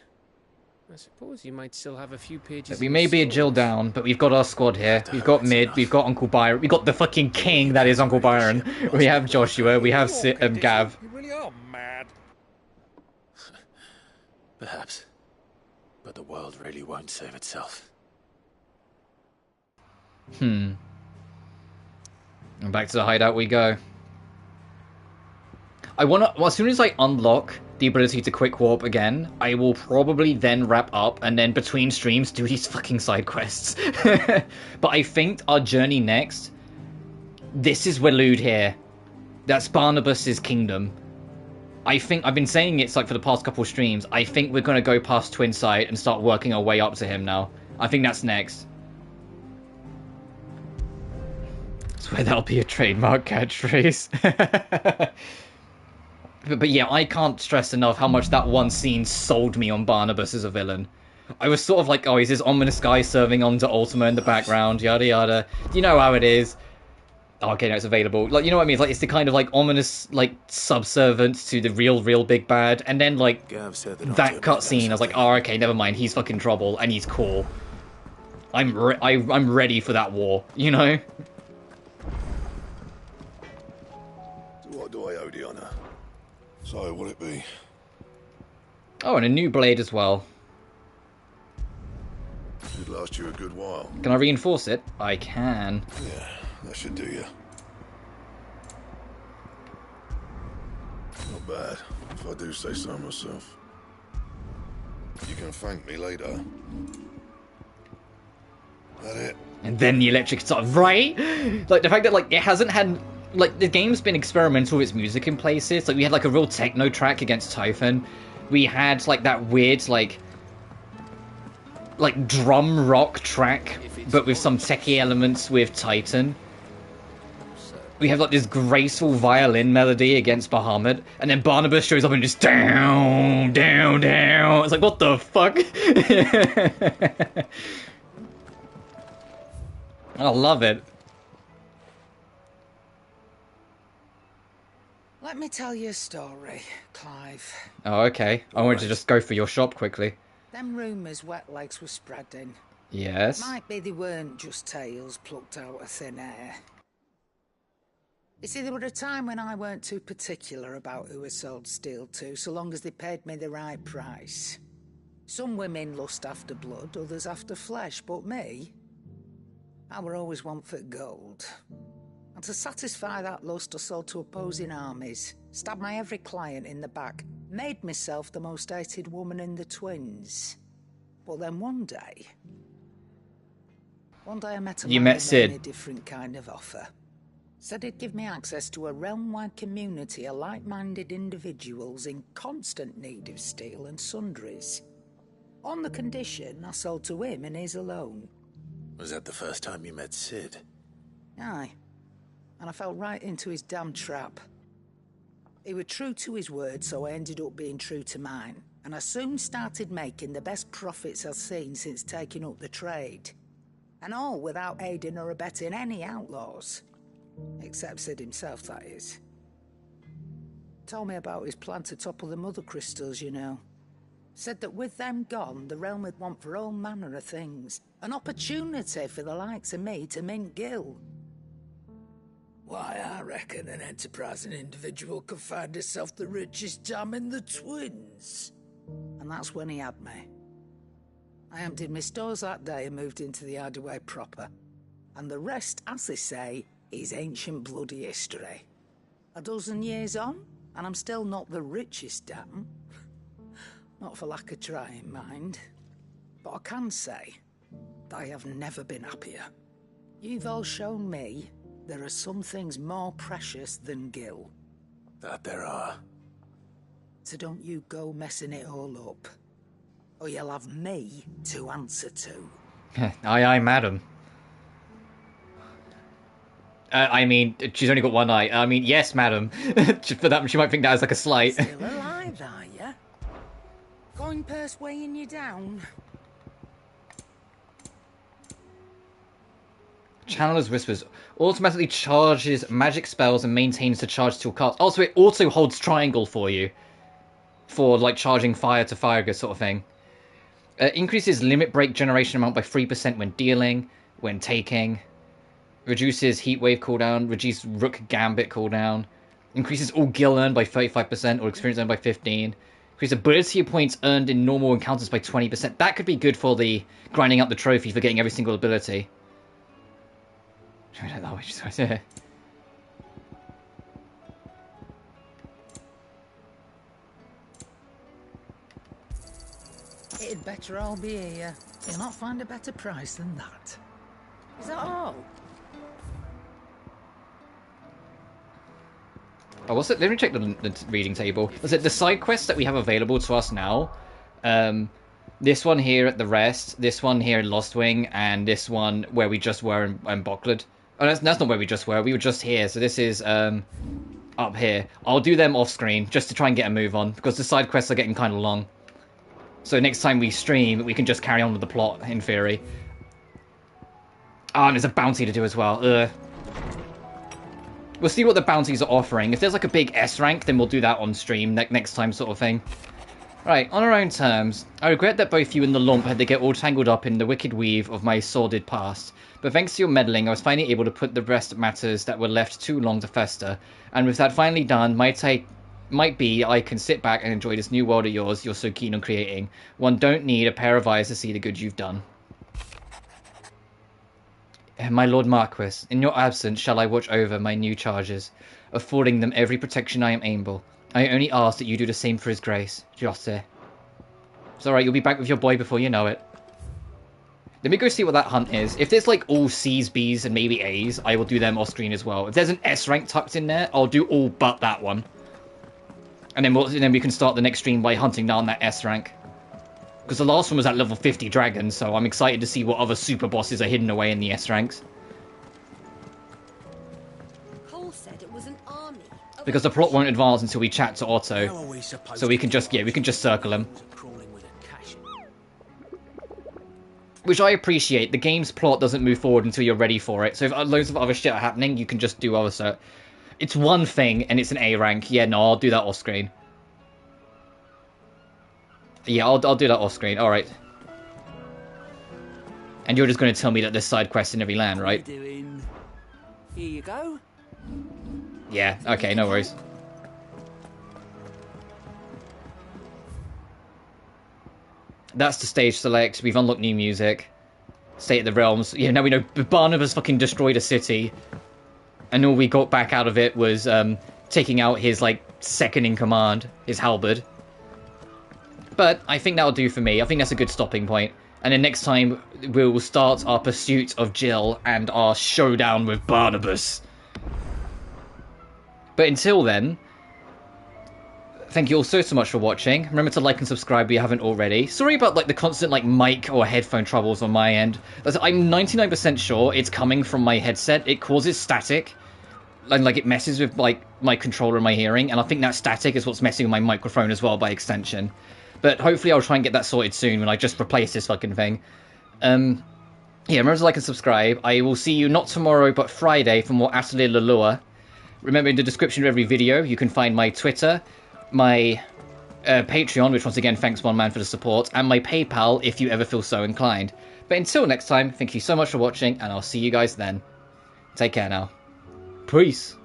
[SPEAKER 7] I suppose you might still have a few pages.
[SPEAKER 1] We may be a Jill down, but we've got our squad here. We've got Mid, we've got Uncle Byron, we've got the fucking king that is Uncle Byron. We have Joshua, we have Gav.
[SPEAKER 23] You really are mad.
[SPEAKER 17] Perhaps. But the world really won't save itself.
[SPEAKER 1] And back to the hideout we go. I wanna, well, as soon as I unlock the ability to quick warp again, I will probably then wrap up and then between streams do these fucking side quests. But I think our journey next, this is Waloed here. That's Barnabas's kingdom. I think, I've been saying it's like for the past couple streams, I think we're gonna go past Twinside and start working our way up to him now. I think that's next. I swear that'll be a trademark catchphrase. But yeah, I can't stress enough how much that one scene sold me on Barnabas as a villain. I was sort of like, oh, he's this ominous guy serving under Ultima in the background, yada yada. You know how it is. Oh, okay, no, it's available. Like, you know what I mean? It's like, it's the kind of like ominous, like, subservient to the real big bad. And then like that cutscene, I was like, oh, okay, never mind. He's fucking trouble and he's cool. I'm ready for that war, you know?
[SPEAKER 25] What do I owe the honour? So, will it be?
[SPEAKER 1] Oh, and a new blade as well.
[SPEAKER 25] Should last you a good while.
[SPEAKER 1] Can I reinforce it? I can.
[SPEAKER 25] Yeah, that should do you. Not bad, if I do say so myself. You can thank me later. That it?
[SPEAKER 1] And then the electric guitar, right? Like, the fact that, like, it hasn't had... Like, the game's been experimental with its music in places. Like, we had, like, a real techno track against Typhon. We had, like, that weird, like drum rock track, but with some techie elements with Titan. We have, like, this graceful violin melody against Bahamut, and then Barnabas shows up and just down, down, down. It's like, what the fuck? I love it.
[SPEAKER 14] Let me tell you a story, Clive.
[SPEAKER 1] Oh, okay. I wanted to just go for your shop quickly.
[SPEAKER 14] Them rumours wet legs were spreading.
[SPEAKER 1] Yes?
[SPEAKER 14] Might be they weren't just tales plucked out of thin air. You see, there were a time when I weren't too particular about who I sold steel to, so long as they paid me the right price. Some women lust after blood, others after flesh, but me, I were always one for gold. And to satisfy that lust, I sold to opposing armies, stabbed my every client in the back, made myself the most hated woman in the twins. But then one day I met a man who made me a different kind of offer. Said he'd give me access to a realm-wide community of like-minded individuals in constant need of steel and sundries. On the condition I sold to him and his alone.
[SPEAKER 17] Was that the first time you met Sid?
[SPEAKER 14] Aye. And I fell right into his damn trap. He was true to his word, so I ended up being true to mine. And I soon started making the best profits I've seen since taking up the trade. And all without aiding or abetting any outlaws. Except Sid himself, that is. Told me about his plan to topple the mother crystals, you know. Said that with them gone, the realm would want for all manner of things. An opportunity for the likes of me to mint gil. Why, I reckon an enterprising individual could find himself the richest dam in the Twins. And that's when he had me. I emptied my stores that day and moved into the hideaway proper. And the rest, as they say, is ancient bloody history. A dozen years on, and I'm still not the richest dam. Not for lack of trying, mind. But I can say that I have never been happier. You've all shown me there are some things more precious than gil.
[SPEAKER 18] That there are.
[SPEAKER 14] So don't you go messing it all up, or you'll have me to answer to.
[SPEAKER 1] Aye, aye, madam. I mean, she's only got one eye. I mean, yes, madam. For that, she might think that as like a slight.
[SPEAKER 14] Still alive, are ya? Coin purse weighing you down?
[SPEAKER 1] Channeler's Whispers automatically charges magic spells and maintains the charge till cast. Also, it also holds triangle for you. For, like, charging fire to fire sort of thing. Increases limit break generation amount by 3% when dealing, when taking. Reduces heat wave cooldown, reduces rook gambit cooldown. Increases all gil earned by 35% or experience earned by 15%. Increases ability points earned in normal encounters by 20%. That could be good for the grinding up the trophy for getting every single ability.
[SPEAKER 14] It'd better all be here. You'll not find a better price than that. Is that all?
[SPEAKER 1] Oh, what's it? Let me check the reading table. Was it the side quests that we have available to us now? This one here at the Rest, this one here in Lost Wing, and this one where we just were in Bockled. Oh, that's not where we just were. We were just here, so this is up here. I'll do them off screen just to try and get a move on because the side quests are getting kind of long. So next time we stream, we can just carry on with the plot in theory. Ah, and there's a bounty to do as well. We'll see what the bounties are offering. If there's like a big S rank, then we'll do that on stream next time sort of thing. Right, on our own terms, I regret that both you and the lump had to get all tangled up in the wicked weave of my sordid past. But thanks to your meddling, I was finally able to put the rest matters that were left too long to fester. And with that finally done, might be I can sit back and enjoy this new world of yours you're so keen on creating. One don't need a pair of eyes to see the good you've done. My Lord Marquis, in your absence shall I watch over my new charges, affording them every protection I am able. I only ask that you do the same for his grace, Josse. It's alright, you'll be back with your boy before you know it. Let me go see what that hunt is. If there's like all C's, B's, and maybe A's, I will do them off screen as well. If there's an S rank tucked in there, I'll do all but that one. And then we can start the next stream by hunting down that S rank. Because the last one was at level 50 dragon, so I'm excited to see what other super bosses are hidden away in the S ranks.
[SPEAKER 3] Cole said it was an army.
[SPEAKER 1] Because the plot won't advance until we chat to Otto. So we can just, we can just circle him. Which I appreciate. The game's plot doesn't move forward until you're ready for it. So if loads of other shit are happening, you can just do other stuff. It's one thing, and it's an A rank. Yeah, no, I'll do that off screen. Yeah, I'll do that off screen. All right. And you're just going to tell me that there's side quests in every land, right?
[SPEAKER 6] Here you go.
[SPEAKER 1] Yeah. Okay. No worries. That's the stage select. We've unlocked new music. State of the Realms. Yeah. Now we know Barnabas fucking destroyed a city, and all we got back out of it was taking out his like second in command, his halberd. But I think that'll do for me. I think that's a good stopping point. And then next time, we'll start our pursuit of Jill and our showdown with Barnabas. But until then, thank you all so much for watching. Remember to like and subscribe if you haven't already. Sorry about like the constant like mic or headphone troubles on my end. I'm 99% sure it's coming from my headset. It causes static. And like it messes with like my controller and my hearing. And I think that static is what's messing with my microphone as well by extension. But hopefully I'll try and get that sorted soon when I just replace this fucking thing. Yeah, remember to like and subscribe. I will see you not tomorrow, but Friday for more Atelier Lalua. Remember, in the description of every video, you can find my Twitter, my Patreon, which once again, thanks one man for the support, and my PayPal if you ever feel so inclined. But until next time, thank you so much for watching, and I'll see you guys then. Take care now. Peace.